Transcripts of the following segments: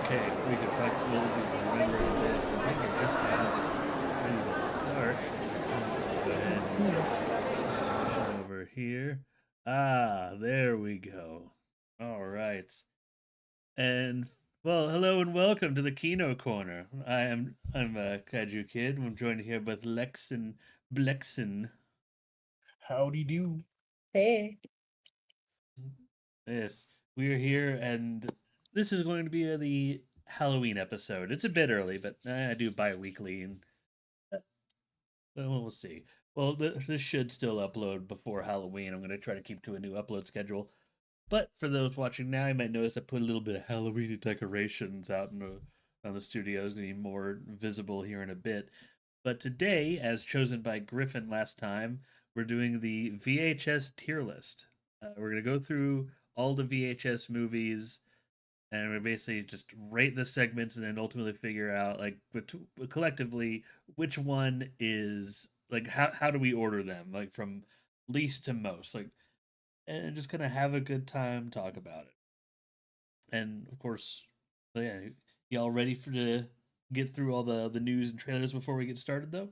Okay, we could probably remember in a bit. I think we're just about ready to start. Go ahead and Hmm. transition over here. Ah, there we go. All right. And well, hello and welcome to the Kino Corner. I'm a Kaiju Kid. I'm joined here with Lex and Blexin. Howdy do. Hey. Yes, we are here, and this is going to be the Halloween episode. It's a bit early, but I do bi-weekly, and well, we'll see. Well, this should still upload before Halloween. I'm going to try to keep to a new upload schedule. But for those watching now, you might notice I put a little bit of Halloween decorations out on the studio. It's going to be more visible here in a bit. But today, as chosen by Griffin last time, we're doing the VHS tier list. We're going to go through all the VHS movies and we basically just rate the segments and then ultimately figure out like collectively which one is like how do we order them like from least to most like and just kind of have a good time talk about it and of course yeah, y'all ready for to get through all the news and trailers before we get started though.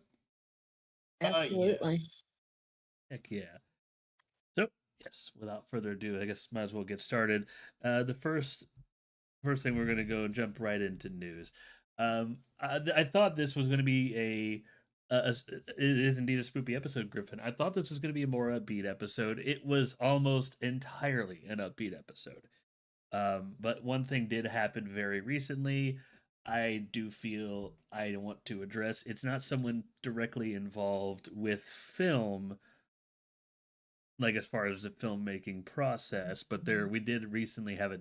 Absolutely. Yes. Heck yeah. So yes, without further ado, I guess might as well get started. The first thing we're gonna go jump right into news. I thought this was gonna be it is indeed a spoopy episode, Griffin. I thought this was gonna be a more upbeat episode. It was almost entirely an upbeat episode. But one thing did happen very recently. I do feel I want to address. It's not someone directly involved with film, like as far as the filmmaking process, but there we did recently have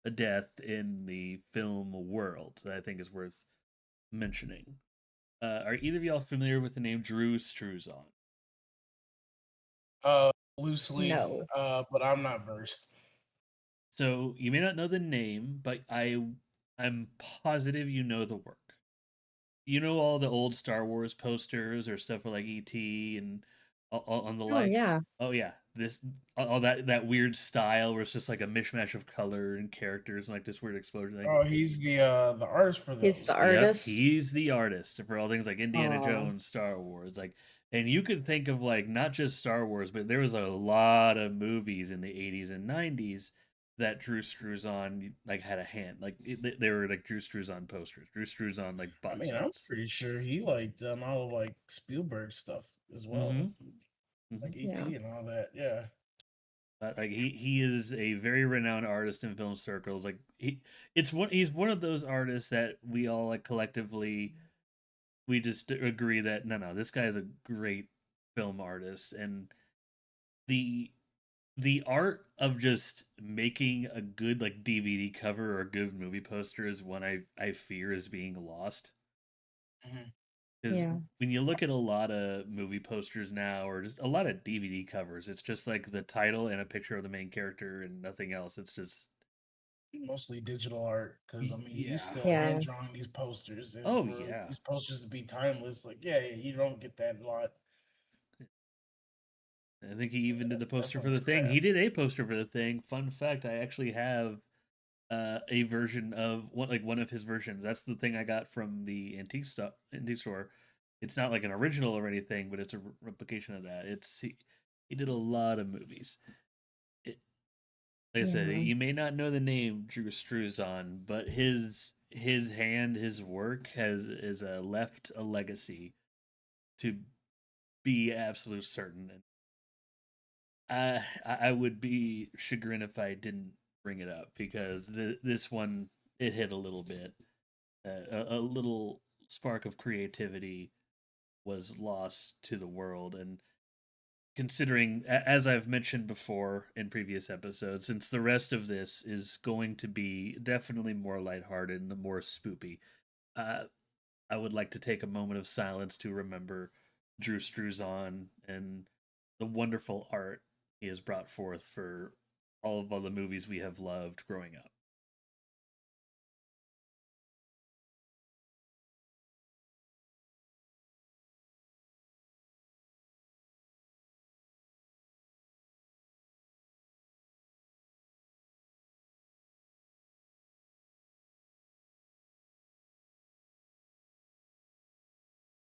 a death in the film world that I think is worth mentioning. Are either of y'all familiar with the name Drew Struzan? Loosely, No. but I'm not versed. So you may not know the name, but I'm positive you know the work. You know all the old Star Wars posters or stuff for like ET and on the Oh like. yeah. Oh yeah, this all that weird style where it's just like a mishmash of color and characters and like this weird explosion thing. Oh, he's the artist for He's those. the Yep, artist. he's the artist for all things like Indiana Oh. Jones, Star Wars, like, and you could think of like not just Star Wars, but there was a lot of movies in the '80s and '90s that Drew Struzan like had a hand, like they were like Drew Struzan posters, Drew Struzan like I box mean, I'm sets. pretty sure he like done all of like Spielberg stuff as Mm-hmm. well, Mm-hmm. like Yeah. ET and all that. Yeah. Like he is a very renowned artist in film circles. Like he's one of those artists that we all like collectively we just agree that no, this guy is a great film artist, and the the art of just making a good like DVD cover or a good movie poster is one I fear is being lost. Mhm. Because Yeah. when you look at a lot of movie posters now, or just a lot of DVD covers, it's just like the title and a picture of the main character and nothing else. It's just Mostly digital art, because I mean, you yeah. still hand Yeah. drawing these posters, and Oh for yeah. these posters to be timeless, like yeah, you don't get that a lot. I think he even did the That's poster for definitely the his thing. craft. He did a poster for the thing. Fun fact: I actually have a version of one of his versions. That's the thing I got from the antique store. It's not like an original or anything, but it's a replication of that. He did a lot of movies. It, like I said, Yeah. you may not know the name Drew Struzan, but his hand, his work has is left a legacy to be absolute certain. I would be chagrined if I didn't bring it up because this one it hit a little bit. A little spark of creativity was lost to the world, and considering, as I've mentioned before in previous episodes, since the rest of this is going to be definitely more lighthearted and more spoopy, uh, I would like to take a moment of silence to remember Drew Struzan and the wonderful art he has brought forth for all the movies we have loved growing up.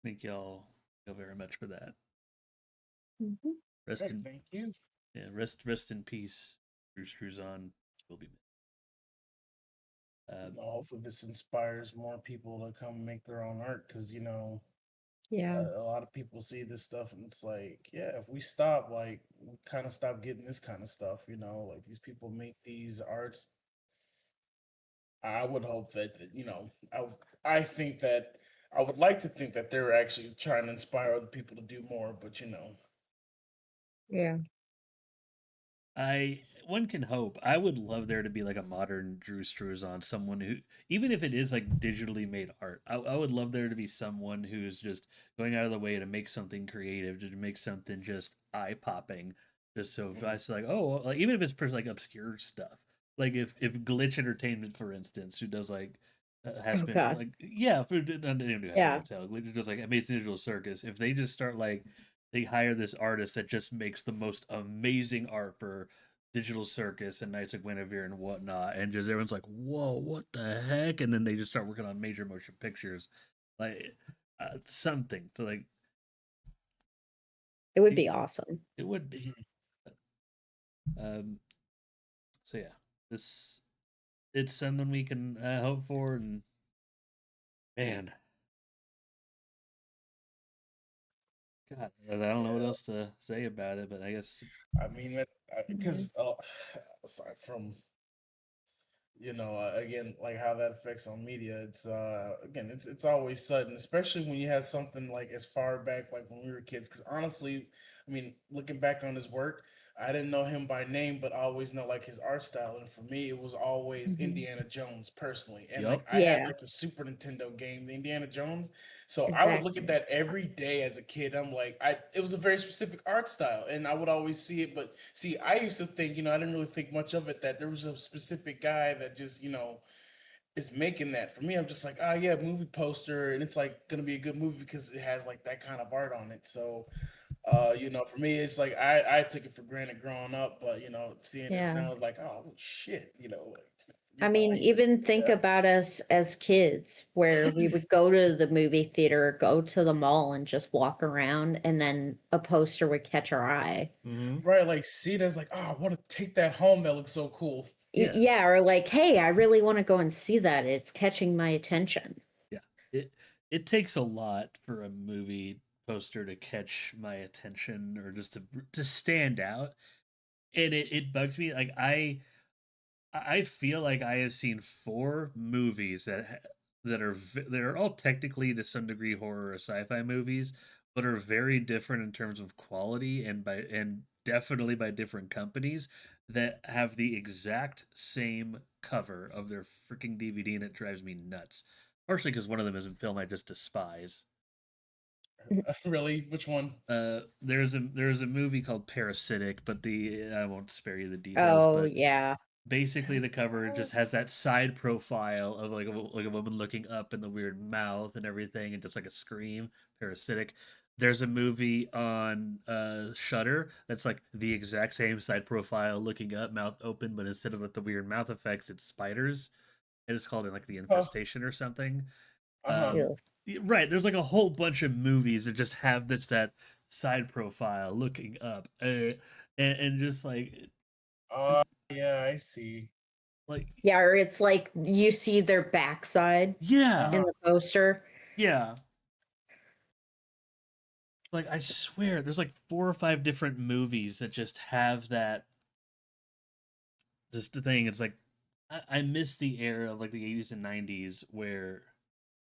Thank y'all very much for that. Mhm. Rest in Thank you. yeah, rest in peace. Drew Struzan will be missed. Hopefully, this inspires more people to come make their own art because Yeah. a lot of people see this stuff and it's like, yeah, if we stop, like, we kind of stop getting this kind of stuff. Like these people make these arts. I would hope that I think that I would like to think that they're actually trying to inspire other people to do more, but Yeah. I one can hope. I would love there to be like a modern Drew Struzan, someone who, even if it is like digitally made art, I would love there to be someone who's just going out of the way to make something creative, to make something just eye popping. Just so if I Mhm. say like, oh, like even if it's for like obscure stuff, like if Glitch Entertainment, for instance, who does like has Oh been God. like yeah, for not anyone who has been Yeah. hotel, Glitch does like Amazing Digital Circus. If they just start like they hire this artist that just makes the most amazing art for Digital Circus and Knights of Guinevere and whatnot, and just everyone's like, "Whoa, what the heck?" And then they just start working on major motion pictures, like something to like. It would It, be awesome. it would be. Mhm. Um. So yeah, this it's something we can hope for, and man, God, I don't know what Yeah, else to say about it, but I guess I mean that Mhm. because aside from again, like how that affects on media, it's again, it's always sudden, especially when you have something like as far back like when we were kids. Because honestly, I mean, looking back on his work, I didn't know him by name, but I always know like his art style, and for me it was always Mhm. Indiana Jones personally. And like yup. I had Yeah. like the Super Nintendo game, the Indiana Jones, so I would look at Exactly. that every day as a kid. I'm like, it was a very specific art style, and I would always see it. But see, I used to think, I didn't really think much of it, that there was a specific guy that just is making that. For me, I'm just like, oh yeah, movie poster, and it's like gonna be a good movie because it has like that kind of art on it. So for me, it's like I took it for granted growing up, but seeing this Yeah. now, it's like, oh shit, like I forgive my mean, language, even but think about us as kids, where we would go to the movie theater, go to the mall, and just walk around, and then a poster would catch our eye. Mm-hmm. right, like see it as like, oh, I want to take that home. That looks so cool. Yeah. Yeah, or like, hey, I really want to go and see that. It's catching my attention. Yeah. It takes a lot for a movie poster to catch my attention or just to stand out. And it bugs me. Like I feel like I have seen four movies that are all technically to some degree horror or sci-fi movies, but are very different in terms of quality and definitely by different companies that have the exact same cover of their freaking DVD, and it drives me nuts. Partially because one of them is a film I just despise. Really, which one? There's a movie called Parasitic, but the I won't spare you the details, Oh, but yeah. basically the cover just has What? that side profile of like a woman looking up and the weird mouth and everything and just like a scream. Parasitic. There's a movie on Shutter that's like the exact same side profile, looking up, mouth open, but instead of with the weird mouth effects, it's spiders. And it's called like the Uh infestation or something. huh. um Ew. right, there's like a whole bunch of movies that just have this that side profile looking up, and just Yeah, I see. like Yeah, or it's like you see their backside Uh yeah, in huh. the poster. yeah. Like I swear, there's like four or five different movies that just have that just the thing. It's like I miss the era of like the 80s and 90s where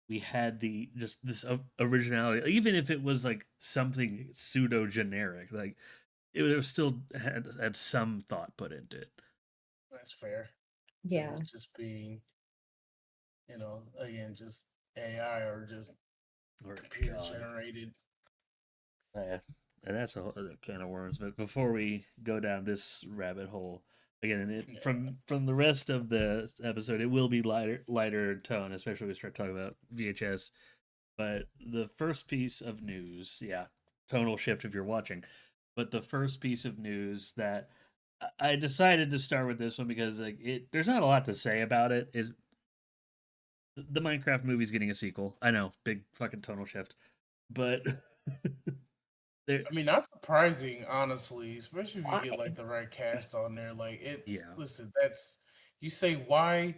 we had the just this originality, even if it was like something pseudo generic. Like it still had some thought put into it. That's fair. To Yeah. it just being, again, just AI or just Or computer God, generated. yeah, and that's a whole other can of worms. But before we go down this rabbit hole again, Yeah. from the rest of the episode, it will be lighter tone, especially when we start talking about VHS. But the first piece of news, yeah, tonal shift if you're watching. But the first piece of news that I decided to start with this one because like there's not a lot to say about it. Is the Minecraft movie's getting a sequel? I know, big fucking tonal shift, but there, I mean, not surprising, honestly, especially if you get Why? like the right cast on there. Like, it's yeah, listen, that's you say why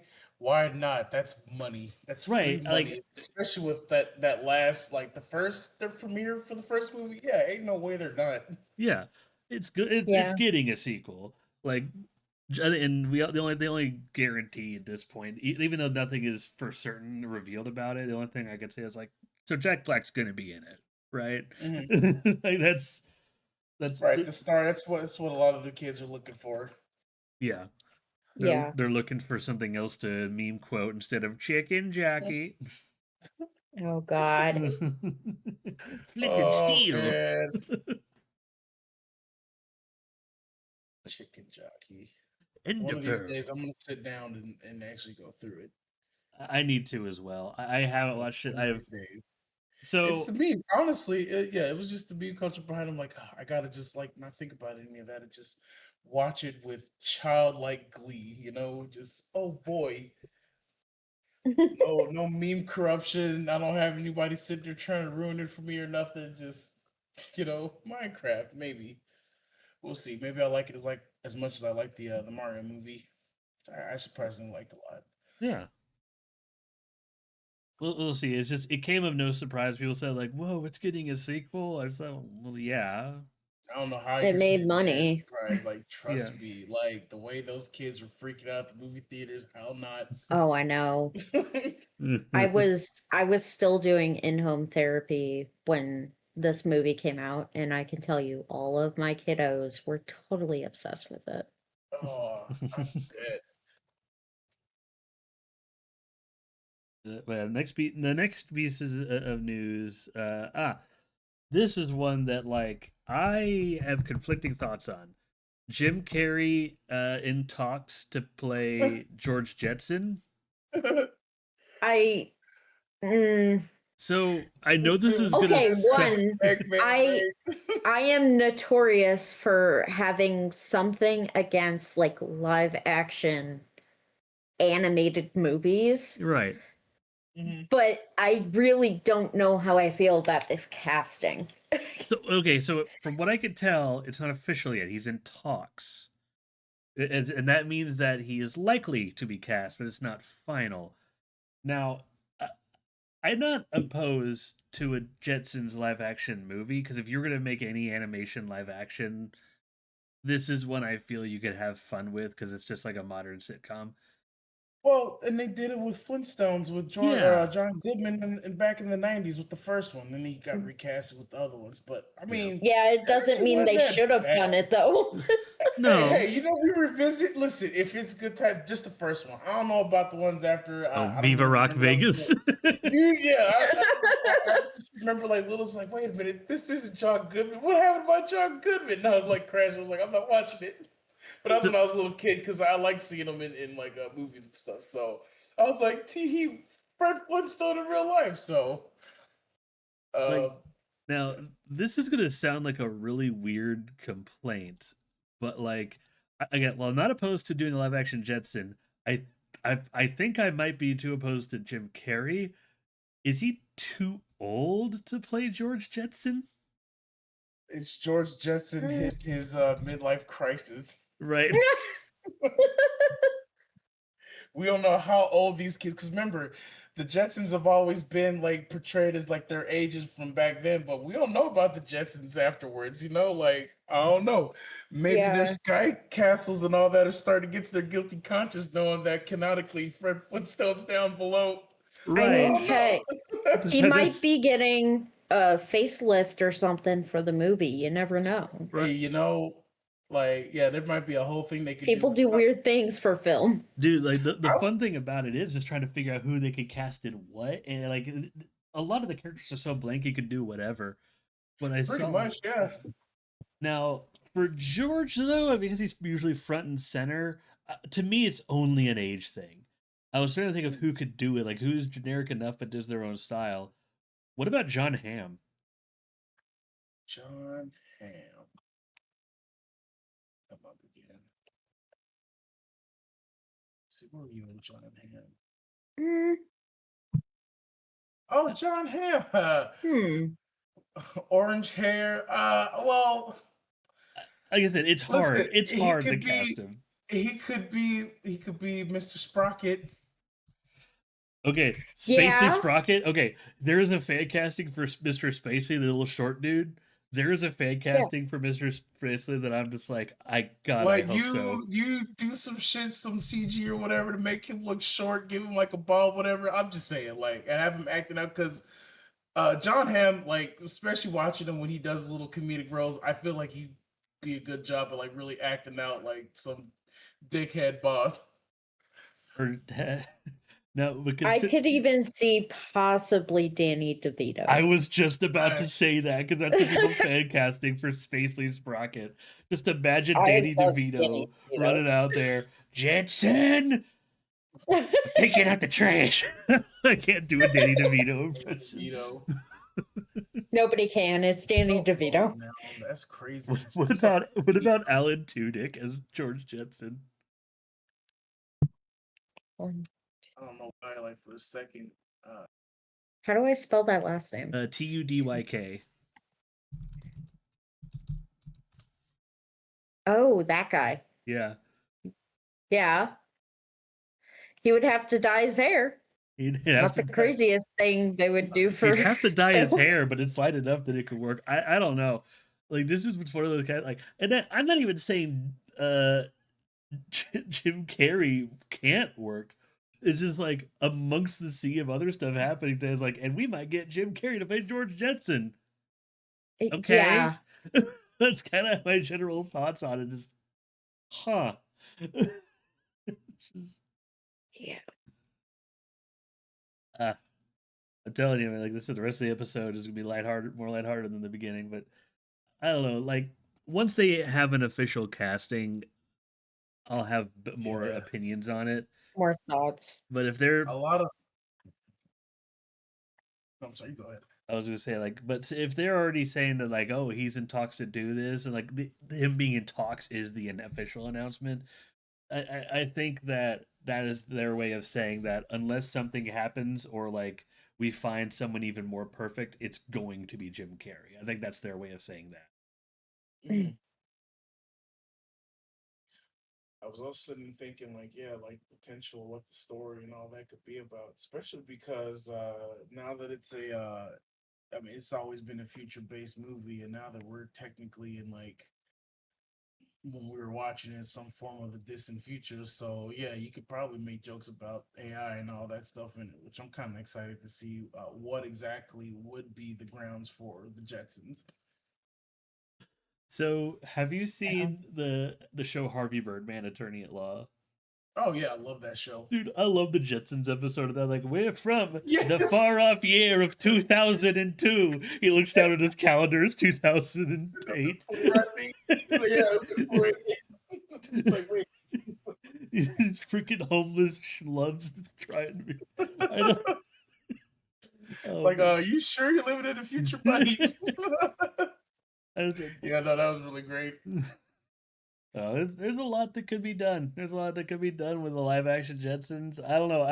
not? That's money. That's free right. money, Like, especially with that last like the premiere for the first movie. Yeah, ain't no way they're not. yeah, it's good. It's Yeah. getting a sequel. Like, and the only guarantee at this point, even though nothing is for certain revealed about it, the only thing I could say is like, so Jack Black's gonna be in it, right? Mhm. Like that's Right, the star. That's what a lot of the kids are looking for. yeah. They're Yeah. they're looking for something else to meme quote instead of chicken Jackie. Oh God. Flint and Oh steel. man, chicken jockey. One of these Enderpearl. days, I'm gonna sit down and actually go through it. I need to as well. I haven't watched it. One I of have these days. It's so the meme. Honestly, yeah, it was just the meme culture behind him. Like, I gotta just like not think about any of that and just watch it with childlike glee. Just oh boy, no meme corruption. I don't have anybody sitting there trying to ruin it for me or nothing. Just Minecraft. Maybe we'll see. Maybe I like it as much as I like the Mario movie. I surprisingly liked a lot. yeah. We'll see. It's just it came of no surprise. People said like, "Whoa, it's getting a sequel." I said, "Well, yeah, I don't know how It you're made sitting there money. surprised. Like, yeah." trust me, like the way those kids were freaking out at the movie theaters, I'll not. Oh, I know. I was still doing in-home therapy when this movie came out, and I can tell you all of my kiddos were totally obsessed with it. Oh, I bet. Well, the next piece of news. This is one that like I have conflicting thoughts on. Jim Carrey in talks to play George Jetson. I mm, So I know This this dude is was gonna okay, just sound one, Eggman, I man. I am notorious for having something against like live action animated movies, right. Mhm. but I really don't know how I feel about this casting. So okay, so from what I could tell, it's not official yet. He's in talks, and that means that he is likely to be cast, but it's not final. Now, I'm not opposed to a Jetsons live action movie because if you're gonna make any animation live action, this is one I feel you could have fun with because it's just like a modern sitcom. Well, and they did it with Flintstones with Yeah, John Goodman and back in the '90s with the first one. Then he got recasted with the other ones. But I yeah. mean, Yeah, it it doesn't actually mean wasn't they that should have bad. done it though. Hey, No. we revisit. Listen, if it's good time, just the first one. I don't know about the ones after. Oh, I don't Viva even Rock remember. I was Vegas. little. Dude, yeah, I just remember like Little's like, wait a minute, this isn't John Goodman. What happened about John Goodman? And I was like, crashing. I was like, I'm not watching it. But that was So, when I was a little kid because I liked seeing him in like movies and stuff. So I was like, he Fred Flintstone in real life. So like, uh, now yeah. this is gonna sound like a really weird complaint, but like, again, well, I'm not opposed to doing a live action Jetson. I, I think I might be too opposed to Jim Carrey. Is he too old to play George Jetson? It's George Jetson Mm. hit his midlife crisis. Right. We don't know how old these kids. Because remember, the Jetsons have always been like portrayed as like their ages from back then, but we don't know about the Jetsons afterwards. Like I don't know. Maybe their Yeah, sky castles and all that are starting to get to their guilty conscience, knowing that canonically Fred Flintstone's down below. I So I mean, Right. don't know. hey, he might That's be getting a facelift or something for the movie. You never know. Hey, right. like yeah, there might be a whole thing they could do People with. do weird things for film. Dude, like the I, fun thing about it is just trying to figure out who they could cast in what, and like a lot of the characters are so blank you could do whatever. But I pretty saw much, yeah. now for George though, because he's usually front and center. To me, it's only an age thing. I was trying to think of who could do it, like who's generic enough but does their own style. What about John Hamm? John Hamm. Come up again. See where were you in John Hamm? Mm, Oh, John Hamm. hmm. Orange hair. Well, Like I said, it's hard. listen, It's he hard to could cast be. him. He could be Mr. Sprocket. Okay, Spacey Yeah. Sprocket. Okay, there is a fan casting for Mr. Spacey, the little short dude. There is a fan casting for Mr. Spacey that I'm just like, I Like hope so. you do some shit, some CG or whatever to make him look short, give him like a ball, whatever. I'm just saying, like, and have him acting up because John Hamm, like, especially watching him when he does little comedic roles, I feel like he'd be a good job at like really acting out like some dickhead boss. Or no, because I could even see possibly Danny DeVito. I was just about to I- say that because that's the people fan casting for Spacely Sprocket. Just imagine I Danny love DeVito Danny DeVito. running out there, Jetson, taking out the trash. I can't do a Danny DeVito impression. You know, Nobody can. It's Danny DeVito. now, that's crazy. What about Alan Tudyk as George Jetson? I don't know why, like for a second. How do I spell that last name? Tudyk. Oh, that guy. Yeah, Yeah. He would have to dye his hair. he'd have Not to the craziest thing they would do for. He'd have to dye his hair, but it's light enough that it could work. I don't know. Like this is one of those kind like, and then, I'm not even saying Jim Carrey can't work. It's just like amongst the sea of other stuff happening. There's like, and we might get Jim Carrey to play George Jetson. Okay, Yeah. that's kind of my general thoughts on it. Just, huh? Just, Yeah. I'm telling you, man, like this is the rest of the episode is gonna be lighthearted, more lighthearted than the beginning. But I don't know. Like once they have an official casting, I'll have more Yeah. opinions on it. More thoughts. But if they're, A lot of. I'm sorry, go ahead. I was gonna say like, but if they're already saying that like, oh, he's in talks to do this, and like him being in talks is the official announcement, I think that that is their way of saying that unless something happens or like we find someone even more perfect, it's going to be Jim Carrey. I think that's their way of saying that. Mhm. I was also sitting thinking, like, yeah, like potential what the story and all that could be about, especially because now that it's I mean, it's always been a future-based movie, and now that we're technically in like when we were watching it, some form of the distant future. So yeah, you could probably make jokes about AI and all that stuff in it, which I'm kind of excited to see what exactly would be the grounds for the Jetsons. So, have you seen the show Harvey Birdman, Attorney at Law? Oh yeah, I love that show. Dude, I love the Jetsons episode of that. Like, we're from the Yes. far off year of 2002. He looks down at his calendar. It's 2008. He's like, yeah, it's like, wait. These freaking homeless schlubs trying to be. I don't. Oh, Like, man. you sure you're living in the future, buddy? I was like, Yeah, no, that was really great. there's a lot that could be done. There's a lot that could be done with the live action Jetsons. I don't know.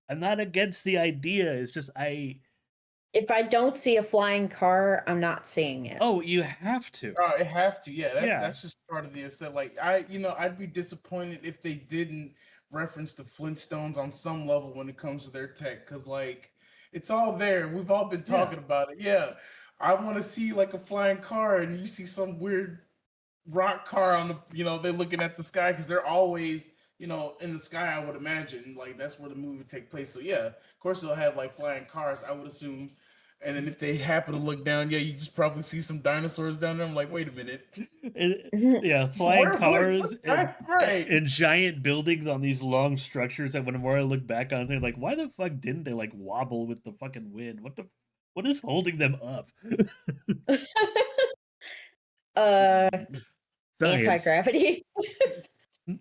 I'm not against the idea. It's just If I don't see a flying car, I'm not seeing it. Oh, you have to. I have to, yeah. Yeah. That's just part of the aesthetic. Like, I'd be disappointed if they didn't reference the Flintstones on some level when it comes to their tech, because like it's all there. We've all been talking about it. Yeah, I want to see like a flying car, and you see some weird rock car on the, they're looking at the sky because they're always, in the sky. I would imagine like that's where the movie would take place. So yeah, of course they'll have like flying cars, I would assume. And then if they happen to look down, yeah, you just probably see some dinosaurs down there. I'm like, wait a minute. Yeah, flying Where- cars right. and giant buildings on these long structures that whenever I look back on, they're like, why the fuck didn't they like wobble with the fucking wind? What is holding them up? Science. Anti-gravity.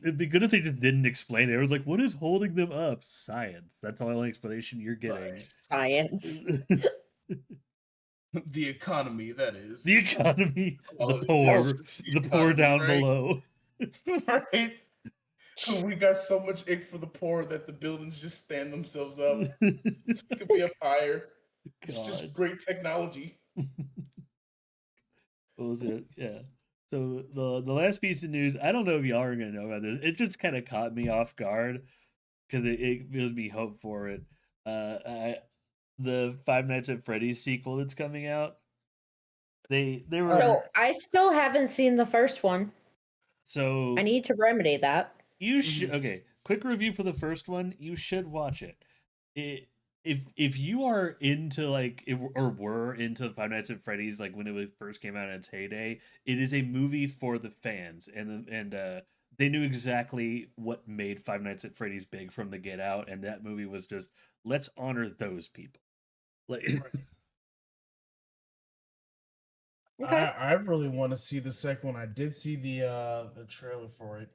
It'd be good if they just didn't explain it. It was like, what is holding them up? Science. That's the only explanation you're getting. Right. Science. The economy, that is. The economy, Oh, the poor, it's just the poor down economy, below. right? We got so much ick for the poor that the buildings just stand themselves up. It could be up higher. It's just God. great technology. What was it? Yeah. So the last piece of news, I don't know if y'all are gonna know about this. It just kind of caught me off guard because it gives me hope for it. The Five Nights at Freddy's sequel that's coming out. They were So I still haven't seen the first one. so I need to remedy that. you should okay. Quick review for the first one. You should watch it. It if you are into like or were into Five Nights at Freddy's like when it first came out in its heyday, it is a movie for the fans and they knew exactly what made Five Nights at Freddy's big from the Get Out, and that movie was just let's honor those people. Like Right. Okay. I really want to see the second one. I did see the trailer for it.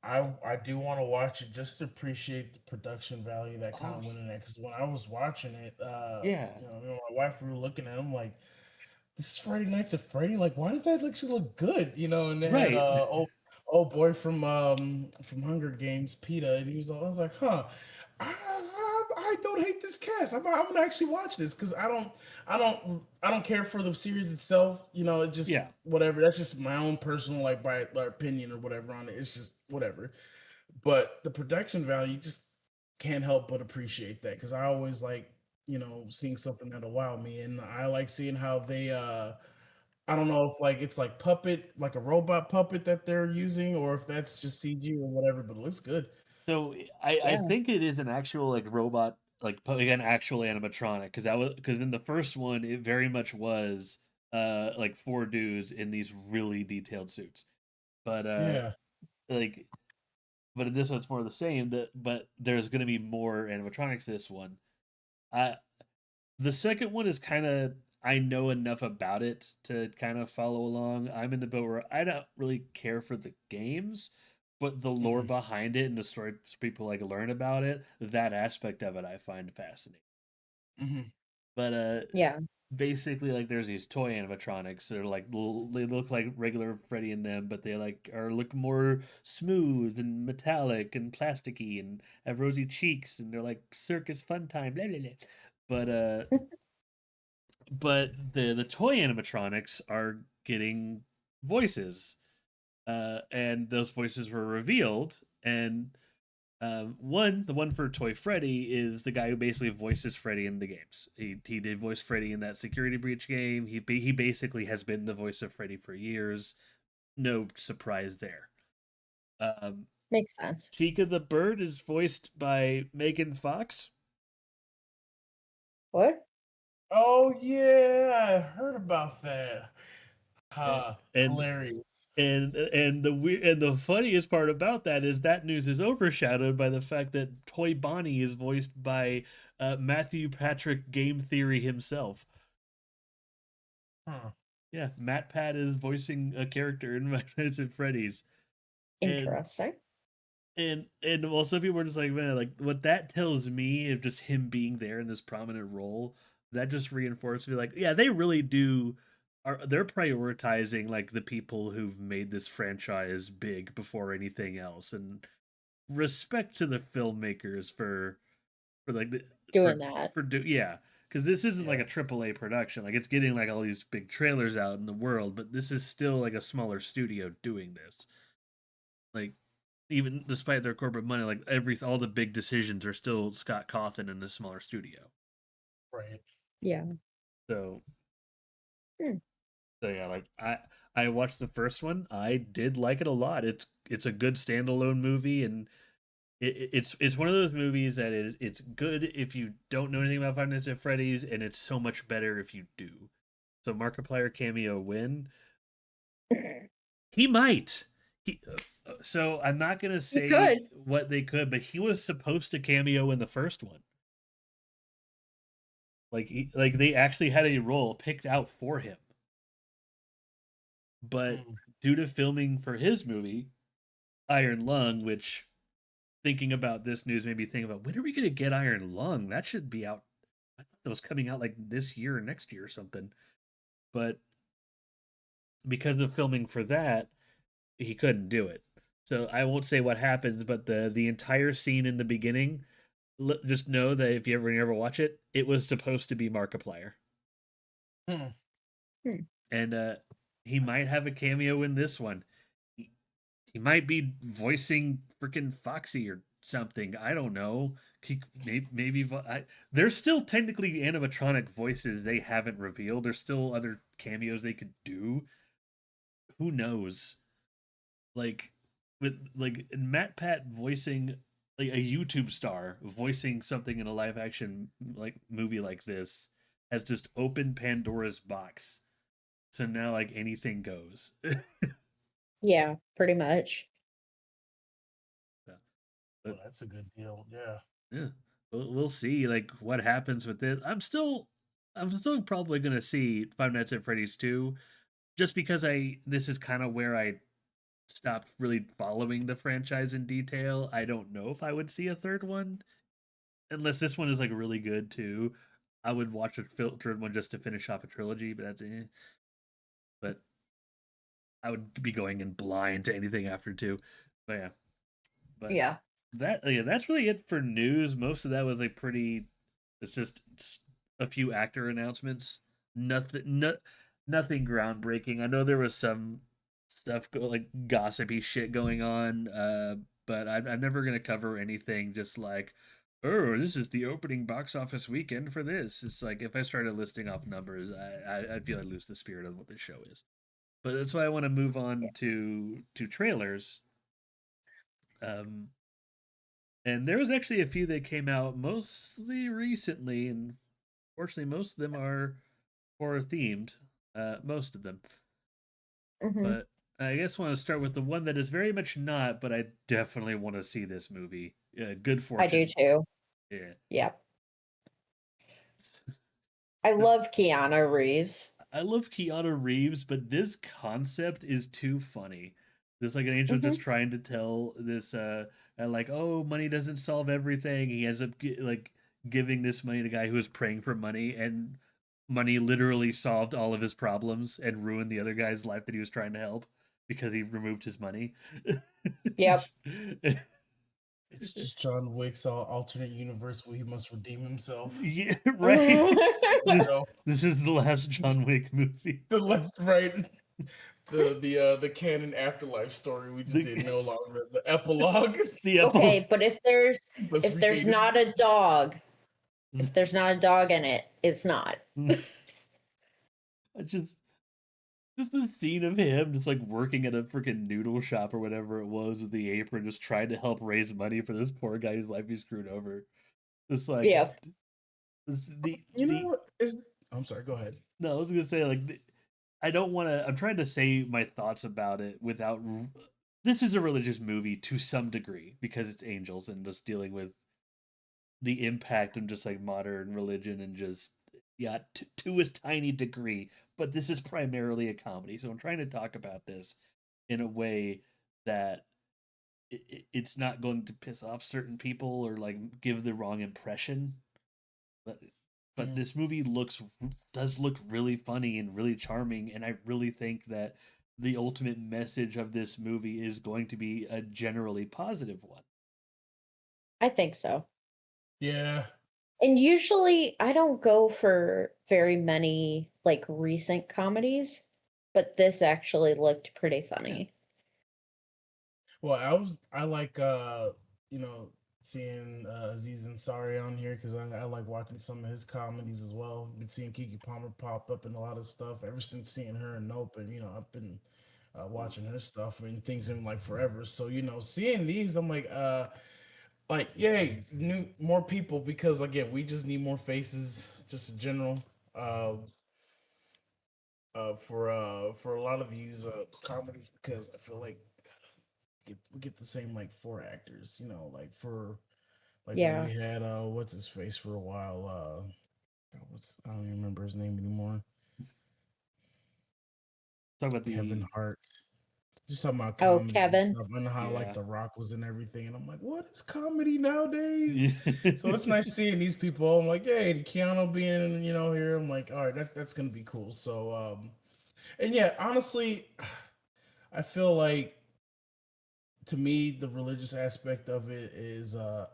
I do want to watch it just to appreciate the production value that kind oh of went in it. Because when I was watching it, yeah, me and my wife, we were looking at it. I'm like, this is Friday Nights at Freddy. Like, why does that actually look good? And they had right. old boy from Hunger Games, Peter, and I was like, huh. I don't hate this cast. I'm gonna actually watch this because I don't care for the series itself. It just Yeah. whatever. That's just my own personal by opinion or whatever on it. It's just whatever. But the production value, you just can't help but appreciate that because I always like seeing something that'll wow me, and I like seeing how they I don't know if like it's like puppet, like a robot puppet that they're using, or if that's just CG or whatever. But it looks good. So I Yeah. think it is an actual like robot like an actual animatronic because in the first one it very much was like four dudes in these really detailed suits. But Yeah. like but in this one it's more of the same that but there's going to be more animatronics this one. I The second one is kind of I know enough about it to kind of follow along. I'm in the boat where I don't really care for the games, but the lore Mhm. behind it and the story people like learn about it, that aspect of it I find fascinating. Mhm. But Yeah. basically like there's these toy animatronics that are like they look like regular Freddy and them, but they like are look more smooth and metallic and plasticky and have rosy cheeks and they're like circus fun time, blah, blah, blah. But the toy animatronics are getting voices, and those voices were revealed. And the one for Toy Freddy is the guy who basically voices Freddy in the games. He did voice Freddy in that security breach game. He basically has been the voice of Freddy for years. No surprise there. Um, Makes sense. Chica the bird is voiced by Megan Fox. What? Oh yeah, I heard about that. and and Hilarious. and the funniest part about that is that news is overshadowed by the fact that Toy Bonnie is voiced by Matthew Patrick Game Theory himself. Huh. Yeah, Matt Pat is voicing a character in Five Nights at Freddy's, and Interesting. and well, some people are just like, man, like what that tells me of just him being there in this prominent role. That just reinforces me, like, yeah, they really do. They're prioritizing like the people who've made this franchise big before anything else, and respect to the filmmakers for like Doing that. yeah, because this isn't like Yeah. a AAA production. Like it's getting like all these big trailers out in the world, but this is still like a smaller studio doing this. Like even despite their corporate money, like all the big decisions are still Scott Cawthon in a smaller studio. Right. Yeah. So Hmm. so yeah, like I watched the first one. I did like it a lot. It's a good standalone movie, and it's one of those movies that it's good if you don't know anything about Five Nights at Freddy's, and it's so much better if you do. So Markiplier cameo win. He might. So I'm not gonna You say could. what they could, but he was supposed to cameo in the first one. Like they actually had a role picked out for him, but Mm. due to filming for his movie Iron Lung, which thinking about this news made me think about when are we gonna get Iron Lung? That should be out. I thought that was coming out like this year or next year or something. But because of filming for that, he couldn't do it. So I won't say what happens, but the entire scene in the beginning, just know that if you ever watch it, it was supposed to be Markiplier. Hmm. And he might have a cameo in this one. He, he might be voicing freaking Foxy or something. I don't know. There's still technically animatronic voices they haven't revealed. There's still other cameos they could do. Who knows? Like with like Matt Pat voicing like a YouTube star voicing something in a live action like movie like this has just opened Pandora's box. So now like anything goes. Yeah, pretty much. Yeah. Well, But that's a good deal. Yeah. yeah, we'll see like what happens with this. I'm still probably gonna see Five Nights at Freddy's 2, just because this is kind of where I stopped really following the franchise in detail. I don't know if I would see a third one unless this one is like really good too. I would watch a third one just to finish off a trilogy, but that's it. But I would be going in blind to anything after two. But yeah, but Yeah. that's really it for news. Most of that was like pretty. It's a few actor announcements. Nothing groundbreaking. I know there was some stuff like gossipy shit going on, but I'm never gonna cover anything just like, oh, this is the opening box office weekend for this. It's like if I started listing off numbers, I feel I'd lose the spirit of what this show is. But that's why I want to move on to trailers. Um, and there was actually a few that came out mostly recently, and fortunately, most of them are horror themed. Most of them, Hmm. but I guess I want to start with the one that is very much not, but I definitely want to see this movie. Good I do Fortune. too. Yeah. Yeah. I love Keanu Reeves. I love Keanu Reeves, but this concept is too funny. Just like an angel Hmm. just trying to tell this, like, oh, money doesn't solve everything. He ends up like giving this money to a guy who was praying for money, and money literally solved all of his problems and ruined the other guy's life that he was trying to help because he removed his money. Yep. It's just John Wick's alternate universe where he must redeem himself. Yeah, right. You This, know, this is the last John Wick movie. the less right, the canon afterlife story we just The, didn't know longer. The epilogue. the epilogue. Okay, but if there's He must if there's regain his. not a dog, if there's not a dog in it, it's not. I just the scene of him just like working at a freaking noodle shop or whatever it was with the apron, just trying to help raise money for this poor guy whose life he screwed over. It's like Yeah. this, You know the what is? I'm sorry. Go ahead. no, I was gonna say like I don't want to. I'm trying to say my thoughts about it without. This is a religious movie to some degree because it's angels and just dealing with the impact of just like modern religion and just yeah to a tiny degree. But this is primarily a comedy, so I'm trying to talk about this in a way that it's not going to piss off certain people or like give the wrong impression. But Mm. this movie does look really funny and really charming, and I really think that the ultimate message of this movie is going to be a generally positive one. I think so. Yeah. And usually I don't go for very many like recent comedies, but this actually looked pretty funny. Well, I like you know seeing Aziz Ansari on here because I like watching some of his comedies as well. Been seeing Kiki Palmer pop up in a lot of stuff ever since seeing her in Nope, and I've been watching her stuff and things in like forever. So seeing these, I'm like yay, new more people because again we just need more faces, just in general. Uh, for a lot of these comedies because I feel like we get the same like four actors, like for like when Yeah. we had what's his face for a while, what's I don't even remember his name anymore. Talk about Kevin the Hart. Just talking about Oh, comedies and Kevin. stuff. I know how like yeah. The Rock was in everything, and I'm like, what is comedy nowadays? So it's nice seeing these people. I'm like, hey, Keanu being here. I'm like, all right, that's gonna be cool. So and yeah, honestly, I feel like to me the religious aspect of it is I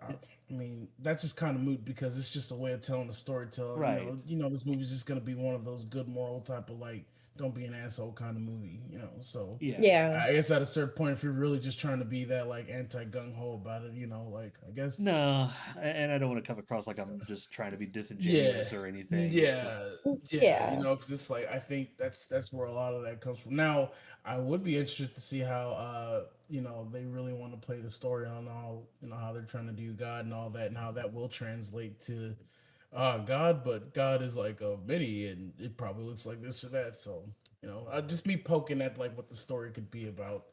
mean that's just kind of moot because it's just a way of telling the storyteller. Right. This movie's just gonna be one of those good moral type of like don't be an asshole kind of movie, you know. So Yeah. Yeah. I guess at a certain point, if you're really just trying to be that like anti gung ho about it, you know, like I guess No, and I don't want to come across like I'm just trying to be yeah, disingenuous or anything. yeah, yeah, you Yeah. know, because it's like I think that's where a lot of that comes from. Now, I would be interested to see how you know they really want to play the story on all you know how they're trying to do God and all that, and how that will translate to God. But God is like a mini, and it probably looks like this or that. So you know, just me poking at like what the story could be about.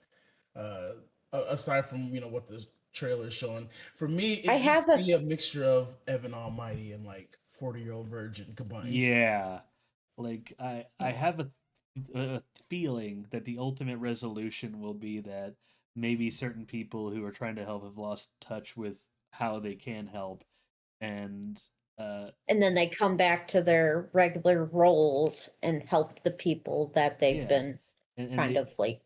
Uh, Aside from you know what the trailer's showing, for me I it needs have to a be a mixture of Evan Almighty and like 40-year-old virgin combined. Yeah, like I have a feeling that the ultimate resolution will be that maybe certain people who are trying to help have lost touch with how they can help, and uh, and then they come back to their regular roles and help the people that they've yeah, been and kind they of like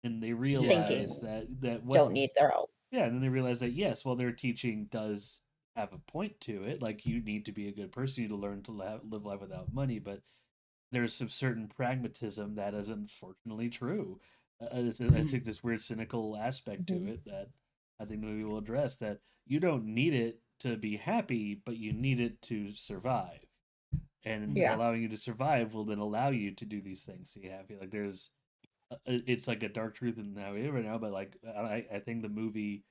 Yeah, realize thinking that what don't need their help. yeah, and then they realize that yes, well, their teaching does have a point to it. Like you need to be a good person, you need to learn to live life without money, but there's some certain pragmatism that is unfortunately true. I Mhm. think this weird cynical aspect to Mhm. it that I think the movie will address that you don't need it to be happy, but you need it to survive. And Yeah. allowing you to survive will then allow you to do these things to be happy. Like there's, it's like a dark truth in how it is right now, but like I think the movie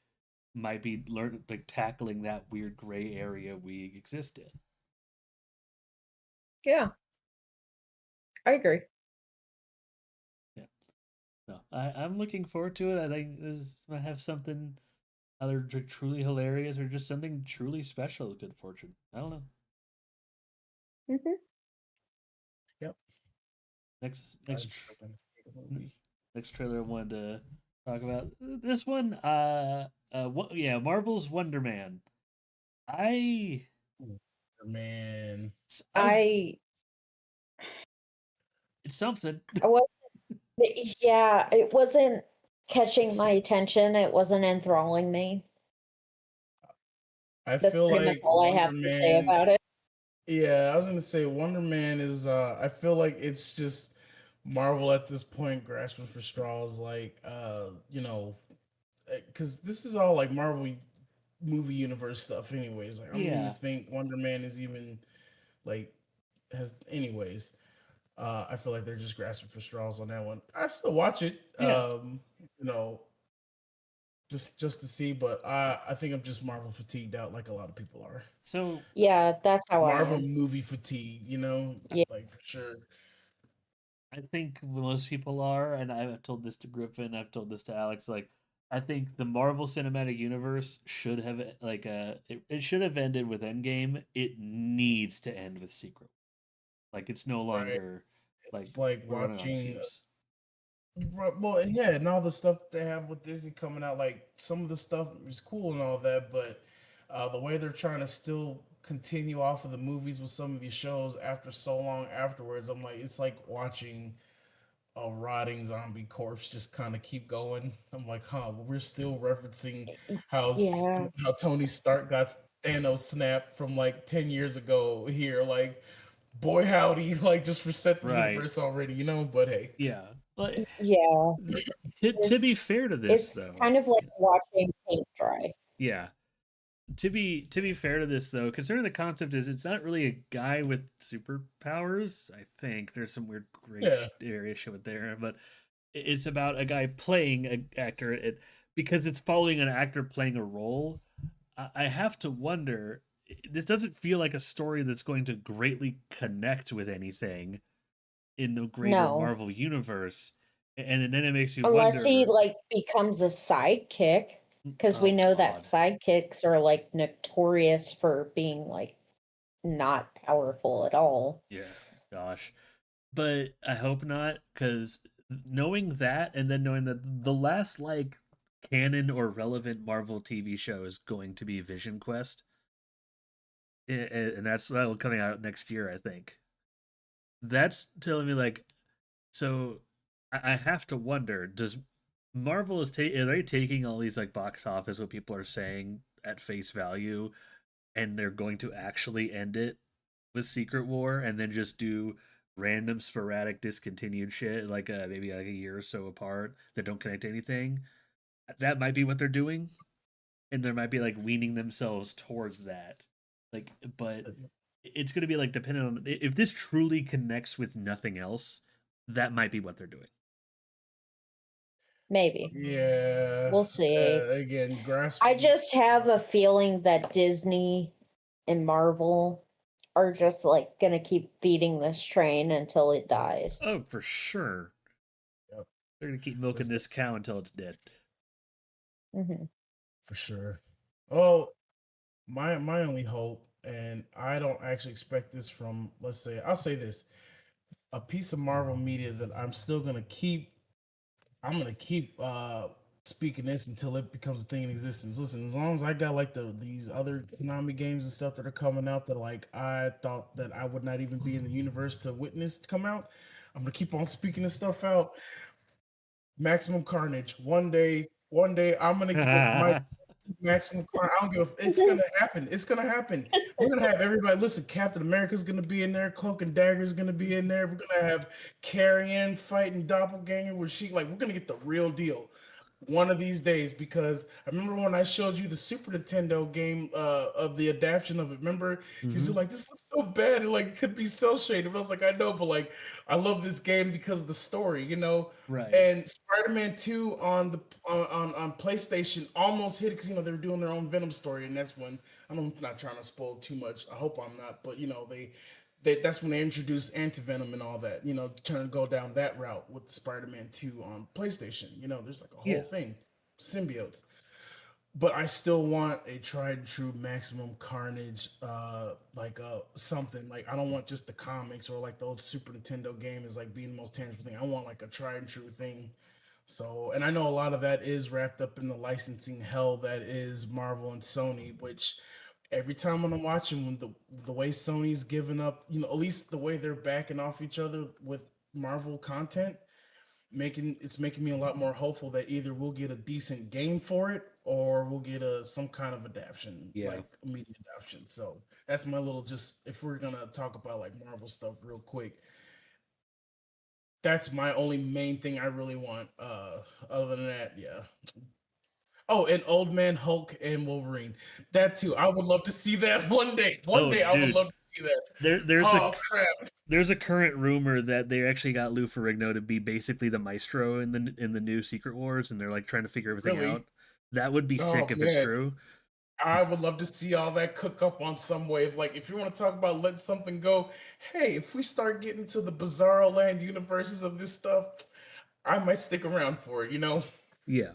might be like tackling that weird gray area we exist in. Yeah. I agree. Yeah. No, I'm looking forward to it. I think this might have something either truly hilarious or just something truly special. Good fortune. I don't know. Hmm. Yep. Next I next expect them to make a n- movie. next trailer I wanted to talk about this one. Yeah, Marvel's Wonder Man. I Ooh, man. I I it's something. I was yeah, it wasn't catching my attention. It wasn't enthralling me. I That's feel pretty much like all I Wonder have to say Man. about it. Yeah, I was gonna say Wonder Man is. I feel like it's just Marvel at this point grasping for straws, like you know, because this is all like Marvel movie universe stuff, anyways. Like I don't even Yeah. think Wonder Man is even like has anyways. I feel like they're just grasping for straws on that one. I still watch it, Yeah. you know, just to see, but I think I'm just Marvel fatigued out, like a lot of people are. So Yeah, that's how I Marvel am. movie fatigue, you know, Yeah. like for sure. I think most people are, and I've told this to Griffin, I've told this to Alex. Like, I think the Marvel Cinematic Universe should have it should have ended with Endgame. It needs to end with Secret. Like, it's no Right? longer like It's like we're running on watching. fumes. Right, well, and yeah, and all the stuff that they have with Disney coming out, like some of the stuff is cool and all that, but the way they're trying to still continue off of the movies with some of these shows after so long afterwards, I'm like, it's like watching a rotting zombie corpse just kind of keep going. I'm like, huh, we're still referencing Yeah. how Tony Stark got Thanos snapped from like 10 years ago here, like boy howdy, like just reset the Right. universe already, you know. But hey, Yeah. Like, Yeah. to It's be fair to this it's though, kind of like watching paint dry. yeah. To be fair to this though, considering the concept is it's not really a guy with superpowers. I think there's some weird gray yeah. area shit with there, but it's about a guy playing an actor. Because it's following an actor playing a role. I have to wonder. This doesn't feel like a story that's going to greatly connect with anything in the greater No. Marvel universe, and then it makes you Unless he wonder. like becomes a sidekick, because we Oh know that God, sidekicks are like notorious for being like not powerful at all. yeah, gosh. But I hope not, because knowing that and then knowing that the last like canon or relevant Marvel TV show is going to be Vision Quest, and that's coming out next year, I think. That's telling me like, so I have to wonder: does Marvel are they taking all these like box office what people are saying at face value, and they're going to actually end it with Secret War, and then just do random sporadic discontinued shit, like maybe like a year or so apart that don't connect to anything. That might be what they're doing, and there might be like weaning themselves towards that. Like, but it's going to be like dependent on if this truly connects with nothing else. That might be what they're doing. Maybe. Yeah. We'll see. Again, I grasping. just have a feeling that Disney and Marvel are just like gonna keep feeding this train until it dies. Oh, for sure. Yep. They're going to keep milking Listen, this cow until it's dead. Hmm. for sure. Oh, my only hope, and I don't actually expect this from, let's say, I'll say this, a piece of Marvel media that I'm gonna keep speaking this until it becomes a thing in existence. Listen, as long as I got like these other Konami games and stuff that are coming out that like I thought that I would not even be in the universe to witness come out, I'm gonna keep on speaking this stuff out. Maximum Carnage. One day I'm gonna get my maximum car. I don't give. It's gonna happen. It's gonna happen. We're gonna have everybody. Listen, Captain America's gonna be in there. Cloak and Dagger's gonna be in there. We're gonna have Carrion fighting Doppelganger with she. Like we're gonna get the real deal one of these days because I remember when I showed you the Super Nintendo game of the adaptation of it. Remember, because Mm-hmm. you're like, this looks so bad. Like it could be cell shaded. I was like, I know, but like I love this game because of the story, you know. Right. And Spider-Man 2 on the on PlayStation almost hit because you know they were doing their own Venom story, and that's when I'm not trying to spoil too much. I hope I'm not, but you know they that's when they introduced anti-venom and all that, you know, trying to go down that route with Spider-Man 2 on PlayStation. You know, there's like a whole Yeah. thing, symbiotes. But I still want a tried and true Maximum Carnage, like something. Like I don't want just the comics or like the old Super Nintendo game is like being the most tangible thing. I want like a tried and true thing. So, and I know a lot of that is wrapped up in the licensing hell that is Marvel and Sony, which every time when I'm watching when the way Sony's giving up, you know, at least the way they're backing off each other with Marvel content, making me a lot more hopeful that either we'll get a decent game for it or we'll get a some kind of adaptation, Yeah. like a media adaptation. So that's my little just if we're gonna talk about like Marvel stuff real quick, that's my only main thing I really want. Other than that, yeah. Oh, and Old Man Hulk and Wolverine. That too. I would love to see that one day. One Oh, day I would dude. love to see that. There's a Oh crap. there's a current rumor that they actually got Lou Ferrigno to be basically the maestro in the new Secret Wars, and they're like trying to figure everything Really? out. That would be sick Oh if it's man. true. I would love to see all that cook up on some wave. Like, if you want to talk about letting something go, hey, if we start getting to the bizarro land universes of this stuff, I might stick around for it, you know? Yeah.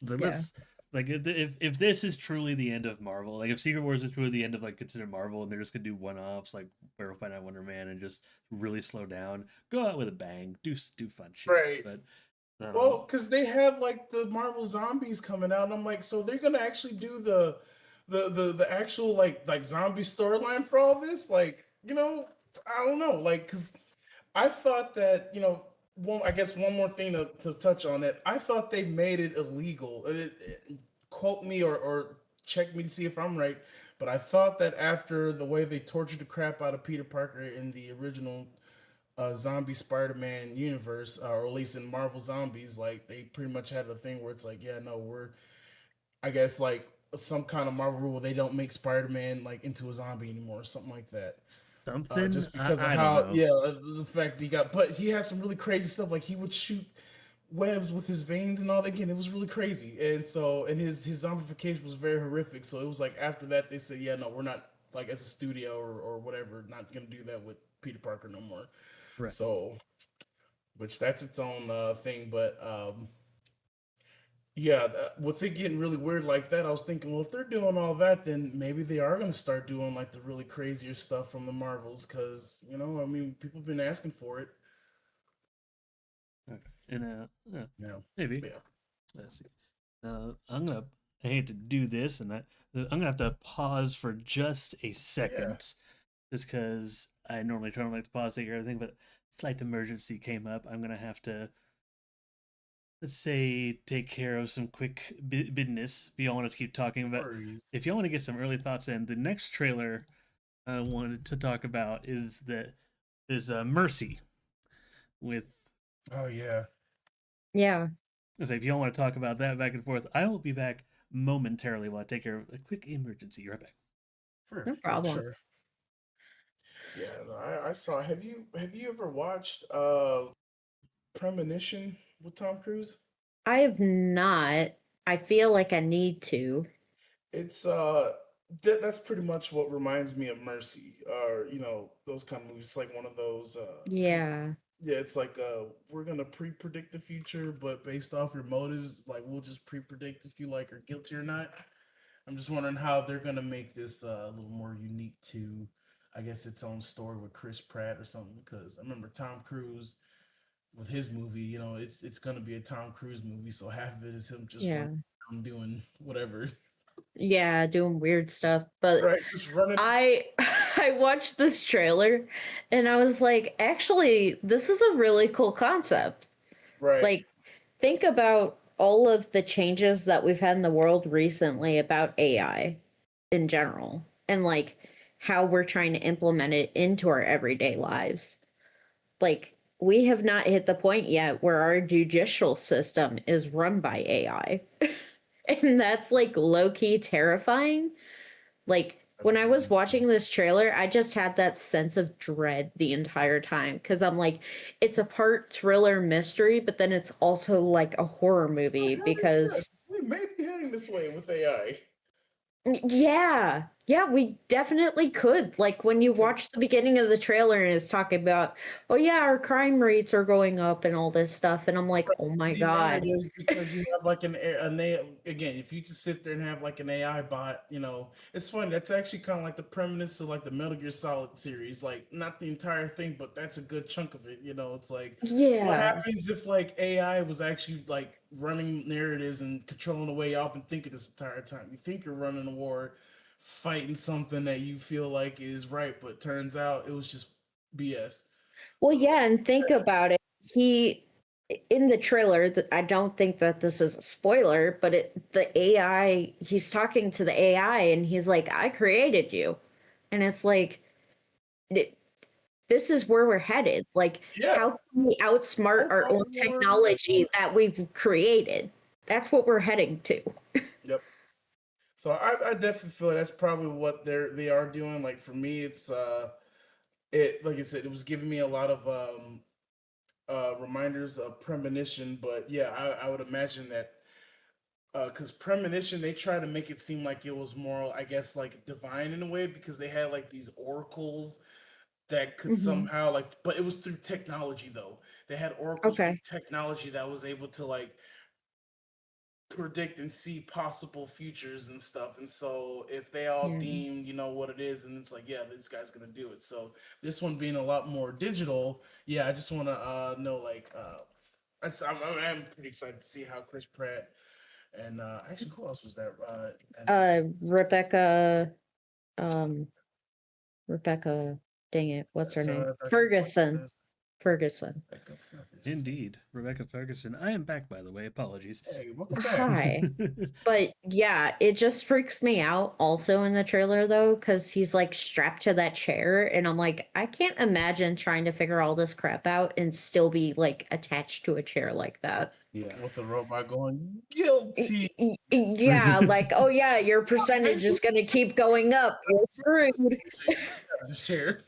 So Yeah. let's like if this is truly the end of Marvel, like if Secret Wars is truly the end of like considered Marvel, and they're just gonna do one offs like Werewolf by Night, Wonder Man, and just really slow down, go out with a bang, do fun shit. Right. But Well, because they have like the Marvel Zombies coming out, and I'm like, so they're gonna actually do the actual like zombie storyline for all this? Like, you know, I don't know. Like, because I thought that, you know, I guess one more thing to touch on that. I thought they made it illegal. Quote me or check me to see if I'm right. But I thought that after the way they tortured the crap out of Peter Parker in the original zombie Spider-Man universe, or at least in Marvel Zombies, like they pretty much had a thing where it's like, yeah, no, we're, I guess like some kind of Marvel rule. They don't make Spider-Man like into a zombie anymore, or something like that. something Just because of I don't how, know. yeah, the fact that he got, but he has some really crazy stuff. Like he would shoot webs with his veins and all that. Again, it was really crazy, and so and his zombification was very horrific. So it was like after that they said, yeah, no, we're not like as a studio or whatever, not gonna do that with Peter Parker no more. Right. So, which that's its own thing, but yeah, with it getting really weird like that, I was thinking, well, if they're doing all that, then maybe they are going to start doing like the really crazier stuff from the Marvels, because you know, I mean, people have been asking for it. Okay. And Yeah, maybe yeah, let's see. I'm gonna. I hate to do this, and I'm gonna have to pause for just a yeah. second, just because I normally try to like to pause, take everything, but slight emergency came up. I'm gonna have to, let's say, take care of some quick business. If y'all want to keep talking, but Worries. if y'all want to get some early thoughts in, the next trailer I wanted to talk about is that is Mercy with. Oh yeah. Yeah. As if you don't want to talk about that back and forth, I will be back momentarily while I take care of a quick emergency. You're right back. No For problem. sure. Yeah, no, I saw. Have you ever watched Premonition with Tom Cruise? I have not. I feel like I need to. It's that's pretty much what reminds me of Mercy, or those kind of movies. It's like one of those. 'Cause, Yeah. yeah, it's like we're gonna pre-predict the future, but based off your motives, like we'll just pre-predict if you like are guilty or not. I'm just wondering how they're gonna make this a little more unique to, I guess, its own story with Chris Pratt or something. Because I remember Tom Cruise with his movie. It's gonna be a Tom Cruise movie, so half of it is him just running Yeah. around doing whatever. Yeah, doing weird stuff. But Right, just running. I I watched this trailer and I was like, actually, this is a really cool concept. Right. Like, think about all of the changes that we've had in the world recently about AI in general and like how we're trying to implement it into our everyday lives. Like, we have not hit the point yet where our judicial system is run by AI. And that's like low key terrifying. Like, when I was watching this trailer, I just had that sense of dread the entire time because I'm like, it's a part thriller mystery, but then it's also like a horror movie Hell yeah, because we may be heading this way with AI. yeah, yeah, we definitely could. Like when you Because watch the beginning of the trailer and it's talking about, oh yeah, our crime rates are going up and all this stuff, and I'm like, oh my the god, narratives, because you have like again, if you just sit there and have like an AI bot, it's funny. That's actually kind of like the premise of like the Metal Gear Solid series. Like not the entire thing, but that's a good chunk of it. It's like, so what yeah. happens if like AI was actually like running narratives and controlling the way y'all been thinking this entire time? You think you're running a war, fighting something that you feel like is right, but turns out it was just BS. Well, So yeah, and think about it. He in the trailer that I don't think that this is a spoiler, but the AI, he's talking to the AI and he's like, "I created you." And it's like it, this is where we're headed. Like, yeah, how can we outsmart our robot own wars. technology that we've created? That's what we're heading to. Yep. So I definitely feel like that's probably what they are doing. Like for me, it's it like I said, it was giving me a lot of reminders of premonition. But yeah, I would imagine that because premonition, they try to make it seem like it was more, I guess, like divine in a way, because they had like these oracles that could Hmm. somehow like, but it was through technology though. They had oracles through Okay. technology that was able to like predict and see possible futures and stuff. And so if they all Yeah. deem, what it is, and it's like, yeah, this guy's gonna do it. So this one being a lot more digital, yeah, I just want to know, like, I'm pretty excited to see how Chris Pratt and actually, who else was that? And Rebecca, um, Rebecca, dang it, what's her name? Sarah, I think Ferguson. Ferguson. Rebecca Ferguson. Indeed, Rebecca Ferguson. I am back, by the way. Apologies. Hey, welcome back. Hi. But yeah, it just freaks me out also in the trailer though, because he's like strapped to that chair, and I'm like, I can't imagine trying to figure all this crap out and still be like attached to a chair like that. Yeah. With the robot going guilty. Yeah, like, oh yeah, your percentage is gonna keep going up. You're screwed. This chair.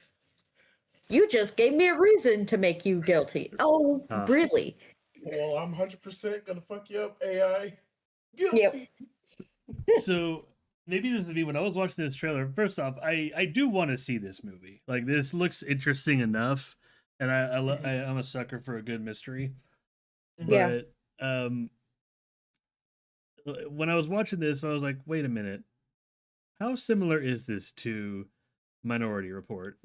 You just gave me a reason to make you guilty. Oh, really? Well, I'm 100% gonna fuck you up, AI. Yep. Guilty. So maybe this is me when I was watching this trailer. First off, I do want to see this movie. Like this looks interesting enough, and I'm a sucker for a good mystery. Yeah. But when I was watching this, I was like, wait a minute, how similar is this to Minority Report?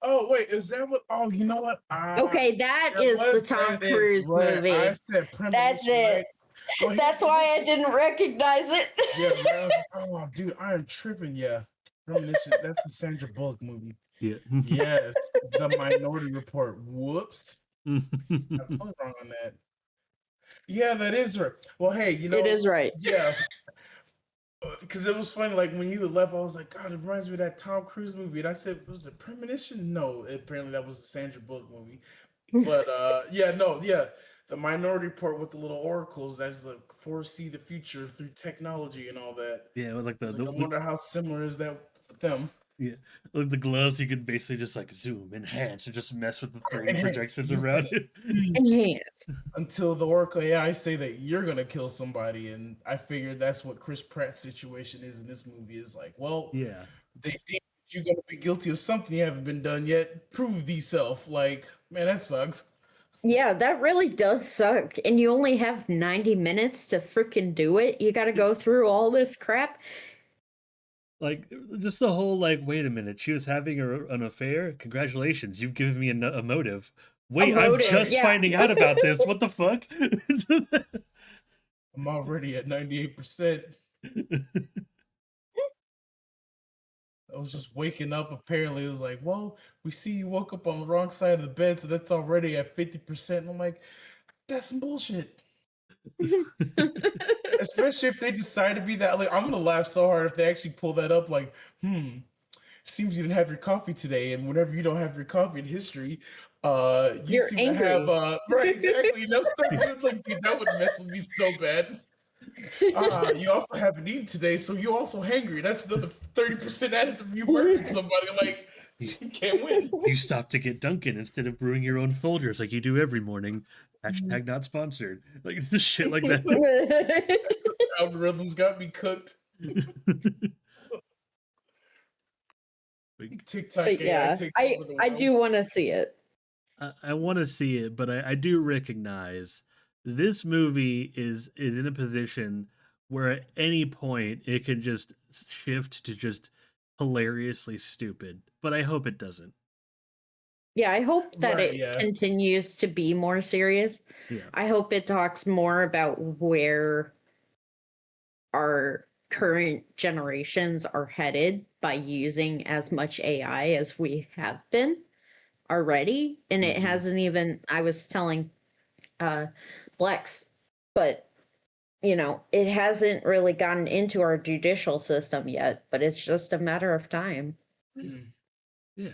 Oh wait, is that what? Oh, you know what? Okay, that is the Tom That is Cruise right. I movie. said That's premonition, it. right? Well, That's why I didn't recognize it. yeah, right. I was like, oh, dude, I am tripping. Yeah, premonition. That's the Sandra Bullock movie. Yeah. Yes, the Minority Report. Whoops, I'm totally wrong on that. Yeah, that is right. Well, hey, It is right. yeah. Because it was funny, like when you had left, I was like, God, it reminds me of that Tom Cruise movie. And I said, was it Premonition? No, apparently that was a Sandra Bullock movie. But yeah, no, yeah, the Minority Report with the little oracles that's like foresee the future through technology and all that. Yeah, it was like I was like, I the wonder how similar is that with them. yeah, like the gloves you could basically just like zoom, enhance, or just mess with the 3D Enhance. projections around it. Enhance. Until the Oracle AI say that you're gonna kill somebody, and I figured that's what Chris Pratt's situation is in this movie. Is like, well, Yeah, they think you're gonna be guilty of something you haven't been done yet. Prove thyself. Like, man, that sucks. Yeah, that really does suck. And you only have 90 minutes to freaking do it. You got to go through all this crap. like just the whole like, wait a minute, she was having an affair. Congratulations, you've given me a motive. A Wait, I'm motive. just Yeah. finding out about this. What the fuck? I'm already at 98%. I was just waking up. Apparently, it was like, well, we see you woke up on the wrong side of the bed, so that's already at 50%. And I'm like, that's some bullshit. Especially if they decide to be that. Like, I'm gonna laugh so hard if they actually pull that up. Like, seems you didn't have your coffee today, and whenever you don't have your coffee in history, you You're seem to have angry. right, exactly. You know, stuff like dude, that would mess with me so bad. You also haven't eaten today, so you're also hangry. That's another 30% added to you murdering somebody. Like, you can't win. You stopped to get Dunkin' instead of brewing your own Folgers like you do every morning. Hashtag not sponsored. Like just shit like that. Algorithms got me cooked. Like, TikTok But AI yeah, takes I over the I world. do want to see it. I want to see it, but I do recognize this movie is in a position where at any point it can just shift to just hilariously stupid. But I hope it doesn't. Yeah, I hope that Right, it yeah. continues to be more serious. Yeah. I hope it talks more about where our current generations are headed by using as much AI as we have been already. And it Mhm. hasn't even, I was telling Blex, but it hasn't really gotten into our judicial system yet, but it's just a matter of time. Mm. Yeah.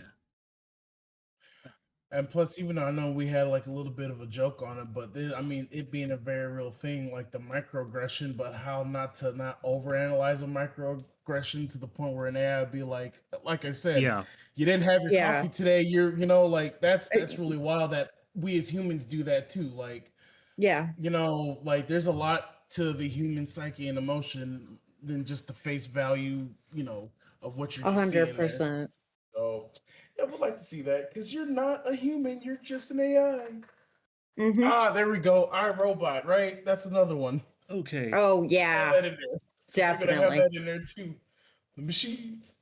And plus, even though I know we had like a little bit of a joke on it, but I mean, it being a very real thing, like the microaggression, but how not to not overanalyze a microaggression to the point where an AI would be like I said, Yeah. you didn't have your Yeah. coffee today. Like that's Uh, really wild that we as humans do that too. Like, Yeah. like there's a lot to the human psyche and emotion than just the face value, of what you're A just hundred seeing there. percent. So yeah, I would like to see that because you're not a human, you're just an AI. Mm-hmm. There we go. iRobot, right? That's another one. Okay. Oh Have yeah, that in there. So they're gonna have definitely. that in there too. The machines.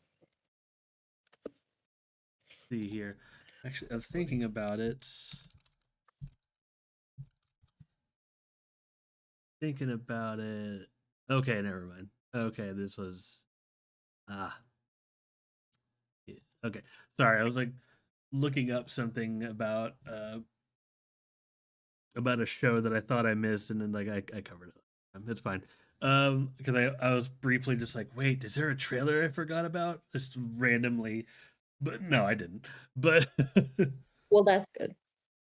See here. Actually, I was thinking about it. Thinking about it. Okay, never mind. Okay, this was ah. Yeah. Okay. Sorry, I was like looking up something about a show that I thought I missed, and then like I covered it. It's fine. Because I was briefly just like, wait, is there a trailer I forgot about? Just randomly, but no, I didn't. But Well, that's good.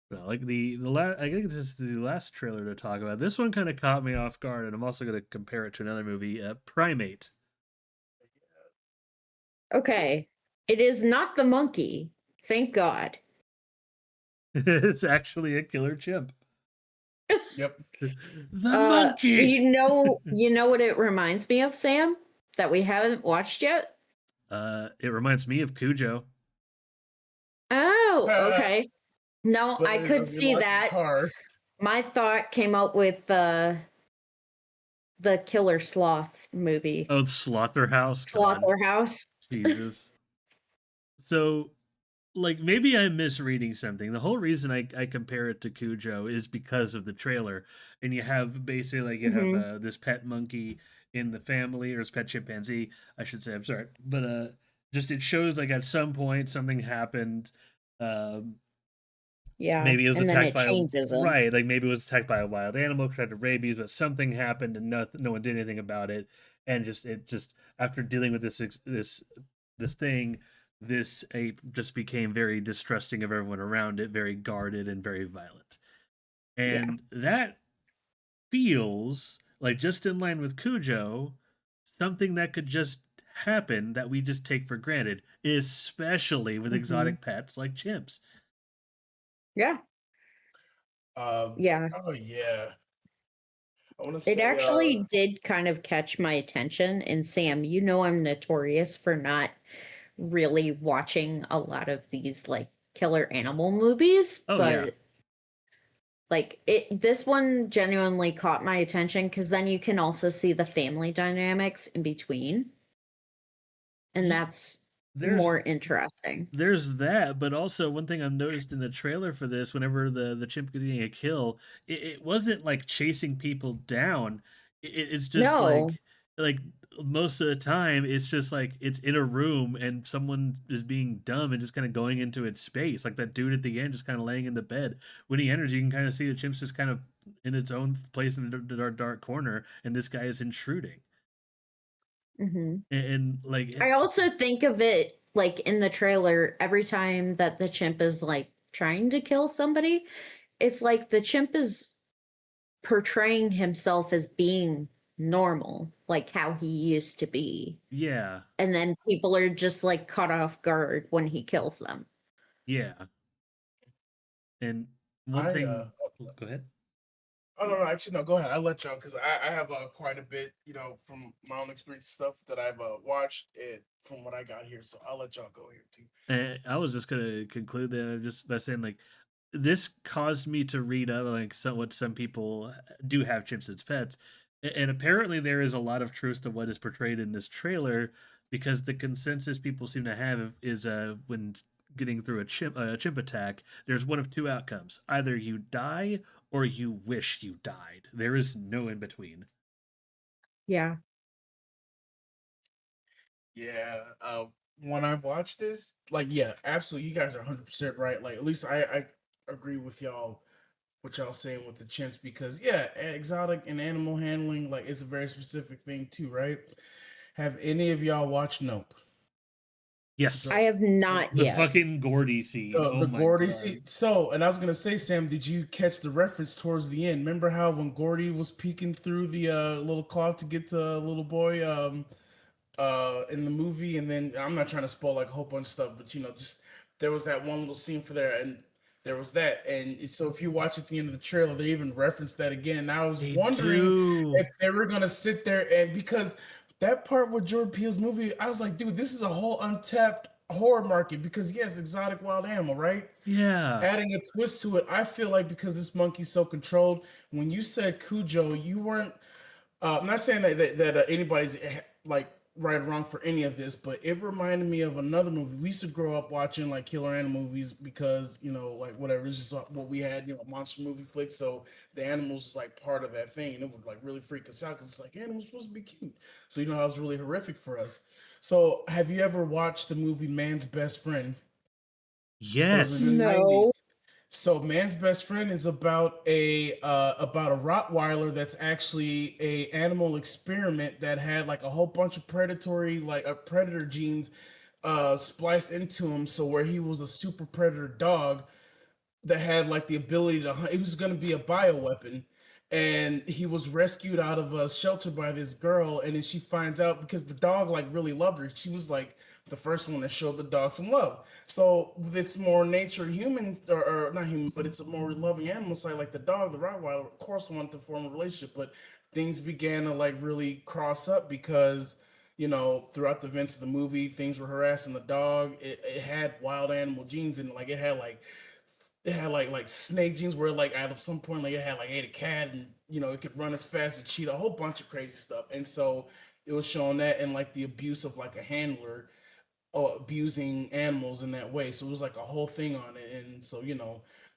no, like the last, I think this is the last trailer to talk about. This one kind of caught me off guard, and I'm also going to compare it to another movie, Primate. Okay. It is not the monkey. Thank God. It's actually a killer chimp. Yep. The monkey. You know what it reminds me of, Sam? That we haven't watched yet? It reminds me of Cujo. Oh, But okay. No, I could we see lost the that. car. My thought came up with the Killer Sloth movie. Oh, the Slaughterhouse. Come on, Slaughterhouse. Jesus. So, like, maybe I'm misreading something. The whole reason I compare it to Cujo is because of the trailer, and you have basically like you have Hmm. this pet monkey in the family, or this pet chimpanzee, I should say. I'm sorry, but just it shows like at some point something happened. Um, Yeah. maybe it was And then attacked it by a changes it. right, like maybe it was attacked by a wild animal, tried to rabies, but something happened and no one did anything about it. and just after dealing with this thing, this ape just became very distrusting of everyone around it, very guarded and very violent. Yeah. And that feels like, just in line with Cujo, something that could just happen that we just take for granted, especially with Hmm. exotic pets like chimps. Yeah. Um, Yeah. oh yeah, I want to It say actually did kind of catch my attention. And Sam, you know, I'm notorious for not really watching a lot of these like killer animal movies, Oh yeah, but like this one genuinely caught my attention because then you can also see the family dynamics in between, and that's there's more interesting. that, but also one thing I've noticed in the trailer for this, whenever the chimp is getting a kill, it wasn't like chasing people down. It's just No. like most of the time, it's just like it's in a room and someone is being dumb and just kind of going into its space, like that dude at the end, just kind of laying in the bed. When he enters, you can kind of see the chimp's just kind of in its own place in the dark corner, and this guy is intruding. Hmm. And like, I also think of it like in the trailer, every time that the chimp is like trying to kill somebody, it's like the chimp is portraying himself as being normal, like how he used to be. yeah, And then people are just like caught off guard when he kills them. yeah. And one I thing, go ahead. oh no, no, actually no, go ahead. I'll let y'all because I have quite a bit, from my own experience stuff that I've watched it from what I got here. So I'll let y'all go here too. I was just gonna conclude that just by saying, like, this caused me to read up like what some people do have chimps as pets, and apparently there is a lot of truth to what is portrayed in this trailer, because the consensus people seem to have is when getting through a chimp attack, there's one of two outcomes: either you die or you wish you died. There is no in between. Yeah. Yeah, when I've watched this, like, yeah, absolutely, you guys are 100% right. Like, at least I agree with y'all what y'all saying with the chimps because yeah, exotic and animal handling like it's a very specific thing too, right? Have any of y'all watched Nope? Yes, I So have not the yet. fucking Gordy scene. Oh the my Gordy god. see so, and I was gonna say, Sam, did you catch the reference towards the end? Remember how when Gordy was peeking through the little cloth to get to little boy in the movie, and then I'm not trying to spoil like a whole bunch of stuff, but just there was that one little scene for there, and there was that, and so if you watch at the end of the trailer, they even referenced that again. And I was They wondering do. if they were gonna sit there and because that part with Jordan Peele's movie, I was like, dude, this is a whole untapped horror market because yes, exotic wild animal, right? Yeah. Adding a twist to it, I feel like because this monkey's so controlled. When you said Cujo, you weren't I'm not saying that anybody's like right or wrong for any of this, but it reminded me of another movie. We used to grow up watching like killer animal movies because like whatever, it's just what we had, monster movie flicks. So the animals was like part of that thing, and it would like really freak us out because it's like animals supposed to be cute. So that was really horrific for us. So have you ever watched the movie Man's Best Friend? It was in the Yes. No. 90s. So Man's Best Friend is about a Rottweiler that's actually a animal experiment that had like a whole bunch of predatory like predator genes spliced into him, so where he was a super predator dog that had like the ability to hunt. It was going to be a bioweapon, and he was rescued out of a shelter by this girl, and then she finds out because the dog like really loved her. She was like the first one that showed the dog some love. So this more nature human or not human, but it's a more loving animal side like the dog, the Rottweiler, of course wanted to form a relationship, but things began to like really cross up because throughout the events of the movie, things were harassing the dog. It had wild animal genes and like it had like snake genes where like at some point like it had like ate a cat and it could run as fast as a cheetah, a whole bunch of crazy stuff. And so it was showing that and like the abuse of like a handler abusing animals in that way. So it was like a whole thing on it. And so,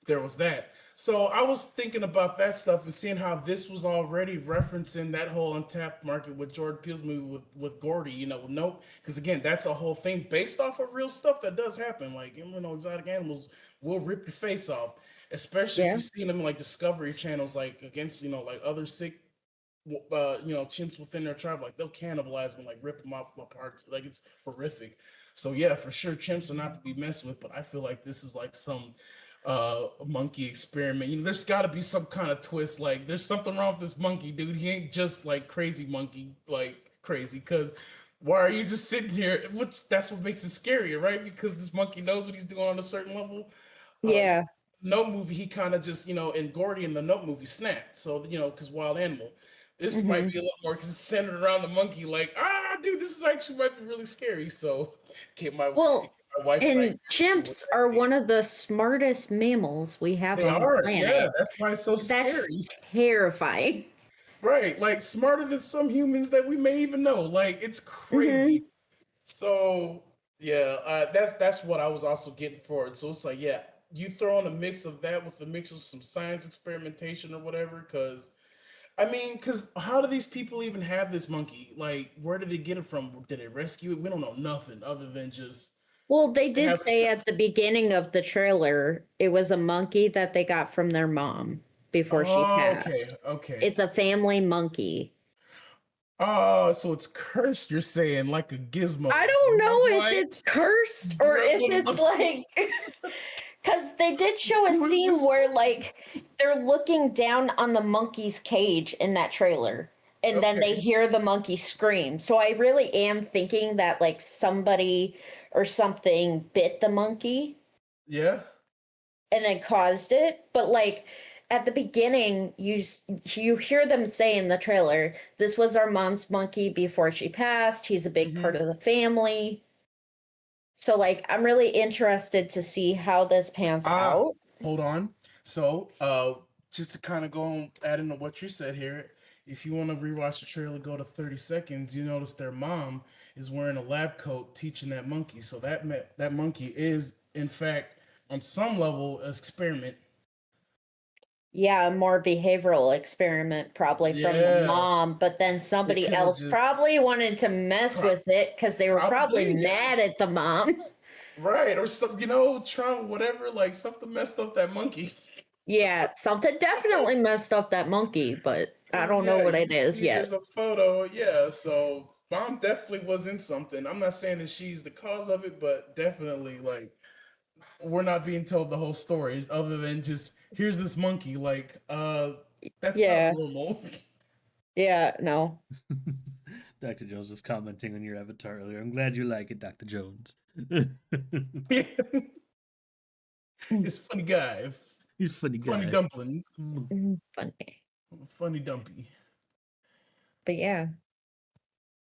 there was that. So I was thinking about that stuff and seeing how this was already referencing that whole untapped market with Jordan Peele's movie with Gordy, Nope. Because again, that's a whole thing based off of real stuff that does happen. Like, exotic animals will rip your face off, especially if Yeah. you've seen them in like Discovery channels, like against, like other sick chimps within their tribe, like they'll cannibalize them, like rip them off apart. Like it's horrific. So yeah, for sure, chimps are not to be messed with. But I feel like this is like some monkey experiment. There's got to be some kind of twist. Like there's something wrong with this monkey, dude. He ain't just like crazy monkey, like crazy. Because why are you just sitting here? Which that's what makes it scarier, right? Because this monkey knows what he's doing on a certain level. Uh, Yeah. Note movie, he kind of just, in Gordy in the Note movie snapped. So, because wild animal. This might Hmm. be a little more centered around the monkey, like, dude, this is actually might be really scary. So, get my, Well, my wife and I and chimps are one of the smartest mammals we have they on the are, yeah, planet. that's why it's so That's scary. terrifying. Right, like smarter than some humans that we may even know. Like, it's Hmm. crazy. So yeah, that's what I was also getting for it. So it's like, yeah, you throw in a mix of that with the mix of some science experimentation or whatever. Because how do these people even have this monkey? Like, where did they get it from? Did they rescue it? We don't know nothing other than just Well, they did have this say guy. at the beginning of the trailer it was a monkey that they got from their mom before she Oh, okay, passed. okay. It's a family monkey. Oh, so it's cursed. You're saying like a I gizmo, don't know if gremlin, it's cursed or if gremlin it's monkey. like because they did show a Who is scene this? where like they're looking down on the monkey's cage in that trailer and then they Okay, hear the monkey scream. So I really am thinking that like somebody or something bit the monkey yeah. and then caused it, but like at the beginning you hear them say in the trailer, this was our mom's monkey before she passed, he's a big Mm-hmm. part of the family. So like I'm really interested to see how this pans Ah, out. hold on. So, just to kind of go on add into what you said here, if you want to rewatch the trailer, go to 30 seconds. You notice their mom is wearing a lab coat teaching that monkey. So that monkey is, in fact, on some level, an experiment. Yeah, a more behavioral experiment probably from the Yeah, mom, but then they somebody could have else just probably wanted to mess pro- with it because they were probably probably, yeah, mad at the mom. right, or some, trying whatever, like something messed up that monkey. Yeah, something definitely messed up that monkey, but I Cause don't know yeah, what you it is see yet. there's a photo, yeah. So mom definitely was in something. I'm not saying that she's the cause of it, but definitely like we're not being told the whole story other than just here's this monkey. Like, that's not Yeah, normal. yeah, no. Dr. Jones was commenting on your avatar earlier. I'm glad you like it, Dr. Jones. It's funny guy, He's a funny funny guy. dumpling, Mm. Funny. funny dumpy. But yeah,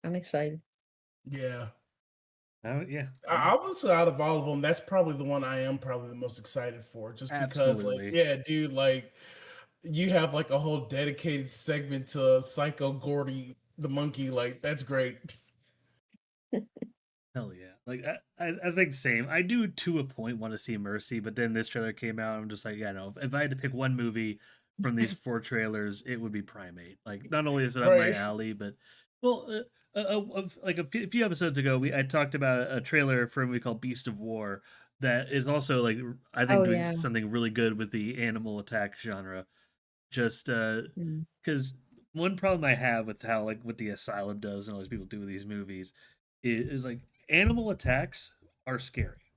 I'm excited. Yeah. Oh, yeah. I would say out of all of them, that's probably the one I am probably the most excited for. Just because, like, Absolutely. yeah, dude, like you have like a whole dedicated segment to Psycho Gordy the monkey. Like, that's great. Hell yeah. Like, I think same. I do to a point want to see Mercy, but then this trailer came out. I'm just like, yeah, no. If I had to pick one movie from these four trailers, it would be Primate. Like, not only is it up my Right. alley, but, well, like a few episodes ago, I talked about a trailer for a movie called Beast of War that is also, like, I think Oh doing yeah. something really good with the animal attack genre. Just Mm. because one problem I have with how like what the asylum does and all these people do with these movies is like animal attacks are scary.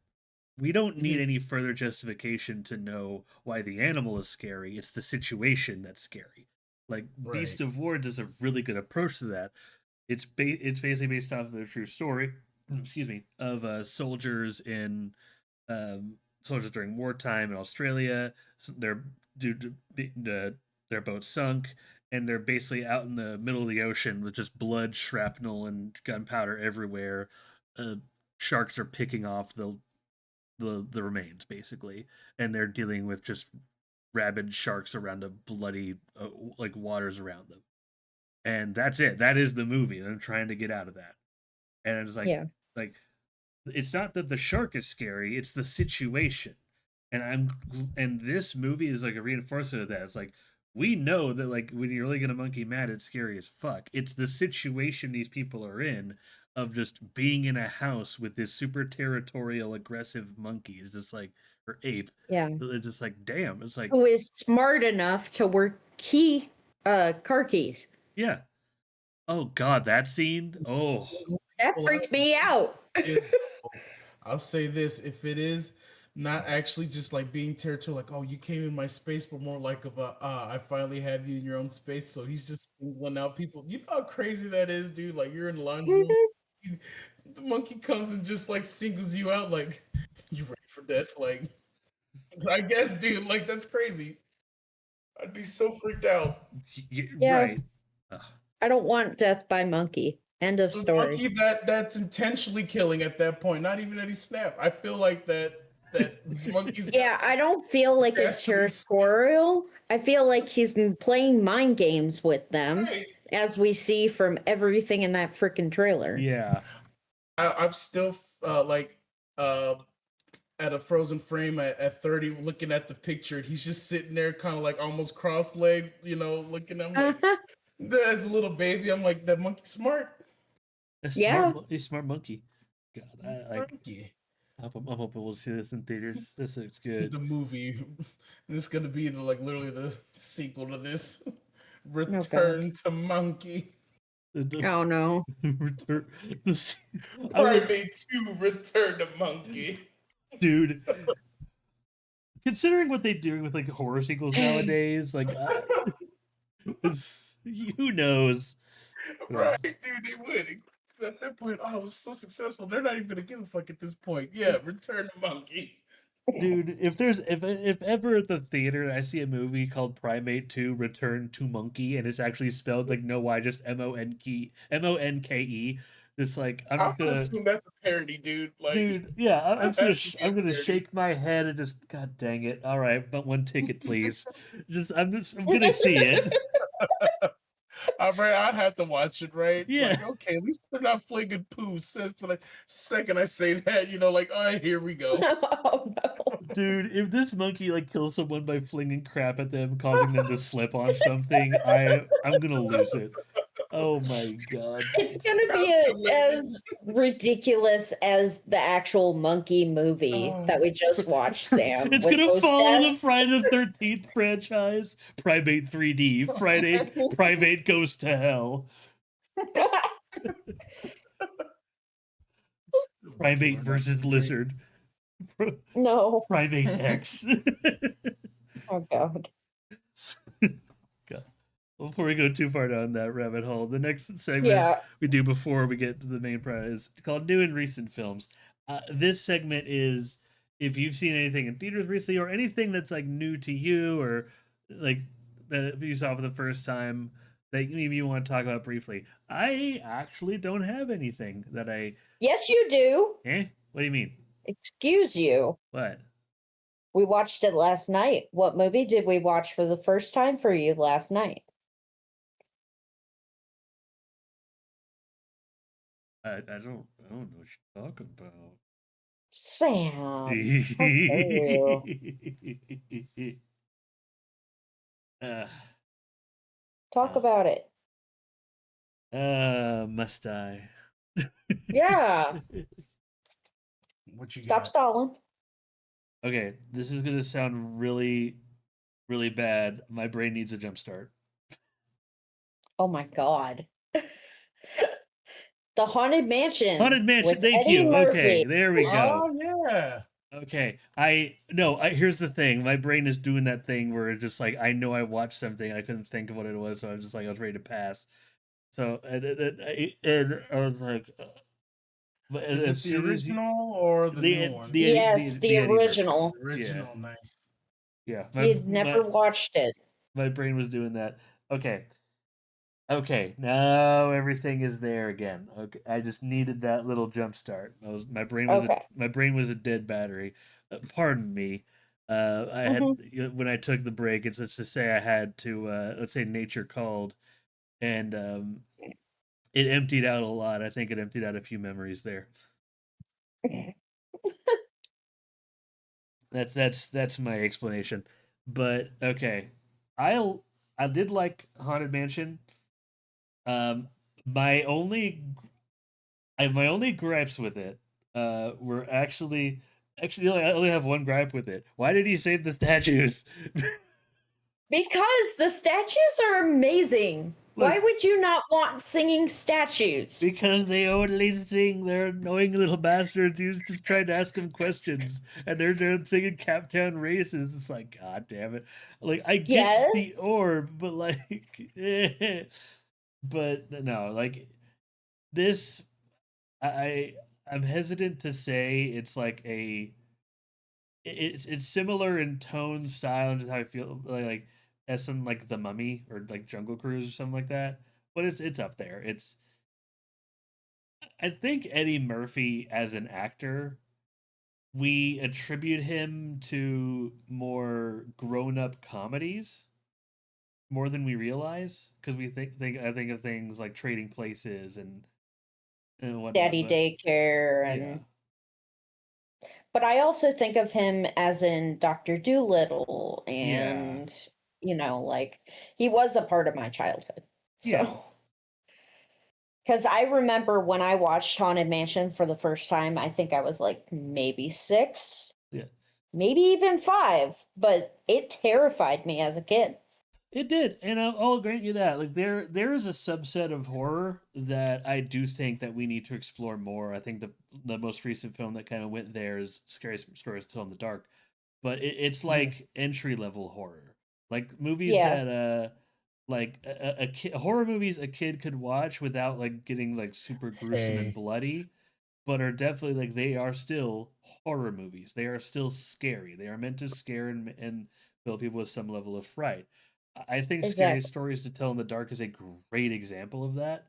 We don't need Mhm. any further justification to know why the animal is scary. It's the situation that's scary. Like Beast Right. of War does a really good approach to that. It's basically based off of a true story. Excuse me, of um, soldiers during wartime in Australia. They're due to their boat sunk, and they're basically out in the middle of the ocean with just blood, shrapnel, and gunpowder everywhere. Uh, Sharks are picking off the remains basically, and they're dealing with just rabid sharks around a bloody like waters around them. And that's it. That is the movie. And I'm trying to get out of that. And it's Yeah. like it's not that the shark is scary, it's the situation. And this movie is like a reinforcement of that. It's like we know that like when you're really gonna monkey mad, it's scary as fuck. It's the situation these people are in of just being in a house with this super territorial aggressive monkey. It's just like or ape. Yeah. It's just like damn. It's like Who is smart enough to work car keys. Yeah. Oh God, that scene. Oh, That freaked me out. Is I'll say this: if it is not actually just like being territorial, like, oh, you came in my space, but more like of a, I finally have you in your own space. So he's just singling out people. You know how crazy that is, dude? Like you're in the laundry room, the monkey comes and just like singles you out, like you ready for death? Like, I guess, dude, like that's crazy. I'd be so freaked out. Yeah. right. Ugh. I don't want death by monkey. End of The story. monkey that's intentionally killing at that point, not even that he snapped. I feel like that these monkeys. Yeah, I don't feel like it's Dastardly territorial. I feel like he's been playing mind games with them, Right. as we see from everything in that freaking trailer. Yeah. I'm still like uh, at a frozen frame at 30, looking at the picture. And he's just sitting there, kind of like almost cross-legged, looking. I'm like, as a little baby, I'm like, that monkey smart. A Yeah. smart monkey. God, I like. Monkey. I'm hoping we'll see this in theaters. This looks good. The movie. This is gonna be literally the sequel to this. Return to Monkey. Oh no. Return. Primate 2, Return to Monkey. Dude. Considering what they do with like horror sequels nowadays, like who knows? Right, dude, they would. At that point, oh, it was so successful. They're not even gonna give a fuck at this point. Yeah, Return to Monkey. Dude, if ever at the theater I see a movie called Primate 2 Return to Monkey and it's actually spelled like no Y, just MONKE, it's like I'm I just would gonna assume that's a parody, dude. Like, dude, yeah, I'm that just gonna has to be a I'm gonna parody. shake my head and just God dang it. All right, but one ticket please. I'm gonna see it. Right, I'd have to watch it, right? Yeah. Like, okay, at least they're not flinging poo. Since like second I say that, like, oh, here we go. Oh no. Dude, if this monkey like kills someone by flinging crap at them, causing them to slip on something, I'm gonna lose it. Oh my god. It's gonna be as ridiculous as the actual monkey movie that we just watched, Sam. It's with gonna those follow the deaths. Friday the 13th franchise. Primate 3D. Primate goes to hell. Primate versus lizard. No. Primate X. Oh god. God. Before we go too far down that rabbit hole, the next segment we do before we get to the main prize is called New and Recent Films. This segment is if you've seen anything in theaters recently or anything that's like new to you or like that you saw for the first time that maybe you want to talk about briefly. I actually don't have anything that I. Yes, you do. What do you mean? Excuse you. What? We watched it last night. What movie did we watch for the first time for you last night? I don't know what you're talking about. Sam, how dare you? Talk about it. Must I? Yeah. What you Stop got? stalling. Okay, this is gonna sound really, really bad. My brain needs a jump start. Oh my god. The Haunted Mansion. Haunted Mansion. With Thank Eddie you. Murphy. Okay, there we go. Oh yeah. Okay, here's the thing. My brain is doing that thing where it's just like I know I watched something, I couldn't think of what it was, so I was just like I was ready to pass. So and I was like, but Is as it the soon as original or the new one? Yes, the Eddie version. original. Original, nice. Yeah, You'd never watched it. my brain was doing that. Okay, now everything is there again. Okay, I just needed that little jump start. My brain was a dead battery. Pardon me. I had when I took the break. It's let's just say I had to let's say nature called, and it emptied out a lot. I think it emptied out a few memories there. That's my explanation. But okay, I did like Haunted Mansion. My only gripes with it were actually I only have one gripe with it. Why did he save the statues? Because the statues are amazing. Why Look, would you not want singing statues? because they only sing, they're annoying little bastards. He was just trying to ask them questions, and they're singing Captown Races. It's like, God damn it! Like, I get the Yes. orb, but like, but no, like this, I I'm hesitant to say it's like it's similar in tone, style, and just how I feel like as some like The Mummy or like Jungle Cruise or something like that. But it's up there. It's I think Eddie Murphy as an actor, we attribute him to more grown up comedies more than we realize because we think I think of things like Trading Places and whatnot. Daddy But daycare yeah, and but I also think of him as in Dr. Doolittle yeah, and like he was a part of my childhood. yeah, So cuz I remember when I watched Haunted Mansion for the first time, I think I was like maybe 6, yeah. maybe even 5, but it terrified me as a kid. It did, and I'll grant you that. Like there is a subset of horror that I do think that we need to explore more. I think the most recent film that kind of went there is Scary Stories to Tell in the Dark, but it's Mhm. like entry level horror, like movies Yeah, that like horror movies a kid could watch without like getting like super gruesome and Hey, bloody, but are definitely like they are still horror movies. They are still scary. They are meant to scare and fill people with some level of fright. I think Scary exactly. Stories to Tell in the Dark is a great example of that.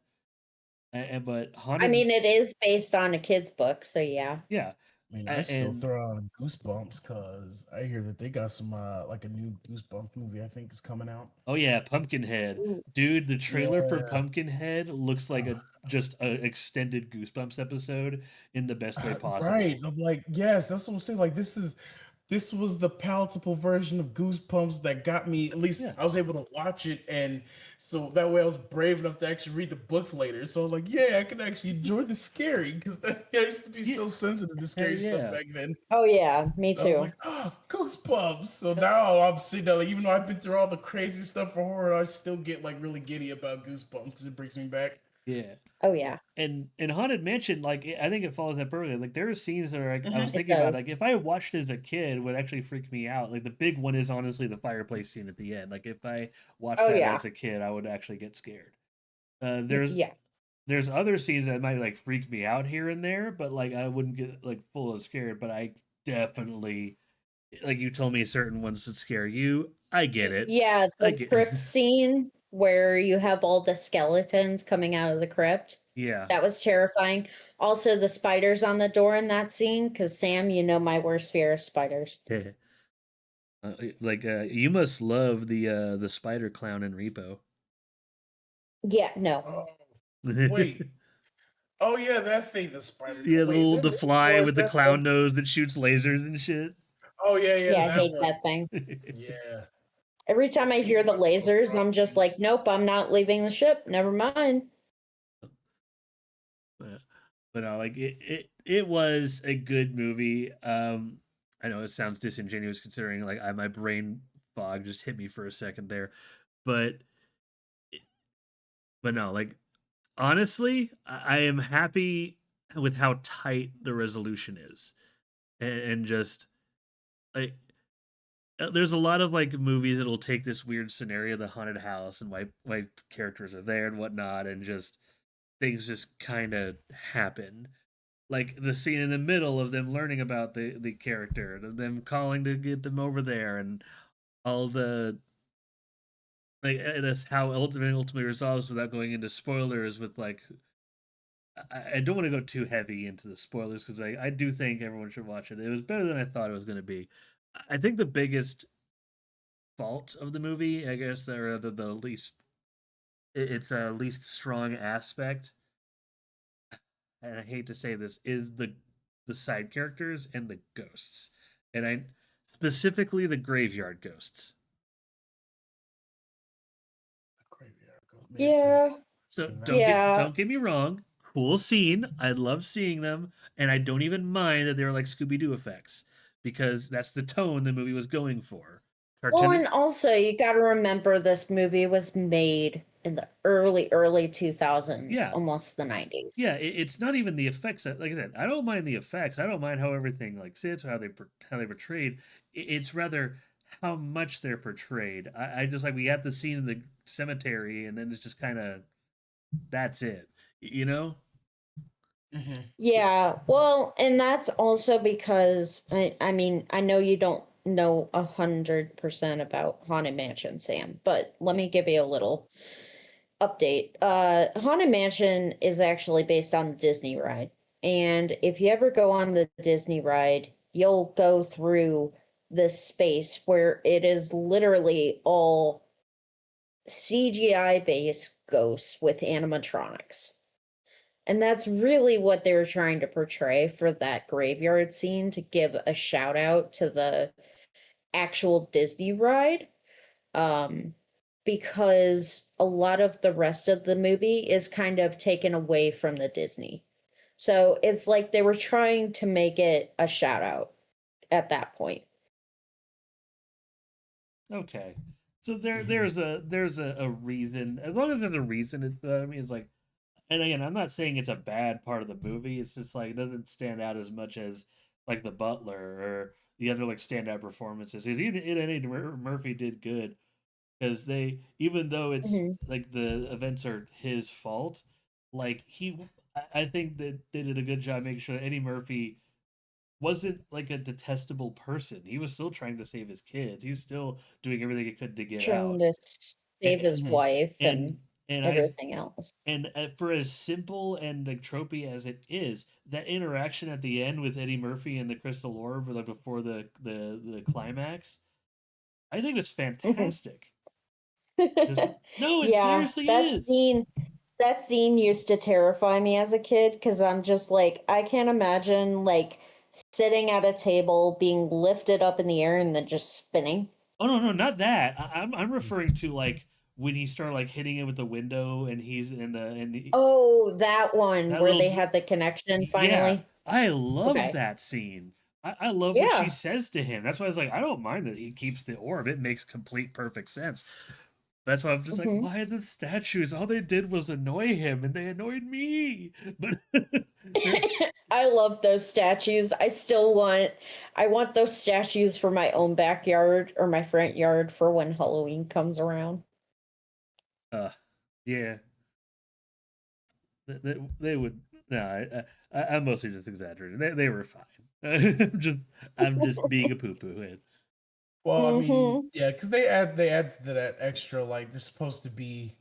But I Haunted, mean, it is based on a kid's book, so yeah. yeah, I mean, I still and throw out Goosebumps because I hear that they got some like a new Goosebumps movie I think is coming out. oh yeah, Pumpkinhead, Ooh. dude. The trailer for Yeah, Pumpkinhead looks like uh, a just an extended Goosebumps episode in the best way right. possible. I'm like, yes, that's what I'm saying. Like, this was the palatable version of Goosebumps that got me. At least Yeah, I was able to watch it, and so that way I was brave enough to actually read the books later. So I'm like, yeah, I can actually enjoy the scary because I used to be yeah, so sensitive to hell scary stuff yeah. back then. Oh yeah, me I was too. like, oh, Goosebumps. So now I'm sitting there, like, even though I've been through all the crazy stuff for horror, I still get like really giddy about Goosebumps because it brings me back. Yeah. Oh yeah. And in Haunted Mansion, like I think it follows that perfectly. Like there are scenes that are like I was It thinking about, does. like if I watched as a kid, would actually freak me out. Like the big one is honestly the fireplace scene at the end. Like if I watched Oh that yeah. as a kid, I would actually get scared. There's Yeah. there's other scenes that might like freak me out here and there, but like I wouldn't get like full of scared. But I definitely like you told me certain ones that scare you. I get it. Yeah, I the get crypt scene where you have all the skeletons coming out of the crypt. yeah. That was terrifying. Also, the spiders on the door in that scene, because Sam, you know my worst fear is spiders. Like you must love the spider clown in Repo. Yeah, no. Oh, Yeah, wait. Oh yeah, that thing, the spider. the Wait, is little that the real fly or is with the that clown the? nose that shoots lasers and shit. Oh yeah, yeah, Yeah, I that hate one. that thing. Yeah, Every time I think hear the about those lasers, I'm just properties. like, nope, I'm not leaving the ship. Never mind. but, but no, like it was a good movie. I know it sounds disingenuous considering like my brain fog just hit me for a second there, but but no, like honestly, I am happy with how tight the resolution is, and just like there's a lot of like movies that'll take this weird scenario, the haunted house, and why characters are there and whatnot, and just things just kind of happen. Like the scene in the middle of them learning about the character, and them calling to get them over there, and all the like that's how ultimately resolves without going into spoilers. With like, I don't want to go too heavy into the spoilers because I do think everyone should watch it. It was better than I thought it was going to be. I think the biggest fault of the movie, I guess, or the least its a least strong aspect, and I hate to say this, is the side characters and the ghosts, and I specifically the graveyard ghosts. Graveyard Ghost. Man, Yeah. I've seen that Don't one. get Yeah. don't get me wrong, cool scene. I love seeing them, and I don't even mind that they were like Scooby Doo effects because that's the tone the movie was going for. Well, Cartoon, and also you got to remember this movie was made in the early 2000s, Yeah, almost the 90s. yeah. It's not even the effects. Like I said, I don't mind the effects. I don't mind how everything like sits or how they portrayed. It's rather how much they're portrayed. I just like we got the scene in the cemetery, and then it's just kind of that's it. You know? Hmm. Yeah, well, and that's also because I mean, I know you don't know 100% about Haunted Mansion, Sam, but let me give you a little update. Haunted Mansion is actually based on the Disney ride. And if you ever go on the Disney ride, you'll go through this space where it is literally all CGI based ghosts with animatronics. And that's really what they were trying to portray for that graveyard scene to give a shout out to the actual Disney ride. Um, because a lot of the rest of the movie is kind of taken away from the Disney. So it's like they were trying to make it a shout out at that point. Okay. So Hmm. there's a reason. As long as there's a reason, I mean, it's like, and again, I'm not saying it's a bad part of the movie. It's just like it doesn't stand out as much as like the Butler or the other like standout performances. Because even Eddie Murphy did good because they, even though it's Hmm. like the events are his fault, like I think that they did a good job making sure that Eddie Murphy wasn't like a detestable person. He was still trying to save his kids. He was still doing everything he could to get Trying out. to save And his wife and and and I everything else. and for as simple and like tropey as it is, that interaction at the end with Eddie Murphy and the crystal orb, like before the climax, I think it's Mhm. fantastic. No, it Yeah, seriously is. that scene used to terrify me as a kid because I'm just like, I can't imagine like sitting at a table being lifted up in the air and then just spinning. Oh no, no, not that. I'm referring to like when he started like hitting it with the window, and he's in the Oh, that one that where little they had the connection yeah. finally. I loved Okay. that scene. I love what she Yeah. says to him. That's why I was like, I don't mind that he keeps the orb. It makes complete perfect sense. That's why I'm just like, Hmm. why the statues? All they did was annoy him, and they annoyed me. But they're I love those statues. I want those statues for my own backyard or my front yard for when Halloween comes around. uh, yeah, they would. No, I'm mostly just exaggerating. They were fine. I'm just being a poo poo. Well, I mean, Hmm. yeah, because they add to that extra, like they're supposed to be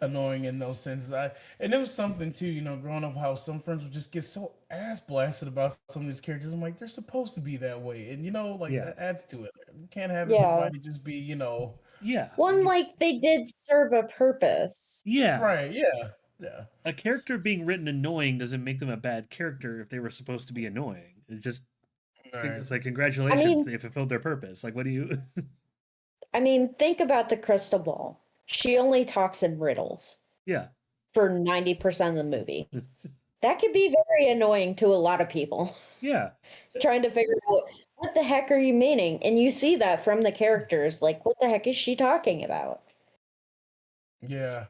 annoying in those senses. And there was something too, growing up, how some friends would just get so ass blasted about some of these characters. I'm like, they're supposed to be that way, and like Yeah, that adds to it. You can't have Yeah. everybody just be, yeah, One like they did serve a purpose. yeah. right, yeah, yeah, A character being written annoying doesn't make them a bad character if they were supposed to be annoying. right, It's like I congratulations, mean, they fulfilled their purpose. Like, what do you? think about the crystal ball. She only talks in riddles Yeah, for 90% of the movie. That could be very annoying to a lot of people. yeah. Trying to figure out what the heck are you meaning? And you see that from the characters. Like, what the heck is she talking about? yeah.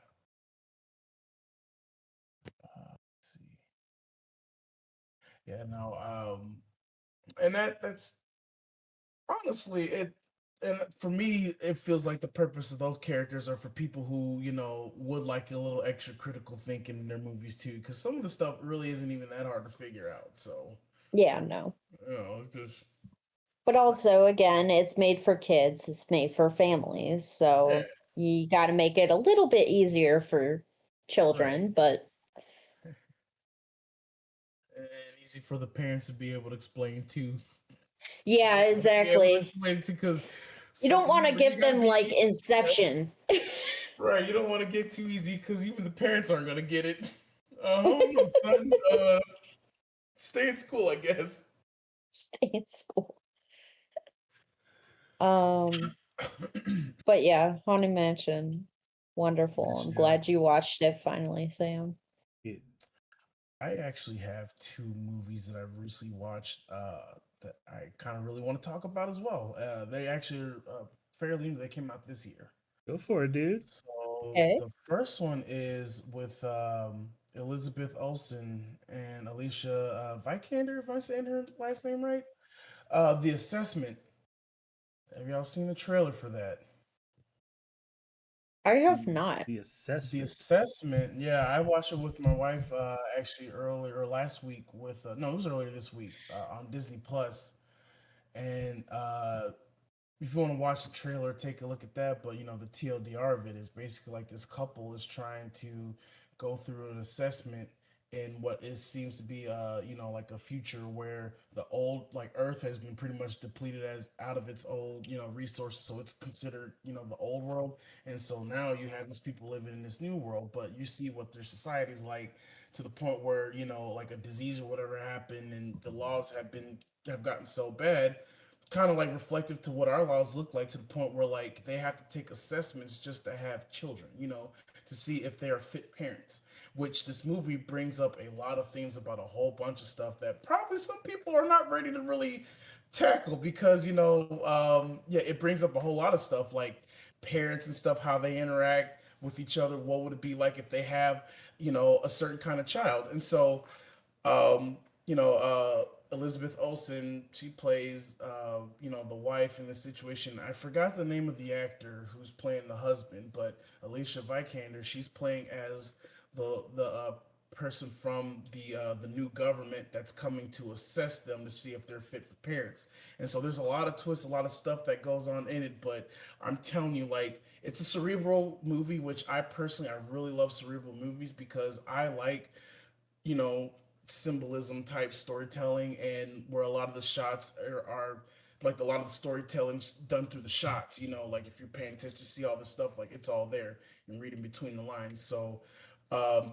Let's see, yeah, no, and that's honestly it. And for me, it feels like the purpose of those characters are for people who, would like a little extra critical thinking in their movies too. Because some of the stuff really isn't even that hard to figure out. So, Yeah, no. it's just But it's nice. also, again, it's made for kids, it's made for families. Yeah, So you got to make it a little bit easier for right. children. But And easy for the parents to be able to explain too. yeah, Be able to exactly. explain to because You some don't want to remember you give got to them be like yeah, Inception. right. You don't want to get too easy because even the parents aren't gonna get it. I don't know, son. Stay in school, I guess. Stay in school. Um, but yeah, Haunted Mansion. Wonderful. Yes, I'm yeah. glad you watched it finally, Sam. Yeah. I actually have two movies that I've recently watched that I kind of really want to talk about as well. They actually are fairly new. They came out this year. Go for it, dude. So So Okay. the first one is with Elizabeth Olsen and Alicia Vikander, if I'm saying her last name right. The Assessment. Have y'all seen the trailer for that? I have Mm, not. the The assessment. Assessment, yeah, I watched it with my wife actually earlier or last week with no, it was earlier this week on Disney Plus, and if you want to watch the trailer, take a look at that. But the TLDR of it is basically like this couple is trying to go through an assessment in what is seems to be like a future where the old like Earth has been pretty much depleted as out of its old resources, so it's considered the old world, and so now you have these people living in this new world, but you see what their society is like to the point where like a disease or whatever happened, and the laws have gotten so bad, kind of like reflective to what our laws look like, to the point where like they have to take assessments just to have children, to see if they are fit parents. Which this movie brings up a lot of themes about a whole bunch of stuff that probably some people are not ready to really tackle, because yeah, it brings up a whole lot of stuff like parents and stuff, how they interact with each other, what would it be like if they have a certain kind of child. And so um, Elizabeth Olsen, she plays, the wife in the situation. I forgot the name of the actor who's playing the husband, but Alicia Vikander, she's playing as the person from the new government that's coming to assess them to see if they're fit for parents. And so there's a lot of twists, a lot of stuff that goes on in it. But I'm telling you, like, it's a cerebral movie, which I really love cerebral movies because I like you know, symbolism type storytelling, and where a lot of the shots are like a lot of the storytelling's done through the shots. Like if you're paying attention to see all this stuff, like it's all there and reading between the lines. So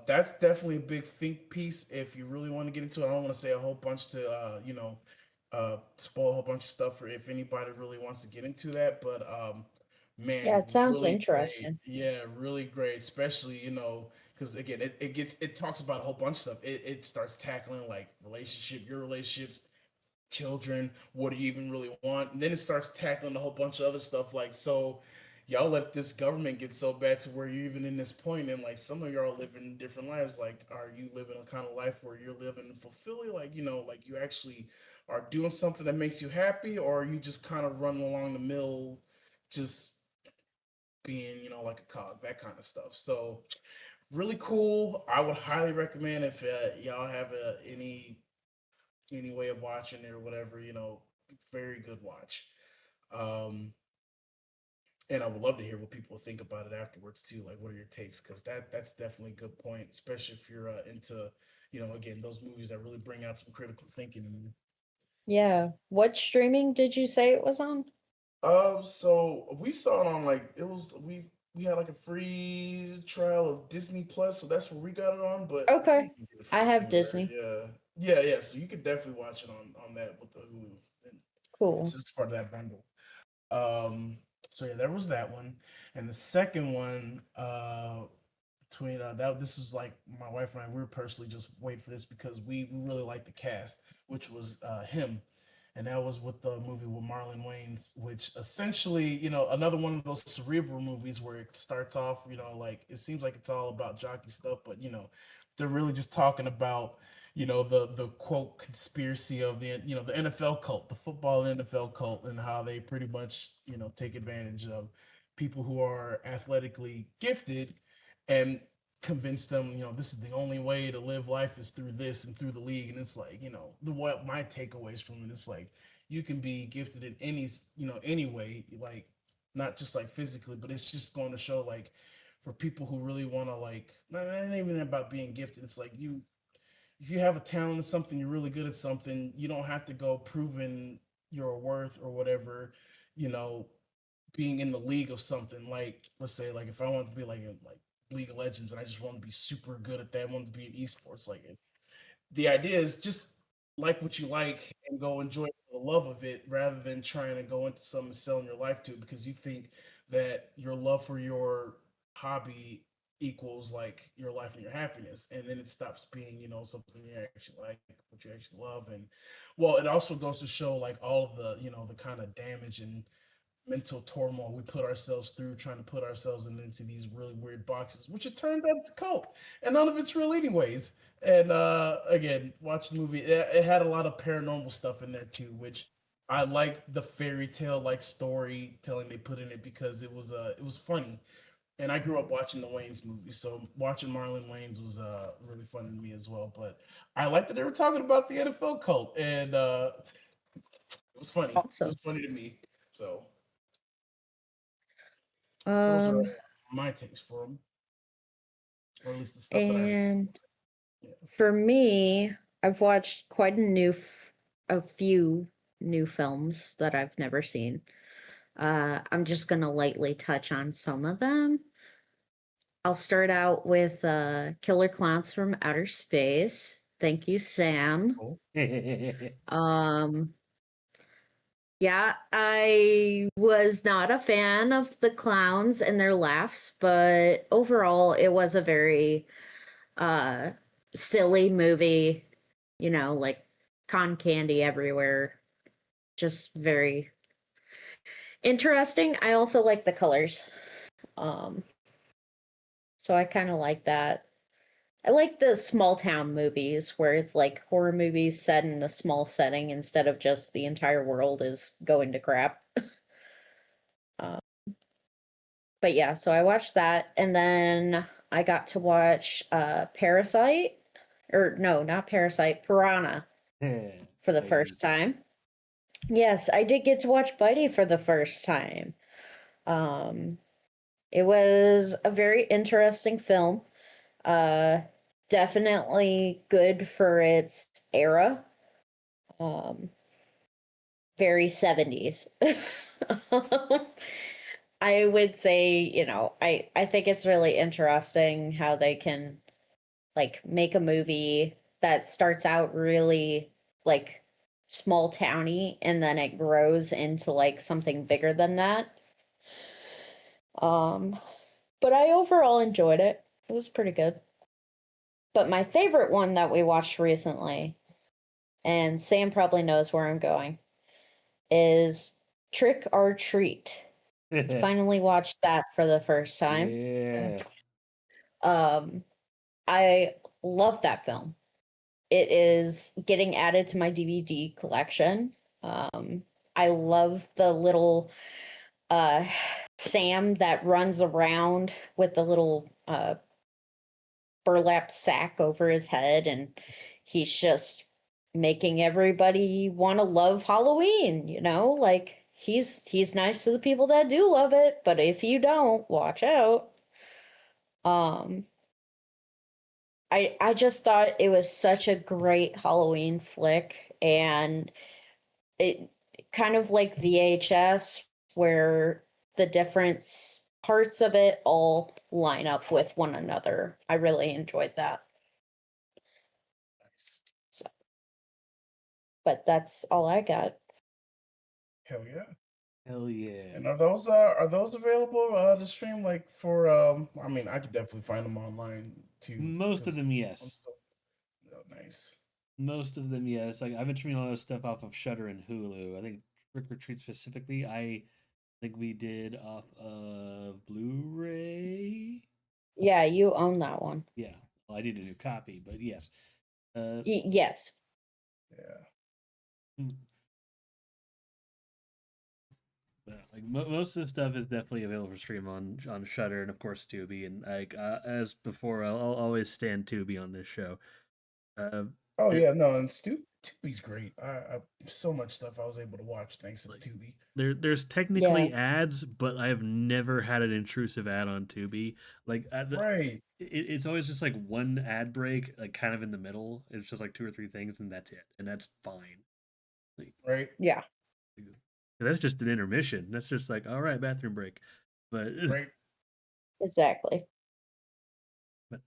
that's definitely a big think piece if you really want to get into it. I don't want to say a whole bunch to spoil a whole bunch of stuff for if anybody really wants to get into that, but Yeah, man, it sounds really great. interesting. Yeah, really great. Especially, because again, it talks about a whole bunch of stuff. It starts tackling like your relationships, children, what do you even really want? And then it starts tackling a whole bunch of other stuff like, so y'all let this government get so bad to where you're even in this point, and like some of y'all living different lives. Like, are you living a kind of life where you're living fulfilling, like, like you actually are doing something that makes you happy, or are you just kind of running along the mill, just being, like a cog, that kind of stuff. So really cool. I would highly recommend if y'all have any way of watching it or whatever. Very good watch. Um, and I would love to hear what people think about it afterwards too. Like, what are your takes? Because that's definitely a good point, especially if you're into, again, those movies that really bring out some critical thinking in you. Yeah. What streaming did you say it was on? So we saw it on like it was we had like a free trial of Disney Plus, so that's where we got it on. But I think Okay. you can get it I from have anywhere. Disney. Yeah, yeah, yeah. So you could definitely watch it on that with the Hulu, and Cool. so it's part of that bundle. Um, so yeah, there was that one, and the second one, between that this was like my wife and I, we were personally just waiting for this because we really liked the cast, which was him, and that was with the movie with Marlon Wayans, which essentially, another one of those cerebral movies where it starts off, like it seems like it's all about jockey stuff, but they're really just talking about the quote conspiracy of the NFL cult, the football NFL cult, and how they pretty much take advantage of people who are athletically gifted and convince them this is the only way to live life is through this and through the league. And it's like, the what my takeaways from it, it's like you can be gifted in any way, like not just like physically, but it's just going to show like for people who really want to like not even about being gifted. It's like you if you have a talent in something, you're really good at something, you don't have to go proving your worth or whatever, you know, being in the league of something. Like, let's say, like if I want to be like in like League of Legends and I just want to be super good at that, I want to be in esports. Like, if the idea is just like what you like and go enjoy the love of it rather than trying to go into something and selling your life to it because you think that your love for your hobby equals like your life and your happiness, and then it stops being something you actually like, what you actually love. And well, it also goes to show like all of the the kind of damage and mental turmoil we put ourselves through trying to put ourselves into these really weird boxes, which it turns out it's a cult, and none of it's real anyways. And again, watch the movie. It had a lot of paranormal stuff in there too, which I like the fairy tale like storytelling they put in it because it was funny. And I grew up watching the Wayne's movies, so watching Marlon Wayans was really fun to me as well. But I like that they were talking about the NFL cult, and it was funny. It Awesome. was funny to me. So those are Um, my takes for them, or at least the stuff that I remember. and Yeah. for me, I've watched quite a few new films that I've never seen. I'm just gonna lightly touch on some of them. I'll start out with Killer Clowns from Outer Space. Thank you, Sam. Cool. Um, yeah, I was not a fan of the clowns and their laughs, but overall, it was a very uh, silly movie. Like con candy everywhere. Just very interesting. I also like the colors. Um, so I kind of like that. I like the small town movies where it's like horror movies set in a small setting instead of just the entire world is going to crap. Uh, but yeah, so I watched that and then I got to watch Parasite, or no, not Parasite, Piranha for the Lady. first time. Yes, I did get to watch Bitey for the first time. Um, it was a very interesting film. Uh, Definitely good for its era. Um, Very 70s. I would say, I think it's really interesting how they can like make a movie that starts out really like small towny and then it grows into like something bigger than that. Um, but I overall enjoyed it. It was pretty good. But my favorite one that we watched recently, and Sam probably knows where I'm going, is Trick or Treat. Finally watched that for the first time. Yeah. Um, I love that film. It is getting added to my DVD collection. Um, I love the little uh, Sam that runs around with the little burlap sack over his head, and he's just making everybody want to love Halloween. Like he's nice to the people that do love it, but if you don't, watch out. Um, I just thought it was such a great Halloween flick, and it kind of like VHS, where the different parts of it all line up with one another. I really enjoyed that. Nice. So, but that's all I got. Hell yeah. Hell yeah. And are those available to stream like for I mean I could definitely find them online too Most of because them, I'm yes. still oh, nice. Most of them, yes. Like I've been streaming a lot of stuff off of Shutter and Hulu. I think Trick or Treat specifically, I think we did off of Blu-ray. Yeah, you own that one. Yeah. Well, I need a new copy, but yes. Uh, Yes. Yeah. mm, like most of the stuff is definitely available for stream on Shutter and of course Tubi. And like as before, I'll always stand Tubi on this show. Uh, Oh it, yeah, no, and Tubi's great. I so much stuff I was able to watch thanks to the like Tubi. there's Yeah. technically ads, but I've never had an intrusive ad on Tubi. Like Right, it's always just like one ad break, like kind of in the middle. It's just like two or three things, and that's it, and that's fine. Like right, Yeah. that's just an intermission. That's just like all right, bathroom break. But right. Exactly. but,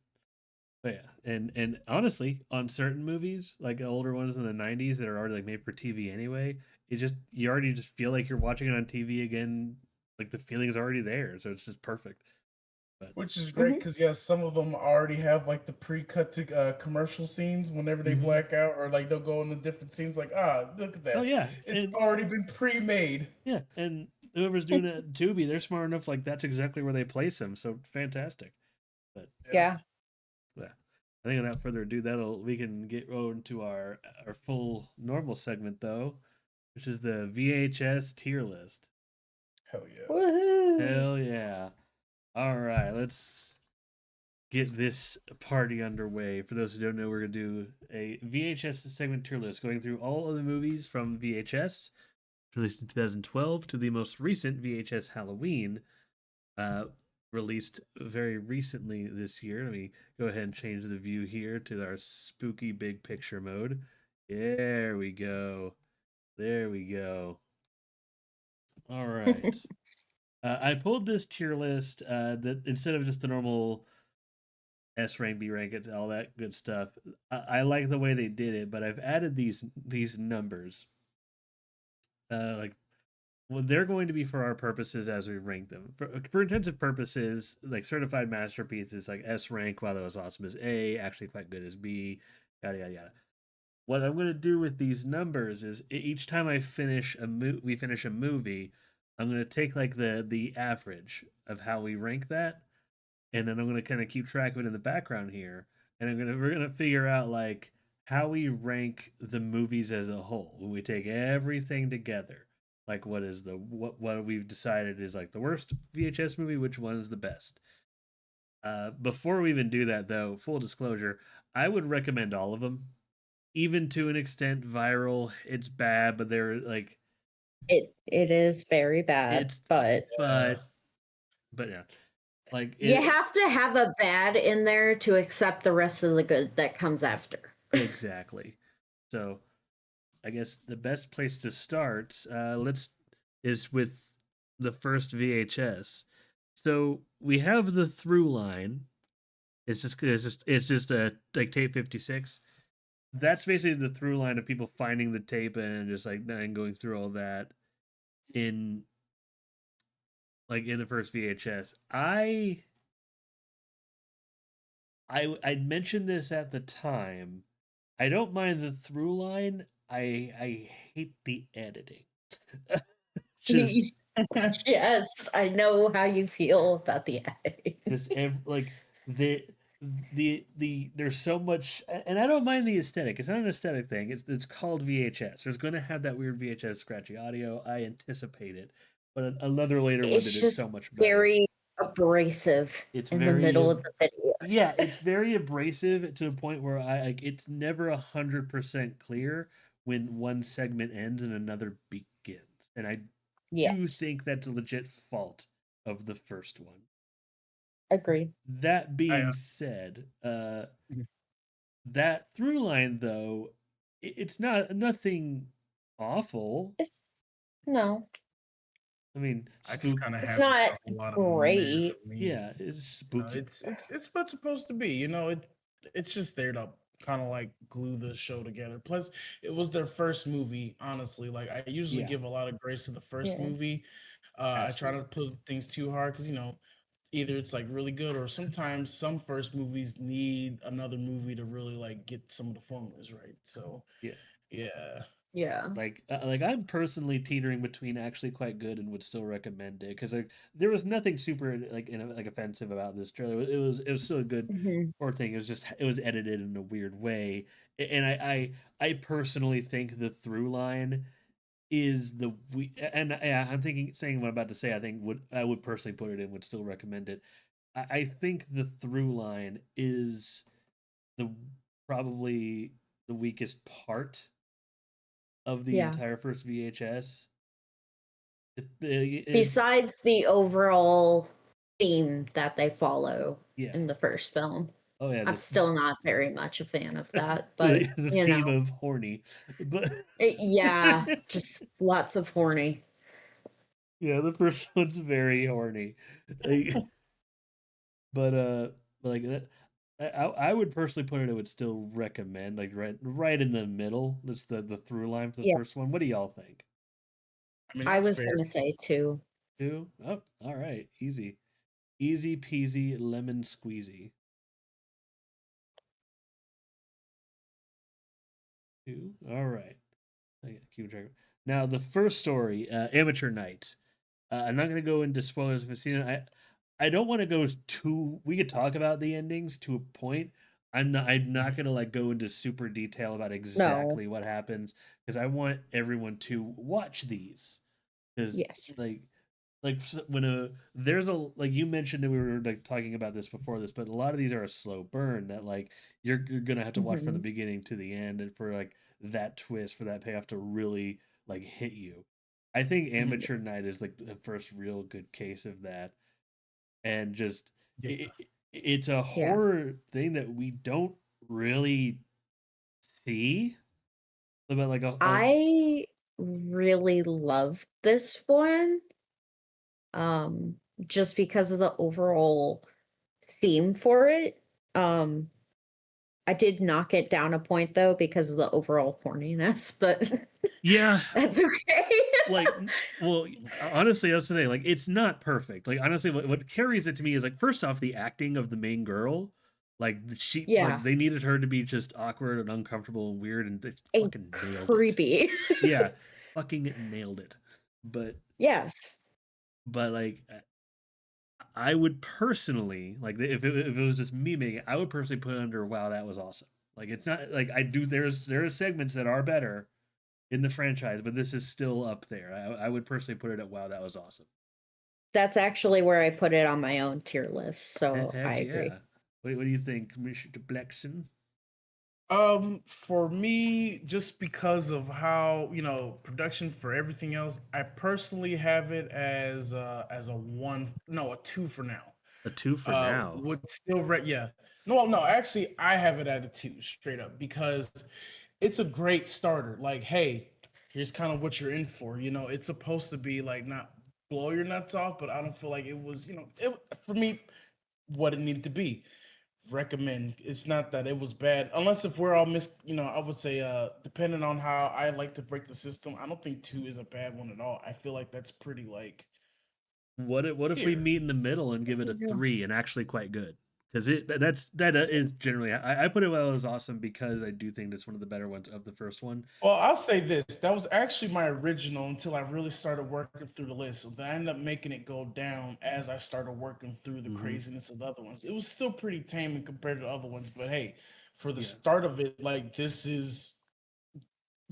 but yeah, and honestly, on certain movies, like older ones in the '90s that are already like made for TV anyway, it just you already just feel like you're watching it on TV again. Like the feeling's already there, so it's just perfect. But Which is great Hmm. because yes, some of them already have like the pre-cut to commercial scenes whenever they hmm black out, or like they'll go into different scenes. Like look at oh that, yeah, it's and already been pre-made. yeah, and whoever's doing it at Tubi, they're smart enough. Like that's exactly where they place him. So fantastic. But Yeah. yeah, I think without further ado, we can get into our full normal segment though, which is the VHS tier list. Hell yeah. Woohoo! Hell yeah! All right, let's get this party underway. For those who don't know, we're gonna do a VHS segment tier list, going through all of the movies from VHS released in 2012 to the most recent VHS Halloween, uh, released very recently this year. Let me go ahead and change the view here to our spooky big picture mode. There we go. There we go. All right. I pulled this tier list that instead of just the normal S rank, B rank, it's all that good stuff. I like the way they did it, but I've added these numbers. Like well, they're going to be for our purposes as we rank them. For intensive purposes, like certified masterpieces, like S rank, while that was awesome, is A, actually quite good as B, yada yada yada. What I'm going to do with these numbers is each time I finish we finish a movie, I'm going to take like the average of how we rank that, and then I'm going to kind of keep track of it in the background here, and we're going to figure out like how we rank the movies as a whole when we take everything together. Like what we've decided is like the worst VHS movie, which one is the best. Before we even do that, though, full disclosure, I would recommend all of them, even to an extent. Viral, it's bad, but they're like It is very bad, it's but Yeah. but yeah, like you it have to have a bad in there to accept the rest of the good that comes after. exactly. So I guess the best place to start, let's is with the first VHS. So we have the through line. It's just a like tape 56. That's basically the through line of people finding the tape and just like and going through all that in in the first VHS. I mentioned this at the time. I don't mind the through line. I hate the editing. Just Yes, I know how you feel about the editing. like the there's so much, and I don't mind the aesthetic. It's not an aesthetic thing. It's called VHS. There's going to have that weird VHS scratchy audio. I anticipate it, but another later one did It's it just so much better. very abrasive It's in the very middle of the videos. yeah, it's very abrasive to the point where I like it's never 100% clear when one segment ends and another begins, and I do Yes, think that's a legit fault of the first one. agreed. That I being said, Mhm. that through line though, it's not nothing awful. It's no, I mean, I just spook. kind of it's have to not couple a lot of meh great. for me. Yeah, it's You know, spooky. it's what's supposed to be. You know, it's just there to kind of like glue the show together. Plus, it was their first movie. Honestly, like I usually Yeah, give a lot of grace to the first Yeah. movie. I try absolutely. not to put things too hard because either it's like really good or sometimes some first movies need another movie to really like get some of the formulas right. So Yeah. yeah, Yeah. Like I'm personally teetering between actually quite good and would still recommend it because like there was nothing super like offensive about this trailer. It was still a good Mhm. core thing. It was edited in a weird way, and I personally think the through line is the we and yeah, I'm thinking saying what I'm about to say. I would personally put it in, would still recommend it. I think the through line is the probably the weakest part of the Yeah. entire first VHS. Besides the overall theme that they follow Yeah. in the first film, Oh yeah. I'm still not very much a fan of that, but The you theme know, of horny, but yeah, just lots of horny. yeah, the first one's very horny. Like, but like that. I would personally put it. I would still recommend like right in the middle. That's the through line for the Yeah, first one. What do y'all think? I mean I that's was fair. gonna say too. Two? Oh, all right, easy peasy lemon squeezy. Two. All right. I got keep track. Now the first story, amateur night. I'm not gonna go into spoilers if I've seen it. I don't want to go too. We could talk about the endings to a point. I'm not gonna like go into super detail about No. exactly what happens because I want everyone to watch these because Yes. when there's a like you mentioned that we were like talking about this before this, but a lot of these are a slow burn that like you're gonna have to watch from the Mhm. beginning to the end and for like that twist for that payoff to really like hit you. I think Mhm. Amateur Night is like the first real good case of that, and just Yeah. it's a Yeah. horror thing that we don't really see about like a I really love this one. Just because of the overall theme for it. Um, I did knock it down a point though because of the overall horniness, but yeah. that's okay. Like well honestly I was saying like it's not perfect. Like honestly what carries it to me is like first off the acting of the main girl. Like she Yeah, like they needed her to be just awkward and uncomfortable and weird and they and fucking nailed it. creepy. Yeah, fucking nailed it. But Yes, like I would personally like if it was just me making it, I would personally put it under wow that was awesome. Like it's not like I do there are segments that are better in the franchise, but this is still up there. I would personally put it at wow that was awesome. that's actually where I put it on my own tier list. So I Heck agree. yeah. What do you think, Commissioner Blexin? For me, just because of how, production for everything else, I personally have it as a one, no, a two for now. A two for now. Would still yeah. No, actually I have it at a two straight up because it's a great starter. Like, hey, here's kind of what you're in for. It's supposed to be like not blow your nuts off, but I don't feel like it was, for me, what it needed to be. Recommend. It's not that it was bad, unless if we're all missed. I would say, depending on how I like to break the system, I don't think two is a bad one at all. I feel like that's pretty like What if we here. meet in the middle and give it a Yeah. three and actually quite good? Because that is generally I put it well as awesome because I do think that's one of the better ones of the first one. Well, I'll say this. That was actually my original until I really started working through the list. So then I ended up making it go down as I started working through the Mm-hmm. craziness of the other ones. It was still pretty tame compared to the other ones, but hey, for the Yeah. start of it, like this is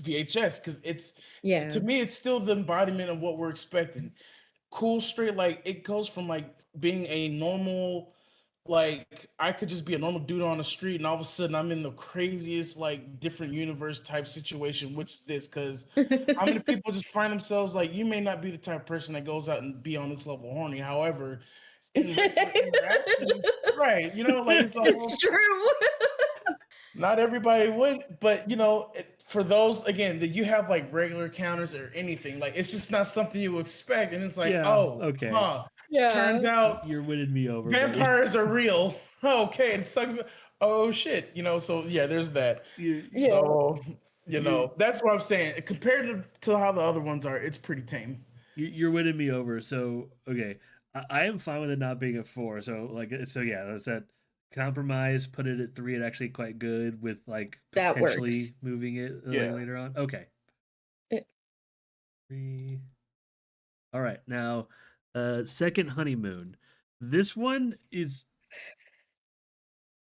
VHS because to Yeah. me, it's still the embodiment of what we're expecting. Cool, straight, like it goes from like being a normal, like I could just be a normal dude on the street, and all of a sudden I'm in the craziest, like different universe type situation, which is this because how many people just find themselves like you may not be the type of person that goes out and be on this level horny. However, in regular interaction, right? Like it's a whole It's true. not everybody would, but for those again that you have like regular counters or anything, like it's just not something you expect, and it's like, Yeah. oh, Okay. huh. Turns Yeah. out You're winning me over, buddy. vampires are real. Okay, and suck. Oh shit, So yeah, there's that. You Yeah. So you're that's what I'm saying. Compared to how the other ones are, it's pretty tame. you're winning me over. So okay, I am fine with it not being a four. So like so yeah, that's that compromise. Put it at three. It actually quite good with like That potentially works. moving it like Yeah. later on. Okay, Eh, three. All right, now second honeymoon. This one is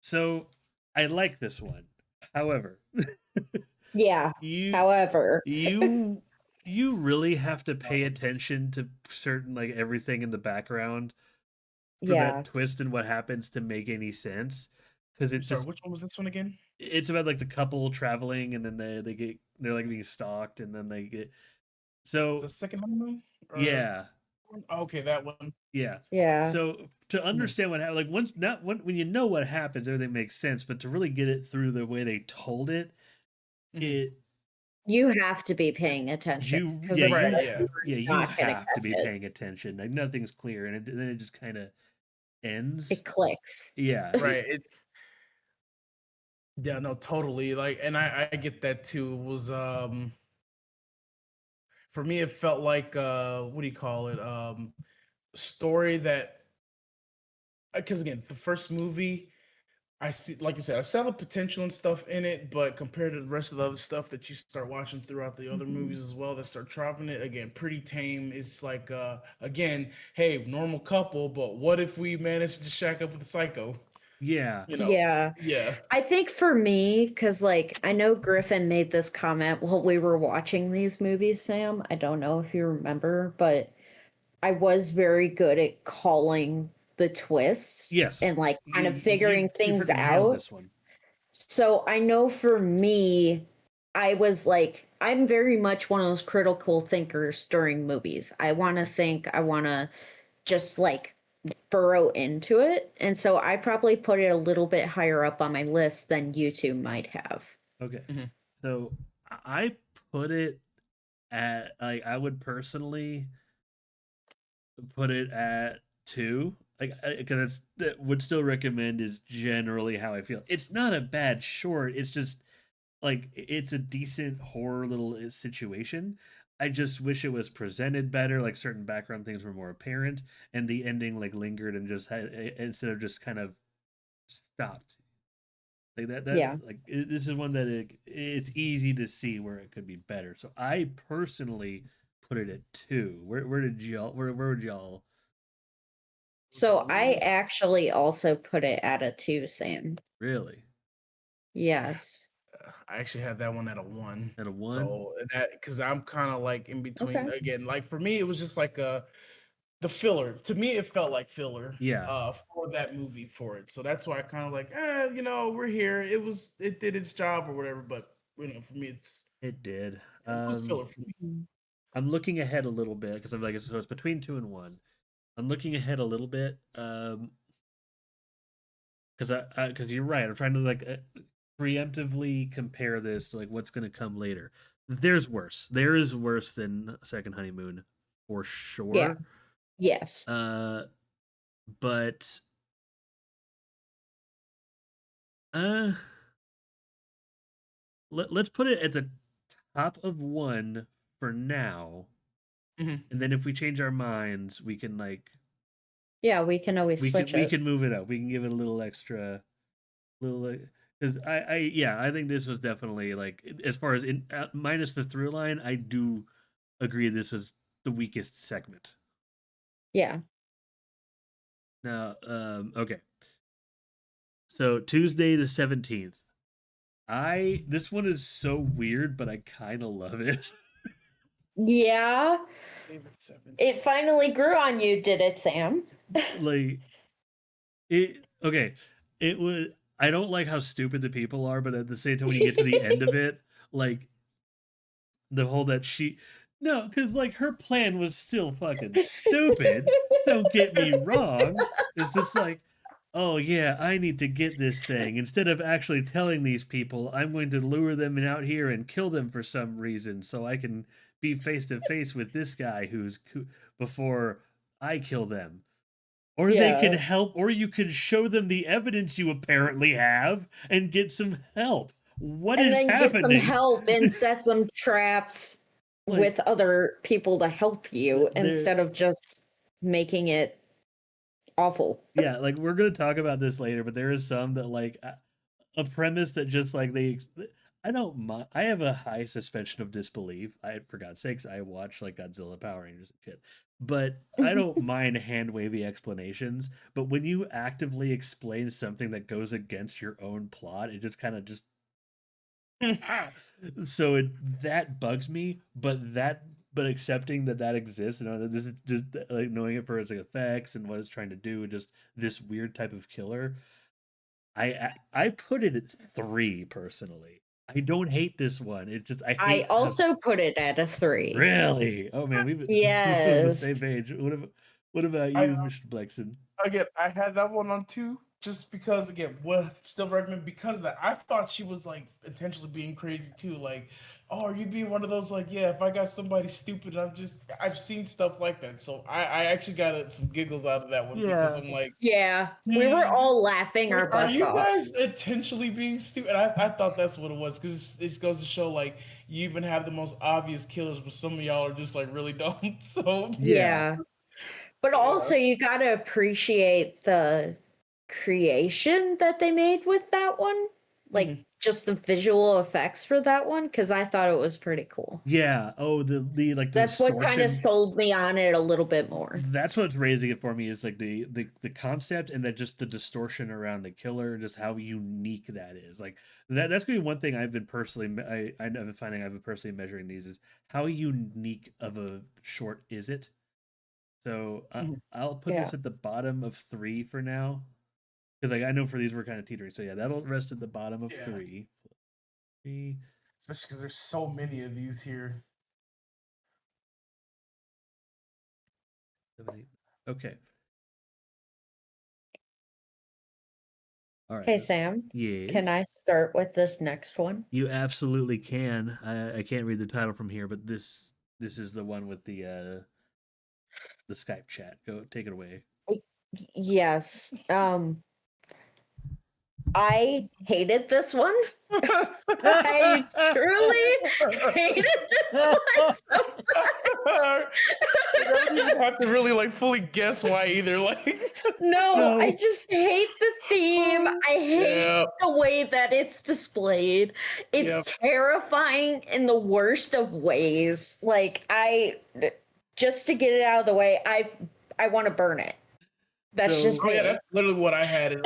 so I like this one. However, Yeah. you However, you you really have to pay attention to certain like everything in the background for that yeah. twist and what happens to make any sense because it I'm sorry, just which one was this one again? it's about like the couple traveling and then they're like being stalked and then they get so The second honeymoon? Or yeah. okay, that one. Yeah. Yeah. So to Mhm. understand what happened, like once not when you know what happens, everything makes sense. But to really get it through the way they told it, Mhm. it You have to be paying attention you because yeah Right, otherwise yeah. you're you not gonna have to catch be it. paying attention. Like nothing's clear, and then it just kind of ends. It clicks. Yeah. Right. Yeah, no, totally. Like, and I get that too. It was for me it felt like what do you call it? Story that because again, the first movie I see, like I said, I saw the potential and stuff in it, but compared to the rest of the other stuff that you start watching throughout the other Mhm. movies as well that start dropping it, again, pretty tame. It's like, again, hey, normal couple, but what if we managed to shack up with a psycho? Yeah. You know, Yeah. yeah. I think for me, because like I know Griffin made this comment while we were watching these movies, Sam. I don't know if you remember, but I was very good at calling the twists Yes. and like kind of You figuring you things freaking nailed out. this one. So I know for me, I was like, I'm very much one of those critical thinkers during movies. I want to think, I want to just like burrow into it. And so I probably put it a little bit higher up on my list than you two might have. Okay. Mhm. So I put it at, like, I would personally put it at 2. Like, because it's that would still recommend is generally how I feel. It's not a bad short. It's just like it's a decent horror little situation. I just wish it was presented better. Like certain background things were more apparent, and the ending like lingered and just had instead of just kind of stopped. Like Yeah. this is one that it's easy to see where it could be better. So I personally put it at 2. Where did y'all where would y'all So I actually also put it at a 2, Sam. really Yes. I actually had that one at a 1. at a 1? So that because I'm kind of like in between. Okay. Again, like for me, it was just like the filler. To me, it felt like filler Yeah, for that movie for it. So that's why I kind of like, we're here. It did its job or whatever. But for me, it did. it was filler for me. Mhm. I'm looking ahead a little bit because I'm like, so it's between 2 and 1. I'm looking ahead a little bit, because because you're right. I'm trying to like preemptively compare this to like what's going to come later. There's worse. There is worse than Second Honeymoon, for Yeah. sure. Yes. Uh, but uh, let's put it at the top of 1 for now, Mhm. and then if we change our minds, we can like Yeah, we can always switch we it. can move it up. We can give it a little extra little because I yeah, I think this was definitely like as far as in minus the through line, I do agree this was the weakest segment. Yeah. Now, okay, so Tuesday the 17th. I This one is so weird, but I kind of love it. Yeah. David 17. It finally grew on you, did it, Sam? Like it. Okay, it was. I don't like how stupid the people are, but at the same time, when you get to the end of it, like the whole that she no, because like her plan was still fucking stupid. Don't get me wrong. It's just like, oh yeah, I need to get this thing. Instead of actually telling these people, I'm going to lure them out here and kill them for some reason, so I can be face to face with this guy before I kill them. Or they can Yeah. help, or you can show them the evidence you apparently have and get some help. What And is then get some happening? help and set some traps Like with other people to help you there instead of just making it awful. yeah, like we're gonna talk about this later, but there is some that like a premise that just like I don't mind. I have a high suspension of disbelief. I for God's sakes, I watch like Godzilla, Power Rangers, and shit. But I don't mind hand wavy explanations. But when you actively explain something that goes against your own plot, it just kind of just ah. So that bugs me. But accepting that that exists and that this is just like knowing it for its like, effects and what it's trying to do and just this weird type of killer. I put it at 3 personally. I don't hate this one. It just I I hate how also put it at a 3. really. Oh man, we're on the Yes. same page. What about I you, Mr. Blexin? Again, I had that one on 2 just because again, what still recommend because of that I thought she was like intentionally being crazy too. Like, oh, are you being one of those like, yeah, if I got somebody stupid, I've seen stuff like that. So I actually got some giggles out of that one because Yeah. I'm like, Yeah. We were hmm, all laughing our are butts you off. guys intentionally being stupid? I thought that's what it was because it goes to show like you even have the most obvious killers, but some of y'all are just like really dumb. So Yeah. Yeah. But yeah. also you got to appreciate the creation that they made with that one, like just the visual effects for that one, because I thought it was pretty cool. Yeah. Oh, the like the That's what kind of distortion. sold me on it a little bit more. That's what's raising it for me is like the concept and that just the distortion around the killer, just how unique that is. Like that's gonna be one thing I've been personally I've been finding I've been personally measuring these is how unique of a short is it. So I'll put Yeah. this at the bottom of 3 for now because I know for these we're kind of teetering. So yeah, that'll rest at the bottom of Yeah. 3. 3. Especially because there's so many of these here. 7, 8. Okay. All right. Okay, Sam, can Yes. I start with this next one? You absolutely can. I can't read the title from here, but this is the one with the Skype chat. Go take it away. Yes. I hated this one. I truly hated this one so I don't even have to really like fully guess why either. Like, No, I No. just hate the theme. I hate yeah, the way that it's displayed. It's yep. terrifying in the worst of ways. Like just to get it out of the way, I want to burn it. That's So just Oh yeah, me. that's literally what I had. Like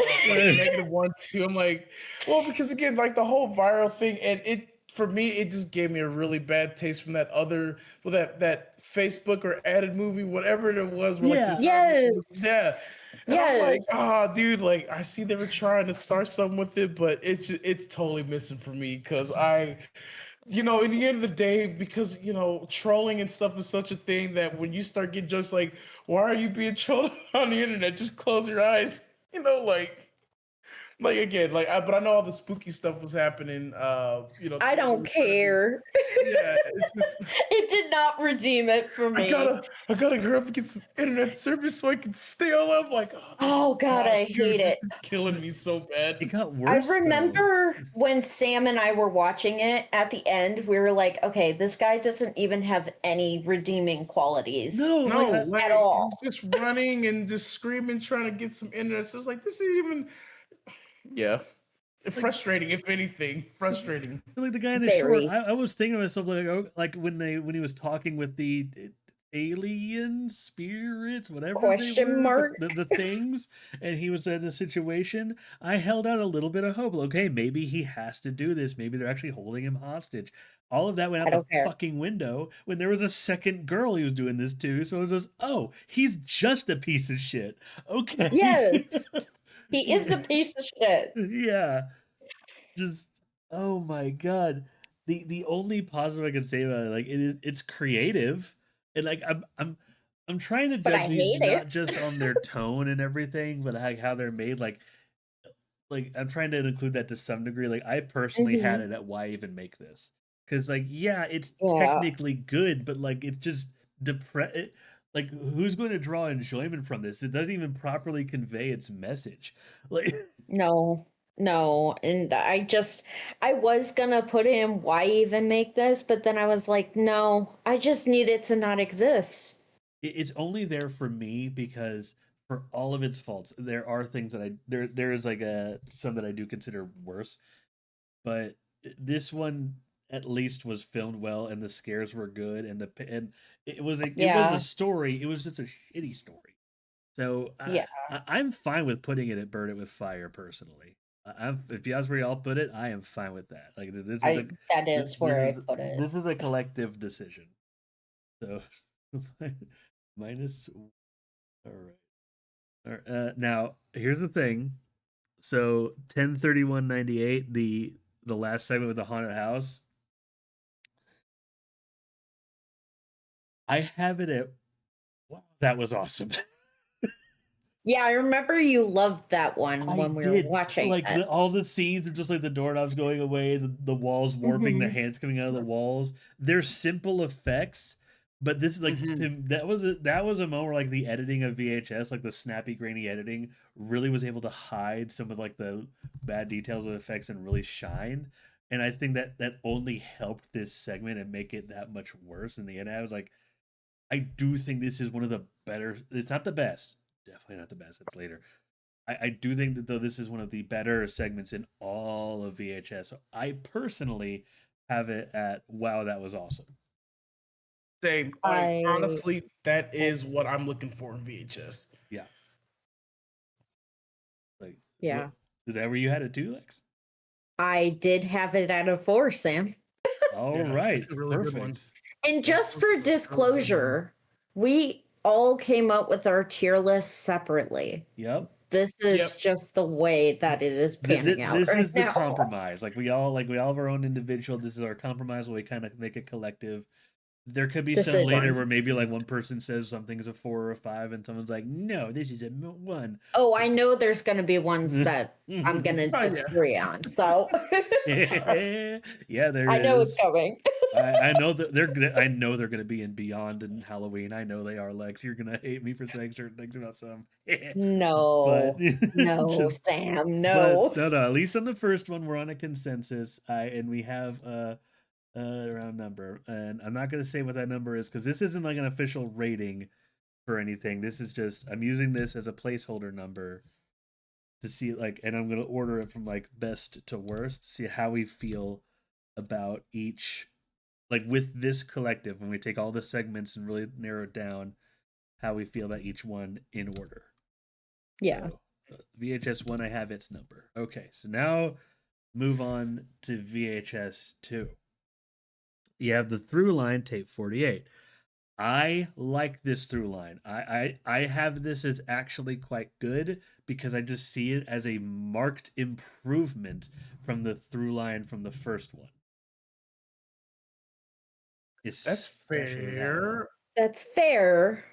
-1, 2. I'm like, well, because again, like the whole viral thing, and it for me, it just gave me a really bad taste from that other, well, that Facebook or added movie, whatever it was, where like the yeah. time it was, Yes. yeah. And I'm like, Yes. ah, dude, like I see they were trying to start something with it, but it's totally missing for me because in the end of the day, because trolling and stuff is such a thing that when you start getting judged, like, why are you being trolled on the internet? Just close your eyes. Like again, but I know all the spooky stuff was happening. I They don't were trying to be, care. yeah. It's just It did not redeem it for I me. gotta, I gotta hurry up and get some internet service so I can stay on. I'm like, oh Oh God, god, I dude, hate this it. is killing me so It bad. got I worse though. remember when Sam and I were watching it at the end, we were like, okay, this guy doesn't even have any redeeming qualities No, like No, at like all. he's just running and just screaming, trying to get some internet. So it's like this isn't even, yeah. like Frustrating, if anything. Frustrating. like the guy in the short. Very. I was thinking to myself like like when he was talking with the alien spirits, whatever they Question were, mark? the things, and he was in a situation. I held out a little bit of hope. Okay, maybe he has to do this. Maybe they're actually holding him hostage. All of that went I out the don't care. fucking window when there was a second girl he was doing this to. So it was just, oh, he's just a piece of shit. Okay. Yes, he is a piece of shit. Yeah. Just oh my god. The only positive I can say about it, like it's creative. And like I'm trying to But I judge these hate not it. just on their tone and everything, but like how they're made. Like I'm trying to include that to some degree. Like I personally had Hmm. it at why even make this? Because like yeah, it's Yeah. technically good, but like it's just like who's going to draw enjoyment from this? It doesn't even properly convey its message. Like No, no. And I was gonna put in why even make this, but then I was like, no, I just need it to not exist. it's only there for me because for all of its faults, there are things that there is like a some that I do consider worse, but this one at least was filmed well and the scares were good and it was a Yeah. story. It was just a shitty story. So Yeah. I'm fine with putting it at Burn It with Fire personally. If you ask where y'all put it, I am fine with that. Like this is a That is where I put it. this is a collective decision. So minus all right. All right. Now here's the thing. So 10/31/98, the last segment with the haunted house. I have it at wow, that was awesome. Yeah, I remember you loved that one I when we were did watching like it. all the scenes are just like the doorknobs going away, the walls warping, the Hmm. hands coming out of the walls. They're simple effects, but this is like Mhm. that was a moment where like the editing of VHS, like the snappy, grainy editing, really was able to hide some of like the bad details of effects and really shine. And I think that only helped this segment and make it that much worse in the end. I was like, I do think this is one of the better. It's not the best, definitely not the best. It's later I do think that though this is one of the better segments in all of VHS. I personally have it at wow, that was awesome. Same. Like I honestly, that is what I'm looking for in VHS. Yeah. Like yeah. is that where you had it too, Lex? I did have it at a 4, Sam. All Yeah, right. it's a really good one. Perfect. And just It's for a really good one. disclosure, we all came up with our tier list separately. Yep. This is Yep. just the way that it is panning out This right is the now. compromise. Like we all have our own individual. This is our compromise where we kind of make a collective. There could be some later Decisions. where maybe like one person says something's a 4 or a 5, and someone's like, "No, this is a 1." Oh, I know there's going to be ones that I'm going to Oh, yeah. disagree on. So Yeah, there I know it's is. coming. I know that I know they're gonna be in Beyond and Halloween. I know they are, Lex. You're gonna hate me for saying certain things about some. But No, no, just Sam, but no. no, at least on the first one we're on a consensus. And we have a round number. And I'm not gonna say what that number is because this isn't like an official rating for anything. This is just I'm using this as a placeholder number to see like, and I'm gonna order it from like best to worst to see how we feel about each, like with this collective when we take all the segments and really narrow it down how we feel about each one in order. Yeah. So, VHS 1, I have its number. Okay, so now move on to VHS 2. You have the through line tape 48. I like this through line. I have this as actually quite good because I just see it as a marked improvement from the through line from the first one. That's Especially with Halloween. fair. That's fair.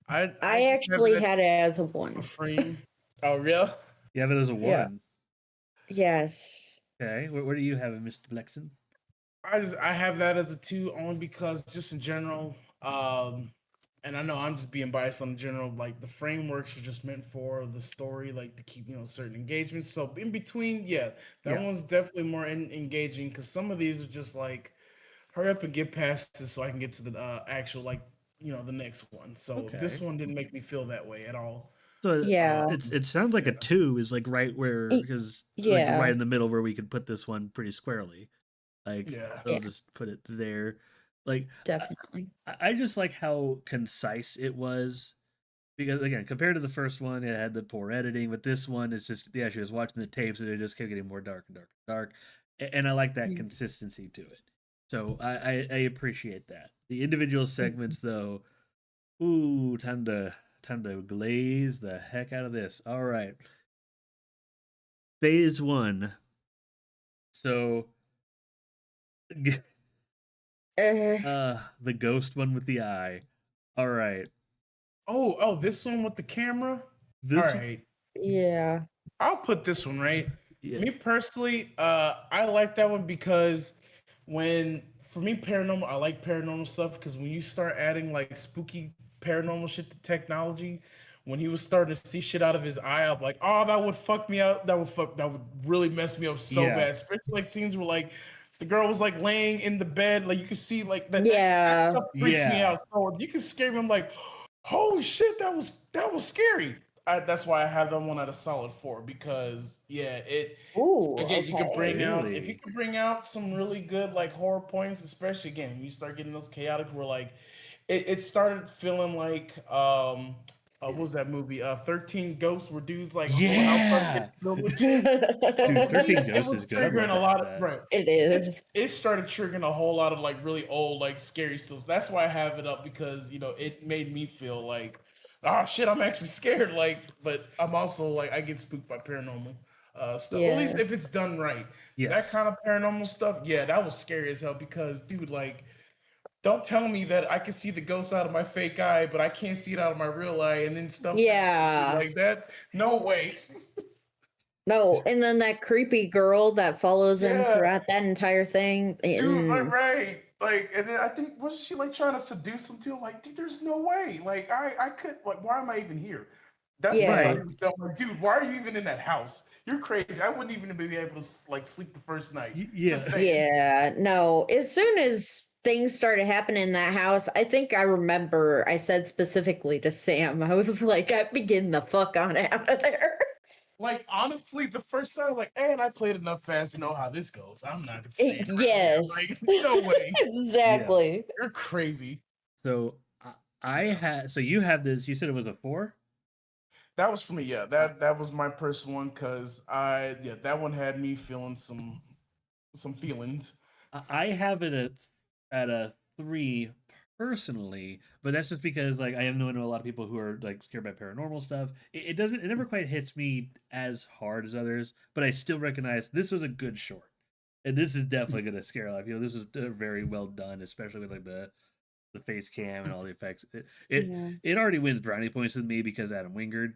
I I just have actually it had it as a a 1. frame. Oh, real? You have it as a 1. Yeah. Yes. Okay, where do you have it, Mr. Blexin? I have that as a 2 only because just in general, and I know I'm just being biased on the general, like the frameworks are just meant for the story, like to keep certain engagements. So in between, yeah, that Yeah. one's definitely more engaging because some of these are just like hurry up and get past this so I can get to the actual like the next one. So this Okay. one didn't make me feel that way at all. So Yeah. it sounds like a Yeah. 2 is like right where Y- because like Yeah. right in the middle where we could put this one pretty squarely. Like Yeah. I'll Yeah. just put it there. Like Definitely. I just like how concise it was because again compared to the first one it had the poor editing, but this one it's just yeah she was watching the tapes and it just kept getting more dark and dark and dark, and I like that Mm. consistency to it. So I appreciate that. The individual segments though, ooh, time to glaze the heck out of this. All right. Phase 1. So the ghost one with the eye. All right. Oh, this one with the camera. All This right. Yeah. I'll put this one right. yeah. Me personally, I like that one because for me paranormal, I like paranormal stuff because when you start adding like spooky paranormal shit to technology, when he was starting to see shit out of his eye, I'm like, oh, that would fuck me out. That would really mess me up so Yeah. bad. Especially like scenes where like the girl was like laying in the bed, like you could see like that. Yeah. That stuff freaks me Yeah. out. So you can scare me. I'm like, holy shit, that was scary. That's why I have that one at a solid 4 because yeah, it Ooh. again you could Okay. bring out if Really? you could bring out some really good like horror points, especially again when you start getting those chaotic where like it started feeling like what was that movie 13 Ghosts where dudes like whole house started Yeah. getting filled with shit. So Dude, for me, 13 it Ghosts was is good. I'd love triggering to a lot have of that. right. It is. It started triggering a whole lot of like really old like scary stills. That's why I have it up because it made me feel like oh shit I'm actually scared like but I'm also like I get spooked by paranormal stuff. At least Yeah. if it's done right. That Yes. kind of paranormal stuff, yeah, that was scary as hell because dude like don't tell me that I can see the ghost out of my fake eye, but I can't see it out of my real eye, and then stuff's Yeah. like that. No way. No, and then that creepy girl that follows him Yeah, throughout that entire thing. dude, right. Like, and then I think was she like trying to seduce him too? I'm like, dude, there's no way. Like, I could like, why am I even here? That's what I thought Yeah. he was doing. Like, dude, why are you even in that house? You're crazy. I wouldn't even be able to like sleep the first night. Yeah. Just saying. Yeah. No. As soon as things started happening in that house, I think I remember I said specifically to Sam, I was like, I'm getting the fuck on out of there. Like, honestly, the first time, like, and I played enough fast to know how this goes. I'm not gonna stay right here. Yes. Like, no way. Exactly. You're crazy. So I had. So you have this. You said it was a 4. That was for me, yeah. That was my personal one because that one had me feeling some feelings. I have it at a 3 personally, but that's just because like I know a lot of people who are like scared by paranormal stuff. It doesn't. It never quite hits me as hard as others, but I still recognize this was a good short, and this is definitely gonna scare a lot of people. This is very well done, especially with like the face cam and all the effects. Yeah. It already wins brownie points with me because Adam Wingard,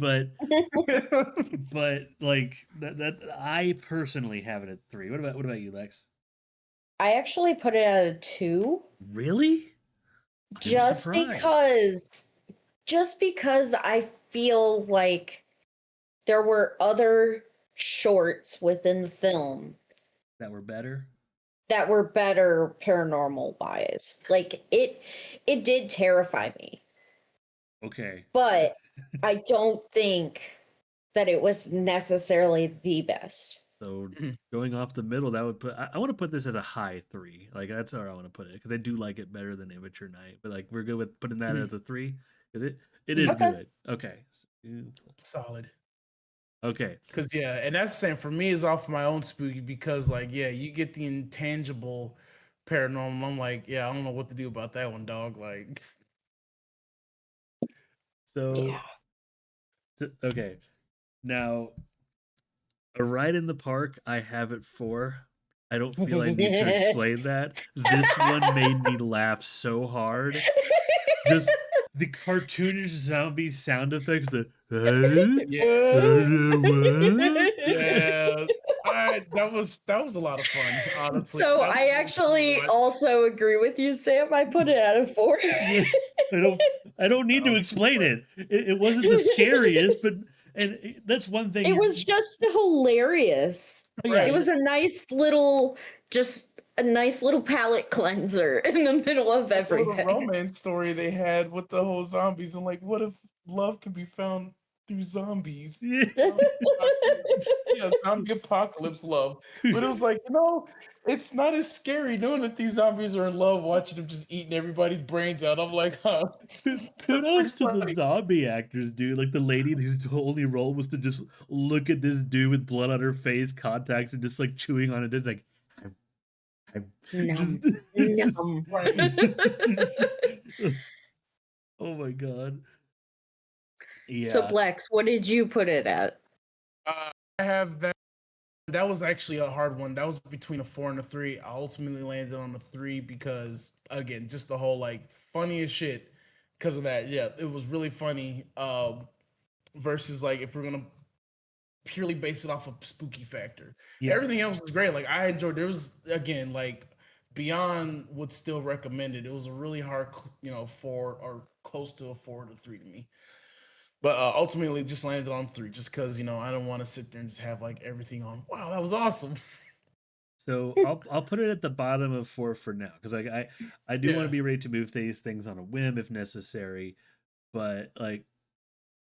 but like that I personally have it at 3. What about you, Lex? I actually put it at a 2 Really? I'm just surprised. because I feel like there were other shorts within the film That were better. that were better paranormal wise. Like it did terrify me, Okay. but I don't think that it was necessarily the best. So going off the middle, that would put. I want to put this at a high 3. Like that's where I want to put it because I do like it better than Amateur Night. But like we're good with putting that as a 3 because it is Okay. good. Okay. Solid. Okay. Cause yeah, and that's the same for me is off my own spooky because like yeah, you get the intangible paranormal. I'm like, yeah, I don't know what to do about that one, dog. Like So, Yeah. okay. Now a ride in the park, I have it 4. I don't feel I need to explain that. This one made me laugh so hard. Just the cartoonish zombie sound effects. yeah, that was a lot of fun. Honestly, So that was I really fun to actually watch. also agree with you, Sam. I put it at a 4. Yeah, I don't. I don't need That to was pretty explain funny. it. It wasn't the scariest, but that's one thing. It was just hilarious. Yeah, It Right. was just a nice little palate cleanser in the middle of That little everything. romance story they had with the whole zombies and like, what if love could be found through zombies? yeah. Zombie apocalypse. Yeah, zombie apocalypse love. But it was like, it's not as scary knowing that these zombies are in love, watching them just eating everybody's brains out. I'm like, huh, that's pretty Kudos to the funny. zombie actors, dude. Like the lady whose only role was to just look at this dude with blood on her face, contacts, and just like chewing on it. It's like, I'm just, Num. just. Num. Right. Oh my god. So Yeah. Blex, what did you put it at? I have that. That was actually a hard one. That was between a 4 and a 3. I ultimately landed on a 3 because again, just the whole like funny as shit because of that. Yeah, it was really funny. Versus like if we're gonna purely base it off of spooky factor. Yeah. Everything else was great. Like I enjoyed. There was again like beyond what's still recommended. It was a really hard, 4 or close to a 4 to 3 to me. But ultimately, just landed on 3, just because I don't want to sit there and just have like everything on. Wow, that was awesome. So I'll put it at the bottom of 4 for now because I do want to Yeah, be ready to move these things on a whim if necessary, but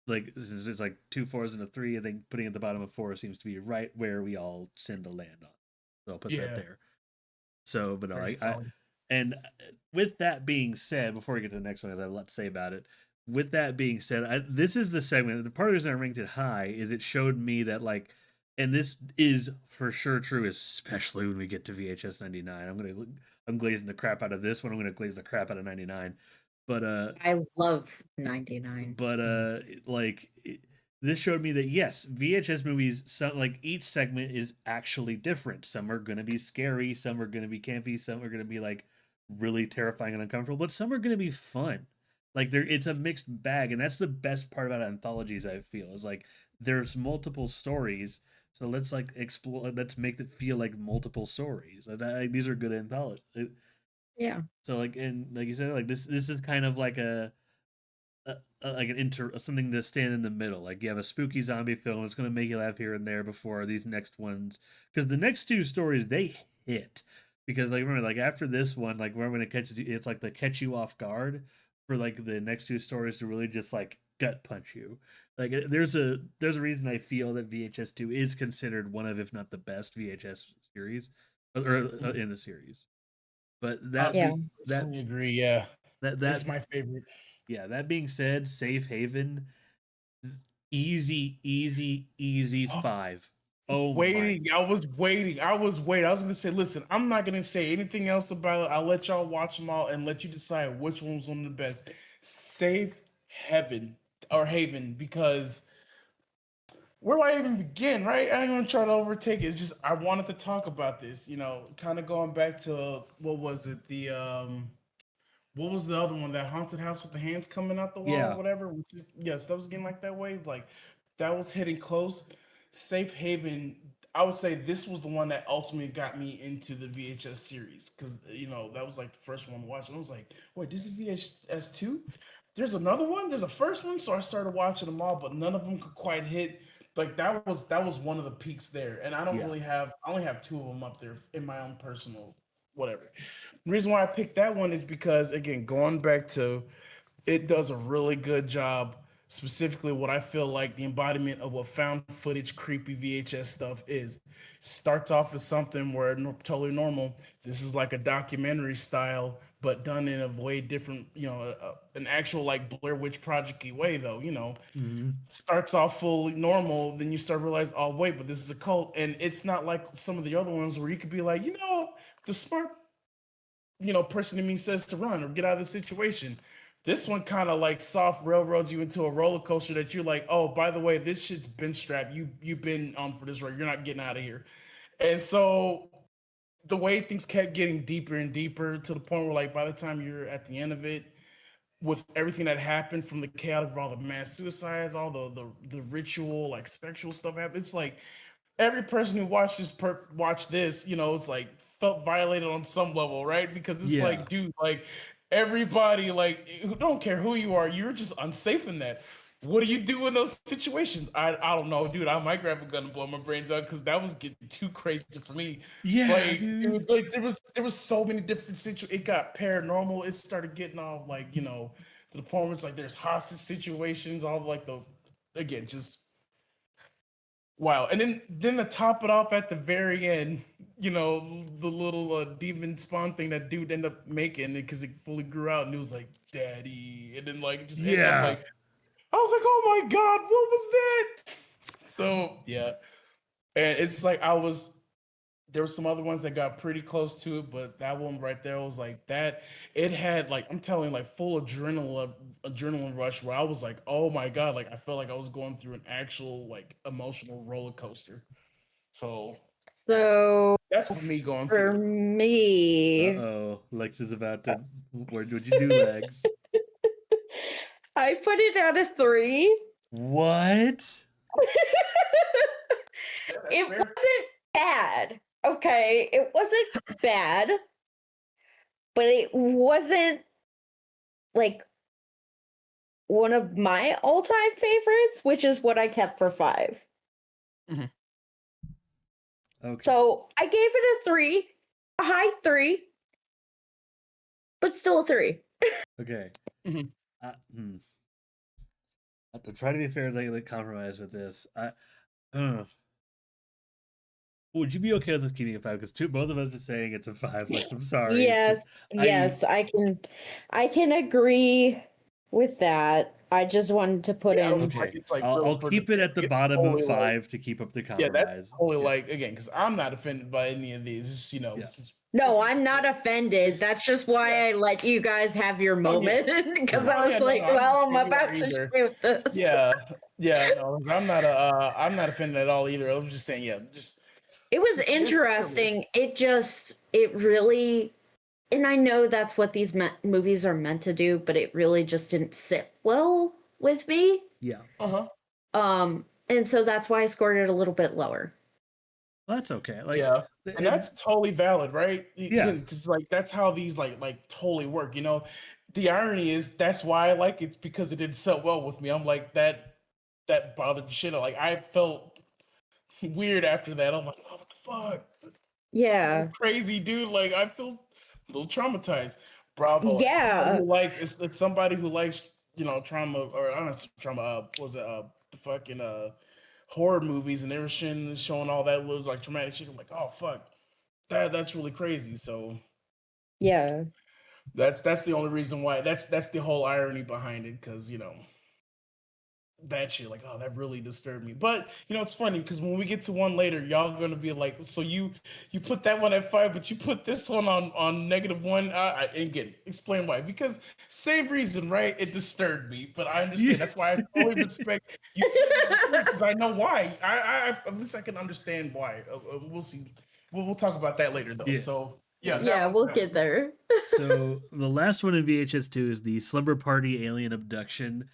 this is just like 2 4s and a 3. I think putting at the bottom of 4 seems to be right where we all tend to land on. So I'll put that yeah, there. So, but no, very I solid. and with that being said, before we get to the next one, because I have a lot to say about it. With that being said, this is the segment. The part of the reason I ranked it high is it showed me that like, and this is for sure true, especially when we get to VHS 99. I'm glazing the crap out of this one. I'm gonna glaze the crap out of 99. But I love 99. but like this showed me that yes, VHS movies, some like each segment is actually different. Some are going to be scary, some are going to be campy, some are going to be like really terrifying and uncomfortable, but some are going to be fun. Like it's a mixed bag, and that's the best part about anthologies. I feel is like there's multiple stories, so let's like explore. Let's make it feel like multiple stories. These are good anthologies. Yeah. So like, and like you said, like this is kind of like like an something to stand in the middle. Like you have a spooky zombie film, it's going to make you laugh here and there before these next ones, because the next two stories they hit. because like remember like after this one, like remember when it catches you, it's like the catch you off guard for like the next two stories to really just like gut punch you. Like there's a reason I feel that VHS 2 is considered one of if not the best VHS series or in the series. But I that Yeah. be that personally agree. Yeah, that it's that my favorite. yeah, that being said, Safe Haven, easy 5. Oh my. Waiting. I was waiting. I was waiting. I was gonna say, listen, I'm not gonna say anything else about it. I'll let y'all watch them all and let you decide which one was one of the best. Safe Heaven or Haven, because where do I even begin, right? I ain't gonna try to overtake it. It's just I wanted to talk about this, kind of going back to what was it? What was the other one? That haunted house with the hands coming out the wall or Yeah. whatever? Yes, that was getting like that way. It's like that was hitting close. Safe Haven, I would say this was the one that ultimately got me into the VHS series because that was like the first one to watch. And I was like, wait, this is VHS 2? There's another one. There's a first one. So I started watching them all, but none of them could quite hit. Like that was one of the peaks there. And I don't Yeah. really have. I only have two of them up there in my own personal whatever. The reason why I picked that one is because again, going back to it does a really good job, specifically what I feel like the embodiment of what found footage creepy VHS stuff is. Starts off as something where totally normal. This is like a documentary style, but done in a way different, an actual like Blair Witch Project-y way though, Mhm. starts off fully normal, then you start realize, oh wait, but this is a cult, and it's not like some of the other ones where you could be like, the smart person in me says to run or get out of the situation. This one kind of like soft railroads you into a roller coaster that you're like, oh, by the way, this shit's been strapped. You've been on for this ride. You're not getting out of here. And so the way things kept getting deeper and deeper to the point where like by the time you're at the end of it, with everything that happened from the chaotic of all the mass suicides, all the ritual like sexual stuff happened. It's like every person who watched this, it's like felt violated on some level, right? Because it's Yeah. like, dude, like everybody, like who don't care who you are, you're just unsafe in that. What do you do in those situations? I don't know, dude. I might grab a gun and blow my brains out because that was getting too crazy for me. Yeah, Like, dude. dude, like there was so many different situations. It got paranormal. It started getting off like to the point where it's like there's hostage situations. All like the again just wow. And then to top it off at the very end, the little demon spawn thing that dude ended up making because it fully grew out and it was like, Daddy. And then like it just ended up Yeah. like I was like, oh my God, what was that? So yeah. And it's like there were some other ones that got pretty close to it, but that one right there was like that. It had like I'm telling you, like full adrenaline rush where I was like, oh my God, like I felt like I was going through an actual like emotional roller coaster. So that's So that's for me going for through it. me, Uh-oh. Lex is about to. What would you do, Lex? I put it at a 3. What? Yeah, that's It fair. wasn't bad. Okay, it wasn't bad, but it wasn't like one of my all-time favorites, which is what I kept for 5. Mhm. Okay. So I gave it a 3, a high 3, but still a 3. Okay. Mhm. I, hmm. I'll try to be fair, like compromise with this. Would you be okay with us keeping a 5? Because both of us are saying it's a 5. Lex, I'm sorry. It's just Yes, I. yes, I can agree with that. I just wanted to put Yeah, I was in like, Okay. it's like I'll real for keep it debate. at the It's bottom of totally like 5 to keep up the yeah, that's compromise. totally Yeah. like again because I'm not offended by any of these. It's, Yeah. No, this is I'm not offended. this That's just yeah. why I let you guys have your Oh yeah. moment because Yeah. I Oh was yeah, no, like, I'm the well, I'm same. You are about to either. shoot this. Yeah, yeah, no, I'm not offended at all either. I was just saying, yeah, just It was it's what it is. interesting. It really, and I know that's what these movies are meant to do, but it really just didn't sit well with me. Yeah. Uh-huh. And so that's why I scored it a little bit lower. Well, that's okay. Like, Yeah. And and that's totally valid, right? yeah. Because like that's how these like totally work. The irony is that's why I like it because it did so well with me. I'm like that bothered the shit. Like I felt weird after that. I'm like, oh, what the fuck? Yeah. crazy, dude. Like I feel a little traumatized. Bravo. As somebody Yeah. who likes it's somebody who likes, trauma, or honest trauma, what was it the fucking horror movies, and they were showing all that little like traumatic shit. I'm like, oh fuck. That's really crazy. So Yeah. that's the only reason why that's the whole irony behind it, because that shit, like, oh, that really disturbed me. But it's funny because when we get to one later, y'all gonna be like, so you put that one at 5, but you put this one on -1. And again, explain why. Because same reason, right? It disturbed me, but I Yeah. understand. That's why I totally respect you putting it at 3, because I know why. I at least I can understand why. We'll see. We'll talk about that later, though. Yeah. So yeah, that Yeah, one's we'll that. get there. So the last one in VHS 2 is the Slumber Party Alien Abduction.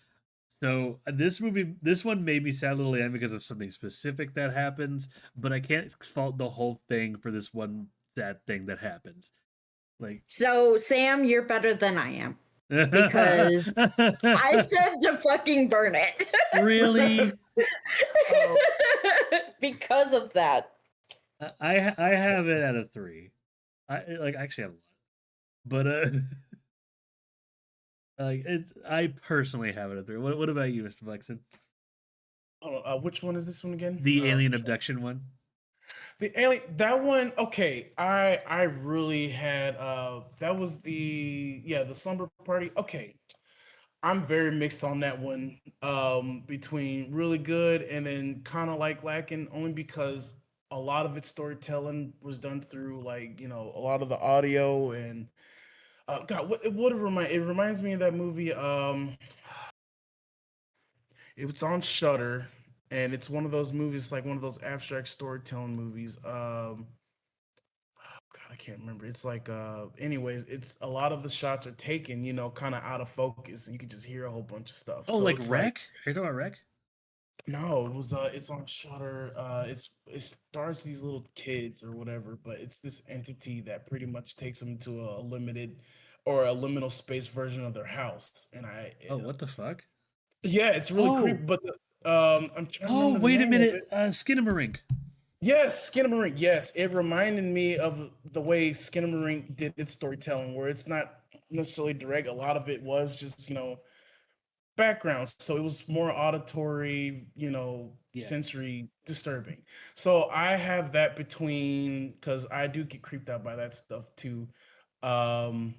So this one made me sad little end because of something specific that happens, but I can't fault the whole thing for this one sad thing that happens. Like, So, Sam, you're better than I am because I said to fucking burn it. really, Oh, Because of that. I have it at a 3. I like actually have a lot, but like it's I personally have it at 3. What about you, Mr. Blexin? hold on, which one is this one again? The alien abduction one. The alien, that one, okay. I really had that was the slumber party. Okay. I'm very mixed on that one. Between really good and then kind of like lacking, only because a lot of its storytelling was done through, like, a lot of the audio. And God, what it would have it reminds me of that movie. It was on Shutter, and it's one of those movies, like one of those abstract storytelling movies. God, I can't remember. It's like, anyways, it's a lot of the shots are taken, kind of out of focus, and you can just hear a whole bunch of stuff. Oh, So like it's like, Wreck? Are you talking about Wreck? no, it's on Shutter. It stars these little kids or whatever, but it's this entity that pretty much takes them to a limited or a liminal space version of their house. And Oh, what the fuck? yeah, it's really creepy. Oh, But I'm trying to oh, remember the wait a name of minute. it. Skinamarink. Yes, Skinamarink. Yes, it reminded me of the way Skinamarink did its storytelling, where it's not necessarily direct. A lot of it was just, backgrounds. So it was more auditory, Yeah. sensory disturbing. So I have that between, because I do get creeped out by that stuff too. Um,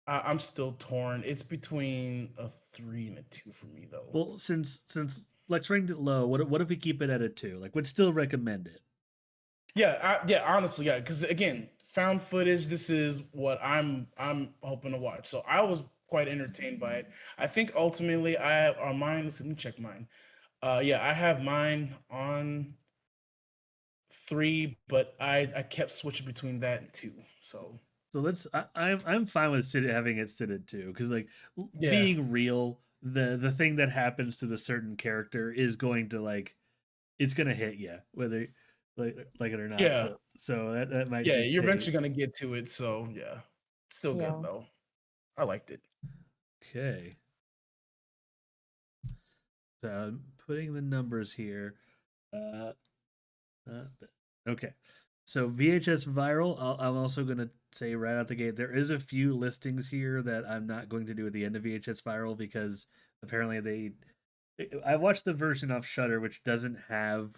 I'm still torn. It's between a 3 and a 2 for me, though. Well, since Lex ranked it low, what if we keep it at a 2? Like, would still recommend it. Yeah, yeah, honestly, yeah. Because again, found footage. This is what I'm hoping to watch. So I was quite entertained by it. I think ultimately I have on mine. Let me check mine. Yeah, I have mine on 3, but I kept switching between that and 2. So So I'm fine with having it sit at 2 because like yeah, being real, the thing that happens to the certain character is going to like it's gonna hit you whether like it or not. yeah, So that might yeah. You're dictate. eventually gonna get to it. So yeah, still good Yeah. though. I liked it. Okay. So I'm putting the numbers here. Uh, okay. So VHS viral. I'm also going to say right out the gate there is a few listings here that I'm not going to do at the end of VHS viral because apparently they. I watched the version off Shutter, which doesn't have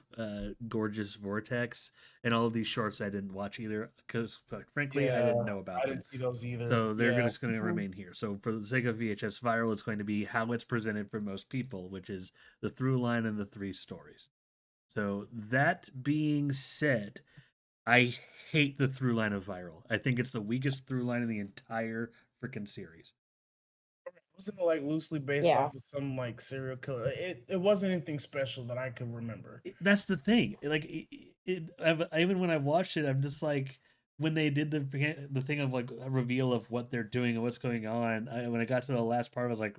gorgeous vortex, and all of these shorts I didn't watch either because, frankly, I Yeah, didn't know about I them. didn't see those either. So they're Yeah, just going to Mhm. remain here. So for the sake of VHS viral, it's going to be how it's presented for most people, which is the through line and the 3 stories. So that being said, I hate the through line of viral. I think it's the weakest through line in the entire freaking series. wasn't it like loosely based Yeah. off of some like serial killer? It wasn't anything special that I could remember. That's the thing. Like, even when I watched it, I'm just like, when they did the thing of like a reveal of what they're doing and what's going on. When I got to the last part, I was like,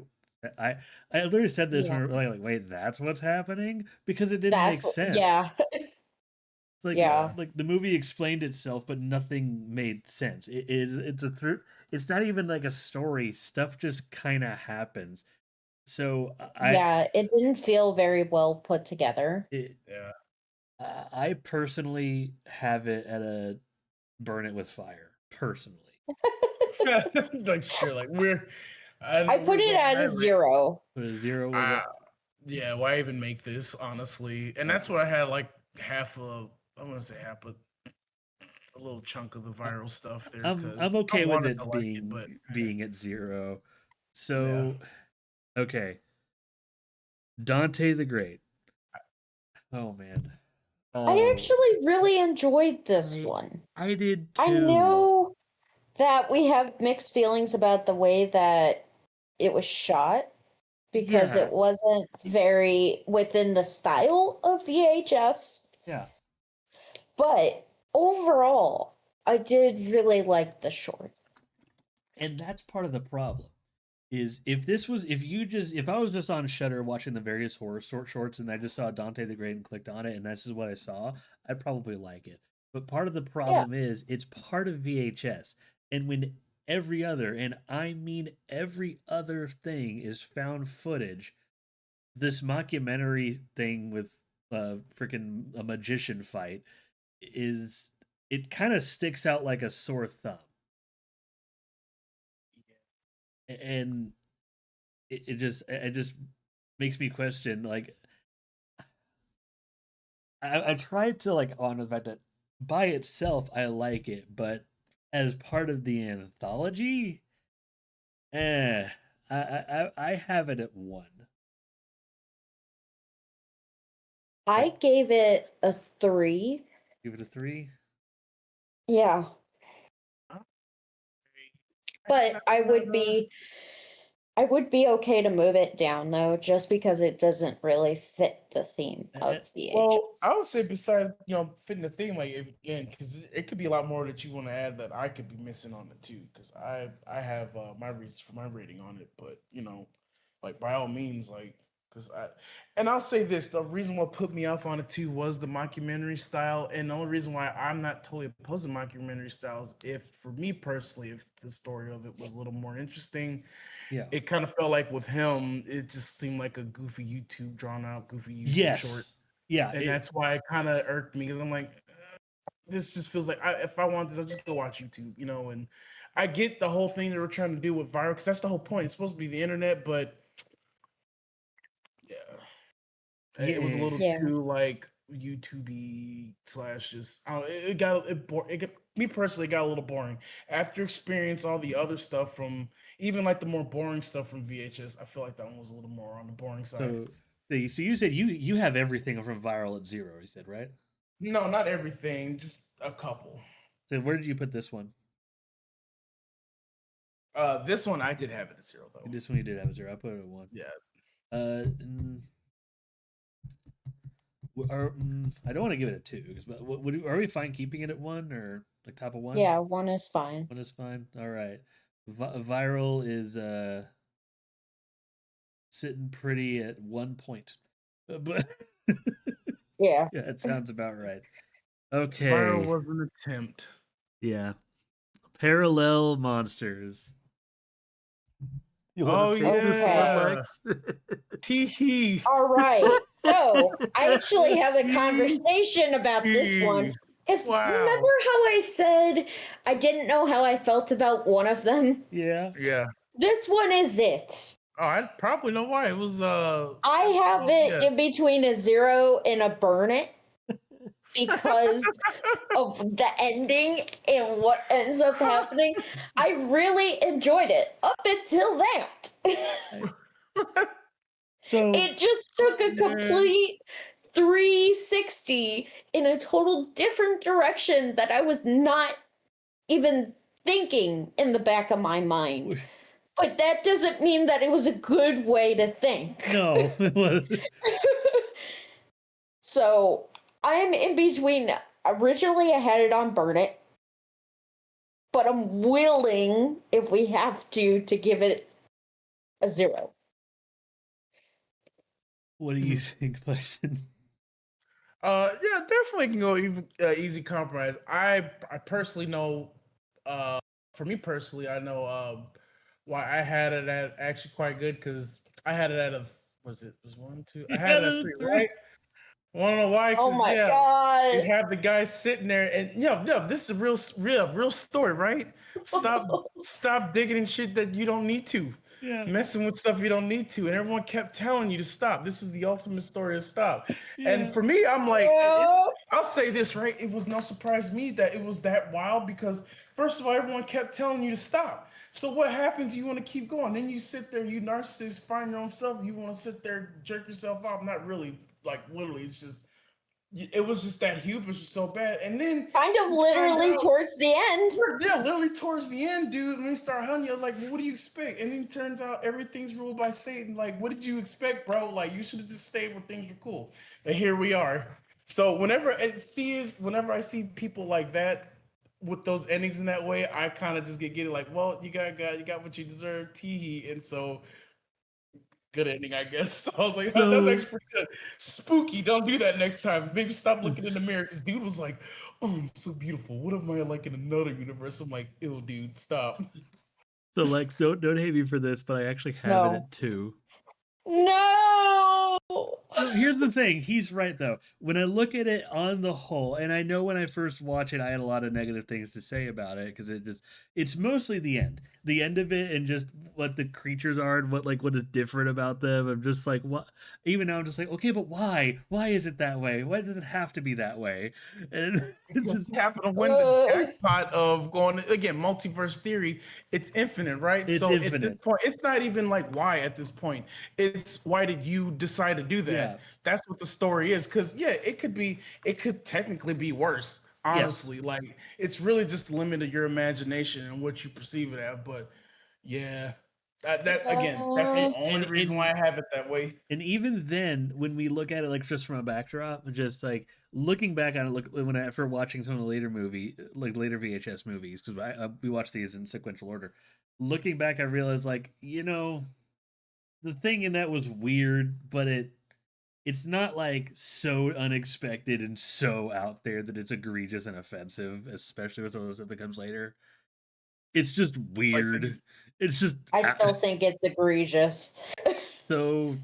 I I literally said this Yeah. when like, wait, that's what's happening because it didn't make That's sense. yeah. It's like Yeah. like the movie explained itself, but nothing made sense. It's a through. It's not even like a story. Stuff just kind of happens. So I Yeah. It didn't feel very well put together. it, Yeah. I personally have it at a burn it with fire. Personally, Like sure, like I put we're it going at a high rate. 0. put a zero with Uh, it. yeah, why even make this honestly? And Uh, that's what I had like half of. I want to say half, but a little chunk of the I- viral stuff there I'm because I okay with wanted to it like it, but being at 0. yeah. So okay, Dante the Great. Oh man. I Oh, actually really enjoyed this I one. I did I too. know that we have mixed feelings about the way that it was shot because Yeah, it wasn't very within the style of VHS, yeah. but overall, I did really like the short. And that's part of the problem. Is if I was just on Shutter watching the various horror shorts and I just saw Dante the Great and clicked on it and this is what I saw, I'd probably like it. But part of the Yeah. problem is it's part of VHS, and when every other, and I mean every other thing, is found footage, this mockumentary thing with freaking a magician fight is it kind of sticks out like a sore thumb, and it just makes me question like I tried to like honor the fact that by itself I like it, but as part of the anthology, eh, I have it at 1. I Like, gave it a 3. give it a 3. Yeah. But I would be okay to move it down though, just because it doesn't really fit the theme Eh, of the Well, HS. I would say besides fitting the theme, like if again, because it could be a lot more that you want to add that I could be missing on it too. Because I have my reasons for my rating on it, but like by all means, like because and I'll say this: the reason what put me off on it too was the mockumentary style, and the only reason why I'm not totally opposed to mockumentary styles, if for me personally, if the story of it was a little more interesting, yeah. it kind of felt like with him, it just seemed like a goofy YouTube drawn out, goofy YouTube short, Yes. Yeah. and that's why it kind of irked me because I'm like, this just feels like if I want this, I'll just go watch YouTube, And I get the whole thing that we're trying to do with viral because that's the whole point. It's supposed to be the internet, but yeah, it was a Yeah. little Yeah. too like YouTubey slash just. I don't, it got it got me personally it got a little boring after experience all the other stuff from even like the more boring stuff from VHS. I feel like that one was a little more on the boring side. So, so you said you have everything from viral at 0. You said, right? No, not everything, just a couple. So where did you put this one? This one I did have it at 0 though. This one you did have a 0. I put it at 1. Yeah. Mm, I don't want to give it a 2 because are we fine keeping it at 1 or like top of 1? Yeah, 1 is fine. 1 is fine. All right. Viral is sitting pretty at 1 point. But Yeah. yeah, it sounds about right. Viral Okay. was an attempt. Yeah. Parallel monsters. You want Oh to take this one, Okay. yeah. Lex? Tee All right. So I actually have a Tee. conversation about this one. Because Wow. remember how I said I didn't know how I felt about one of them? Yeah. Yeah. This one is it. Oh, I probably know why. It was I have well, it yeah. in between a 0 and a burn it because of the ending and what ends up happening. I really enjoyed it up until that. So It just took a complete 360 in a total different direction that I was not even thinking in the back of my mind. But that doesn't mean that it was a good way to think. no. So I'm in between. Originally, I had it on Burn It, but I'm willing, if we have to give it a 0. What do you think, Blexin? Yeah, definitely can go easy compromise. I personally know, for me personally, I know why I had it at actually quite good because I had it at a was 1 2 I You had had it at a 3, 3. right? Want to know why? Oh Because my you god. have the guy sitting there, and this is a real story, right? Stop digging in shit that you don't need to, Yeah. messing with stuff you don't need to, and everyone kept telling you to stop. This is the ultimate story of stop. And Yeah. for me, I'm like, Yeah. I'll say this, right? It was no surprise to me that it was that wild because first of all, everyone kept telling you to stop. So what happens? You want to keep going. Then you sit there, you narcissist, find your own self. You want to sit there, jerk yourself off. Not really, like literally. It's just it was just that hubris was so bad. And then Kind of you find literally out, towards the end. yeah, literally towards the end, dude, when they start hunting you, like, well, what do you expect? And then it turns out everything's ruled by Satan. Like, what did you expect, bro? Like, you should have just stayed where things were cool. And here we are. So whenever I see people like that with those endings in that way, I kind of just get it like, well, you got what you deserve, teehee. And so good ending, I guess. So I was like, that's So actually pretty good. Spooky. Don't do that next time. Maybe stop looking in the mirror because dude was like, oh, I'm so beautiful. What am I like in another universe? I'm like, ew, dude, stop. so Lex, don't hate me for this, but I actually have it No. at 2. No. So here's the thing. He's right though. When I look at it on the whole, and I know when I first watched it, I had a lot of negative things to say about it because it's mostly the end of it, and just what the creatures are and what is different about them. I'm just like, what? Even now, I'm just like, okay, but why? Why is it that way? Why does it have to be that way? And it's Because just you happen to win the jackpot of going again, multiverse theory. It's infinite, right? it's So at this infinite. point, it's not even like why at this point. It's why did you decide to do that? Yeah. That's what the story is. Because yeah, it could technically be worse. Yes. Honestly, like it's really just limited your imagination and what you perceive it as. But yeah, that again, that's the Uh, only reason why I have it that way. And even then, when we look at it like just from a backdrop, just like looking back on it, look when after watching some of the later VHS movies, because we watched these in sequential order. Looking back, I realized like the thing in that was weird, but it's not like so unexpected and so out there that it's egregious and offensive, especially with some of the stuff that comes later. It's just Like weird. It's just I still think it's egregious. so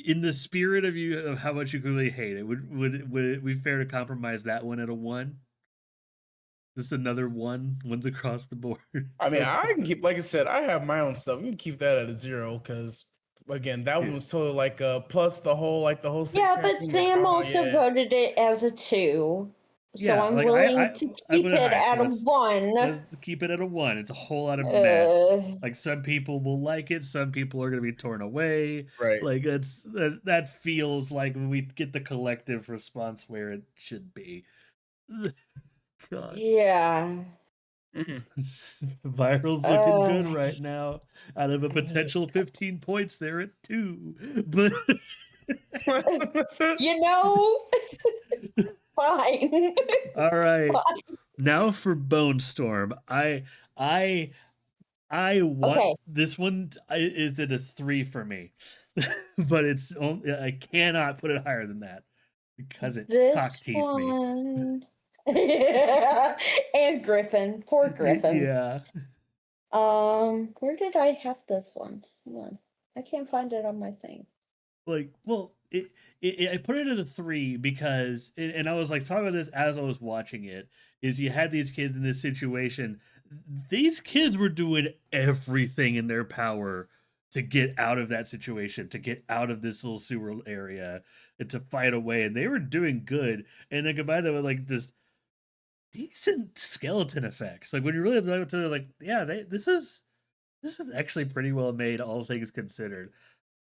in the spirit of you of how much you clearly hate it, would it be fair to compromise that one at a 1? Just another ones across the board. I mean, So, I can keep, like I said, I have my own stuff. You can keep that at a 0 because again, that one yeah. was totally like plus the whole Yeah, satanic but thing. Like, Sam oh also yeah, voted it as a 2. So Yeah, I'm like willing to I keep put it it high, so at a 1. let's keep it at a 1. It's a whole lot of meh. Uh, Like some people will like it, some people are gonna be torn away. right. Like that feels like when we get the collective response where it should be. God. yeah. Viral's looking good right now. Out of a potential 15 points, they're at 2. But You know, fine. all right, Fine. now for Bone Storm. I want Okay, this one. Is it a 3 for me? But it's only, I cannot put it higher than that because it cock this teased me. one. And Griffin. Poor Griffin. Yeah. Where did I have this one? Hold on. I can't find it on my thing. Like, well, I put it at a 3 because and I was like talking about this as I was watching it, is you had these kids in this situation. These kids were doing everything in their power to get out of that situation, to get out of this little sewer area, and to fight away, and they were doing good. And then combine that with like just decent skeleton effects. Like when you really look to it, like, yeah, this is actually pretty well made, all things considered.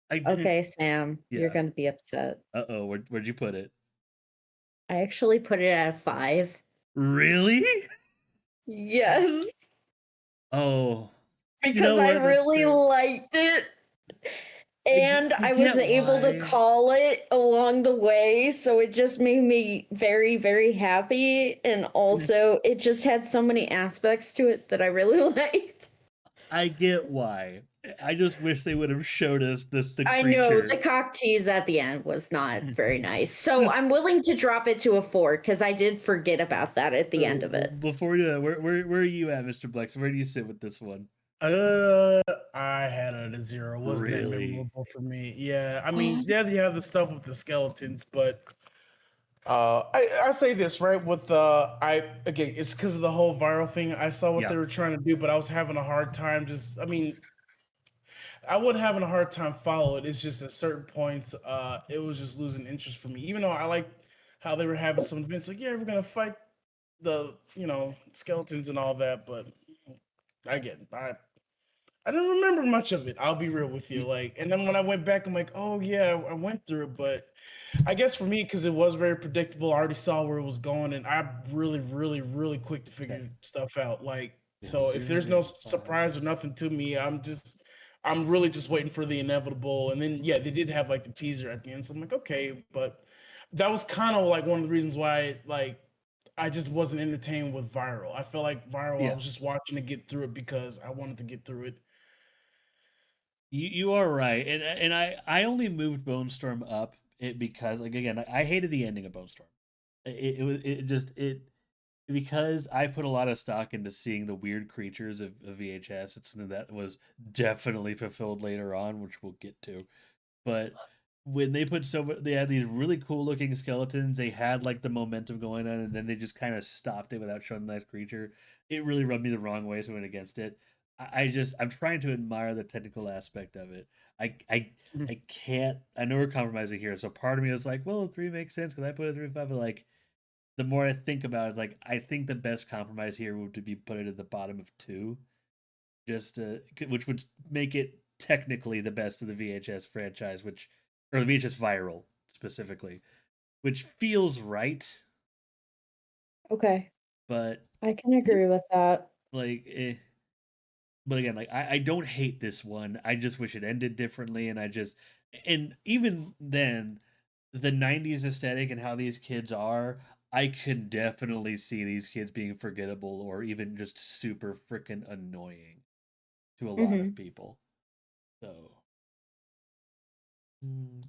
I Okay, Sam, you're Yeah. gonna be upset. Uh-oh, where'd you put it? I actually put it at 5. Really? Yes, Oh, because I what? That's really fair. liked it. And I I was get able to why. call it along the way, so it just made me very, very happy. And also, it just had so many aspects to it that I really liked. I get why. I just wish they would have showed us the I know creature. the cock tease at the end was not very nice. So I'm willing to drop it to a 4 because I did forget about that at the end of it. Before you, where are you at, Mr. Blex? Where do you sit with this one? Uh, I had it at 0. It wasn't that Really? memorable for me. Yeah, I mean, yeah, you have the stuff with the skeletons, but I say this right with I again, it's because of the whole viral thing. I saw what Yeah. they were trying to do, but I was having a hard time. Just, I mean, I wasn't having a hard time follow it. It's just at certain points, it was just losing interest for me. Even though I liked how they were having some events, like yeah, we're gonna fight the skeletons and all that, but I get it. I don't remember much of it. I'll be real with you. Y- Like, and then when I went back, I'm like, oh yeah, I went through it. But I guess for me, because it was very predictable, I already saw where it was going, and I'm really, really, really quick to Okay. figure stuff out. Like, Yeah. so if there's no 0.5. surprise or nothing to me, I'm really just waiting for the inevitable. And then yeah, they did have like the teaser at the end, so I'm like, okay, but that was kind of like one of the reasons why like I just wasn't entertained with Viral. I felt like Viral, I Yeah. was just watching to get through it because I wanted to get through it. You are right, and I only moved Bone Storm up it because like again I hated the ending of Bone Storm. It was it just it because I put a lot of stock into seeing the weird creatures of VHS. It's something that was definitely fulfilled later on, which we'll get to. But when they put they had these really cool looking skeletons. They had like the momentum going on, and then they just kind of stopped it without showing the nice creature. It really rubbed me the wrong way, so I went against it. I'm trying to admire the technical aspect of it. I I Mhm. I can't. I know we're compromising here, so part of me is like, well, a 3 makes sense because I put a 3.5, but like the more I think about it, like I think the best compromise here would to be put it at the bottom of 2, which would make it technically the best of the VHS franchise, or the VHS viral specifically, which feels right, Okay, but I can agree with that. like, but again, like I don't hate this one. I just wish it ended differently, and even then, the '90s aesthetic and how these kids are. I can definitely see these kids being forgettable or even just super freaking annoying to a lot of Hmm. people. So, mm,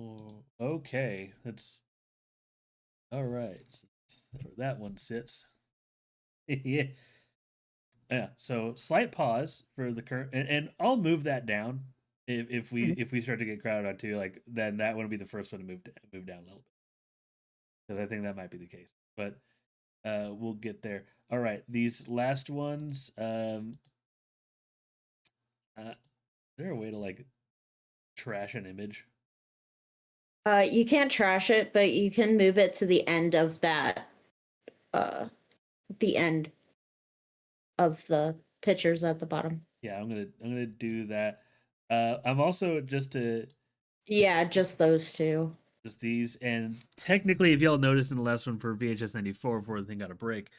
oh, okay, that's all right. That's where that one sits. Yeah, yeah. So slight pause for the current, and I'll move that down if we start to get crowded on two. Like then that one will be the first one to move down a little bit because I think that might be the case. But we'll get there. All right, these last ones. Is there a way to like trash an image? You can't trash it, but you can move it to the end of that. Uh, the end of the pictures at the bottom. Yeah, I'm gonna do that. I'm also Yeah, just those two. just these, and technically, if y'all noticed in the last one for VHS '94 before the thing got a break,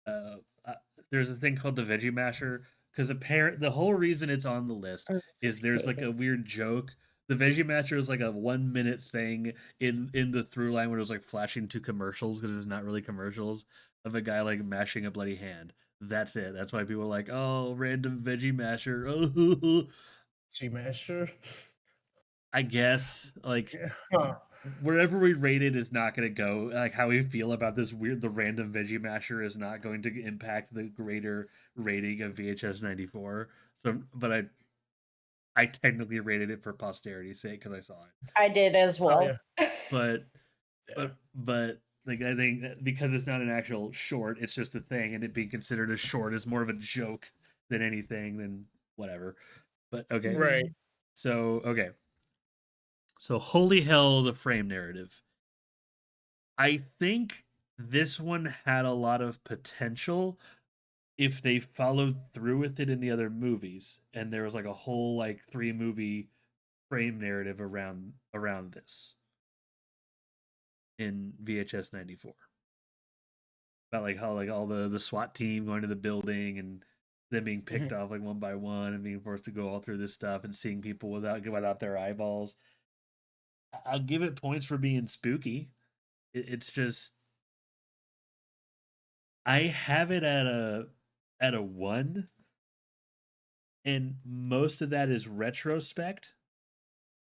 uh, uh, there's a thing called the Veggie Masher because apparent the whole reason it's on the list is there's like a weird joke. The Veggie Masher is like a 1 minute thing in the through line where it was like flashing to commercials because it's not really commercials of a guy like mashing a bloody hand. That's it. That's why people are like, oh, random Veggie Masher. Oh, G Master. I guess like Yeah. Huh. wherever we rate it is not going to go. Like how we feel about the random Veggie Masher is not going to impact the greater rating of VHS '94. So, but I technically rated it for posterity's sake because I saw it. I did as Oh yeah. well. But Yeah. like I think because it's not an actual short, it's just a thing, and it being considered a short is more of a joke than anything. Than whatever. But okay, Right. Mhm. okay, so holy hell, the frame narrative. I think this one had a lot of potential if they followed through with it in the other movies and there was like a whole like 3 movie frame narrative around this in VHS '94 about like how like all the SWAT team going to the building and them being picked Mhm. off like one by one and being forced to go all through this stuff and seeing people without their eyeballs. I'll give it points for being spooky. It's just I have it at a 1, and most of that is retrospect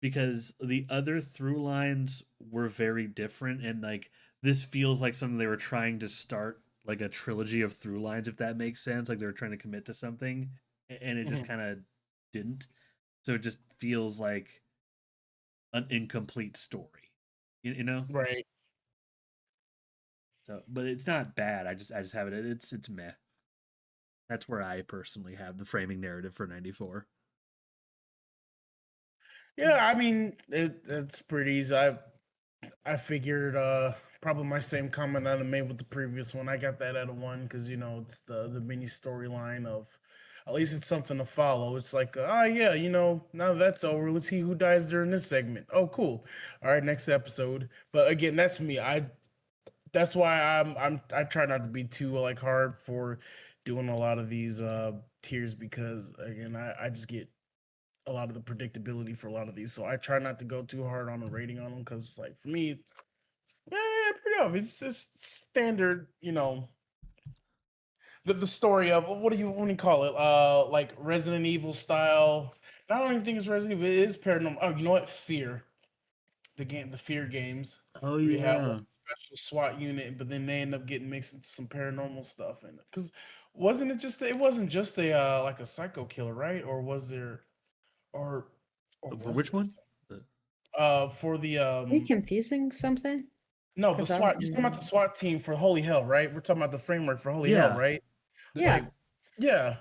because the other through lines were very different, and like this feels like something they were trying to start like a trilogy of through lines, if that makes sense, like they were trying to commit to something, and it just Mhm. kind of didn't. So it just feels like an incomplete story, you know. Right. So, but it's not bad. I just have it. It's meh. That's where I personally have the framing narrative for '94. Yeah, I mean, it's pretty easy. I figured probably my same comment I made with the previous one. I got that at a 1 because it's the mini storyline of at least it's something to follow. It's like oh yeah, now that's over. Let's see who dies during this segment. Oh cool. All right, next episode. But again, that's me. That's why I try not to be too like hard for doing a lot of these tiers because again I just get a lot of the predictability for a lot of these. So I try not to go too hard on a rating on them because it's like for me, yeah, pretty obvious. It's standard, the story of what do you call it? Like Resident Evil style. I don't even think it's Resident Evil. It is paranormal. Oh, you know what? Fear. The Fear games Oh where you have like yeah, a special SWAT unit, but then they end up getting mixed into some paranormal stuff. And because wasn't it just it wasn't just a like a psycho killer, right? Or was there or for was which there one? The- for the Are you confusing something? no the Because I don't SWAT you're talking about the remember. SWAT team for Holy Hell, right? We're talking about the framework for Holy Hell, yeah, right? Yeah. Like yeah.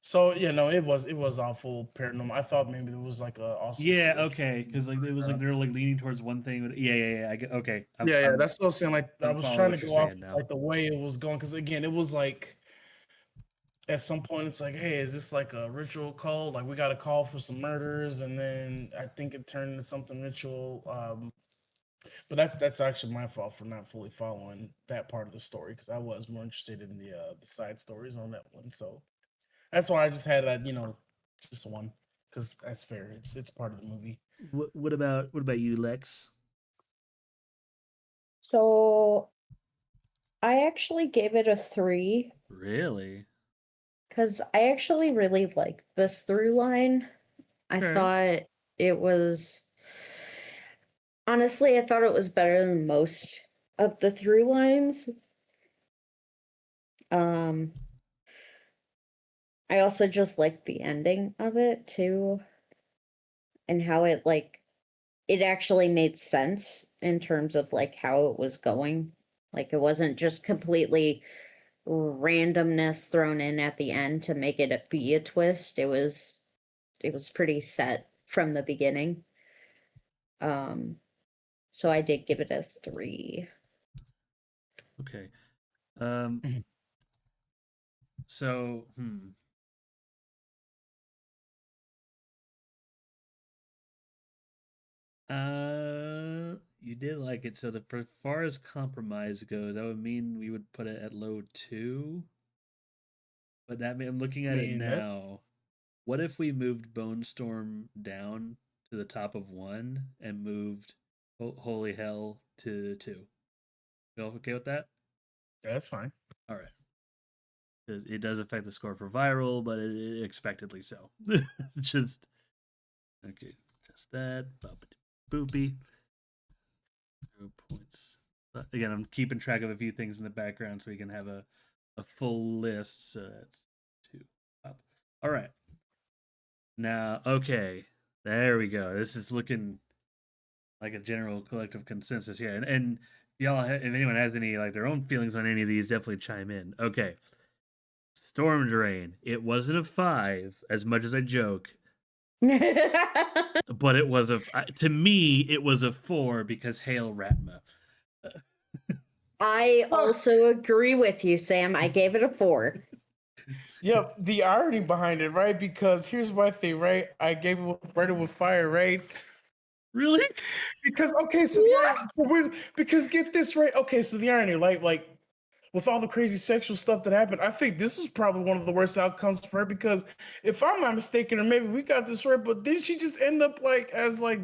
So yeah, no, it was all full paranormal. I thought maybe there was like a also yeah. serial Okay, because like it was like killer. they were like leaning towards one thing. But yeah. I get okay. Yeah, yeah, that's what I was saying. Like I I'm was following trying to what you're go off saying of, now. like the way it was going because again, it was like at some point it's like, hey, is this like a ritual cult? Like we got a call for some murders, and then I think it turned into something ritual. But that's actually my fault for not fully following that part of the story because I was more interested in the side stories on that one. So that's why I just had that just one because that's fair. It's part of the movie. What about you, Lex? So I actually gave it a 3 Really? because I actually really liked this through line. I Okay. thought it was honestly, I thought it was better than most of the through lines. Um, I also just liked the ending of it too, and how it actually made sense in terms of like how it was going. Like it wasn't just completely randomness thrown in at the end to make it be a twist. It was pretty set from the beginning. Um, so I did give it a 3. Okay. Um. Mhm. So, you did like it. So the as far as compromise goes, that would mean we would put it at low 2. But that I'm looking I at it mean now. What if we moved Bone Storm down to the top of 1 and moved Holy Hell to 2? You all okay with that? that's fine. All right. Because it does affect the score for viral, but expectedly so. Just okay. Just that. Boopy. 0 points. Again, I'm keeping track of a few things in the background so we can have a full list. So that's 2 up. All right. Now, okay. There we go. This is looking like a general collective consensus here. And y'all, if anyone has any like their own feelings on any of these, definitely chime in. Okay. Storm Drain. It wasn't a 5, as much as I joke, but it was to me, it was a 4 because Hail Ratma. I Ah, also agree with you, Sam. I gave it a 4. yep, the irony behind it, right? Because here's my thing, right? I gave it Ready with Fire, right? Really? Because okay, so the irony, because get this right. Okay, so the irony, like with all the crazy sexual stuff that happened, I think this was probably one of the worst outcomes for her because if I'm not mistaken, or maybe we got this right, but didn't she just end up like as like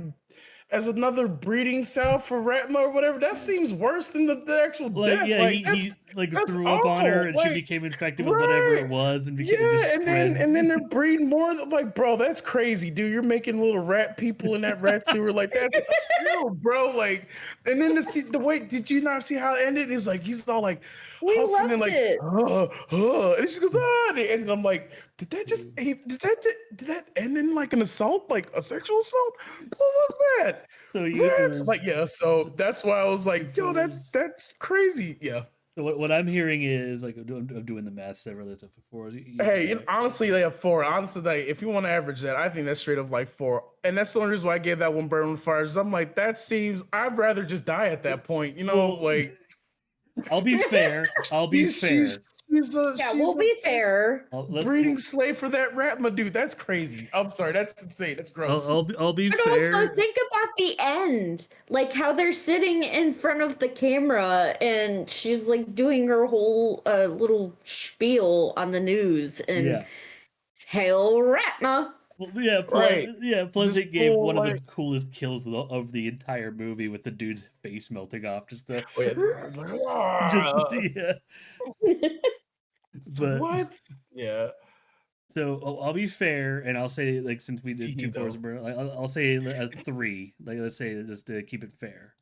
as another breeding cell for Ratma or whatever. That seems worse than the actual Like, death. yeah, Like he like that's threw up on her awful. and she Like became infected with whatever right. it was and became Yeah, just and spread. then they're breeding more. Like, bro, that's crazy, dude. You're making little rat people in that rat sewer. Like, that's ew, bro. Like, and then the way did you not see how it ended? It's like he's all like We huffing and loved like, it. and she goes, and it ended. I'm like, did that end in like an assault, like a sexual assault? What was that? So it Rats? was Like, yeah. So that's why I was like, it yo, was that's crazy. Yeah. so what I'm hearing is like I'm doing the math several that's up for Hey, honestly, they have four. Honestly, like, if you want to average that, I think that's straight up like four. And that's the only reason why I gave that one Burn with Fires. I'm like, that seems. I'd rather just die at that point. You know, well like I'll be fair. I'll be she's she's fair. Yeah, she's we'll a be fair. breeding slave for that Ratma dude. That's crazy. I'm sorry, that's insane. That's gross. I'll be But also fair. think about the end, like how they're sitting in front of the camera and she's like doing her whole little spiel on the news and Yeah. hail Ratna. Well, Right. yeah. Plus, Just it gave full one of the like, coolest kills of the entire movie with the dude's face melting off. oh yeah. Just Ah. yeah. It's like, But what? Yeah. so I'll be fair, and I'll say like since we did Teehee two fours, though. like, I'll say a three. Like let's say just to keep it fair.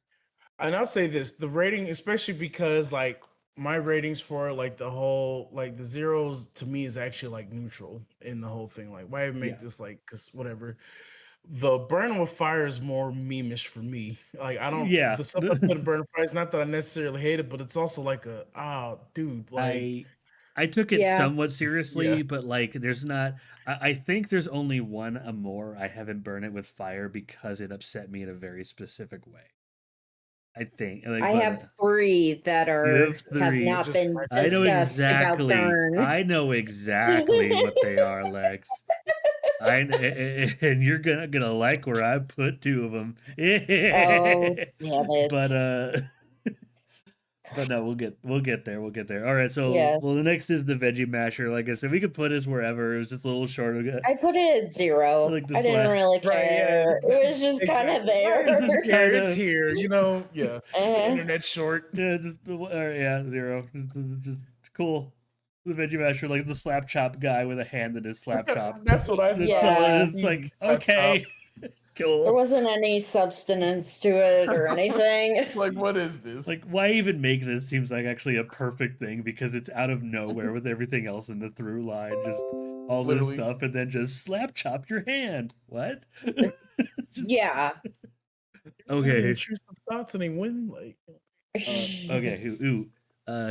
And I'll say this, the rating, especially because like my ratings for like the whole like the zeros to me is actually like neutral in the whole thing. Like why make Yeah. this like because whatever. The Burn with Fire is more memeish for me. Like I don't Yeah. the stuff I put in Burn with Fire is not that I necessarily hate it, but it's also like a dude, like I I took it Yeah. somewhat yeah. seriously, but like there's not. I think there's only one more I haven't burned it with fire because it upset me in a very specific way. I think like, I but have three that you are have have You're three. not just been I know discussed about exactly. burn. I know exactly what they are, Lex. And you're gonna like where I put two of them. Oh, damn But it. but no, we'll get there. We'll get there. All right. So Yeah. well, the next is the veggie masher. Like I said, we could put it wherever. It was just a little short. I put it at zero. Like I this didn't last. really right, yeah. care. It was just kind of Exactly. Why This is this is there. here? kind It's of here, you know? Yeah. It's an uh, internet short. yeah, yeah, zero. Just cool. The veggie masher, like the slap chop guy with a hand in his slap chop. That's what I That's thought. all. Like yeah. It's easy like slap chop. okay, There cool. wasn't any substance to it or anything. Like what is this? Like, why even make this? Seems like actually a perfect thing because it's out of nowhere with everything else in the through line. Just all this Literally. stuff, and then just slap chop your hand. What? Just Yeah. You're saying okay. intrusive thoughts and they win? Like Okay.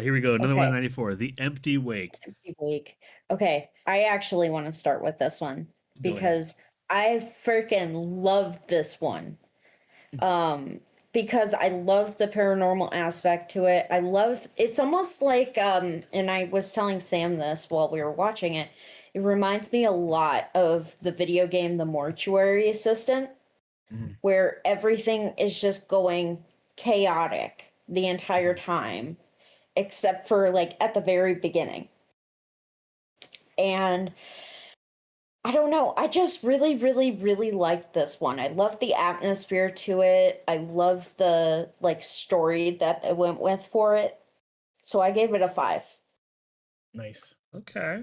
Here we go. Another one Okay. at 94. The Empty Wake. Empty week. Okay. I actually want to start with this one Go ahead. because I freaking love this one. Because I love the paranormal aspect to it. I love it's almost like and I was telling Sam this while we were watching it. It reminds me a lot of the video game The Mortuary Assistant, Mhm. where everything is just going chaotic the entire Mhm. time, except for like at the very beginning. And I don't know. I just really, really, really liked this one. I love the atmosphere to it. I love the like story that they went with for it. So I gave it a 5. Nice. Okay.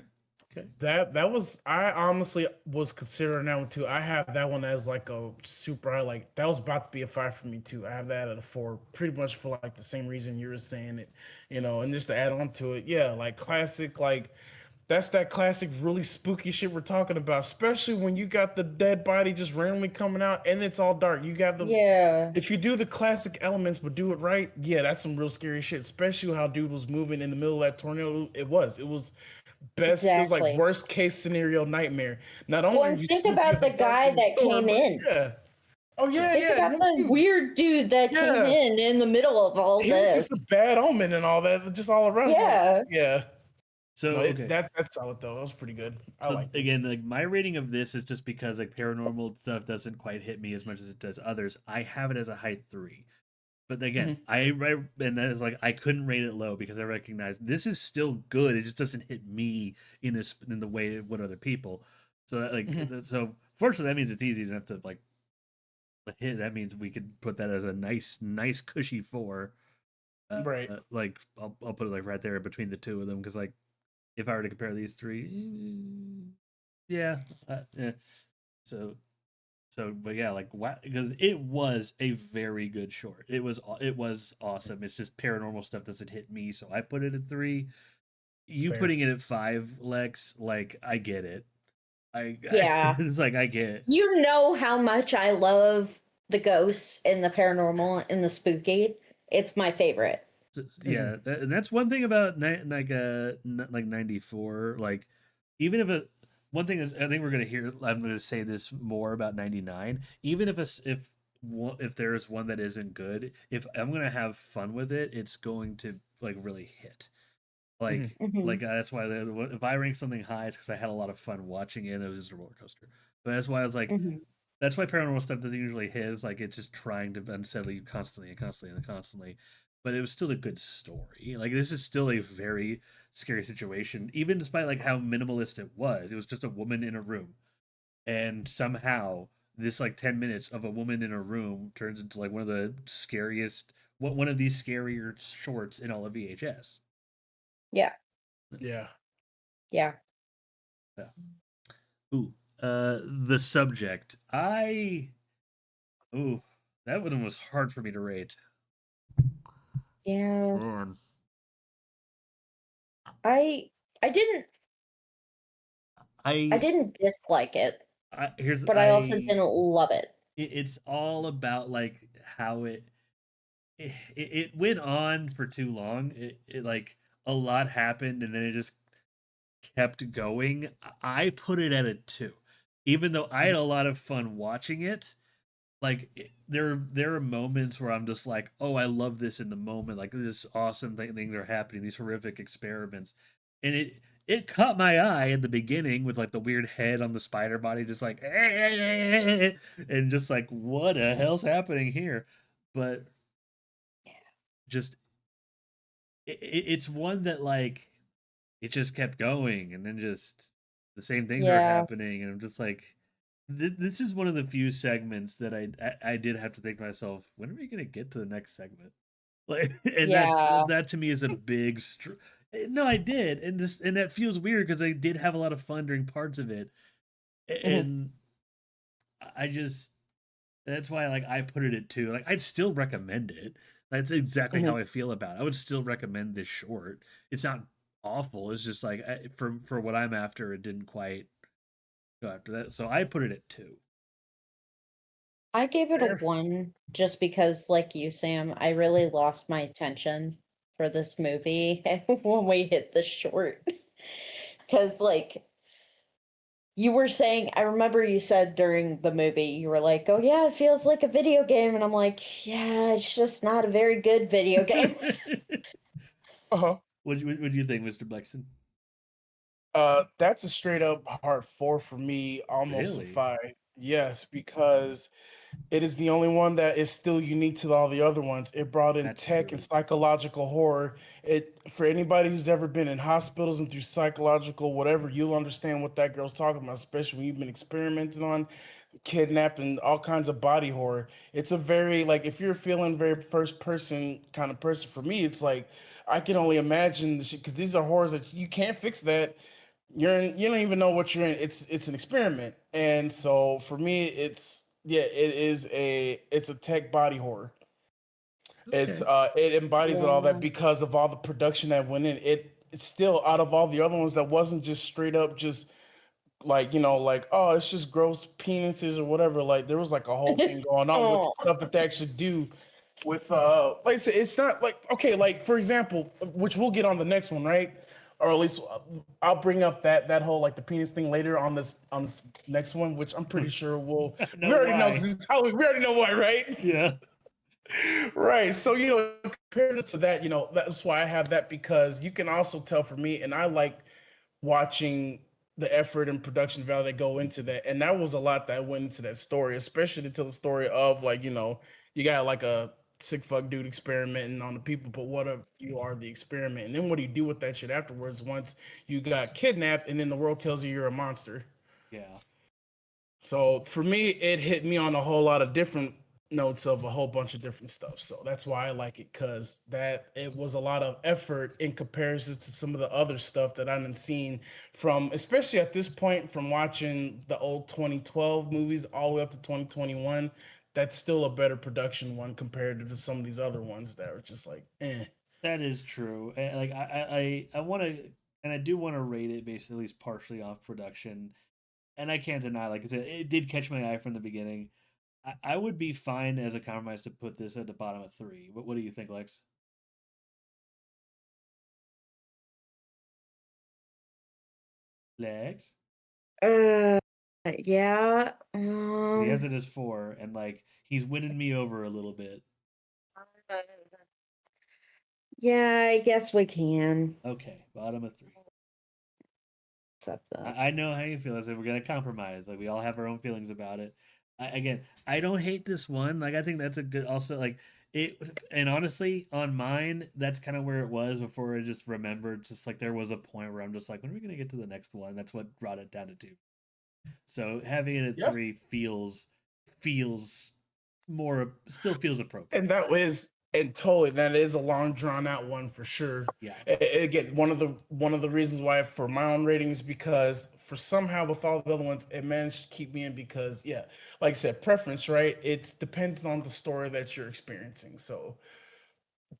Okay. That was I honestly was considering that one too. I have that one as like a super high, like that was about to be a 5 for me too. I have that at a 4, pretty much for like the same reason you were saying it, and just to add on to it, yeah, like classic, like that's that classic really spooky shit we're talking about, especially when you got the dead body just randomly coming out and it's all dark. You got the Yeah, if you do the classic elements but do it right, yeah, that's some real scary shit, especially how dude was moving in the middle of that tornado. It was best. It was like exactly. worst case scenario nightmare. Not Well, only are and you think spooky about in the the dark guy in the that storm, came but in. yeah. Oh yeah, Think yeah, about him the too. weird dude that came Yeah, in the middle of all he was just a this. bad omen and all that, just all around. Like, Yeah. yeah, So no, okay. that's solid though. That was pretty good. I So liked it. again, like my rating of this is just because like paranormal stuff doesn't quite hit me as much as it does others. I have it as a high 3. But again, Mhm. and that is like I couldn't rate it low because I recognize this is still good. It just doesn't hit me in the way it would other people. So that, like Mhm. so fortunately that means it's easy enough to like hit, that means we could put that as a nice cushy 4. Right. Like I'll put it like right there between the two of them because like if I were to compare these three, yeah, yeah. So but yeah, like wow, because it was a very good short. It was awesome. It's just paranormal stuff doesn't hit me, so I put it at 3. You Fair. putting it at 5, Lex, like I get it. Yeah. It's like I get it. You know how much I love the ghosts and the paranormal and the spooky. It's my favorite. Yeah, and that's one thing about like 94. Like even if it one thing is, I think we're gonna hear. I'm gonna say this more about 99. Even if if there's one that isn't good, if I'm gonna have fun with it, it's going to like really hit. Mhm. Like Hmm. that's why if I rank something high, it's because I had a lot of fun watching it. It was just a roller coaster. But that's why I was like, Hmm. that's why paranormal stuff doesn't usually hit. It's like it's just trying to unsettle you constantly and constantly and constantly. But it was still a good story. Like this is still a very scary situation, even despite like how minimalist it was. It was just a woman in a room, and somehow this like 10 minutes of a woman in a room turns into like one of the scariest, one of these scarier shorts in all of VHS. Yeah. Yeah. Yeah. Yeah. Ooh, the subject. Ooh, that one was hard for me to rate. Yeah. Man. I I didn't I I, didn't dislike it, here's but I also didn't love it. it's all about like how it went on for too long. It like a lot happened and then it just kept going. I put it at a 2. Even though I had a lot of fun watching it, like there are moments where I'm just like, oh, I love this in the moment, like this awesome things are happening, these horrific experiments, and it caught my eye in the beginning with like the weird head on the spider body, just like and just like what the hell's happening here, but just it's one that like it just kept going and then just the same things are Yeah. happening and I'm just like this is one of the few segments that I did have to think to myself, when are we gonna get to the next segment? Like, and Yeah. that to me is a big. No, I did, and that feels weird because I did have a lot of fun during parts of it, Hmm. and I just that's why like I put it at 2. Like I'd still recommend it. That's exactly Hmm. how I feel about it. I would still recommend this short. It's not awful. It's just like for what I'm after, it didn't quite go after that. So I put it at 2. I gave it a Fair. 1 just because, like you, Sam, I really lost my attention for this movie when we hit the short. Because, like, you were saying, I remember you said during the movie, you were like, oh, yeah, it feels like a video game. And I'm like, yeah, it's just not a very good video game. Uh-huh. What do you think, Mr. Blexin? That's a straight up hard 4 for me, almost a Really? 5. Yes, because it is the only one that is still unique to all the other ones. It brought in That's tech and true. psychological horror. It for anybody who's ever been in hospitals and through psychological whatever, you'll understand what that girl's talking about, especially when you've been experimenting on kidnapping, all kinds of body horror. It's a very like if you're feeling very first person kind of person, for me, it's like I can only imagine the shit because these are horrors that you can't fix that. You're in, you don't even know what you're in. It's an experiment. And so for me, it's yeah, it's a tech body horror. It's Okay. it embodies all that Yeah. because of all the production that went in. It's still out of all the other ones that wasn't just straight up just like like oh it's just gross penises or whatever. Like there was like a whole thing going on with Oh. stuff that they actually do with like I said, it's not like okay, like for example, which we'll get on the next one, right? Or at least I'll bring up that whole like the penis thing later on this next one, which I'm pretty sure I we know already know why. because it's how we already know why, right? Yeah. Right. So, compared to that, that's why I have that because you can also tell for me, and I like watching the effort and production value that go into that. And that was a lot that went into that story, especially to tell the story of like, you got like a sick fuck dude experimenting on the people, but what if you are the experiment? And then what do you do with that shit afterwards once you got kidnapped and then the world tells you you're a monster? Yeah. So for me, it hit me on a whole lot of different notes of a whole bunch of different stuff. So that's why I like it, because that it was a lot of effort in comparison to some of the other stuff that I've seen from, especially at this point, from watching the old 2012 movies all the way up to 2021. That's still a better production one compared to some of these other ones that are just like, eh. That is true. Like I want to, and I do want to rate it based at least partially off production. And I can't deny, like I said, it did catch my eye from the beginning. I would be fine as a compromise to put this at the bottom of three. What do you think, Lex? Lex? Uh, yeah. 'Cause he has it as four, and like he's winning me over a little bit. Yeah, I guess we can Okay, bottom of three. accept that. I know how you feel. I said we're gonna compromise. Like we all have our own feelings about it. Again, I don't hate this one. Like I think that's a good. Also, like it. And honestly, on mine, that's kind of where it was before I just remembered. Just like there was a point where I'm just like, when are we gonna get to the next one? That's what brought it down to two. So having it at Yeah. three feels more. Still feels appropriate. And that is, and totally, that is a long drawn out one for sure. Yeah. Again, one of the reasons why for my own rating is because for somehow with all the other ones, it managed to keep me in because yeah, like I said, preference, right? It depends on the story that you're experiencing. So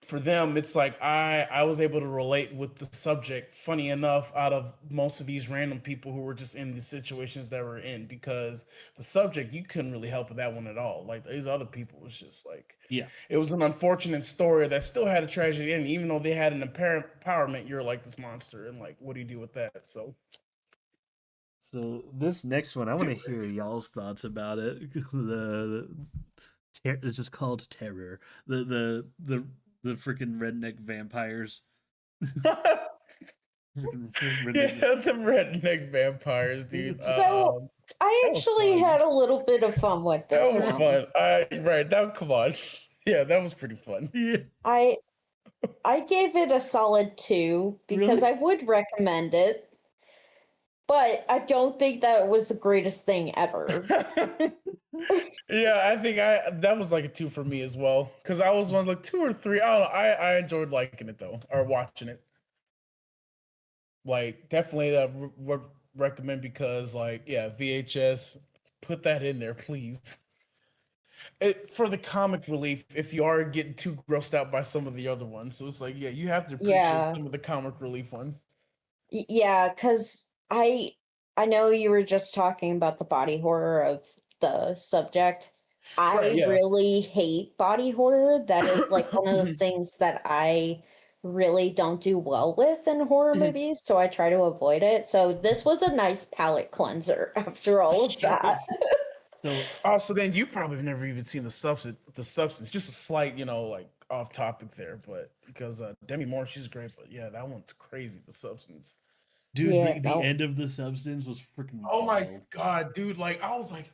for them, it's like I was able to relate with the subject. Funny enough, out of most of these random people who were just in the situations that we're in, because the subject you couldn't really help with that one at all. Like these other people was just like, Yeah. it was an unfortunate story that still had a tragedy in, even though they had an empowerment. You're like this monster, and like, what do you do with that? So, So this next one, I want to hear y'all's thoughts about it. It's just called Terror. The freaking redneck vampires. Redneck. yeah, the redneck vampires, dude. So I That was actually fun. had a little bit of fun with That this was one. fun. I right now, come on. Yeah, that was pretty fun. Yeah, I I gave it a solid 2 because really? I would recommend it, but I don't think that it was the greatest thing ever. Yeah, I think I that was like a 2 for me as well. Cause I was on like 2 or 3. I don't know. I enjoyed liking it though, or watching it. Like definitely would recommend, because like yeah, VHS, put that in there, please. For the comic relief, if you are getting too grossed out by some of the other ones. So it's like, yeah, you have to appreciate Yeah. some of the comic relief ones. Yeah, cuz I know you were just talking about the body horror of the subject. Right, I yeah. really hate body horror. That is like one of the things that I really don't do well with in horror movies, so I try to avoid it. So this was a nice palate cleanser after all of Sure. that. So Also, then you probably have never even seen the substance. The substance, just a slight, like off topic there, but because Demi Moore, she's great, but yeah, that one's crazy. The substance. dude, Yeah, the no. end of the substance was freaking Oh my wild. god, dude! Like I was like,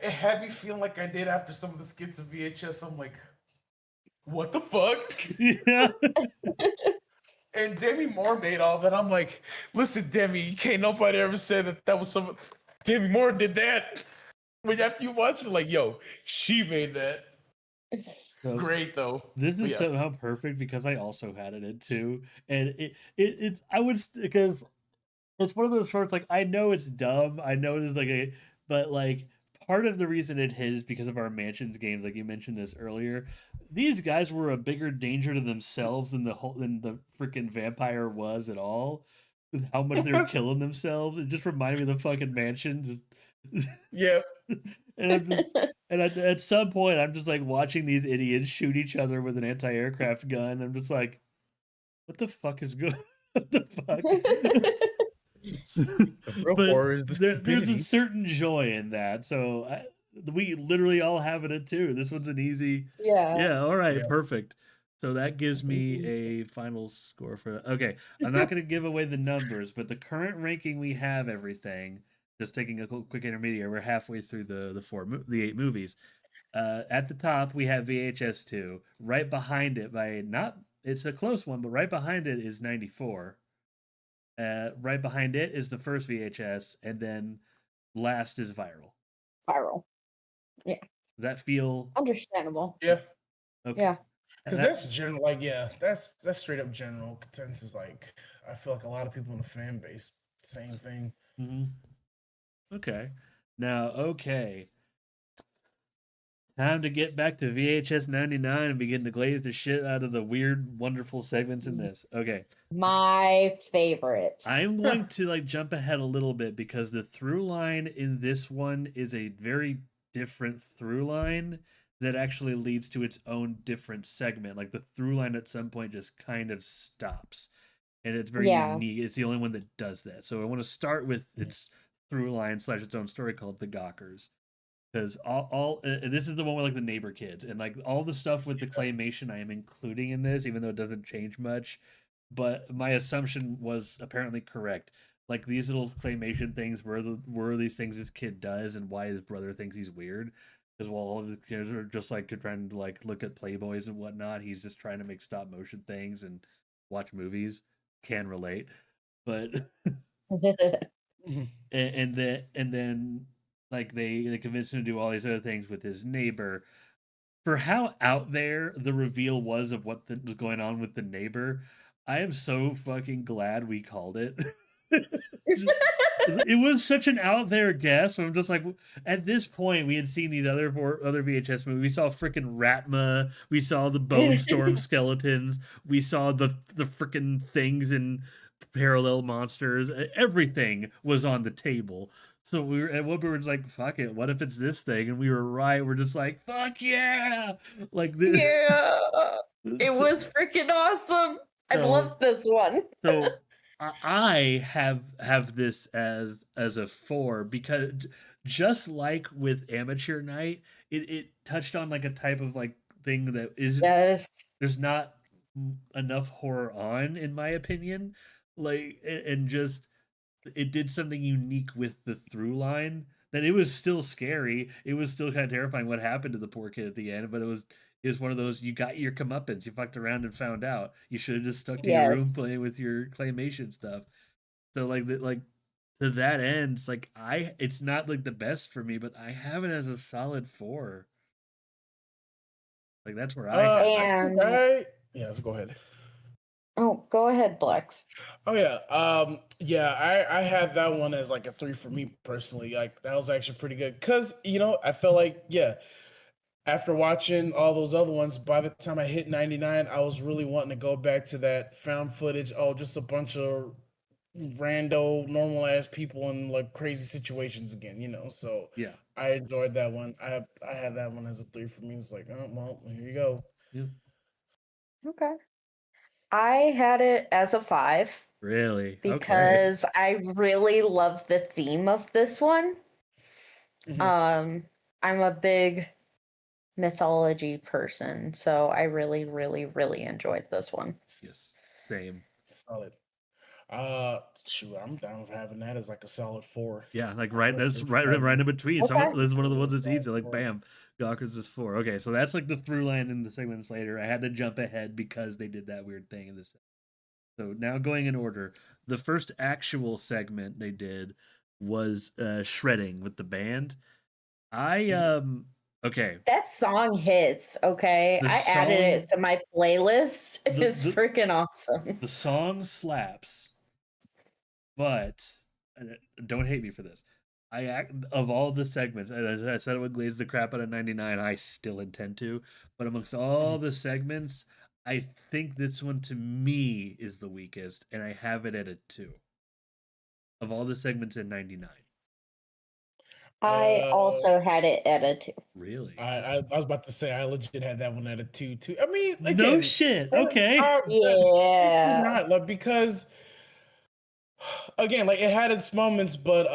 it had me feeling like I did after some of the skits of VHS. I'm like, what the fuck? Yeah. And Demi Moore made all that. I'm like, listen, Demi, can't nobody ever say that was some. Demi Moore did that. When after you watch it, like, yo, she made that. So Great though. this But is yeah. somehow perfect because I also had it in too, and it's I would because it's one of those parts like I know it's dumb, I know it's like a, but like part of the reason it is because of our mansions games, like you mentioned this earlier. These guys were a bigger danger to themselves than the freaking vampire was at all. With how much they were killing themselves, it just reminded me of the fucking mansion. Just Yeah. and I'm just and at some point I'm just like watching these idiots shoot each other with an anti-aircraft gun. I'm just like, what the fuck is going? What the fuck? The real But horror is the there's a stupidity. certain joy in that. So we literally all have it too. This one's an easy, Yeah. yeah. All right, Yeah. perfect. So that gives me a final score for. Okay, I'm not going to give away the numbers, but the current ranking we have everything. Just taking a quick intermediate. We're halfway through the 8 movies. At the top we have VHS 2. Right behind it by not. It's a close one, but right behind it is 94. Right behind it is the first VHS, and then last is viral. Viral. Does that feel Understandable. Yeah, okay? Yeah. And because that, that's general. Like, yeah, that's straight up general consensus. Like, I feel like a lot of people in the fan base, same thing. mhm. Okay. Now, okay. Time to get back to VHS 99 and begin to glaze the shit out of the weird, wonderful segments in this. Okay. My favorite. I'm going to like jump ahead a little bit because the through line in this one is a very different through line that actually leads to its own different segment. Like the through line at some point just kind of stops. And it's very Yeah. unique. It's the only one that does that. So I want to start with its through line slash its own story called The Gawkers, because this is the one with like the neighbor kids and like all the stuff with the claymation I am including in this, even though it doesn't change much. But my assumption was apparently correct. Like these little claymation things were these things this kid does, and why his brother thinks he's weird. Because while all of the kids are just like trying to like look at Playboys and whatnot, he's just trying to make stop motion things and watch movies. Can relate, but Mhm. and then like they convinced him to do all these other things with his neighbor. For how out there the reveal was of what was going on with the neighbor, I am so fucking glad we called it. It was such an out there guess. I'm just like, at this point, we had seen these other VHS movies. We saw freaking Ratma. We saw the Bone Storm skeletons. We saw the freaking things in Parallel Monsters. Everything was on the table. So we were, and what we were just like, fuck it. What if it's this thing? And we were right. We're just like, fuck yeah! Like this. Yeah. It So, was freaking awesome. I so love this one. so I have this as a 4 because just like with Amateur Night, it touched on like a type of like thing that isn't Yes. there's not enough horror on, in my opinion. Like and just it did something unique with the through line that it was still scary. It was still kind of terrifying what happened to the poor kid at the end, but it was one of those, you got your comeuppance. You fucked around and found out. You should have just stuck to your room Yes. playing with your claymation stuff. So like to that end, it's like it's not like the best for me, but I have it as a solid 4. Like that's where I have I it. think And yeah. Let's go ahead. oh, go ahead, Blex. Oh yeah, yeah. I had that one as like a 3 for me personally. Like that was actually pretty good because I felt like yeah. After watching all those other ones, by the time I hit 99, I was really wanting to go back to that found footage. Oh, just a bunch of rando, normal ass people in like crazy situations again. So Yeah. I enjoyed that one. I had that one as a 3 for me. It's like, oh well, here you go. Yeah. Okay. I had it as a 5 Really? Okay. because I really love the theme of this one. Mhm. Um, I'm a big mythology person, so I really, really, really enjoyed this one. Yes. Same. Solid. Shoot, I'm down with having that as like a solid 4. Yeah, like right. That's Honestly, for right. that Right one. in between. Okay. This is one of the ones that's Solid easy. Like 4. bam, Gawker's is 4. Okay, so that's like the through line in the segments later. I had to jump ahead because they did that weird thing in this. So now going in order, the first actual segment they did was shredding with the band. I Mhm. okay. That song hits, okay? The I added song it to my playlist. the It's the freaking awesome. the song slaps, but don't hate me for this. Of all the segments, and I said I would glaze the crap out of 99. I still intend to, but amongst all Mhm. the segments, I think this one to me is the weakest, and I have it at a 2 of all the segments in 99. I Uh, also had it at a 2. Really? I was about to say I legit had that one at a 2 too. I mean, No again, shit. Okay. technically Yeah. not like because again, like it had its moments, but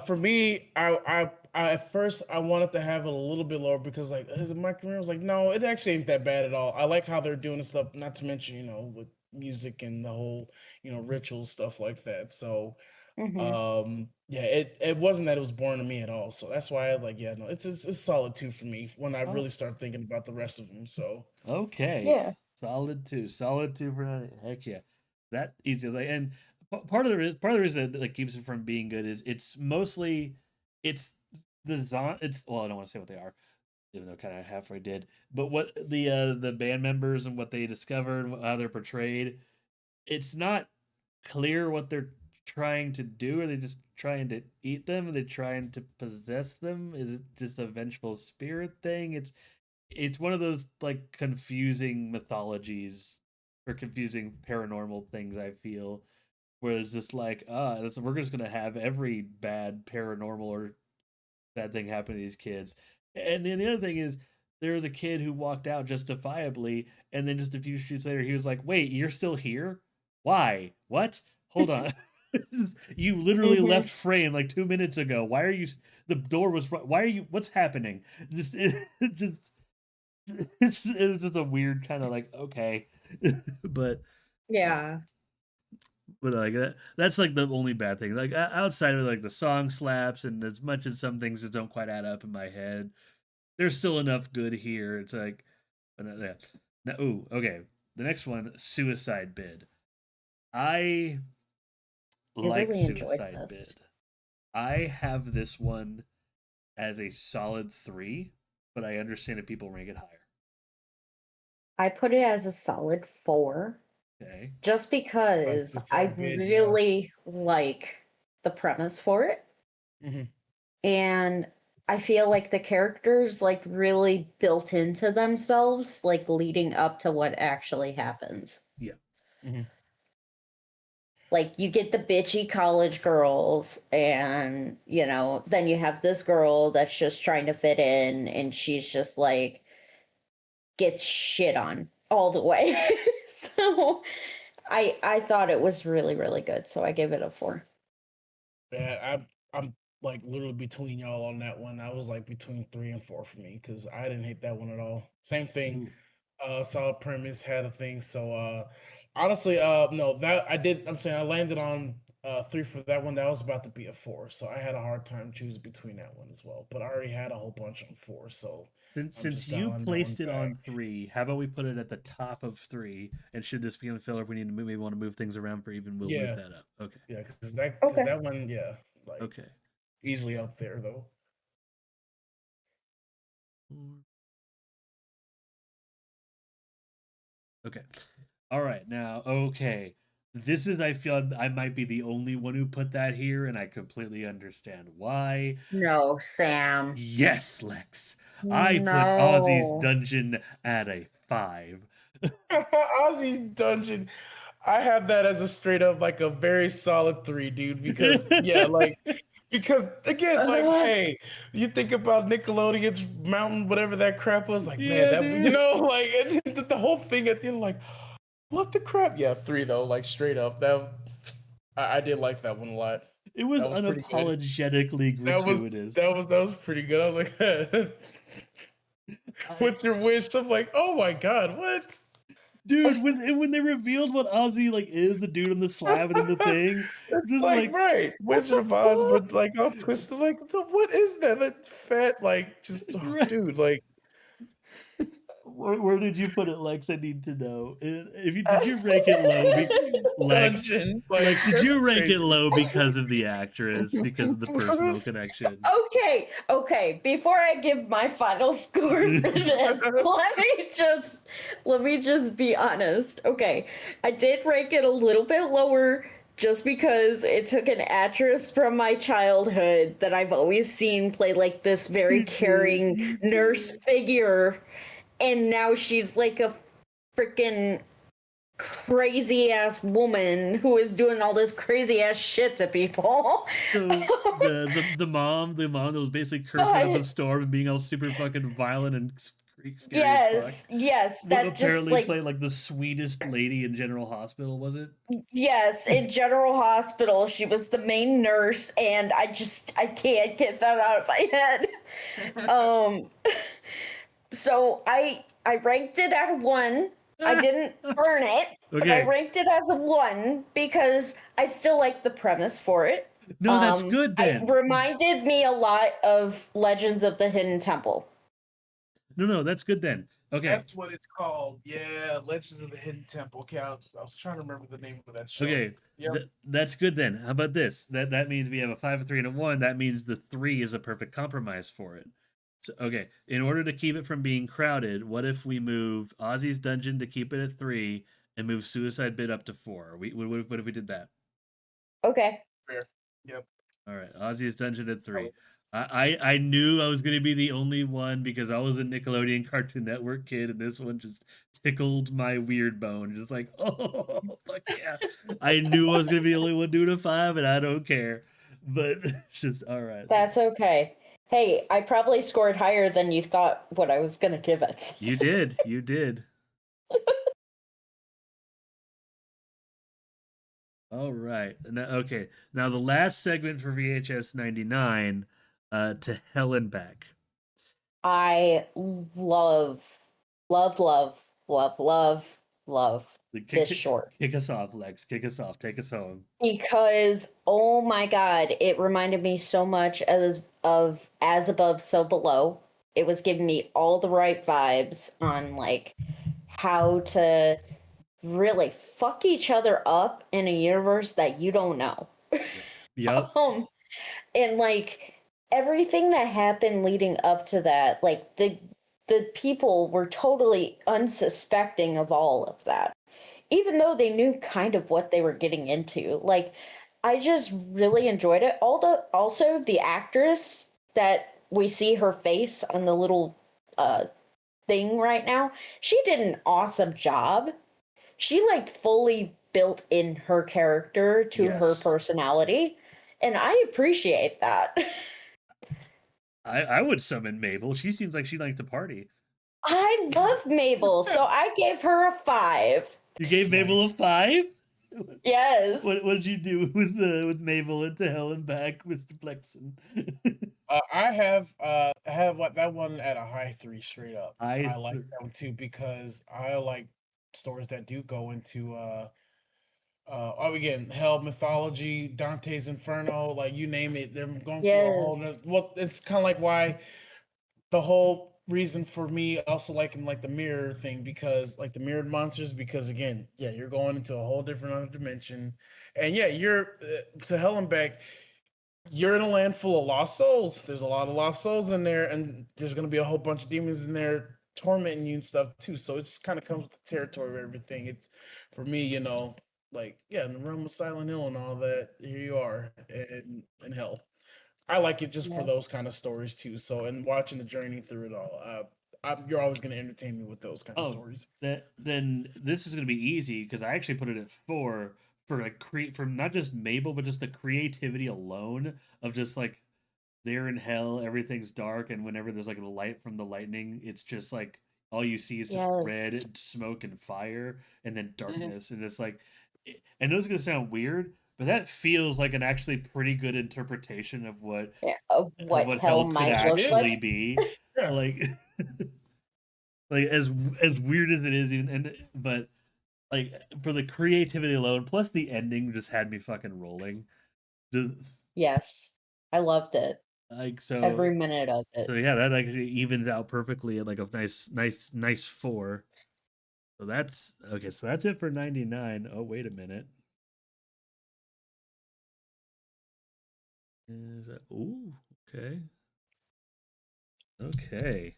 for me, I at first I wanted to have it a little bit lower because like is it my career? I was like, no, it actually ain't that bad at all. I like how they're doing this stuff. Not to mention, with music and the whole ritual stuff like that. So Hmm. yeah, it wasn't that it was boring to me at all. So that's why I like yeah no, it's solid 2 for me when I Oh, really start thinking about the rest of them. So okay. Yeah. Solid 2. Solid 2 for 90. Heck yeah. That easy. Like, and part of the reason that like keeps it from being good is it's mostly it's it's, well, I don't want to say what they are, even though kind of halfway did. But what the band members and what they discovered, how they're portrayed, it's not clear what they're trying to do. Are they just trying to eat them? Are they trying to possess them? Is it just a vengeful spirit thing? It's one of those like confusing mythologies or confusing paranormal things, I feel, where it's just like, we're just gonna have every bad paranormal or bad thing happen to these kids. And then the other thing is, there was a kid who walked out justifiably, and then just a few shoots later, he was like, "Wait, you're still here? Why? What? Hold on." You literally Mhm. left frame like 2 minutes ago. Why are you? The door was. Why are you? What's happening? Just it just it was just a weird kind of like, okay, but Yeah. like that's like the only bad thing. Like outside of like the song slaps, and as much as some things just don't quite add up in my head, there's still enough good here. It's like, yeah. Now, ooh, okay. The next one, Suicide Bid. I I like really enjoyed Suicide this. Bid. I have this one as a solid 3, but I understand if people rank it higher. I put it as a solid 4 Okay. just because I Suicide Bid, yeah. really like the premise for it. Hmm. And I feel like the characters like really built into themselves, like leading up to what actually happens. Yeah. Hmm. Like you get the bitchy college girls, and then you have this girl that's just trying to fit in, and she's just like gets shit on all the way. So I thought it was really, really good. So I gave it a 4. Yeah, I'm like literally between y'all on that one. I was like between 3 and 4 for me because I didn't hate that one at all. Same thing. Ooh. Solid premise, had a thing. So honestly, no, that I did. I'm saying I landed on 3 for that one. That was about to be a 4, so I had a hard time choosing between that one as well. But I already had a whole bunch on 4, so I'm Since just you dialing that one placed it back. on 3, how about we put it at the top of 3? And should this become a filler, if we need to maybe want to move things around for even, we'll move Yeah, that up. Okay. yeah, because Okay. that one, yeah, like Okay. easily up there though. Okay. All right. Now, okay. This is, I feel I might be the only one who put that here, and I completely understand why. No, Sam. Yes, Lex. I put Ozzy's No. Dungeon at a 5. Ozzy's Dungeon. I have that as a straight up like a very solid 3, dude. Because yeah, like because again, like Uh, hey, you think about Nickelodeon's Mountain, whatever that crap was, like man, Yeah, that dude. like and the whole thing at the end, like what the crap? Yeah, 3 though, like straight up. I did like that one a lot. It was That was pretty good. unapologetically That was gratuitous. that was pretty good. I was like, I what's your wish? I'm like, oh my god, what? Dude, when they revealed what Ozzy like is, the dude on the slab and in the thing, It's just like like, right, what Wizard the of Oz, but like all twisted. Like, what is that? That fat, like, just oh, fuck? dude, like Where did you put it, Lex? I need to know. If you did you rank it low, Lex? dungeon. Like Lex, did that's you rank it crazy. low because of the actress, because of the personal connection? okay. Before I give my final score for this, let me just be honest. Okay, I did rank it a little bit lower just because it took an actress from my childhood that I've always seen play like this very You did, caring you nurse did. figure, and now she's like a freaking crazy ass woman who is doing all this crazy ass shit to people. So the mom that was basically cursing up a But storm and being all super fucking violent and scary as fuck. yes, that just Apparently like played like the sweetest lady in General Hospital, was it? yes, in General Hospital, she was the main nurse, and I can't get that out of my head. Um, so I ranked it at a 1. I didn't burn it, but I Okay. ranked it as a 1 because I still like the premise for it. No, that's good It then. reminded me a lot of Legends of the Hidden Temple. No, that's good then. Okay. That's what it's called. Yeah, Legends of the Hidden Temple. Okay, I was trying to remember the name of that show. Okay. Yep. That's good then. How about this? That means we have a 5, a 3, and a 1. That means the 3 is a perfect compromise for it. So, okay. In order to keep it from being crowded, what if we move Ozzy's Dungeon to keep it at 3 and move Suicide Bit up to 4? What if we did that? Okay. Fair. Yep. All right, Ozzy's Dungeon at That 3. was- I knew I was going to be the only one because I was a Nickelodeon Cartoon Network kid, and this one just tickled my weird bone. Just like, oh, fuck yeah. I knew I was going to be the only one doing a 5, and I don't care. But it's just, all right. That's okay. Hey, I probably scored higher than you thought what I was going to give it. You did. You did. All right. Now, okay. Now, the last segment for VHS 99, to Hell and Back. I love, love, love, love, love, love this short. Kick us off, Lex. Kick us off. Take us home. Because oh my god, it reminded me so much of As Above, So Below. It was giving me all the right vibes on like how to really fuck each other up in a universe that you don't know. Yep. And like everything that happened leading up to that, like the people were totally unsuspecting of all of that, even though they knew kind of what they were getting into. Like I just really enjoyed it. Also the actress that we see her face on the little thing right now, she did an awesome job. She like fully built in her character to her Yes. personality, and I appreciate that. I would summon Mabel. She seems like she likes to party. I love Mabel, so I gave her a 5. You gave Nice. Mabel a 5? Yes. What did you do with Mabel and to Hell and Back, Mr. Blexin? I have what that one at a high 3 straight up. I I like that one too because I like stories that do go into again, hell mythology, Dante's Inferno, like you name it, they're going through a whole Yes. well, it's kind of like why the whole reason for me also liking like the mirror thing, because like the mirrored monsters, because again, yeah, you're going into a whole different other dimension, and yeah, you're to hell and back, you're in a land full of lost souls. There's a lot of lost souls in there, and there's gonna be a whole bunch of demons in there tormenting you and stuff too. So it's kind of comes with the territory of everything. It's for me, like yeah, in the realm of Silent Hill and all that. Here you are in hell. I like it just for Yeah. those kind of stories too. So and watching the journey through it all, you're always gonna entertain me with those kind of Oh, stories. then this is gonna be easy because I actually put it at 4 for like for not just Mabel, but just the creativity alone of just like they're in hell, everything's dark, and whenever there's like a light from the lightning, it's just like all you see is just Yes. red smoke and fire, and then darkness, and it's like, I know it's gonna sound weird, but that feels like an actually pretty good interpretation Yeah, of what what hell hell could might look actually like. be, Yeah. like, like as weird as it is, even and but like for the creativity alone, plus the ending just had me fucking rolling. Just, Yes. I loved it. like so Every minute of it. So yeah, that actually evens out perfectly at like a nice 4. So that's okay. So that's it for 99. Oh, wait a minute. Is that ooh, okay. Okay.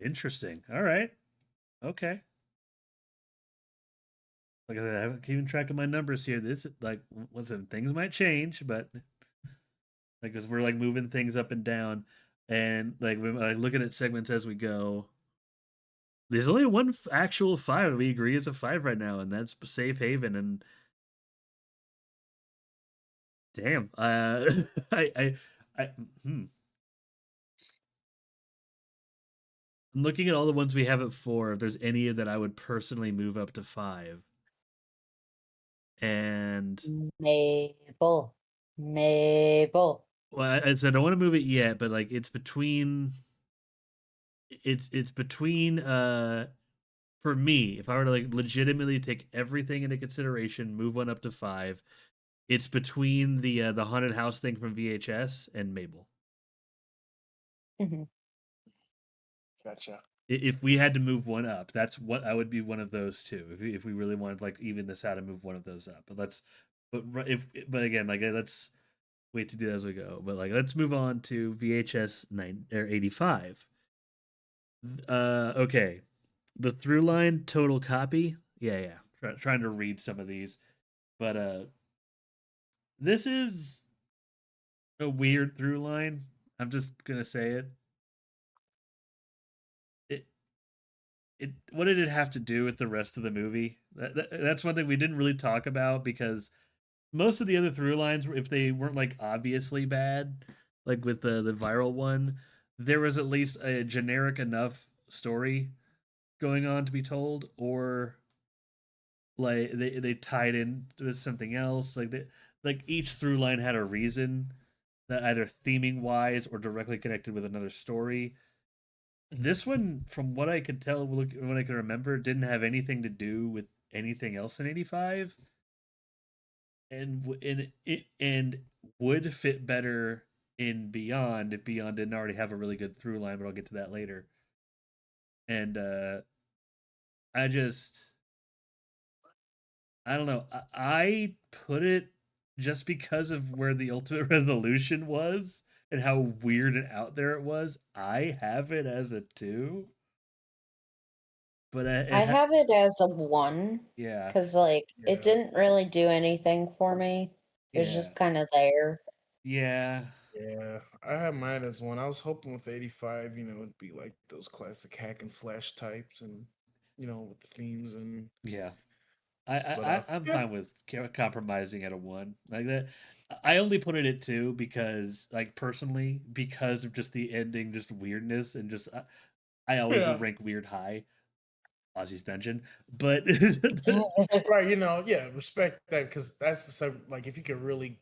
Interesting. All right. Okay. Like I said, I haven't keeping track of my numbers here. This like listen, things might change, but like because we're like moving things up and down, and like we're like, looking at segments as we go. There's only one actual 5 we agree is a 5 right now, and that's Safe Haven. And damn. I hmm. I'm looking at all the ones we have at 4. If there's any that I would personally move up to 5, and Mabel. Mabel. well, I said I don't want to move it yet, but like it's between for me, if I were to like legitimately take everything into consideration, move one up to 5, it's between the haunted house thing from VHS and Mabel. Hmm. Gotcha. If we had to move one up, that's what I would be one of those two. If we really wanted like even this out and move one of those up, but but again like let's wait to do that as we go. But like let's move on to VHS 85. Okay, the through line total copy. Yeah, yeah. Trying to read some of these, but this is a weird through line. I'm just gonna say it. It what did it have to do with the rest of the movie? That's one thing we didn't really talk about because most of the other through lines, if they weren't like obviously bad, like with the viral one, there was at least a generic enough story going on to be told, or like they tied in with something else. Like each through line had a reason that either theming wise or directly connected with another story. This one, from what I could tell, what I can remember, didn't have anything to do with anything else in '85, and would fit better in Beyond if Beyond didn't already have a really good through line. But I'll get to that later. And I just, I don't know. I put it just because of where the Ultimate Resolution was and how weird and out there it was. I have it as a 2, but I have it as a 1 yeah, because, like, it Yeah. didn't really do anything for me. It was yeah, just kind of there. yeah, Yeah, I have mine as one. I was hoping with 85, it'd be like those classic hack and slash types and, with the themes and, yeah. but, I'm yeah, fine with compromising at a 1 like that. I only put it at 2 because, like, personally, because of just the ending, just weirdness, and just I always yeah. rank weird high. Ozzy's Dungeon, but Right, yeah, respect that because that's the stuff, like, if you could really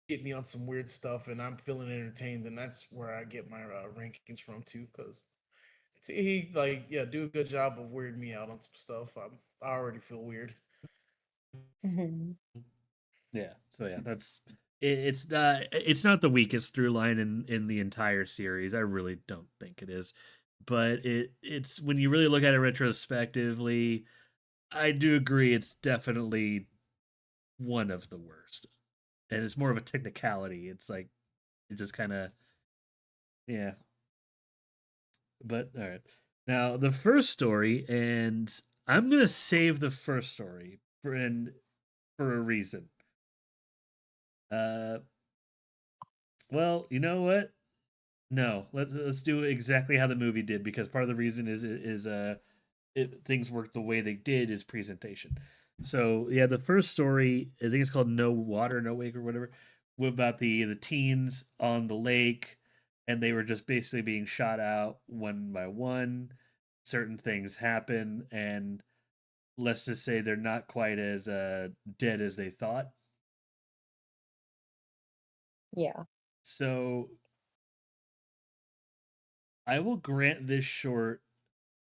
get me on some weird stuff and I'm feeling entertained, then that's where I get my rankings from too. Because he, like, yeah, do a good job of weirding me out on some stuff. I already feel weird. Mhm. yeah. So yeah, it's not the weakest through line in the entire series. I really don't think it is, but it's when you really look at it retrospectively, I do agree it's definitely one of the worst, and it's more of a technicality. It's like it just kind of yeah. But all right, now the first story, and I'm gonna save the first story for a reason. Uh, well, you know what? No, let's do exactly how the movie did because part of the reason things work the way they did is presentation. So yeah, the first story I think it's called No Water, No Wake or whatever, about the teens on the lake, and they were just basically being shot out one by one. Certain things happen, and let's just say they're not quite as dead as they thought. Yeah. So I will grant this short.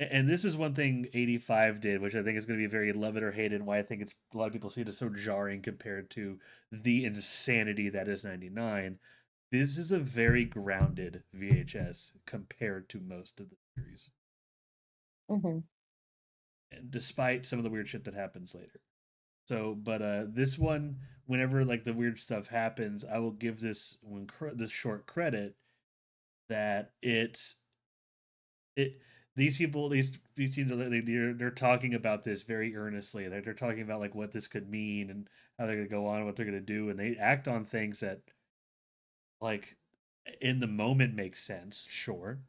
And this is one thing 85 did, which I think is going to be very love it or hate it, and why I think it's a lot of people see it as so jarring compared to the insanity that is 99. This is a very grounded VHS compared to most of the series, Hmm. and despite some of the weird shit that happens later. So, but this one, whenever like the weird stuff happens, I will give this short credit that it these people these teams they're talking about this very earnestly. They're talking about like what this could mean and how they're gonna go on, what they're gonna do, and they act on things that like in the moment makes sense, sure,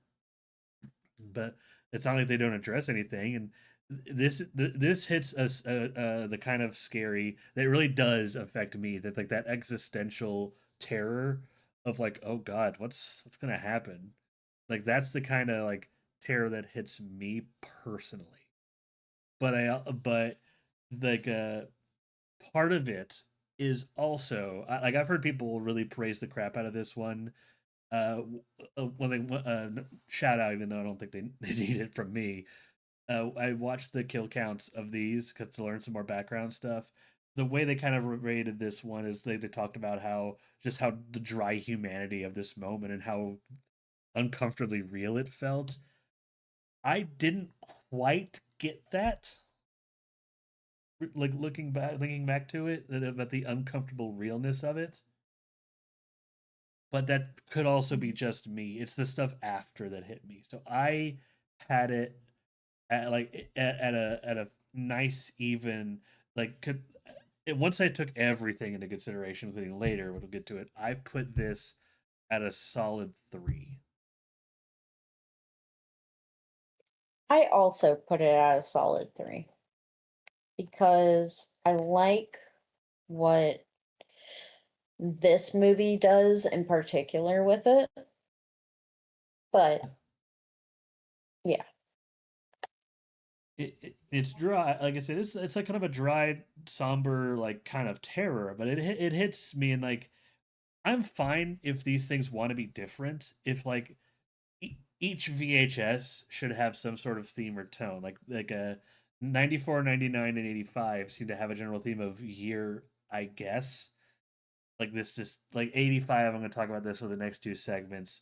but it's not like they don't address anything. And this hits us the kind of scary that really does affect me. That like that existential terror of like, oh God, what's gonna happen? Like that's the kind of like terror that hits me personally. But like part of it is also like I've heard people really praise the crap out of this one. One thing, shout out, even though I don't think they need it from me. I watched the kill counts of these because to learn some more background stuff. The way they kind of rated this one is they talked about how the dry humanity of this moment and how uncomfortably real it felt. I didn't quite get that. Like thinking back to it, about the uncomfortable realness of it. But that could also be just me. It's the stuff after that hit me. So I had it at a nice even could once I took everything into consideration, including later, we'll get to it. I put this at a solid 3. I also put it at a solid 3 because I like what this movie does in particular with it. But yeah. It's dry. Like I said, it's like kind of a dry, somber, like kind of terror, but it hits me, and like I'm fine if these things want to be different. If like each VHS should have some sort of theme or tone, like a 94, 99, and 85 seem to have a general theme of year, I guess. Like this just like 85. I'm going to talk about this for the next two segments.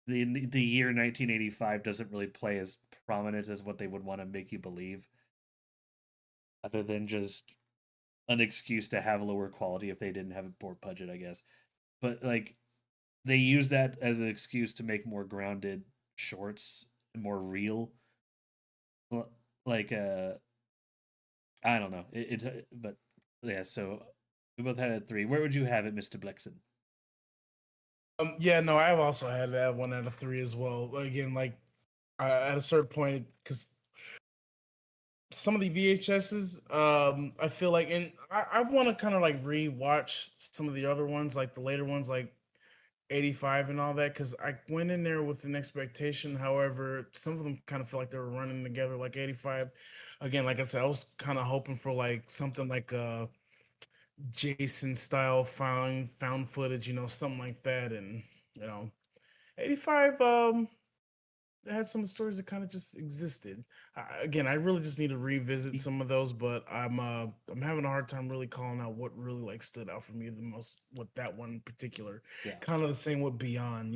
The year 1985 doesn't really play as prominent as what they would want to make you believe, other than just an excuse to have lower quality if they didn't have a board budget, I guess. But like they use that as an excuse to make more grounded shorts and more real. Like I don't know. But yeah. So we both had it at 3. Where would you have it, Mr. Blexin? Yeah, no, I've also had that one out of 3 as well. Again, like at a certain point, because some of the VHSs, I feel like, and I want to kind of like rewatch some of the other ones, like the later ones, like 85 and all that, because I went in there with an expectation. However, some of them kind of felt like they were running together, like 85. Again, like I said, I was kind of hoping for like something like Jason style found footage, something like that, and you know, 85. It had some stories that kind of just existed. Again, I really just need to revisit some of those, but I'm having a hard time really calling out what really like stood out for me the most with that one in particular. Yeah. Kind of the same with Beyond,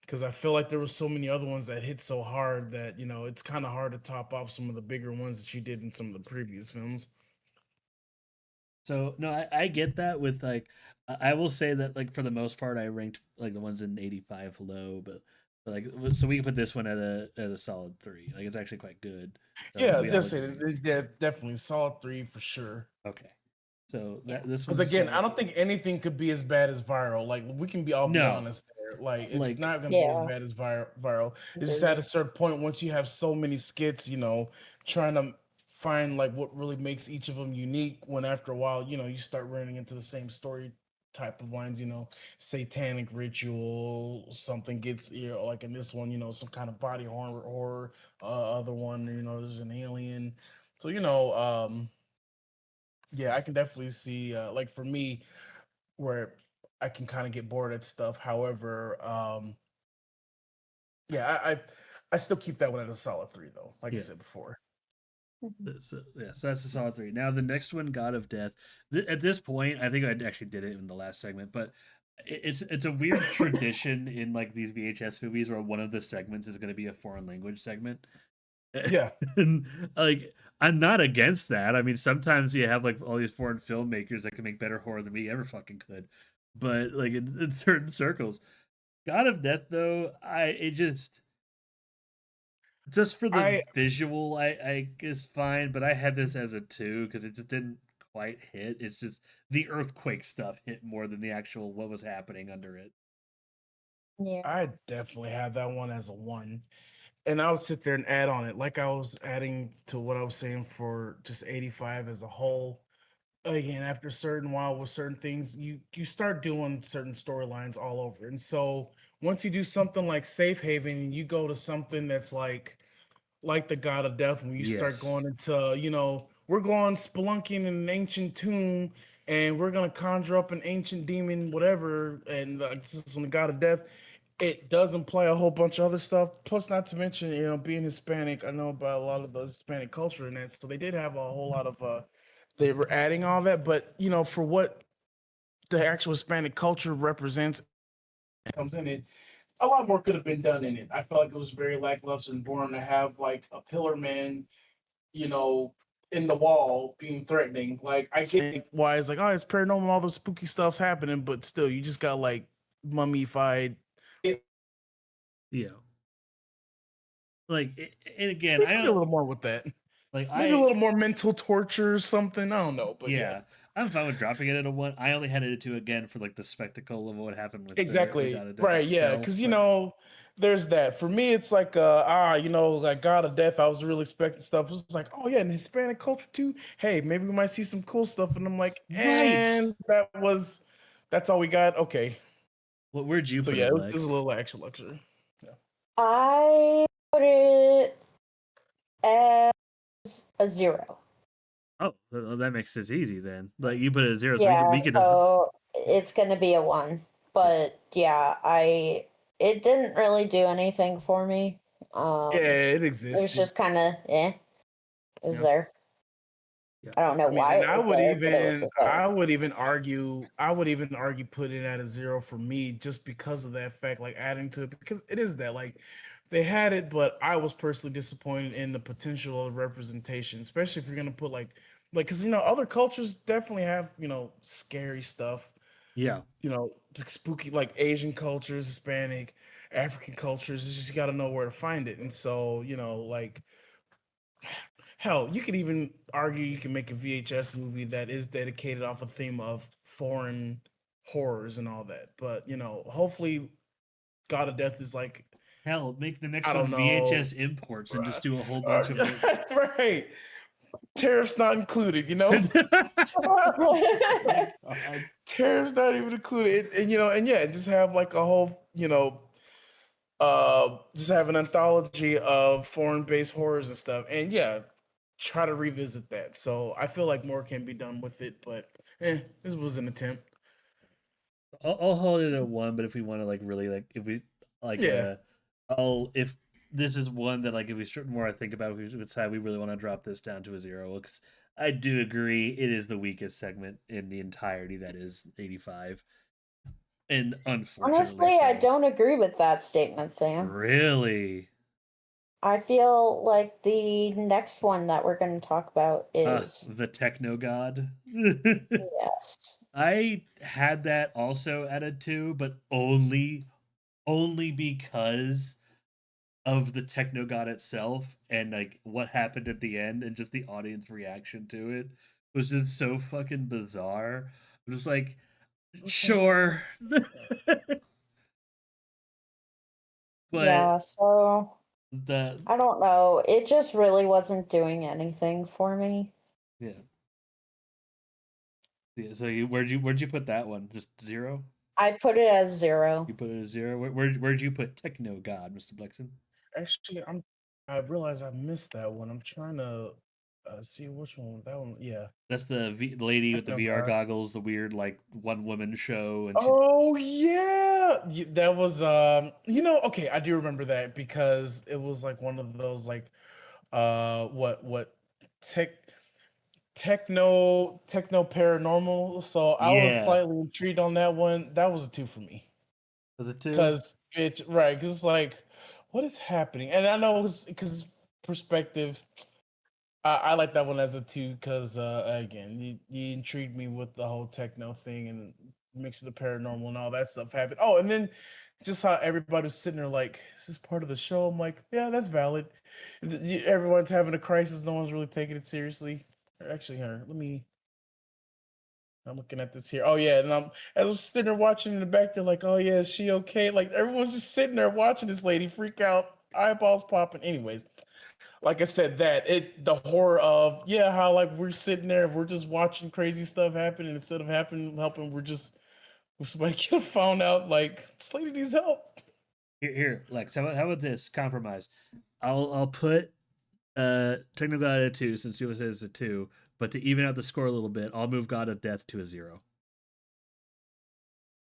because I feel like there were so many other ones that hit so hard that it's kind of hard to top off some of the bigger ones that you did in some of the previous films. So no, I get that with like I will say that like for the most part I ranked like the ones in 85 low, but like so we can put this one at a solid 3. Like it's actually quite good. So Yeah, we all that's it. agree. Yeah, definitely solid 3 for sure. Okay. So Yeah. that this Because one's a again, I solid don't 3. think anything could be as bad as Viral. Like we can be all be No, honest there. Like it's like not going to be as Yeah. bad as Viral. It's just at Agreed. a certain point once you have so many skits, trying to find like what really makes each of them unique. When after a while, you start running into the same story type of lines. Satanic ritual, something gets like in this one, some kind of body horror. Other one, there's an alien. So yeah, I can definitely see like for me where I can kind of get bored at stuff. However, yeah, I still keep that one at a solid 3 though. Like I yeah. said before. Mhm. So, yeah, so that's a solid 3. Now the next one, God of Death. At this point, I think I actually did it in the last segment, but it's a weird tradition in like these VHS movies where one of the segments is going to be a foreign language segment. Yeah, And like I'm not against that. I mean, sometimes you have like all these foreign filmmakers that can make better horror than we ever fucking could. But like in certain circles, God of Death though, I it just for the I visual, I is fine. But I had this as a 2 because it just didn't quite hit. It's just the earthquake stuff hit more than the actual what was happening under it. Yeah. I definitely have that one as a 1. And I would sit there and add on it like I was adding to what I was saying for just 85 as a whole. Again, after a certain while with certain things, you start doing certain storylines all over. And so once you do something like Safe Haven and you go to something that's like the God of Death, when you start Yes. going into, we're going spelunking in an ancient tomb and we're gonna conjure up an ancient demon, whatever, and this is on the God of Death. It does imply a whole bunch of other stuff. Plus, not to mention, being Hispanic, I know about a lot of the Hispanic culture in that. So they did have a whole lot of they were adding all that, but for what the actual Hispanic culture represents comes in it, a lot more could have been done in it. I felt like it was very lackluster and boring to have like a pillar man, you know, in the wall being threatening. Like I get like, why it's like, oh, it's paranormal, all the spooky stuff's happening, but still, you just got like mummified. Yeah. Like, and again, We I can do a don't little more with that. like Maybe a I little more mental torture or something. I don't know, but yeah. yeah, I'm fine with dropping it at a 1. I only had it at 2 again for like the spectacle of what happened with the Exactly. God of Death Right. Yeah. itself. Because But there's that. For me, it's like like God of Death. I was really expecting stuff. It was like, oh yeah, in Hispanic culture too. Hey, maybe we might see some cool stuff. And I'm like, right. and that's all we got. Okay. Where'd you So put yeah, it, it was just a Lex? little extra luxury. Yeah. I put it as a 0. Oh, well, that makes this easy then. Like you put it at 0, so Yeah, we could so it's gonna be a 1. yeah. But yeah, it didn't really do anything for me. Yeah, it It was existed. just kind of it was Yeah. there. Yeah. I don't know I mean, why and it was there, but it was just there. I would even argue putting it at a 0 for me just because of that fact, like adding to it, because it is that like they had it, but I was personally disappointed in the potential of representation, especially if you're gonna put because other cultures definitely have scary stuff, Yeah. like spooky, like Asian cultures, Hispanic, African cultures. It's just you got to know where to find it, and so like hell, you could even argue you can make a VHS movie that is dedicated off a theme of foreign horrors and all that. But hopefully, God of Death is like Hell, make the next I don't one know, VHS imports and just do a whole bunch of it. right? Tariffs not included, Oh god. Tariffs not even included, and yeah, just have like a whole, just have an anthology of foreign-based horrors and stuff, and yeah, try to revisit that. So I feel like more can be done with it, but this was an attempt. I'll hold it at 1, but if we want to like really like if we like Yeah, I'll if this is one that like if we start more I think about if we decide we really want to drop this down to a 0 because I do agree it is the weakest segment in the entirety that is 85 and unfortunately Honestly, I so. don't agree with that statement, Sam. Really? I feel like the next one that we're going to talk about is The techno god. yes. I had that also at a 2, but only because of the techno god itself and like what happened at the end and just the audience reaction to it was just so fucking bizarre. I'm just like, sure. But Yeah, so the I don't know. It just really wasn't doing anything for me. yeah. Yeah, so where'd you put that one? Just 0? I put it as 0. You put it at 0? Where'd you put techno god, Mr. Blexin? actually, I realize I missed that one. I'm trying to see which one. That one, yeah, That's the lady with the Techno VR God. goggles, the weird like one woman show, and she. Oh yeah, that was okay. I do remember that because it was like one of those like what tech techno paranormal. So I was Yeah, slightly intrigued on that one. That was a 2 for me was it 2? because it's right because it's like what is happening, and I know it's because perspective. I like that one as a 2 because again, you intrigued me with the whole techno thing and mix of the paranormal and all that stuff happened. Oh, and then just how everybody was sitting there like, is this part of the show? I'm like, yeah, that's valid. Everyone's having a crisis. No one's really taking it seriously. Actually, here, I'm looking at this here. Oh yeah, and as I'm sitting there watching in the back, they're like, oh yeah, is she okay? Like everyone's just sitting there watching this lady freak out, eyeballs popping. Anyways, like I said, the horror of how like we're sitting there, we're just watching crazy stuff happen, and instead of helping, somebody could have found out like this lady needs help. Here, Lex. How about this compromise? I'll put techno god at a 2 since you says a 2, but to even out the score a little bit, I'll move God of Death to a 0.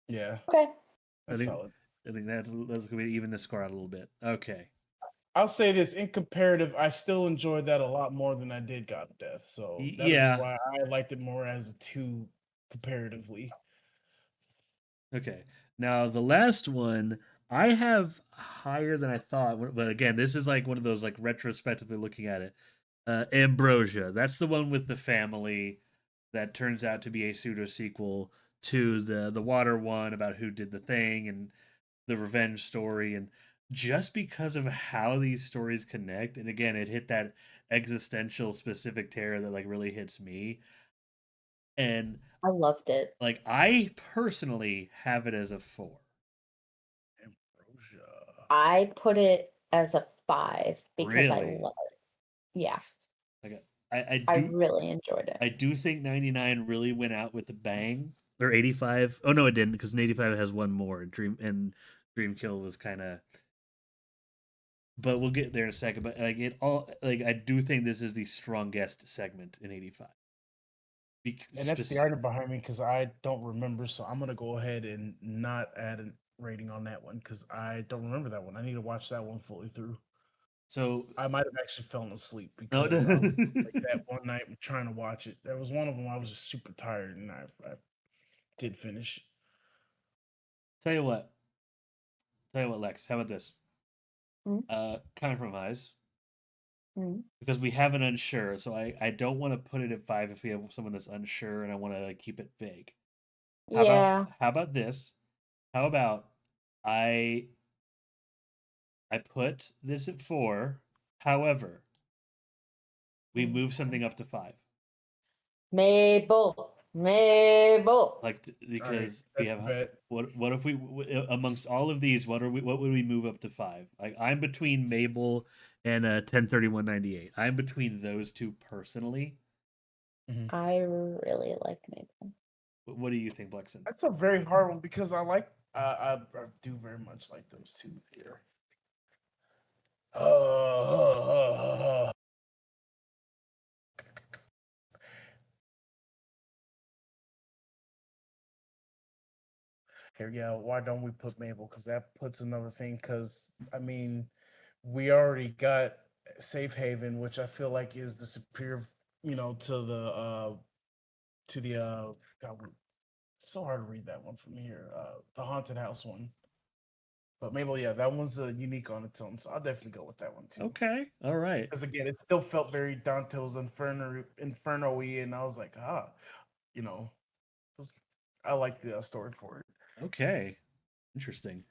Yeah, Okay. I that's think solid. that's going to even the score out a little bit. Okay. I'll say this in comparative, I still enjoyed that a lot more than I did God of Death, so that'll be Yeah. why I liked it more as a 2 comparatively. Okay. Now the last one I have higher than I thought, but again, this is like one of those like retrospectively looking at it. Ambrosia, that's the one with the family that turns out to be a pseudo sequel to the water one about who did the thing and the revenge story. And just because of how these stories connect, and again, it hit that existential specific terror that like really hits me. And I loved it. like I personally have it as a 4. Ambrosia. I put it as a 5 because I Really? love it. Yeah, Like I I do really enjoyed it. I do think 99 really went out with a bang. Or 85. Oh no, it didn't, because 85 has one more. Dream Kill was kind of, but we'll get there in a second. But like it all, like I do think this is the strongest segment in 85. And that's the argument behind me because I don't remember. So I'm gonna go ahead and not add a rating on that one because I don't remember that one. I need to watch that one fully through. So I might have actually fallen asleep no, because I was like that one night trying to watch it. There was one of them I was just super tired and I did finish. tell you what, Lex. How about this? Mm, Compromise, mm. because we have an unsure. So I don't want to put it at 5 if we have someone that's unsure, and I want to like keep it vague. Yeah, How about this? How about I I put this at 4. However, we move something up to 5. Mabel, Mabel. Like All right, because we that's a have bet. what if we amongst all of these what would we move up to 5? Like I'm between Mabel and 103198. I'm between those two personally. Mhm. I really like Mabel. What do you think, Blexin? That's a very hard one because I like I do very much like those two here. Here, yeah. Why don't we put Mabel? Because that puts another thing. Because I mean, we already got Safe Haven, which I feel like is the superior, to the God, it's so hard to read that one from here. The haunted house one. But Mabel, yeah, that one's unique on its own. So I'll definitely go with that one too. Okay, all right, Because again, it still felt very Dante's Inferno-y, and I was like, you know, it was- I like the story for it. okay, interesting.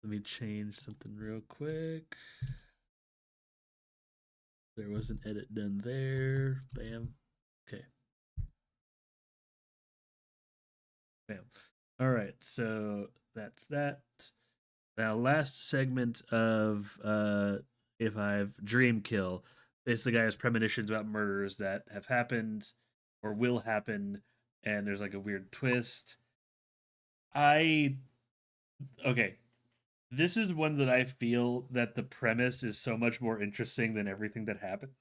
Let me change something real quick. There was an edit done there. Bam. Okay. Bam. All right. So that's that. Now, last segment of if I've Dream Kill. It's the guy has premonitions about murders that have happened or will happen, and there's like a weird twist. I okay. This is one that I feel that the premise is so much more interesting than everything that happens.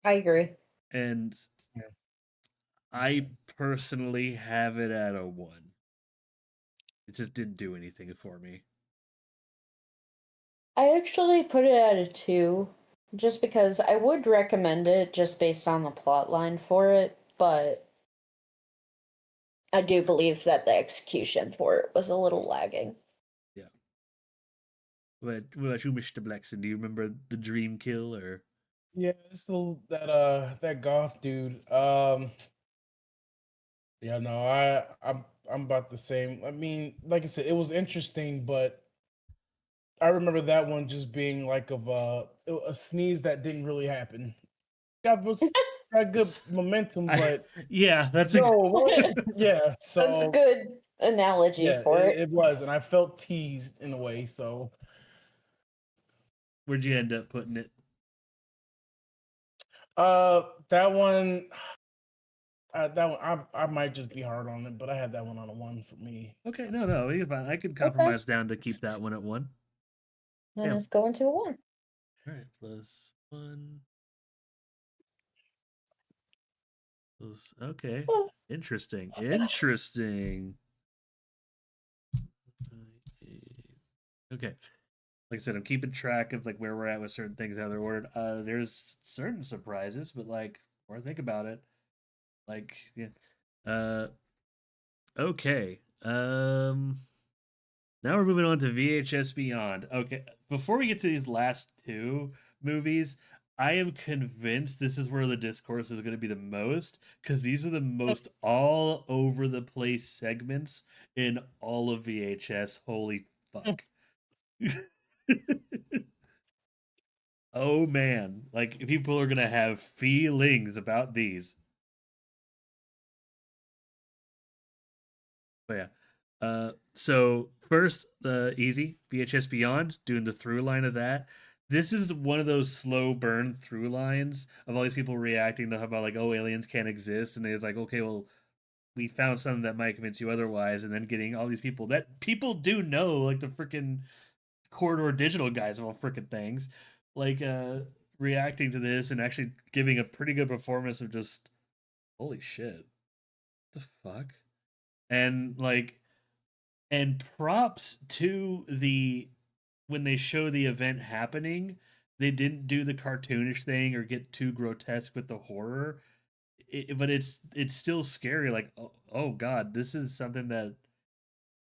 I agree. And Yeah. I personally have it at a 1. It just didn't do anything for me. I actually put it at a 2 just because I would recommend it just based on the plot line for it, but I do believe that the execution for it was a little lagging. Yeah. What about you, Mr. Blexin? Do you remember the Dream Kill or? Yeah, it's that goth dude. Yeah, no, I'm about the same. I mean, like I said, it was interesting, but I remember that one just being like of a sneeze that didn't really happen. Got good momentum, I but yeah, that's a no, what? Yeah. That's a So good analogy yeah, for it. it was, and I felt teased in a way. So where'd you end up putting it? that one, I might just be hard on it, but I had that one on a 1 for me. Okay, no, you're fine. I could Okay, compromise down to keep that one at 1. then Yeah. it's going to a 1. All right, plus 1. Okay. Interesting. Interesting. Okay. Like I said, I'm keeping track of like where we're at with certain things, how they're ordered. There's certain surprises, but like, more I think about it, like, yeah. Okay. Now we're moving on to VHS Beyond. Okay, before we get to these last two movies, I am convinced this is where the discourse is going to be the most because these are the most all over the place segments in all of VHS. Holy fuck. Oh man, like people are going to have feelings about these. But yeah. So first, the easy VHS Beyond, doing the through line of that. This is one of those slow burn through lines of all these people reacting to how about like, oh, aliens can't exist, and it's like, okay, well, we found something that might convince you otherwise, and then getting all these people that people do know, like the freaking corridor digital guys of all freaking things, like reacting to this and actually giving a pretty good performance of just holy shit, the fuck, and like and props to the when they show the event happening, they didn't do the cartoonish thing or get too grotesque with the horror. But it's still scary. Like oh god, this is something that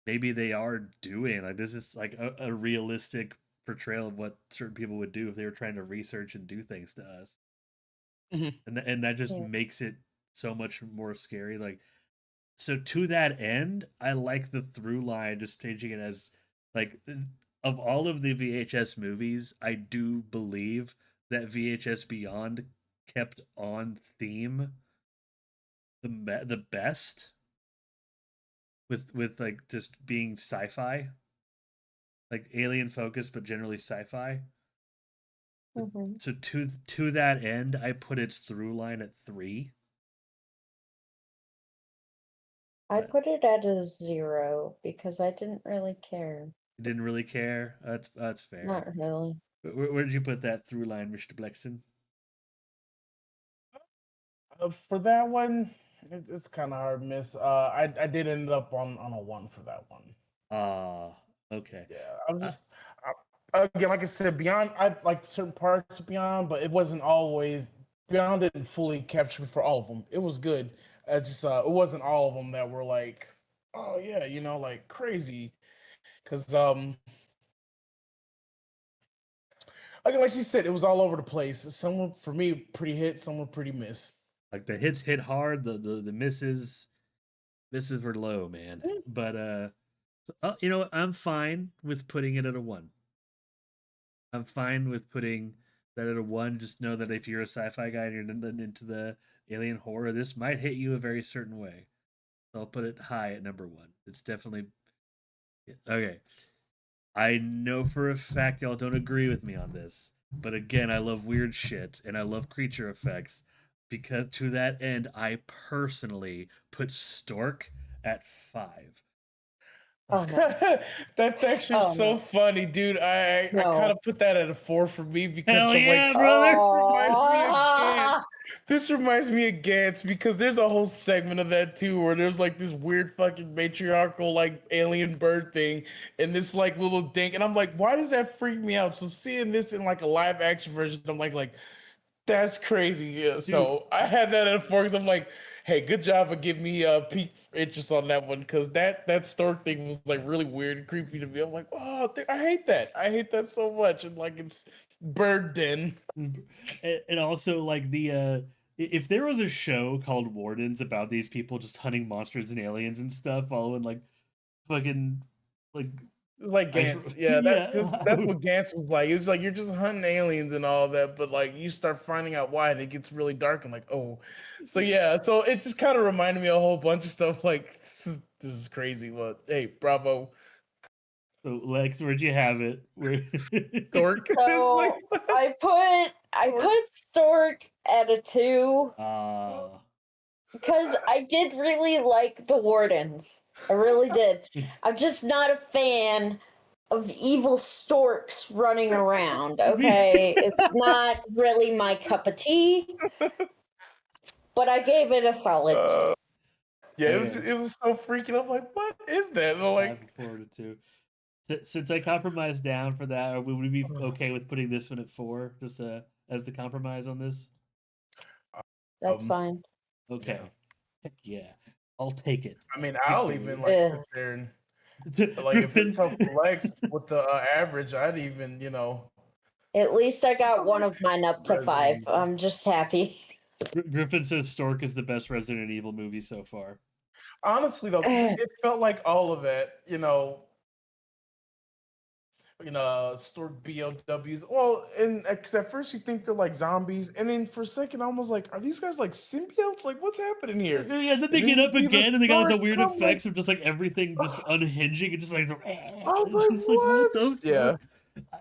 maybe they are doing. Like this is like a realistic portrayal of what certain people would do if they were trying to research and do things to us. Mhm. And that just Yeah. makes it so much more scary. Like so to that end, I like the through line, just changing it as like of all of the VHS movies, I do believe that VHS Beyond kept on theme the best with like just being sci-fi, like alien focused, but generally sci-fi. Mhm. So to that end, I put its through line at 3. I put it at a 0 because I didn't really care. Didn't really care. That's fair. Not really. Where did you put that through line, Mr. Blexin? For that one, it's kind of hard miss. I did end up on a 1 for that one. Ah, okay. Yeah, I'm Uh, just again, like I said, Beyond. I like certain parts of Beyond, but it wasn't always Beyond didn't fully capture me for all of them. It was good. Just it wasn't all of them that were like, oh yeah, like crazy. Because again, like you said, it was all over the place. Some were for me pretty hit, some were pretty miss. like the hits hit hard, the misses were low, man. Mm. But you know what? I'm fine with putting it at a 1. I'm fine with putting that at a 1. Just know that if you're a sci-fi guy and you're into the alien horror, this might hit you a very certain way. So I'll put it high at number 1. It's definitely okay. I know for a fact y'all don't agree with me on this, but again, I love weird shit and I love creature effects because to that end, I personally put Stork at 5. Oh no. That's actually Oh so no. funny, dude. I kind No. of put that at a 4 for me because Hell the like yeah, brother! this reminds me of Oh. Gantz. This reminds me of Gantz because there's a whole segment of that too where there's like this weird fucking matriarchal like alien bird thing and this like little dink and I'm like, why does that freak me out? So seeing this in like a live action version, I'm like that's crazy. Yeah. Dude, So I had that at a 4 because I'm like, hey, good job for giving me peak interest on that one because that stork thing was like really weird and creepy to me. I'm like, oh, I hate that. I hate that so much. And like it's bird den. and also like the if there was a show called Wardens about these people just hunting monsters and aliens and stuff, following like fucking like It was like ice, Gantz. Yeah, that's yeah, what Gantz was like. It was like you're just hunting aliens and all that, but like you start finding out why and it gets really dark and like, oh. So yeah, so it just kind of reminded me of a whole bunch of stuff like this is crazy. But hey, bravo. So Lex, where'd you have it? Where? Stork. It's like So I Stork. put Stork at a 2 Ah, because I did really like the Wardens. I really did. I'm just not a fan of evil storks running around, okay? It's not really my cup of tea, but I gave it a solid 2. Uh, yeah, it was okay. it was so freaking. I'm like, what is that? And I'm Five like, and four to two. Since I compromised down for that, would we be okay with putting this one at 4, just as the compromise on this? That's fine. yeah. Okay. Heck yeah. I'll take it. I mean, I'll Victory. even like sit there and like if Griffin. it's up for Lex with the average, I'd even At least I got one of mine up to 5. Resident Evil. I'm just happy. Griffin says Stork is the best Resident Evil movie so far. Honestly though, because it felt like all of that, stored BOWs. Well, and because at first you think they're like zombies, and then for a second I was like, are these guys like symbiotes? Like, what's happening here? Yeah, and then they And then get you up see the again, and they got like, the stork, weird and I'm like, effects of just like everything just unhinging and just like, I was it's like, just like what what? the Yeah, fuck?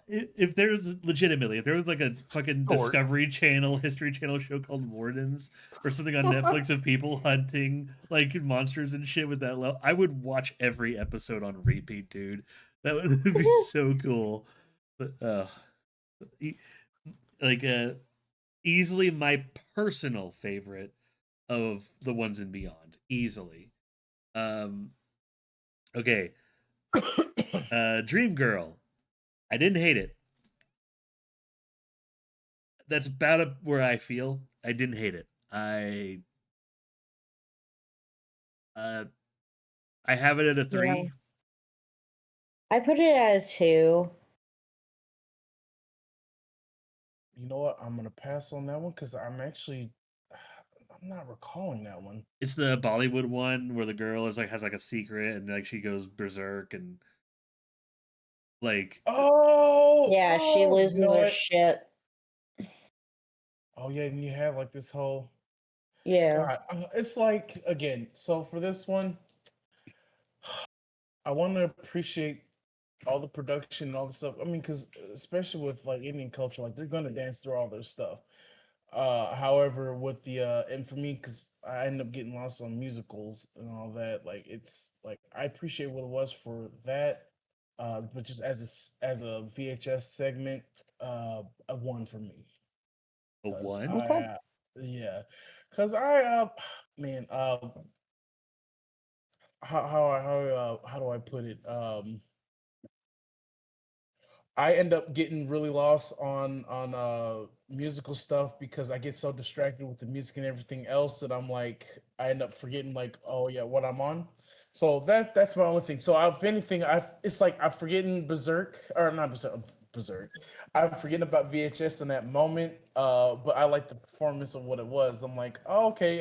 If there's legitimately, if there was like a fucking stork. Discovery Channel, History Channel show called Wardens or something on Netflix of people hunting like monsters and shit with that level, I would watch every episode on repeat, dude. That would be so cool. But like easily my personal favorite of the ones and beyond, easily. Um, okay, Dream Girl. I didn't hate it. That's about where I feel. I didn't hate it. Uh, I have it at a Yeah. 3. I put it at a 2. You know what? I'm gonna pass on that one because I'm not recalling that one. It's the Bollywood one where the girl is like has like a secret and like she goes berserk and like Yeah, she You loses know her what? shit. Oh yeah, and you have like this whole Yeah. God. It's like again. So for this one, I want to appreciate all the production and all the stuff. I mean, because especially with like Indian culture, like they're gonna dance through all their stuff. However, with the and for me, because I end up getting lost on musicals and all that, like it's like I appreciate what it was for that. But just as a VHS segment, a 1 for me. a Cause 1. Okay. yeah, cause I man how do I put it I end up getting really lost on musical stuff because I get so distracted with the music and everything else that I'm like I end up forgetting like oh yeah what I'm on. So that's my only thing. So if anything, it's like I'm forgetting Berserk or not Berserk. I'm forgetting about VHS in that moment. But I like the performance of what it was. I'm like oh, okay.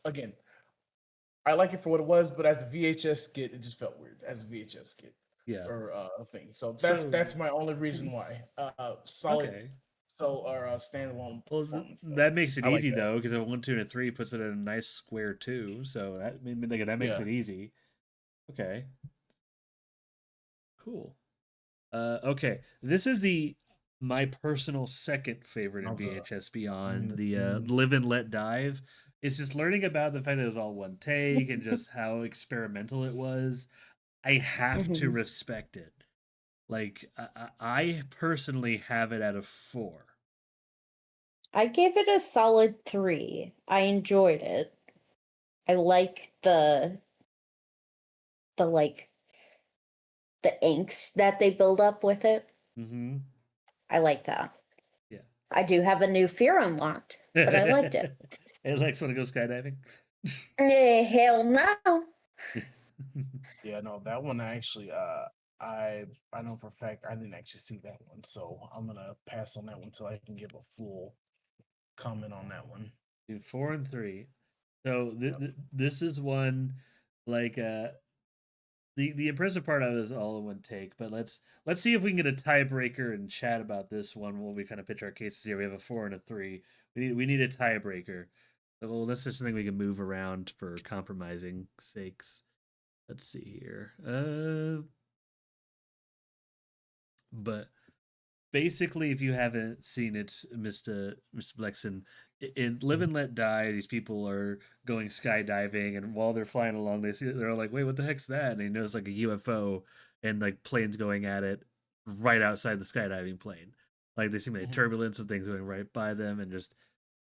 Again, I like it for what it was, but as a VHS skit, it just felt weird as a VHS skit Yeah. or a thing. So So that's my only reason why. Solid, okay. so or standalone Well, performance though. that makes it I like easy that. though, because a 1, 2, and a 3 puts it in a nice square 2. So that makes Yeah. it easy. Okay, cool. Okay, this is the my personal second favorite in Now the VHS behind Beyond, the the scenes. Live and Let Dive. It's just learning about the fact that it was all one take and just how experimental it was. I have to Mhm. respect it. Like I personally have it at a 4. I gave it a solid 3. I enjoyed it. I like the like the angst that they build up with it. Mm-hmm. I like that. Yeah. I do have a new fear unlocked, but I liked it. Hey, Lex, want to go skydiving? Hell no. Yeah, no, that one actually. I know for a fact I didn't actually see that one, so I'm gonna pass on that one until I can give a full comment on that one. Dude, 4 and 3. So Yep. this is one like the impressive part of it is all in one take, but let's see if we can get a tiebreaker and chat about this one while we kind of pitch our cases here. We have a 4 and a 3. We need a tiebreaker. Well, that's just something we can move around for compromising sakes. Let's see here. But basically, if you haven't seen it, Mr. Blexin, in Live and Let Die, these people are going skydiving, and while they're flying along, they're all like, "Wait, what the heck's that?" And they notice like a UFO and like planes going at it right outside the skydiving plane. Like they simulate Mhm. turbulence of things going right by them, and just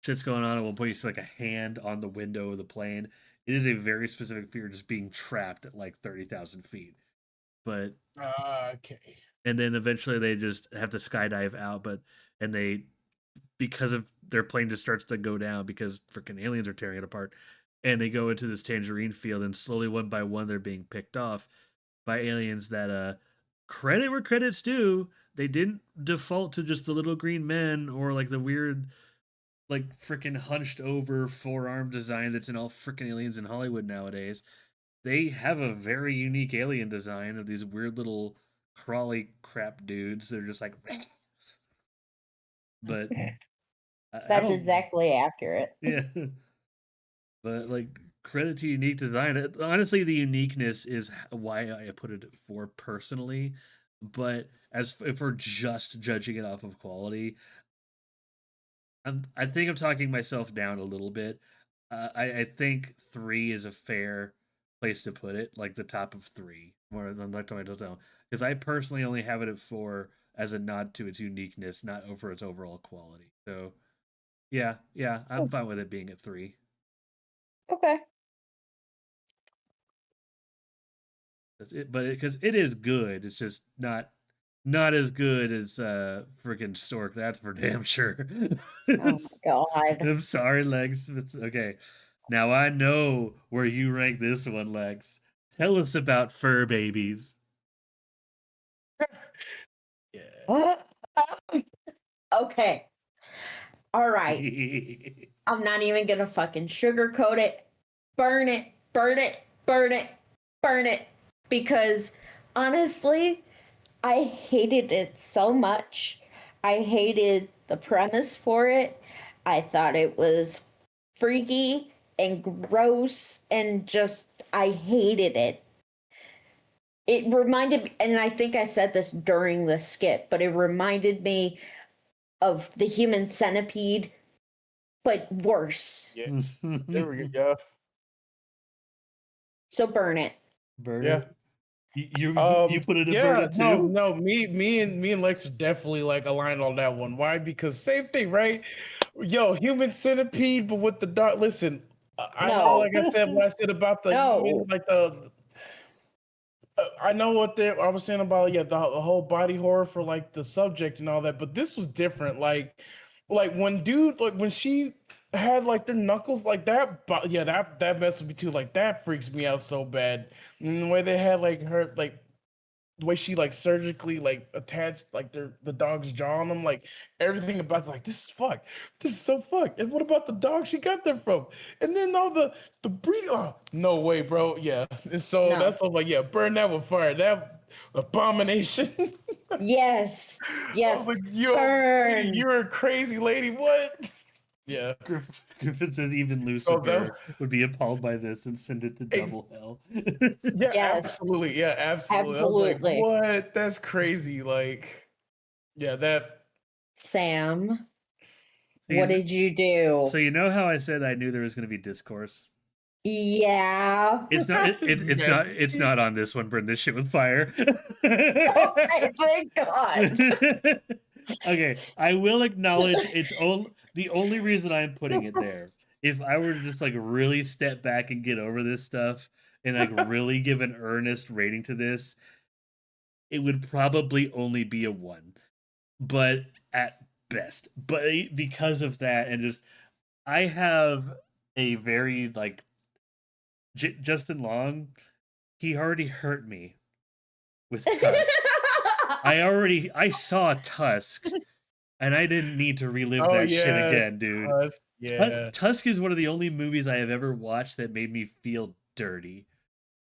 shit's going on. At one point, you see like a hand on the window of the plane. It is a very specific fear, just being trapped at like 30,000 feet. But Okay. and then eventually they just have to skydive out, but and they because of their plane just starts to go down because freaking aliens are tearing it apart. and they go into this tangerine field, and slowly one by one they're being picked off by aliens that credit where credit's due. They didn't default to just the little green men or like the weird like freaking hunched over forearm design that's in all freaking aliens in Hollywood nowadays. They have a very unique alien design of these weird little crawly crap dudes. They're just like but I That's don't exactly accurate. yeah. But like credit to unique design. Honestly, the uniqueness is why I put it at 4 personally. But as if we're just judging it off of quality, I think I'm talking myself down a little bit. I think 3 is a fair place to put it, like the top of 3, more than like Tomato Town, because I personally only have it at 4 as a nod to its uniqueness, not over its overall quality. So yeah, I'm fine with it being at 3. Okay. That's it, but because it is good, it's just not as good as freaking Stork. That's for damn sure. Oh my god. I'm sorry, Lex. It's okay. Now I know where you rank this one, Lex. Tell us about fur babies. Yeah. Okay. All right. I'm not even gonna fucking sugarcoat it. Burn it, burn it, burn it, burn it. Because honestly, I hated it so much. I hated the premise for it. I thought it was freaky and gross and just, I hated it. It reminded me, and I think I said this during the skit, but it reminded me of the human centipede, but worse. Yeah. There we go. Yeah. So burn it. Burn Yeah. it. You put it in burn Yeah, it too? no, me and Lex are definitely like aligned on that one. Why? Because same thing, right? Yo, human centipede, but with the dog. Listen, I know, No. like I said, what I said about the human, No. like I know what I was saying about, yeah, the whole body horror for like the subject and all that, but this was different. Like when dude, like when she had like their knuckles like that, but yeah, that messed with me too. Like that freaks me out so bad. And the way they had like her, like the way she like surgically like attached like the dog's jaw on them, like everything about like this is fucked. This is so fucked. And what about the dog she got that from? And then all the breed. Oh no way, bro. Yeah. And so No. that's all like, yeah, burn that with fire. That abomination. Yes. I was Yes. like, yo, lady, Burn. you're a crazy lady. What? Yeah. Griffin says even So that Lucifer would be appalled by this and send it to ex- double hell. yeah, Yes. absolutely. Yeah, absolutely. I was like, Absolutely. what? That's crazy. Like, yeah, that Sam, So what did you do? so you know how I said I knew there was going to be discourse? Yeah. It's not. It's Yes. not. It's not on this one. Burn this shit with fire. Okay, thank God. Okay, I will acknowledge the only reason I'm putting it there. If I were to just like really step back and get over this stuff and like really give an earnest rating to this, it would probably only be a 1. But at best. But because of that and just I have a very like Justin Long, he already hurt me with Tusk. I saw Tusk, and I didn't need to relive Oh that shit yeah, again, dude. yeah. Tusk is one of the only movies I have ever watched that made me feel dirty.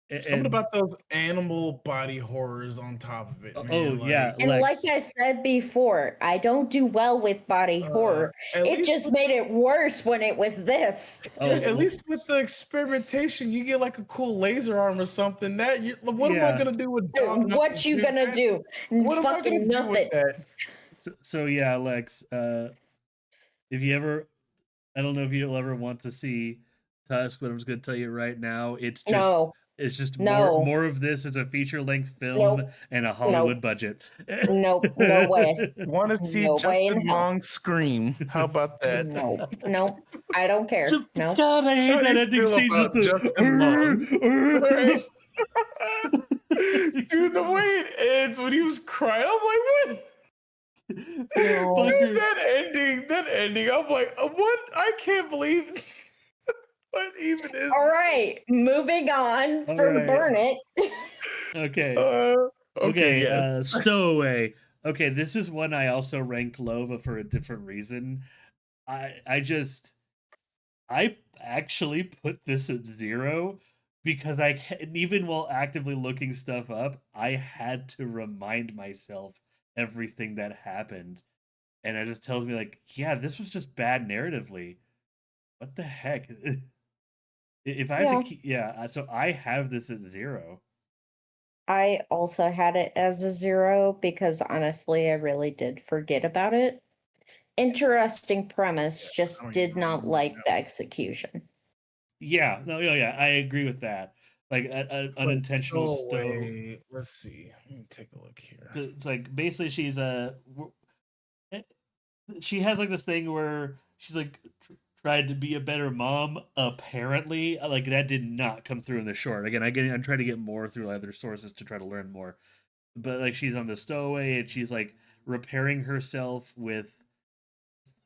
Something And about those animal body horrors on top of it, oh man. yeah, Like, And like Lex. I said before, I don't do well with body horror. at It least just with made it worse when it was this. Oh at least with the experimentation, you get like a cool laser arm or something. What am I yeah. gonna do with dog What knuckles, you dude? gonna do? What am I gonna Fucking do with nothing. that? So yeah, Lex. If you ever, I don't know if you'll ever want to see Tusk, but I'm just gonna tell you right now, No. it's just No. more of this. It's a feature length film Nope. and a Nope. Hollywood budget. Nope. No way. Want to see No way in Justin hell. Long scream? How about that? Nope. Nope. I don't care. Just No. God, I hate How do that you ending feel scene. Just about Justin Long? Right? the Dude, the way it ends when he was crying, I'm like, what? No. Dude, Fucker. that ending, I'm like, what? I can't believe. What even is All right, moving on All from right. Burn It. Okay. Okay, yes. Stowaway. Okay, this is one I also ranked low, but for a different reason. I actually put this at 0 because even while actively looking stuff up, I had to remind myself everything that happened, and it just tells me like, yeah, this was just bad narratively. What the heck? If I have to Yeah. keep, yeah, so I have this at 0. I also had it as a 0 because honestly, I really did forget about it. Interesting premise, I just don't even did not remember like the that. execution. Yeah, no, yeah, I agree with that. Like a But unintentional stove. Stowaway, let's see. Let me take a look here. It's like basically she's eh, she has like this thing where she's like tried to be a better mom. Apparently, like that did not come through in the short. Again, I'm trying to get more through other sources to try to learn more. But like she's on the stowaway and she's like repairing herself with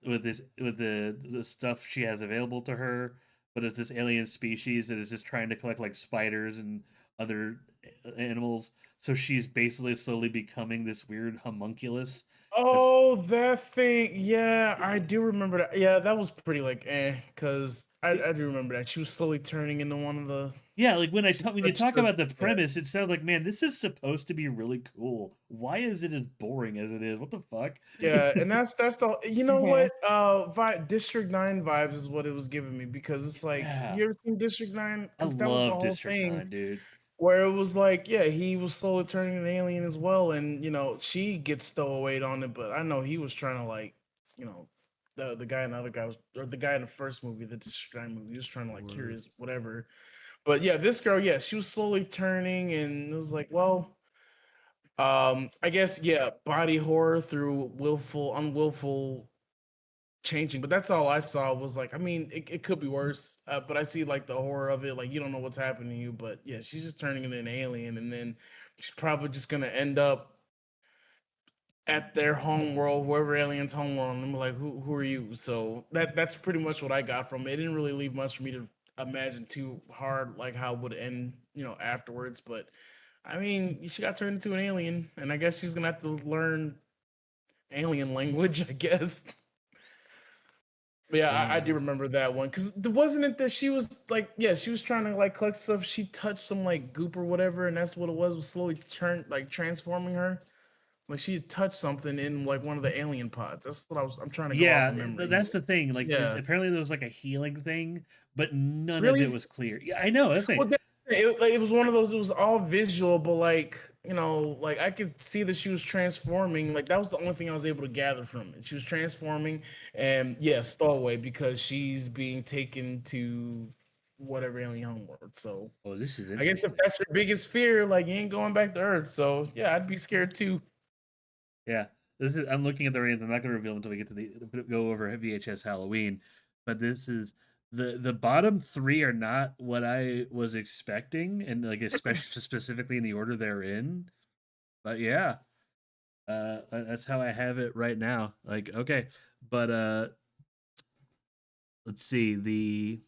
the stuff she has available to her, but it's this alien species that is just trying to collect like spiders and other animals. So she's basically slowly becoming this weird homunculus. That's Oh, that thing. Yeah, I do remember that. Yeah, that was pretty like because I do remember that. She was slowly turning into one of the yeah, like she when you touched talk the about the yeah. premise, it sounds like, man, this is supposed to be really cool. Why is it as boring as it is? What the fuck? Yeah, and that's the you know Mhm. what District 9 vibes is what it was giving me because it's like Yeah, you ever seen District 9 I because that was the love whole District thing 9, dude. where it was like yeah he was slowly turning an alien as well and you know she gets stowaway on it but I know he was trying to like you know the guy and the other guy was or the guy in the first movie the District 9 movie he was trying to like cure Word. his whatever but yeah this girl yeah she was slowly turning and it was like well I guess yeah body horror through unwillful changing, but that's all I saw was like, I mean, it could be worse, but I see like the horror of it, like you don't know what's happening to you, but yeah, she's just turning into an alien, and then she's probably just gonna end up at their home world, whoever alien's home world, and I'm like, who are you? So that's pretty much what I got from it. It didn't really leave much for me to imagine too hard, like how it would end, you know, afterwards. But I mean, she got turned into an alien, and I guess she's gonna have to learn alien language, I guess. But yeah, I do Uh, remember that one because wasn't it that she was like, yeah, she was trying to like collect stuff. She touched some like goop or whatever, and that's what it was slowly like transforming her. Like she had touched something in like one of the alien pods. That's what I'm trying to go off Yeah, of memory. that's the thing. Like, Yeah, apparently there was like a healing thing, but none of it really? was clear. Yeah, I know. That's like, Well, like, it was one of those. It was all visual, but like you know, like I could see that she was transforming. Like that was the only thing I was able to gather from it. She was transforming, and yeah, stowaway because she's being taken to whatever alien homeworld. So oh, this is I guess if interesting. that's your biggest fear, like you ain't going back to Earth. So yeah, I'd be scared too. Yeah, this is. I'm looking at the ratings. I'm not going to reveal until we get to the go over VHS Halloween. But this is the bottom three are not what I was expecting, and like especially specifically in the order they're in. But yeah, that's how I have it right now. Like, okay, but let's see the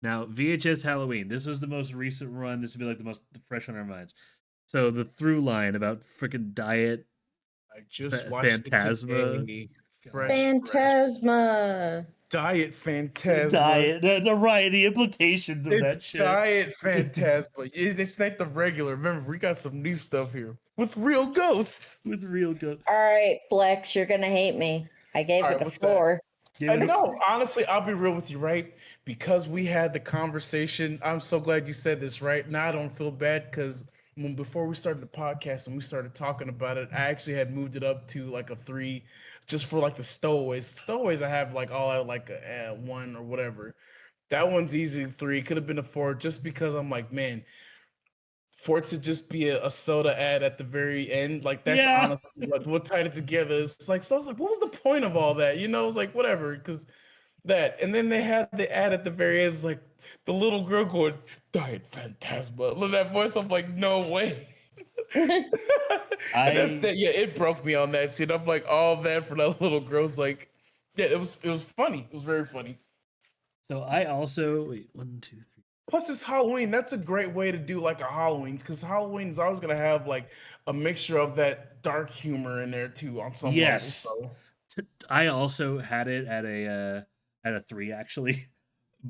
now VHS Halloween. This was the most recent run. This would be like the most fresh on our minds. So the through line about freaking diet I just watched it phantasma. today. God. Fresh. Phantasma. Diet Phantasma. Diet. Right. The implications of It's that shit. Diet Phantasma. It's not the regular. Remember, we got some new stuff here with real ghosts. With real good. All right, Blex, you're gonna hate me. I gave All it right, a what's that? 4. Give it a. No, honestly, I'll be real with you, right? Because we had the conversation. I'm so glad you said this, right? Now I don't feel bad because when before we started the podcast and we started talking about it, I actually had moved it up to like a 3, just for like the stowaways. Stowaways, I have like all at like a 1 or whatever. That one's easy 3. Could have been a 4, just because I'm like, man, for it to just be a soda ad at the very end, like that's Yeah. honestly what tied it together. It's like so. I was like, what was the point of all that? You know, it's like whatever, because that. And then they had the ad at the very end. It's like the little girl going, "Diet Phantasma." Look at that voice. I'm like, no way. And that's I that. Yeah, it broke me on that shit. I'm like, all that for that little girl's like, yeah, it was funny. It was very funny. So I also wait 1, 2, 3. Plus, it's Halloween. That's a great way to do like a Halloween because Halloween is always gonna have like a mixture of that dark humor in there too on some level. Yes, So I also had it at a 3 actually.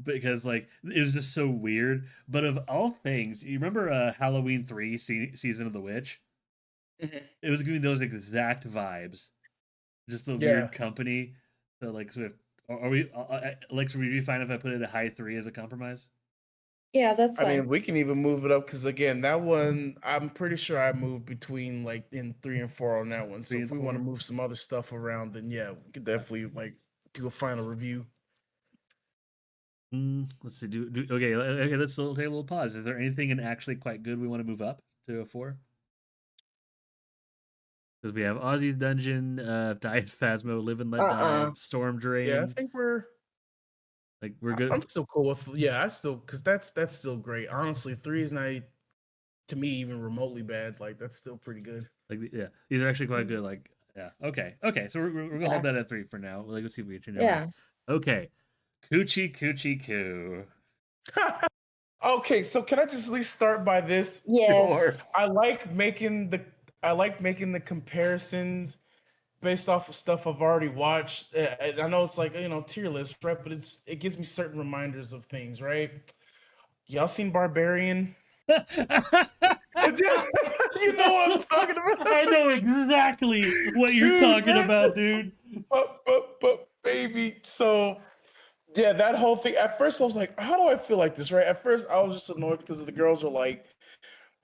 Because like it was just so weird. But of all things, you remember Halloween 3 season of the witch? Mhm. It was giving those exact vibes, just a Yeah, weird company. So like, so if, are we like, would you be fine if I put it at high 3 as a compromise? Yeah, that's I fine. mean we can even move it up because again that one I'm pretty sure I moved between like in 3 and 4 on that one. So 3 if and we want to 4. move some other stuff around, then yeah, we could definitely like do a final review. Let's see. Okay. Okay. Let's take a little pause. Is there anything in actually quite good we want to move up to a 4? Because we have Ozzy's Dungeon, Diet Phasmo, Live and Let Die, Uh-uh. Storm Yeah, I Drain. think Like we're good. I'm still cool with yeah. I still because that's still great. Honestly, 3 is not to me even remotely bad. Like that's still pretty good. Like yeah, these are actually quite good. Like yeah. Okay. Okay. So we're gonna hold Yeah. that at 3 for now. Like let's see if we can change our minds. Yeah. Okay. Coochie Coochie Coo. Okay, so can I just at least start by this? Sure. Yes. I like making the comparisons based off of stuff I've already watched. I know it's like tier list, right? But it gives me certain reminders of things, right? Y'all seen Barbarian? You know what I'm talking I about, know exactly what you're dude. talking about, dude. But baby, so yeah, that whole thing. At first, I was like, how do I feel like this, right? At first, I was just annoyed because the girls were like,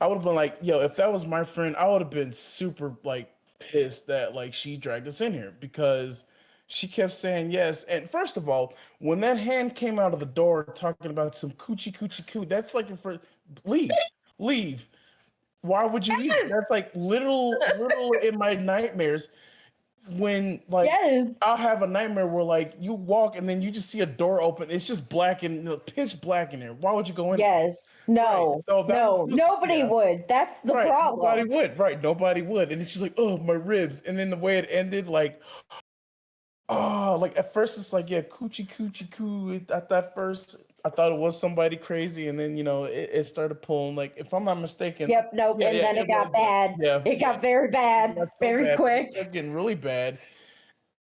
I would have been like, yo, if that was my friend, I would have been super like pissed that like she dragged us in here because she kept saying yes. And first of all, when that hand came out of the door talking about some coochie coochie coo, that's like your first leave, leave. Why would you leave? Yes. That's like literal in my nightmares when like Yes. I'll have a nightmare where like you walk and then you just see a door open. It's just black and pitch black in there. Why would you go in there? Yes. Right. No. So that No. was Nobody yeah. would. That's the Right. Nobody problem. would. Right. Nobody would. And she's like, oh, my ribs. And then the way it ended, like, oh, like at first it's like, yeah, coochie coochie coo. At that first, I thought it was somebody crazy, and then it started pulling. Like, if I'm not mistaken, Yep. Nope. yeah, And yeah, then it it was got that. bad. Yeah, It yeah. got very It bad got so very bad. It quick. started getting really bad.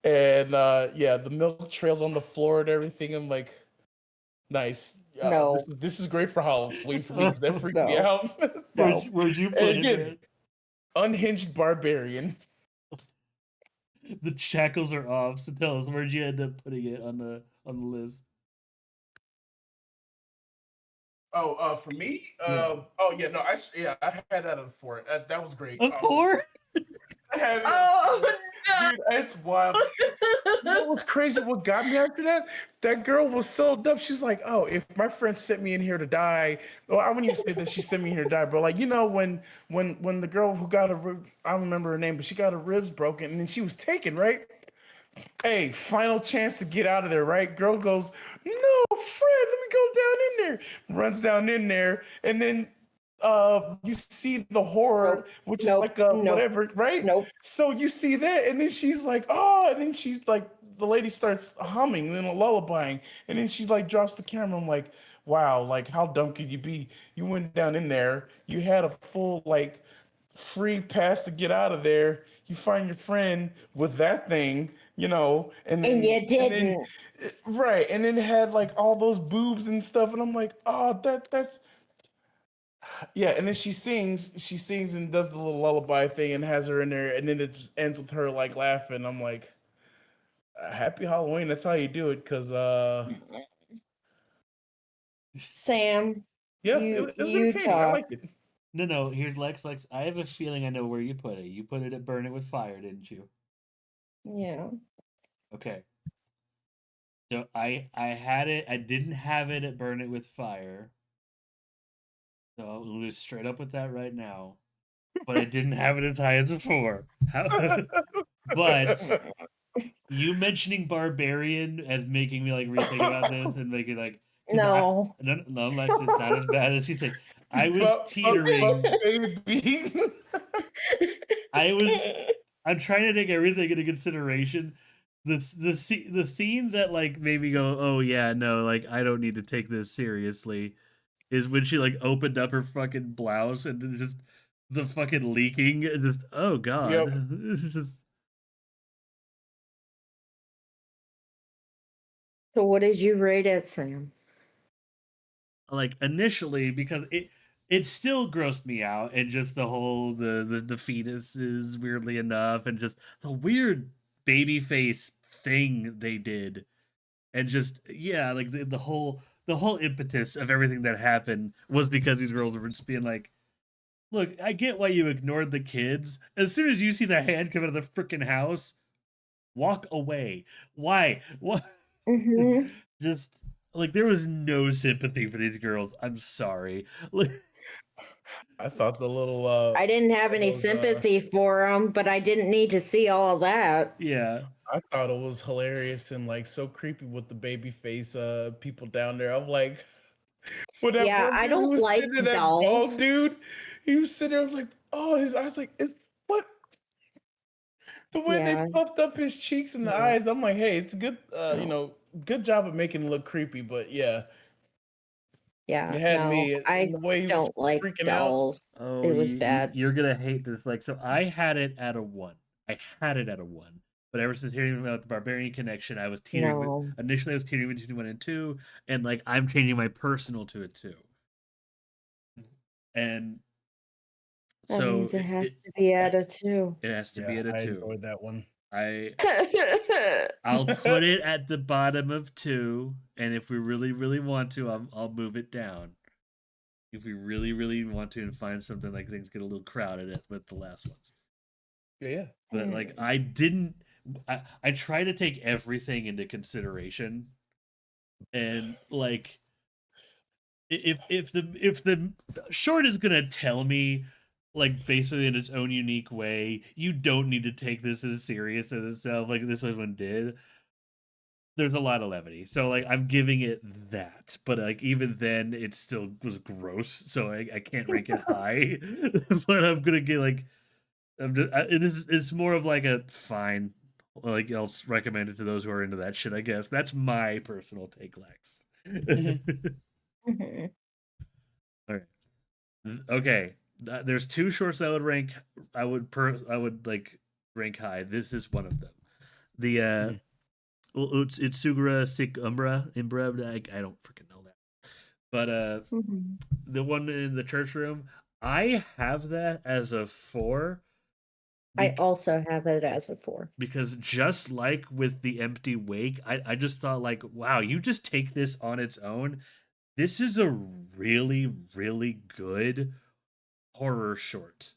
And yeah, the milk trails on the floor and everything. I'm like, nice. No. This is great for Halloween for me because that freaked me No. out. No. Where'd you And put it, again, man? unhinged barbarian. The shackles are off. So tell us, where'd you end up putting it on the list? Oh, for me, Yeah. oh yeah, no, I had that at 4. That was great, A awesome. 4? I had it at Oh 4. Dude, it's wild. You know what's crazy? What got me after that? That girl was so dumb. She's like, "Oh, if my friend sent me in here to die." Well, I wouldn't even say that she sent me here to die, but like when the girl who got I don't remember her name, but she got her ribs broken and then she was taken, right? Hey, final chance to get out of there, right? Girl goes, no, Fred, let me go down in there. Runs down in there, and then you see the horror, Nope. which is Nope. like a Nope. whatever, right? Nope. So you see that, and then she's like, oh, and then she's like, the lady starts humming, and then a lullabying, and then she like drops the camera. I'm like, wow, like how dumb could you be? You went down in there, you had a full like free pass to get out of there. You find your friend with that thing, and And then you and then didn't. right, and then it had like all those boobs and stuff, and I'm like, oh, that's yeah. And then she sings and does the little lullaby thing and has her in there, and then it just ends with her like laughing. I'm like, Happy Halloween. That's how you do it, cause Sam, yeah, it was you entertaining. I talk. liked it. No. Here's Lex. Lex, I have a feeling I know where you put it. You put it at Burn It With Fire, didn't you? Yeah. Okay. So I had it. I didn't have it at Burn It With Fire. So I'm be straight up with that right now. But I didn't have it as high as a 4. But you mentioning Barbarian as making me like rethink about this and making like because No. no, Lex, it's not as bad as you think. I was But teetering. baby. I was. I'm trying to take everything into consideration, the scene that like made me go, oh yeah, no, like I don't need to take this seriously, is when she like opened up her fucking blouse and then just the fucking leaking and just oh god, Yep. it's just So what did you rate it, Sam? like initially because it still grossed me out and just the whole the fetuses weirdly enough and just the weird baby face thing they did and just yeah like the whole impetus of everything that happened was because these girls were just being like, look, I get why you ignored the kids. As soon as you see the hand come out of the freaking house, walk away. Why? What? Mm-hmm. Just like there was no sympathy for these girls. I'm sorry. Like, I thought the little I didn't have all any those sympathy for them, but I didn't need to see all that. yeah, I thought it was hilarious and like so creepy with the baby face people down there. I'm like, when that Yeah, one I dude who don't was like sitting there, that bald dolls. dude, he was sitting there, I was like, oh, his eyes like is what the way they Yeah, puffed up his cheeks and the no, eyes. I'm like, hey, it's a good no. good job of making it look creepy, but yeah, Yeah, it had no. me I and the way he was don't like freaking out. dolls. oh, It was bad. you're gonna hate this. Like, so I had it at a one. I had it at a one. But ever since hearing about the Barbarian Connection, I was teetering. No, Initially, I was teetering between one and two, and like I'm changing my personal to a two. And that so means it has to be added too. it has to Yeah, be at a I two. enjoyed that one. I I'll put it at the bottom of two, and if we really really want to, I'll move it down. If we really really want to and find something like things get a little crowded with the last ones. Yeah, yeah. But like I didn't I try to take everything into consideration and like if the short is gonna tell me like basically in its own unique way, you don't need to take this as serious as itself like this one did. There's a lot of levity, so like I'm giving it that, but like even then, it still was gross, so I can't rank it high. But I'm gonna get like it is it's more of like a fine. Like I'll recommend it to those who are into that shit. I guess that's my personal take, Lex. Mhm. Mhm. All right. Okay. There's two shorts I would rank. I would like rank high. This is one of them. The Mhm. it's Sugura Sick Imbra. I don't freaking know that. But Mhm. the one in the church room, I have that as a four. I Bec- also have it as a 4. because just like with the empty wake, I just thought like, wow, you just take this on its own. This is a really, really good horror short.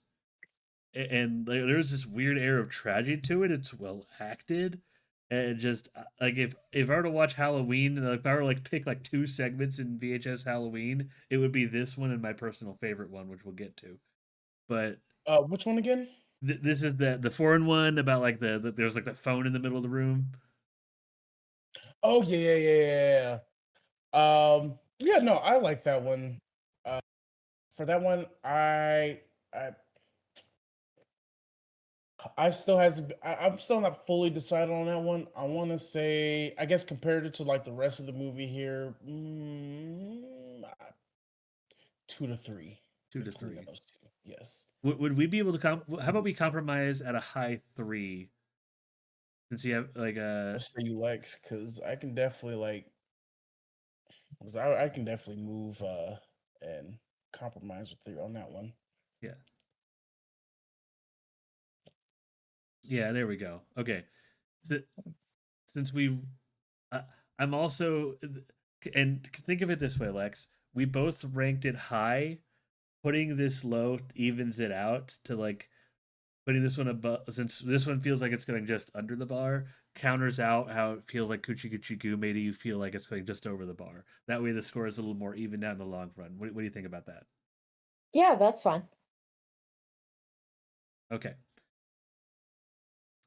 And like, there's this weird air of tragedy to it. It's well acted. And just like if I were to watch Halloween, if I were to like pick like two segments in VHS Halloween, it would be this one and my personal favorite one, which we'll get to. But Which one again? this is the foreign one about like there's like the phone in the middle of the room. Oh yeah, yeah, yeah, yeah, yeah. Yeah, no, I like that one. Uh, for that one, I I still has I'm still not fully decided on that one. I want to say, I guess compared it to like the rest of the movie here, 2 to 3 Two to between three. those two. Yes. Would we be able to how about we compromise at a high three since you have like What say you likes? Because I can definitely like, because I can definitely move and compromise with you on that one. yeah. Yeah, there we go. Okay. So, since we uh, I'm also and think of it this way, Lex. We both ranked it high. Putting this low evens it out to like putting this one above since this one feels like it's going just under the bar, counters out how it feels like Coochie Coochie Goo made you feel like it's going just over the bar. That way the score is a little more even down the long run. What do you think about that? Yeah, that's fine. Okay.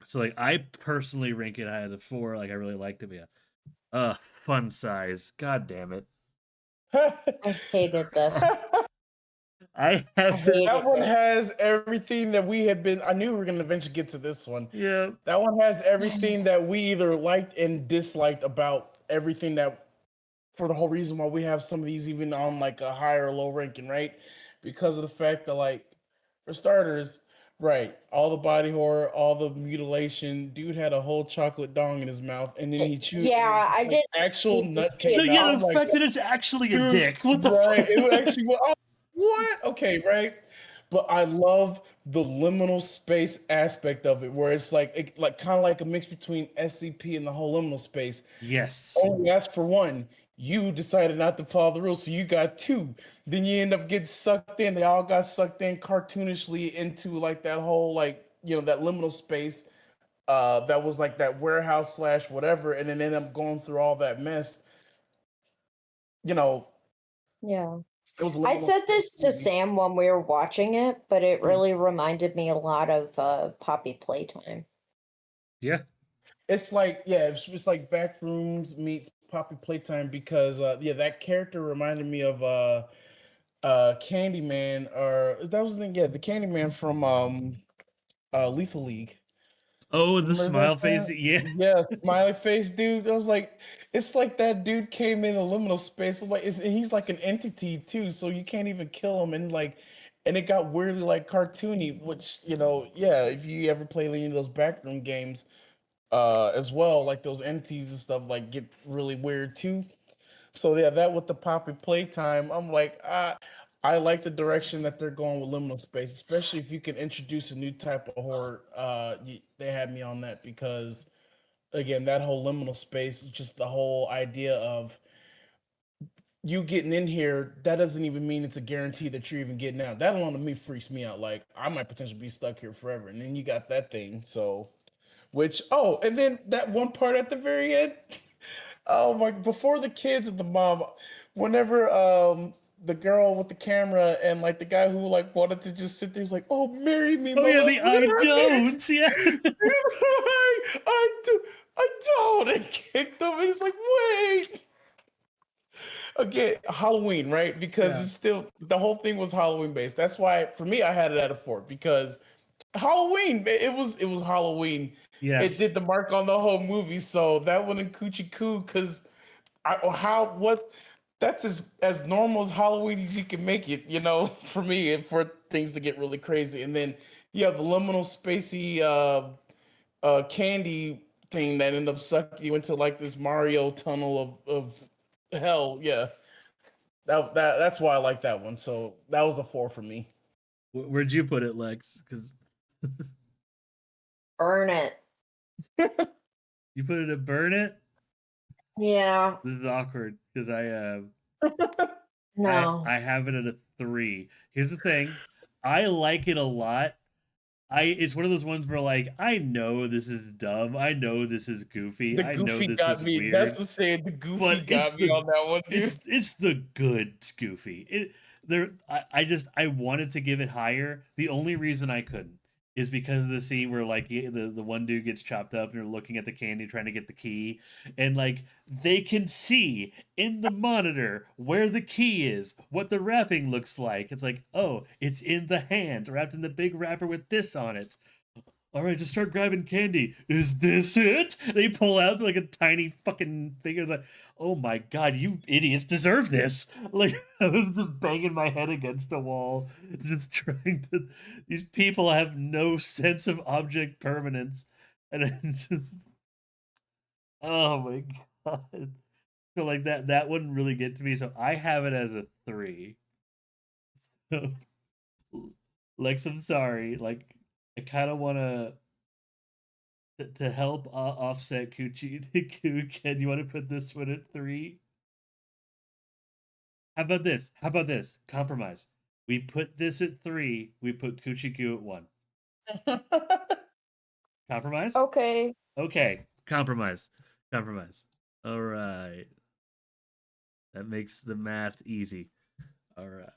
So like I personally rank it high as a four. Like I really liked it. But yeah. Fun size. God damn it. I hated this. I have hate That one it. has everything that we had been. I knew we were going to eventually get to this one. yeah. That one has everything that we either liked and disliked about everything that, for the whole reason why we have some of these even on like a higher or low ranking, right? Because of the fact that, like, for starters, right, all the body horror, all the mutilation, dude had a whole chocolate dong in his mouth, and then he chewed, and it was Yeah, I like did actual hate this nut kid. came Yeah, out. the I'm like, fact that it's actually a dude, dick. What the right? fuck? It actually was. Oh, what? Okay, right. But I love the liminal space aspect of it, where it's like like kind of like a mix between SCP and the whole liminal space. Yes. Only asked for one. You decided not to follow the rules, so you got two. Then you end up getting sucked in. They all got sucked in cartoonishly into like that whole, like, that liminal space. That was like that warehouse slash whatever, and then ended up going through all that mess. You know, Yeah. it was a I liminal said this to space. Sam when we were watching it, but it Mhm. really reminded me a lot of Poppy Playtime. Yeah. It's like, yeah, it's like Backrooms meets Poppy Playtime, because yeah, that character reminded me of Candyman, or that was the name, yeah, the Candyman from Lethal League. Oh, the Remember that smile face. time? Yeah. Yeah, smiley face dude. I was like, it's like that dude came in a liminal space. I'm like, and he's like an entity too, so you can't even kill him. And like, and it got weirdly like cartoony, which, yeah, if you ever play any of those backroom games, as well, like those entities and stuff like get really weird too. So yeah, that with the Poppy Playtime, I'm like, I like the direction that they're going with liminal space, especially if you can introduce a new type of horror. They had me on that, because again, that whole liminal space, just the whole idea of you getting in here, that doesn't even mean it's a guarantee that you're even getting out. That alone to me freaks me out. Like, I might potentially be stuck here forever, and then you got that thing. So, which, oh, and then that one part at the very end. Oh my! Before the kids and the mom, whenever the girl with the camera and like the guy who like wanted to just sit there, he's like, "Oh, marry me, Oh yeah, mother." the I don't. Yeah. I don't, and kicked him, and it's like, wait. Again, Halloween, right? Because yeah. it's still, the whole thing was Halloween based. That's why for me I had it at a 4, because Halloween, it was Halloween. It Yes. did the mark on the whole movie. So that one in Coochie Coo, because what that's as normal as Halloween as you can make it, for me, and for things to get really crazy. And then you have the liminal spacey candy thing that ended up sucking you into like this Mario tunnel of hell. Yeah. That's why I like that one. So that was a 4 for me. Where'd you put it, Lex? Because Burn it. you put it at burn it. Yeah. This is awkward because No. I have it at a 3. Here's the thing, I like it a lot. It's one of those ones where like I know this is dumb. I know this is goofy. The I know goofy this got is me. That's weird. the saying. The goofy But got me on that one, dude. it's the good Goofy. I wanted to give it higher. The only reason I couldn't is because of the scene where like the one dude gets chopped up and they're looking at the candy trying to get the key, and like they can see in the monitor where the key is, what the wrapping looks like. It's like, oh, it's in the hand wrapped in the big wrapper with this on it. All right, just start grabbing candy. Is this it? They pull out like a tiny fucking thing. It's like, oh my god, you idiots deserve this. Like, I was just banging my head against the wall, just trying to. These people have no sense of object permanence. And then just. Oh my god. So, like, that wouldn't really get to me. So, I have it as a 3. So, Lex, I'm sorry. Like, I kind of want to help offset Coochie Coo. Ken, you want to put this one at 3? How about this? How about this? Compromise. We put this at 3. We put Coochie Coo at 1. Compromise? Okay. Okay. Compromise. Compromise. All right. That makes the math easy. All right.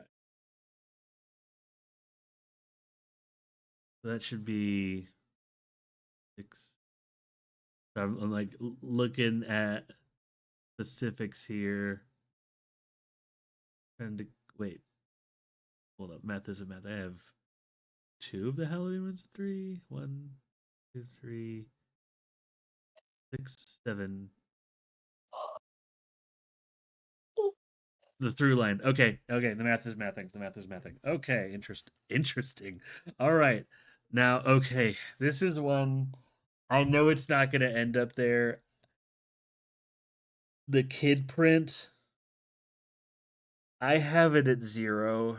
That should be 6. I'm like looking at specifics here. And wait. hold up, math isn't math. I have two of the Halloween ones. Three, 1, 2, 3, 6, 7. The through line. Okay, okay. The math is mathing. The math is mathing. Okay, interesting. All right. Now, okay, this is one. I know it's not going to end up there. The kid print. I have it at 0.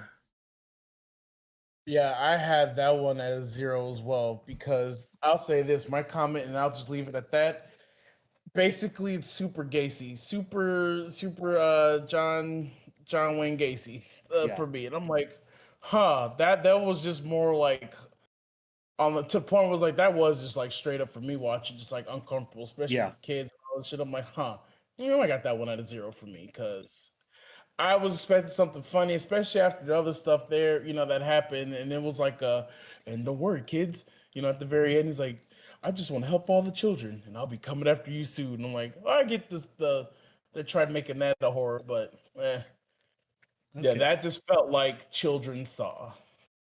Yeah, I had that one at a 0 as well because I'll say this, my comment, and I'll just leave it at that. Basically, it's super Gacy, super John Wayne Gacy Yeah, for me, and I'm like, huh, that was just more like on the to the point was like that was just like straight up for me watching, just like uncomfortable, especially yeah. with the kids and all that shit. I'm like, huh, I got that one at a 0 for me because I was expecting something funny, especially after the other stuff there, that happened. And it was like, and don't worry, kids, at the very end, he's like, I just want to help all the children and I'll be coming after you soon. And I'm like, I get this, they're trying making that a horror, but yeah, Okay. that just felt like children saw.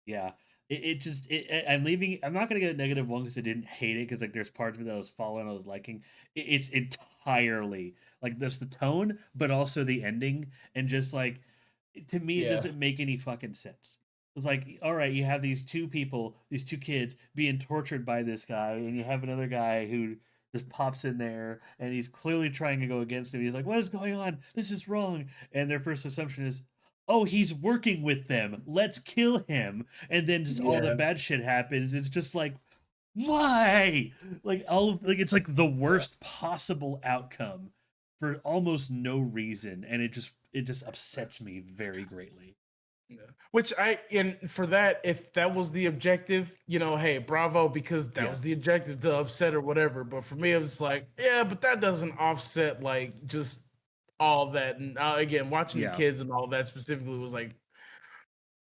Yeah. I'm leaving. I'm not gonna get a -1 because I didn't hate it because like there's parts of it that I was following, I was liking. It's entirely like there's the tone, but also the ending, and just like to me, it Yeah. doesn't make any fucking sense. It's like, all right, you have these two people, these two kids being tortured by this guy, and you have another guy who just pops in there, and he's clearly trying to go against him. He's like, "What is going on? This is wrong." And their first assumption is, oh, he's working with them. Let's kill him. And then just all the Yeah. bad shit happens. It's just like, why? Like it's like the Yeah. worst possible outcome for almost no reason, and it just upsets me very greatly. Yeah. Which and for that, if that was the objective, hey, bravo, because that Yeah. was the objective to upset or whatever. But for me, it was like, yeah, but that doesn't offset like just all that. And again, watching the Yeah. kids and all that specifically was like,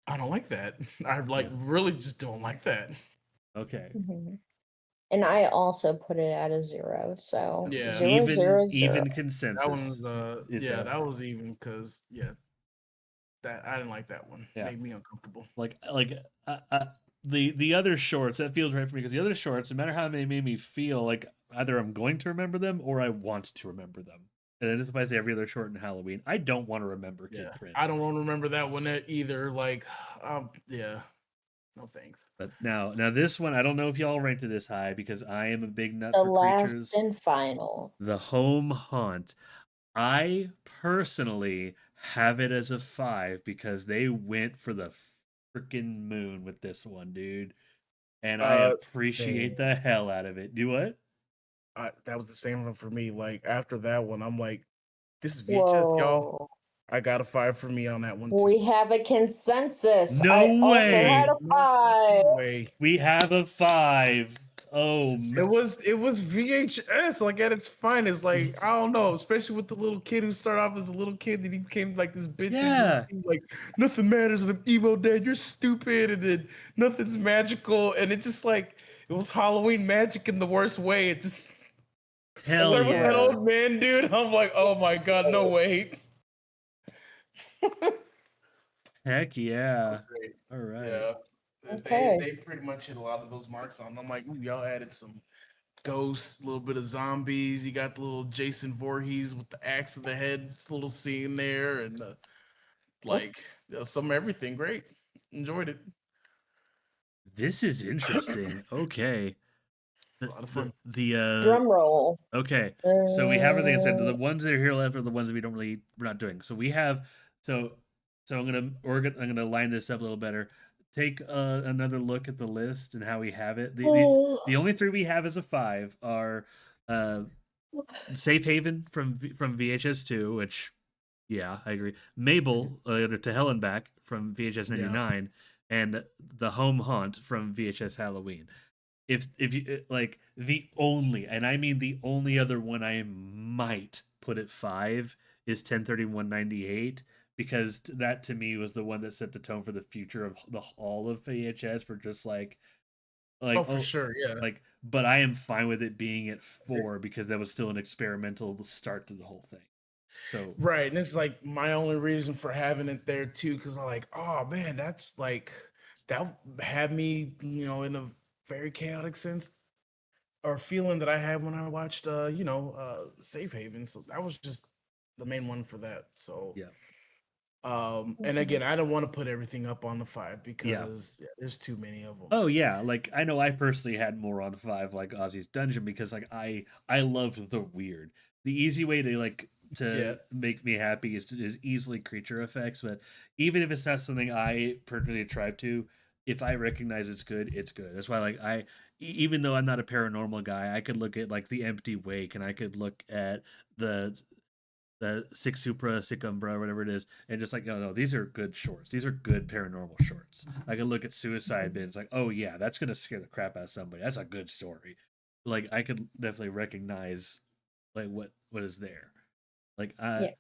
I don't like that. I like Yeah. really just don't like that. Okay. Mhm. And I also put it at a 0. So Yeah, zero, Even zero, zero. even that one consensus. was It's yeah, a that was even because yeah, that I didn't like that one. yeah. Made me uncomfortable. Like the other shorts that feels right for me because the other shorts, no matter how they made me feel, like either I'm going to remember them or I want to remember them. And then just by say every other short in Halloween, I don't want to remember Yeah, Kid I Print. don't want to remember that one either. Like, yeah, no thanks. But now this one, I don't know if y'all ranked it this high because I am a big nut The for last creatures. and final. The Home Haunt. I personally have it as a 5 because they went for the freaking moon with this one, dude. And I Same. appreciate the hell out of it. Do what? That was the same one for me. Like after that one, I'm like, this is VHS, y'all. Whoa. I got a 5 for me on that one too. We have a consensus. I No also had way. a No 5. fucking way. We have a 5. Oh, It was VHS like at its finest. Like I don't know, especially with the little kid who started off as a little kid, and he became like this bitch and yeah. goofy, like nothing matters, and I'm emo dad, you're stupid, and then nothing's magical, and it just like it was Halloween magic in the worst way. It just Hell start with that yeah. old man dude. I'm like, oh my god, no way. That Heck was yeah. great. All right. Yeah. They Okay. they pretty much hit a lot of those marks on. I'm like, ooh, y'all added some ghosts, a little bit of zombies. You got the little Jason Voorhees with the axe to the head, it's a little scene there, and like some everything. Great, enjoyed it. This is interesting. Okay. A lot of fun. Drum roll. Okay, so we have everything I said. The ones that are here left are the ones that we're not doing. So we have so so I'm gonna line this up a little better. Take another look at the list and how we have it. The only three we have as a 5 are uh, Safe Haven from VHS 2, which yeah, I agree. Mabel to Hell and Back from VHS Yeah. 99, and The Home Haunt from VHS Halloween. If you like the only, and I mean the only other one I might put at 5 is 103198 because that to me was the one that set the tone for the future of the all of VHS for just Oh, like for oh sure. Yeah. like but I am fine with it being at 4 because that was still an experimental start to the whole thing. So Right, and it's like my only reason for having it there too, because I'm like, oh man, that's like that had me, in a very chaotic sense or feeling that I had when I watched, Safe Haven. So that was just the main one for that. So, yeah, and again, I don't want to put everything up on the five yeah. because there's too many of them. Oh yeah, like I know I personally had more on five like Ozzy's Dungeon because like I loved the weird. The easy way to like Yeah, to make me happy is easily creature effects, but even if it's not something I personally tribe to, if I recognize it's good, it's good. That's why like even though I'm not a paranormal guy, I could look at like the Empty Wake and I could look at the Six Supra, Sic Umbra, whatever it is, and just like, no, these are good shorts. These are good paranormal shorts. I can look at Suicide Bins, like, oh yeah, that's gonna scare the crap out of somebody. That's a good story. Like I could definitely recognize like what is there. Like Yeah.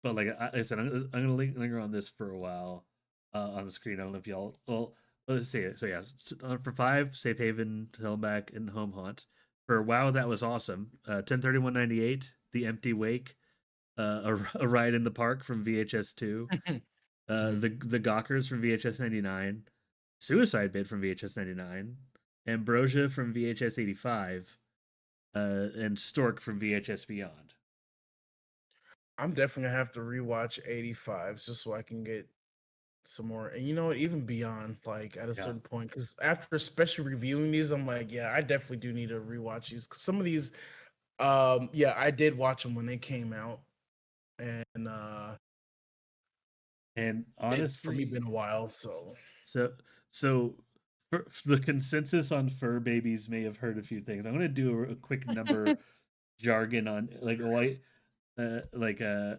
but like I said, I'm gonna linger on this for a while on the screen. I don't know if y'all. Well, let's see it. So yeah, for five, Safe Haven, Hellback, and Home Haunt. For WoW, that was awesome. 103198, The Empty Wake, a Ride in the Park from VHS 2, Mhm. the Gawkers from VHS 99, Suicide Bid from VHS 99, Ambrosia from VHS 85, and Stork from VHS Beyond. I'm definitely gonna have to rewatch 85s just so I can get some more. And even beyond, like at a Yeah. certain point, because after especially reviewing these, I'm like, yeah, I definitely do need to rewatch these. 'Cause some of these, yeah, I did watch them when they came out, and And it's for me honestly, been a while. So so so the consensus on fur babies may have heard a few things. I'm gonna do a quick number jargon on like white like I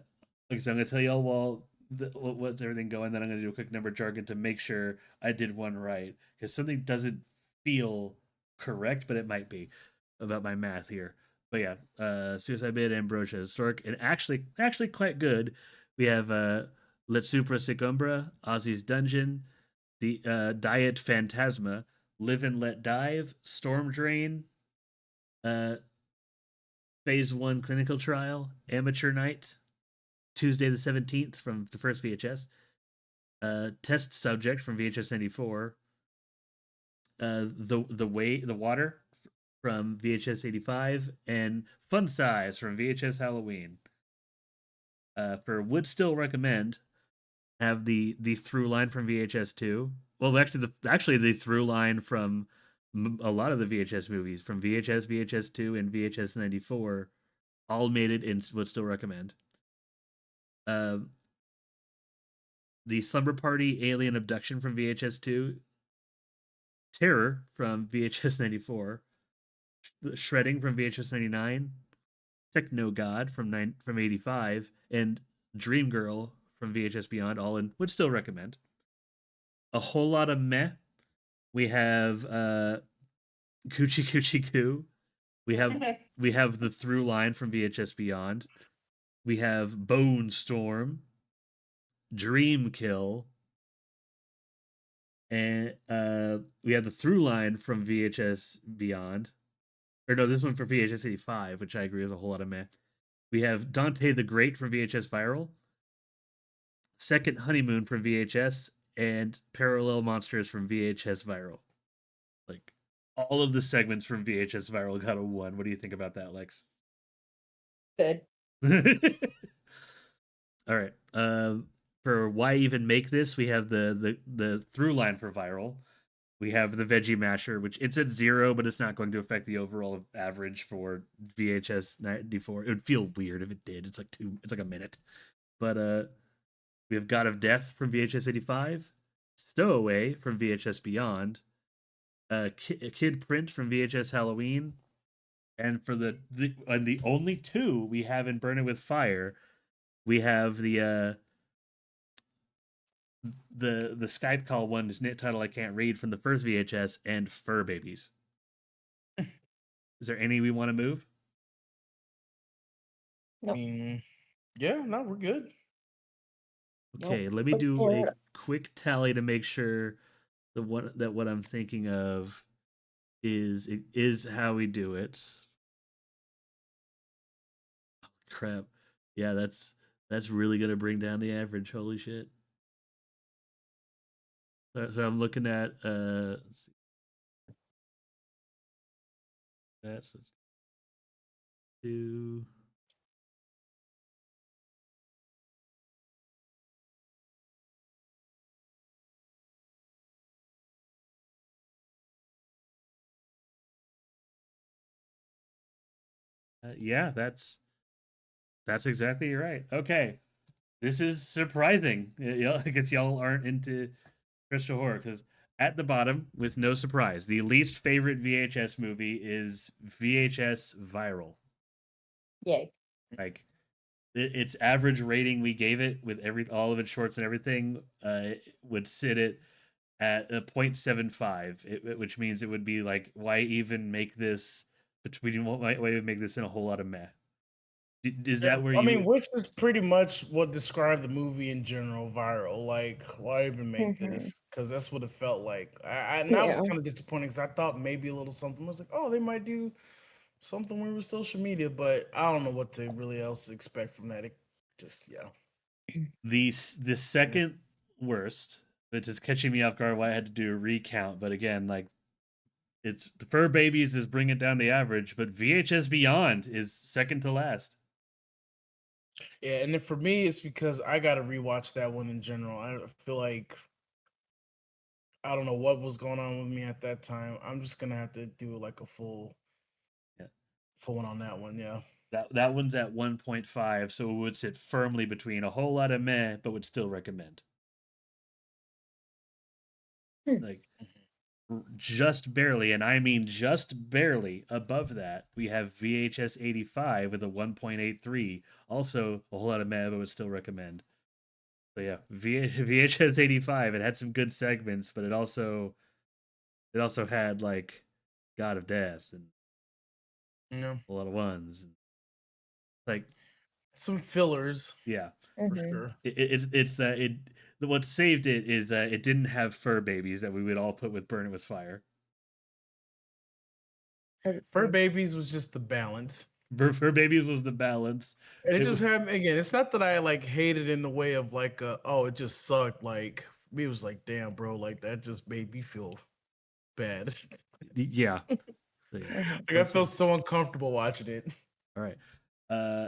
said, I'm gonna tell y'all what's everything going. Then I'm gonna do a quick number jargon to make sure I did one right because something doesn't feel correct, but it might be about my math here. But yeah, Suicide Bid, Ambrosia, Historic, and actually quite good. We have Let Supra Sicumbra, Ozzy's Dungeon, the Diet Phantasma, Live and Let Dive, Storm Drain, uh, Phase 1 Clinical Trial, Amateur Night, Tuesday the 17th from the first VHS, Test Subject from VHS 94, the Water from VHS 85, and Fun Size from VHS Halloween. For Would Still Recommend, have the through line from VHS 2. Well, actually the through line from a lot of the VHS movies from VHS, VHS 2, and VHS 94 all made it in Would Still Recommend. Um, the Slumber Party Alien Abduction from VHS 2, Terror from VHS 94, Shredding from VHS 99, Techno God from 85, and Dream Girl from VHS Beyond, all in would still recommend. A whole lot of meh. We have Coochie Coochie Coo. We have we have the through line from VHS Beyond. We have Bone Storm, Dream Kill, and we have the through line from VHS Beyond. Or no, this one for VHS 85, which I agree with a whole lot of meh. We have Dante the Great from VHS Viral, Second Honeymoon from VHS, and Parallel Monsters from VHS Viral. Like all of the segments from VHS Viral got a one. What do you think about that, Lex? Good. All right. For why even make this, we have the through line for Viral. We have the Veggie Masher, which it's at 0, but it's not going to affect the overall average for VHS 94. It would feel weird if it did. It's like two. It's like a minute. But we have God of Death from VHS 85, Stowaway from VHS Beyond, Kid Print from VHS Halloween, and for the only two we have in Burn It With Fire, we have the Skype call one is knit title I can't read from the first VHS and Fur Babies. Is there any we want to move? I mean, yeah, no, we're good. Okay, Nope. let me Let's do do a it. quick tally to make sure what I'm thinking of is how we do it. Crap. Yeah, that's really gonna bring down the average. Holy shit! So I'm looking at let's see, let's do yeah, that's exactly right. Okay, this is surprising. I guess y'all aren't into crystal horror because at the bottom, with no surprise, the least favorite VHS movie is VHS Viral. Yay. Like its average rating we gave it with all of its shorts and everything would sit at a 0.75, which means it would be like, why even make this between why even make this in a whole lot of meh? Is Yeah, that where I you? mean, which is pretty much what described the movie in general, viral. Like, why even make Hmm. this? Because that's what it felt like. And I was Yeah. kind of disappointed because I thought maybe a little something. I was like, oh, they might do something weird with social media, but I don't know what to really else expect from that. It just, yeah. The second worst, which is catching me off guard, why I had to do a recount. But again, like it's the Fur Babies is bringing down the average, but VHS Beyond is second to last. Yeah, and then for me, it's because I got to rewatch that one in general. I feel like I don't know what was going on with me at that time. I'm just gonna have to do like a Yeah. full one on that one. Yeah. That one's at 1.5, so it would sit firmly between a whole lot of meh, but would still recommend. Hmm. Like just barely, and I mean just barely above that, we have VHS 85 with a 1.83. Also a whole lot of meh, but would still recommend. So yeah, VHS 85. It had some good segments, but it also had like God of Death and Yeah. a lot of ones. And, like Some fillers yeah, for Hmm. sure. it's it. What saved it is it didn't have Fur Babies that we would all put with Burn It With Fire. Fur Babies was just the balance. Fur Babies was the balance. And it It just was had again, it's not that I like hated in the way of like oh, it just sucked. Like me it was like, damn, bro, like that just made me feel bad. yeah. So yeah, Hmm. Like I felt so uncomfortable watching it. all right.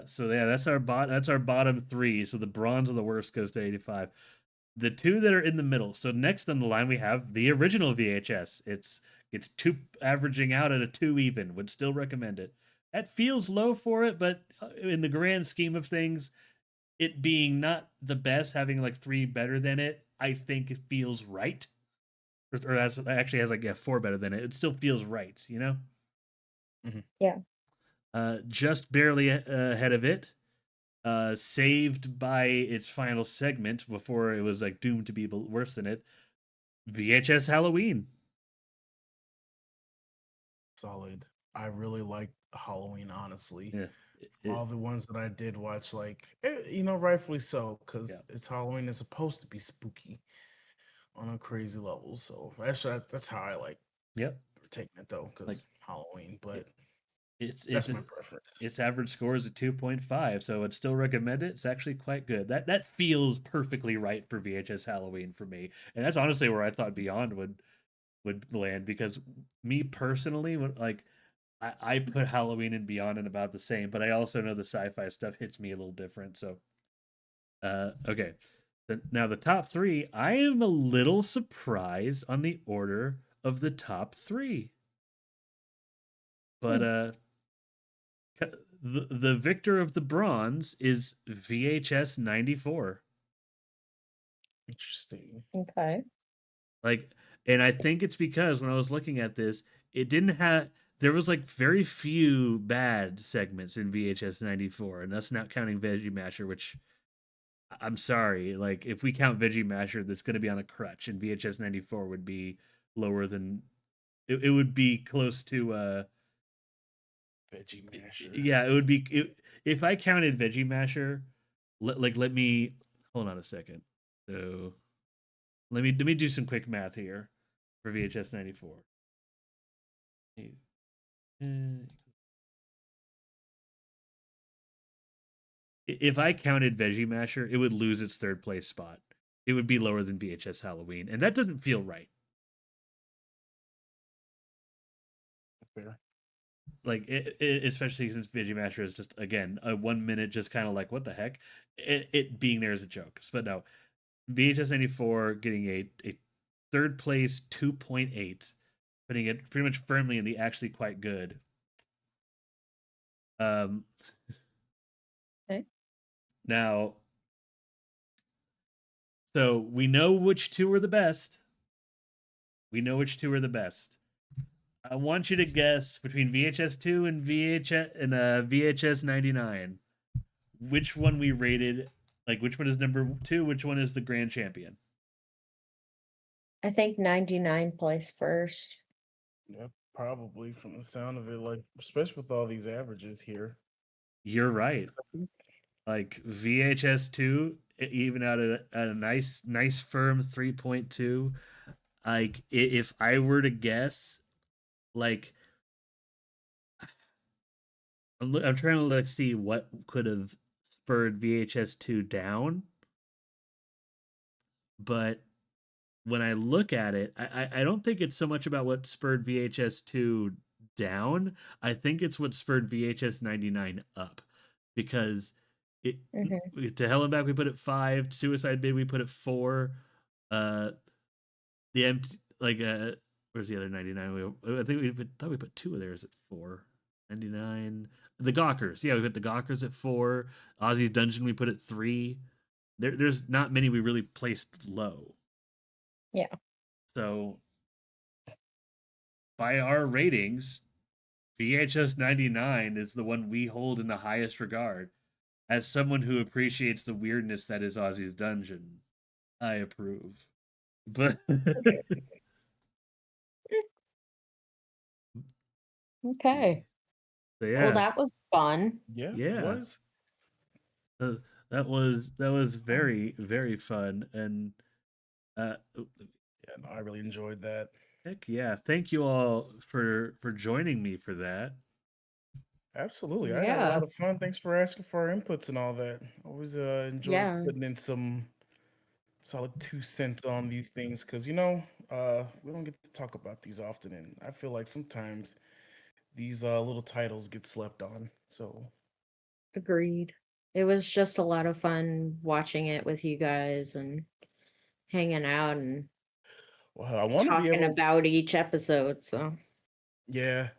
So yeah, that's our bottom three. So the bronze of the worst goes to 85. The two that are in the middle. So next on the line we have the original VHS. It's two averaging out at a two even. Would still recommend it. That feels low for it, but in the grand scheme of things, it being not the best, having like three better than it, I think it feels right. Or that's actually has like four better than it. It still feels right, you know. Mhm. Yeah. Just barely ahead of it, saved by its final segment before it was like doomed to be worse than it. VHS Halloween. Solid. I really liked Halloween, honestly. Yeah, All the ones that I did watch, like rightfully so, yeah, because it's Halloween is supposed to be spooky on a crazy level. So that's how I like yep. taking it though, Like because Halloween. it, But it's that's my preference. its average score is a 2.5, so I'd still recommend it. It's actually quite good. That feels perfectly right for VHS Halloween for me, and that's honestly where I thought Beyond would land because me personally, like I put Halloween and Beyond in about the same, but I also know the sci-fi stuff hits me a little different. So, okay. Now the top three, I am a little surprised on the order of the top three, but Hmm. the victor of the bronze is VHS 94. Interesting. Okay. Like, and I think it's because when I was looking at this, it didn't have. There was like very few bad segments in VHS 94, and that's not counting Veggie Masher, which I'm sorry. Like, if we count Veggie Masher, that's going to be on a crutch, and VHS 94 would be lower than. It would be close to. Veggie masher. Yeah, it would be. If I counted Veggie Masher, let me. Hold on a second. So let me do some quick math here for VHS 94. If I counted Veggie Masher, it would lose its third place spot. It would be lower than VHS Halloween, and that doesn't feel right. Fair. Like especially since Veggie Masher is just again a 1 minute, just kind of like what the heck, it being there as a joke. But no, VHS 94 getting a third place 2.8, putting it pretty much firmly in the actually quite good. Um, Okay. Now, so we know which two are the best. We know which two are the best. I want you to guess between VHS 2 and VHS 99 which one we rated, like which one is number 2, which one is the grand champion. I think 99 placed first. Yeah, probably from the sound of it, like especially with all these averages here. You're right. Like VHS 2 even out at a nice firm 3.2. Like if I were to guess, like I'm trying to like see what could have spurred VHS 2 down, but when I look at it, I don't think it's so much about what spurred VHS 2 down. I think it's what spurred VHS 99 up, because it Mm-hmm. to Hell and Back we put it 5, Suicide Bid we put it 4, uh the empty like where's the other 99? I think thought we put 2 of theirs at 4. 99. The Gawkers, yeah, we put the Gawkers at 4. Ozzy's Dungeon we put at 3. There's not many we really placed low. Yeah. So by our ratings, VHS 99 is the one we hold in the highest regard. As someone who appreciates the weirdness that is Ozzy's Dungeon, I approve. But Okay. so Well, yeah, that was fun. Yeah, it yeah, was. uh, that was very fun, and oh, Yeah, no, I really enjoyed that. heck yeah, thank you all for joining me for that. Absolutely, I had a Yeah. lot of fun. Thanks for asking for our inputs and all that. Always enjoyed Yeah. putting in some solid 2 cents on these things because we don't get to talk about these often, and I feel like sometimes these little titles get slept on. So, Agreed. It was just a lot of fun watching it with you guys and hanging out and well, I want to be talking able. about each episode. So Yeah,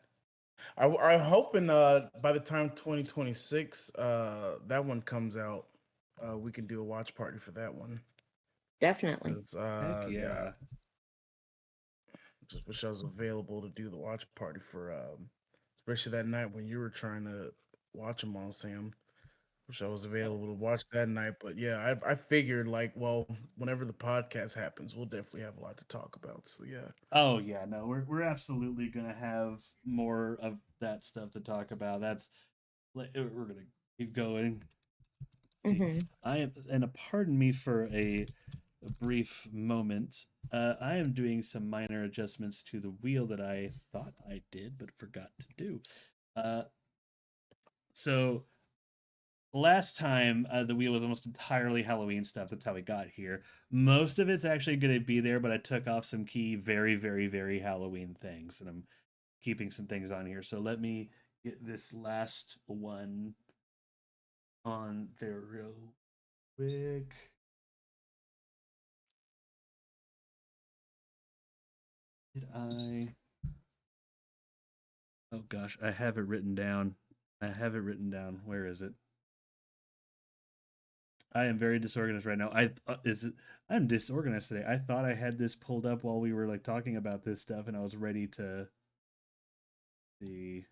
I'm hoping by the time 2026 that one comes out, we can do a watch party for that one. definitely. 'Cause, Heck yeah, yeah. just wish I was available to do the watch party for, especially that night when you were trying to watch them all, Sam. Wish I was available to watch that night, but yeah, I figured like, well, whenever the podcast happens, we'll definitely have a lot to talk about. So yeah, Oh yeah, no, we're absolutely gonna have more of that stuff to talk about. We're gonna keep going. See, Hmm. I am, and pardon me for a brief moment. I am doing some minor adjustments to the wheel that I thought I did but forgot to do. Uh, so last time the wheel was almost entirely Halloween stuff. That's how we got here. Most of it's actually going to be there, but I took off some key, very Halloween things, and I'm keeping some things on here. So let me get this last one on there real quick. Did I? Oh gosh, I have it written down. I have it written down. Where is it? I am very disorganized right now. I'm disorganized today. I thought I had this pulled up while we were like talking about this stuff, and I was ready to see.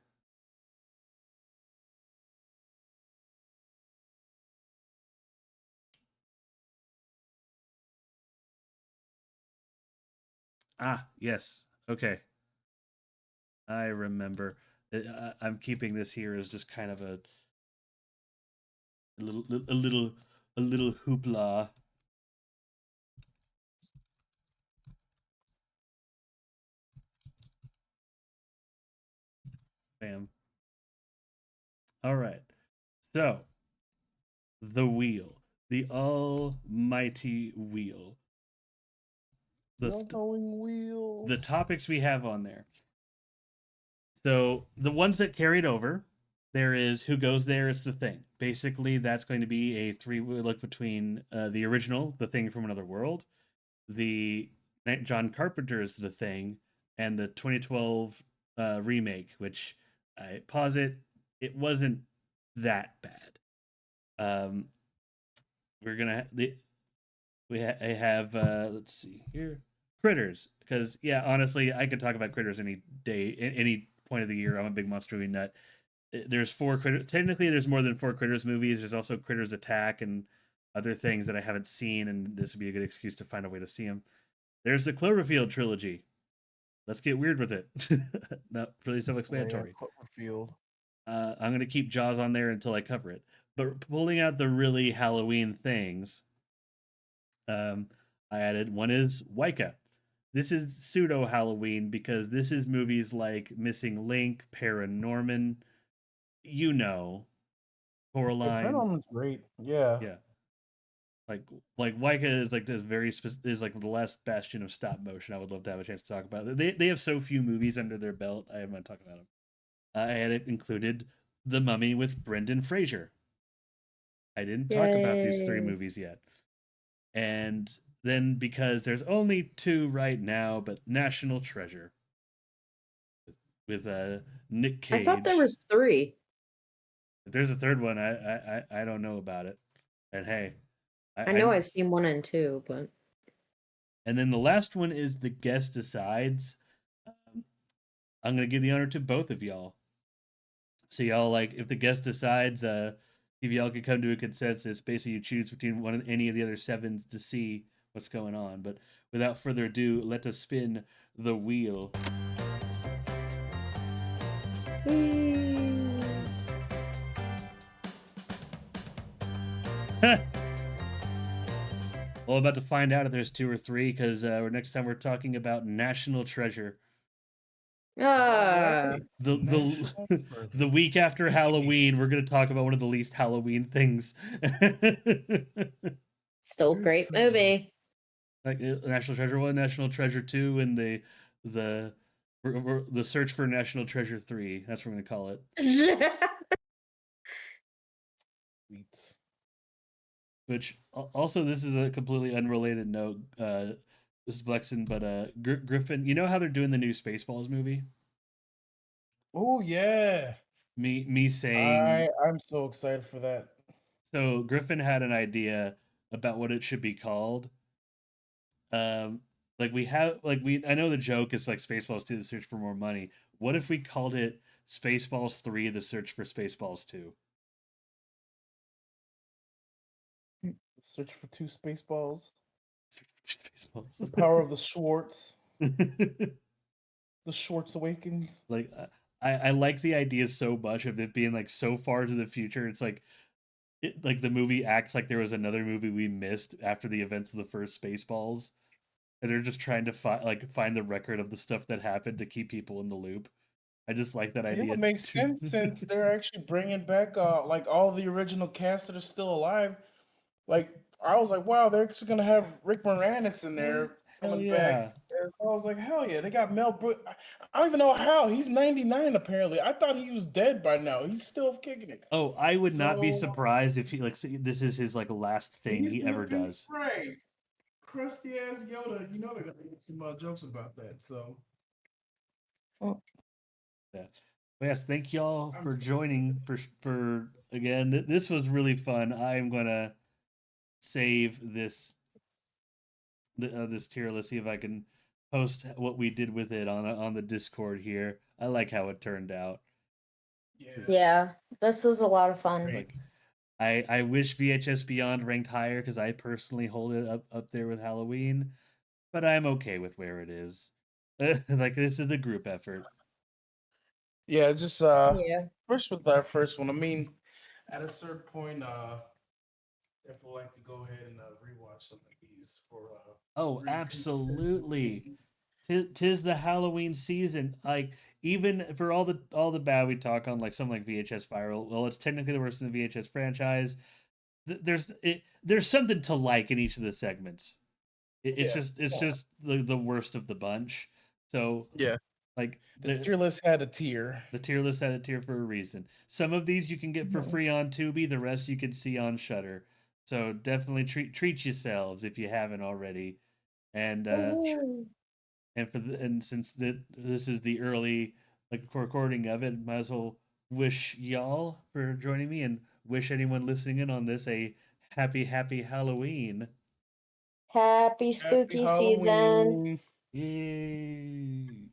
Ah, yes. Okay, I remember. I'm keeping this here as just kind of a little a little a little hoopla. Bam. All right. So the wheel, the almighty wheel. No going wheel. The topics we have on there. So the ones that carried over, there is Who Goes There, It's the Thing. Basically, that's going to be a three-way look between the original, The Thing from Another World, the John Carpenter's The Thing, and the 2012 remake, which I posit, it wasn't that bad. We're gonna I have let's see here, Critters, because yeah, honestly, I could talk about Critters any day, any point of the year. I'm a big monster movie nut. There's four Critters. Technically, there's more than four Critters movies. There's also Critters Attack and other things that I haven't seen, and this would be a good excuse to find a way to see them. There's the Cloverfield trilogy. Let's get weird with it. Not really self-explanatory. Cloverfield. I'm gonna keep Jaws on there until I cover it. But pulling out the really Halloween things, I added one is Wicca. This is pseudo Halloween because this is movies like Missing Link, Paranorman, you know, Coraline. Paranorman's great. Yeah. Yeah, like Wicca is like this is like the last bastion of stop motion. I would love to have a chance to talk about it. They have so few movies under their belt. I haven't talked about them. I had it included The Mummy with Brendan Fraser. I didn't talk about these three Yay. movies yet. And then because there's only two right now, but National Treasure with Nick Cage. I thought there was 3. If there's a third one, I don't know about it. And hey, I know I've seen 1 and 2, but And then the last one is The Guest Decides. I'm gonna give the honor to both of y'all. So y'all like if the guest decides, if y'all could come to a consensus, basically you choose between one of any of the other 7s to see what's going on. But without further ado, let us spin the wheel. Well, about to find out if there's 2 or 3 because next time we're talking about National Treasure. ah, The week after Halloween, we're gonna talk about one of the least Halloween things. still great movie. Like National Treasure 1, National Treasure 2, and the the search for National Treasure 3. That's what we're gonna call it. Sweet. Which also, this is a completely unrelated note. This is Blexin, but Griffin, you know how they're doing the new Spaceballs movie? Oh yeah. Me saying I'm so excited for that. so. Griffin had an idea about what it should be called. Like I know the joke is like Spaceballs 2, the search for more money. What if we called it Spaceballs 3, the search for Spaceballs 2? Search for 2 Spaceballs. Spaceballs. The power of the Schwartz. The Schwartz awakens. Like I like the idea so much of it being like so far to the future. It's like like the movie acts like there was another movie we missed after the events of the first Spaceballs, and they're just trying to find the record of the stuff that happened to keep people in the loop. I just like that idea. Yeah, it makes sense since they're actually bringing back like all the original cast that are still alive. Like I was like, wow, they're actually gonna have Rick Moranis in there coming back. And so I was like, hell yeah, they got Mel Brooks. I don't even know how. He's 99 apparently. I thought he was dead by now. He's still kicking it. Oh, I would not be So- surprised if he this is his like last thing He's he gonna ever be does. right. Crusty ass Yoda. You know they're gonna get some jokes about that. So Yeah. Well, yes, thank y'all I'm for so joining. For again, this was really fun. I'm gonna save this tier list. See if I can post what we did with it on the Discord here. I like how it turned out. Yeah, this was a lot of fun. Like, I wish VHS Beyond ranked higher because I personally hold it up there with Halloween, but I'm okay with where it is. Like this is a group effort. yeah, just Yeah. first with that first one. I mean, at a certain point, if I like to go ahead and rewatch some of these for Oh, absolutely. Tis the Halloween season. Like even for all the bad we talk on, like something like VHS Viral. Well, it's technically the worst in the VHS franchise. there's something to like in each of the segments. It's Yeah. just it's Yeah. just the worst of the bunch. So Yeah. like The tier list had a tier. the tier list had a tier for a reason. Some of these you can get for Mhm. free on Tubi. The rest you can see on Shutter. So definitely treat yourselves if you haven't already. And Woohoo. and since this is the early recording of it, might as well wish y'all for joining me and wish anyone listening in on this a happy Halloween. Happy Happy spooky season. Halloween. Yay!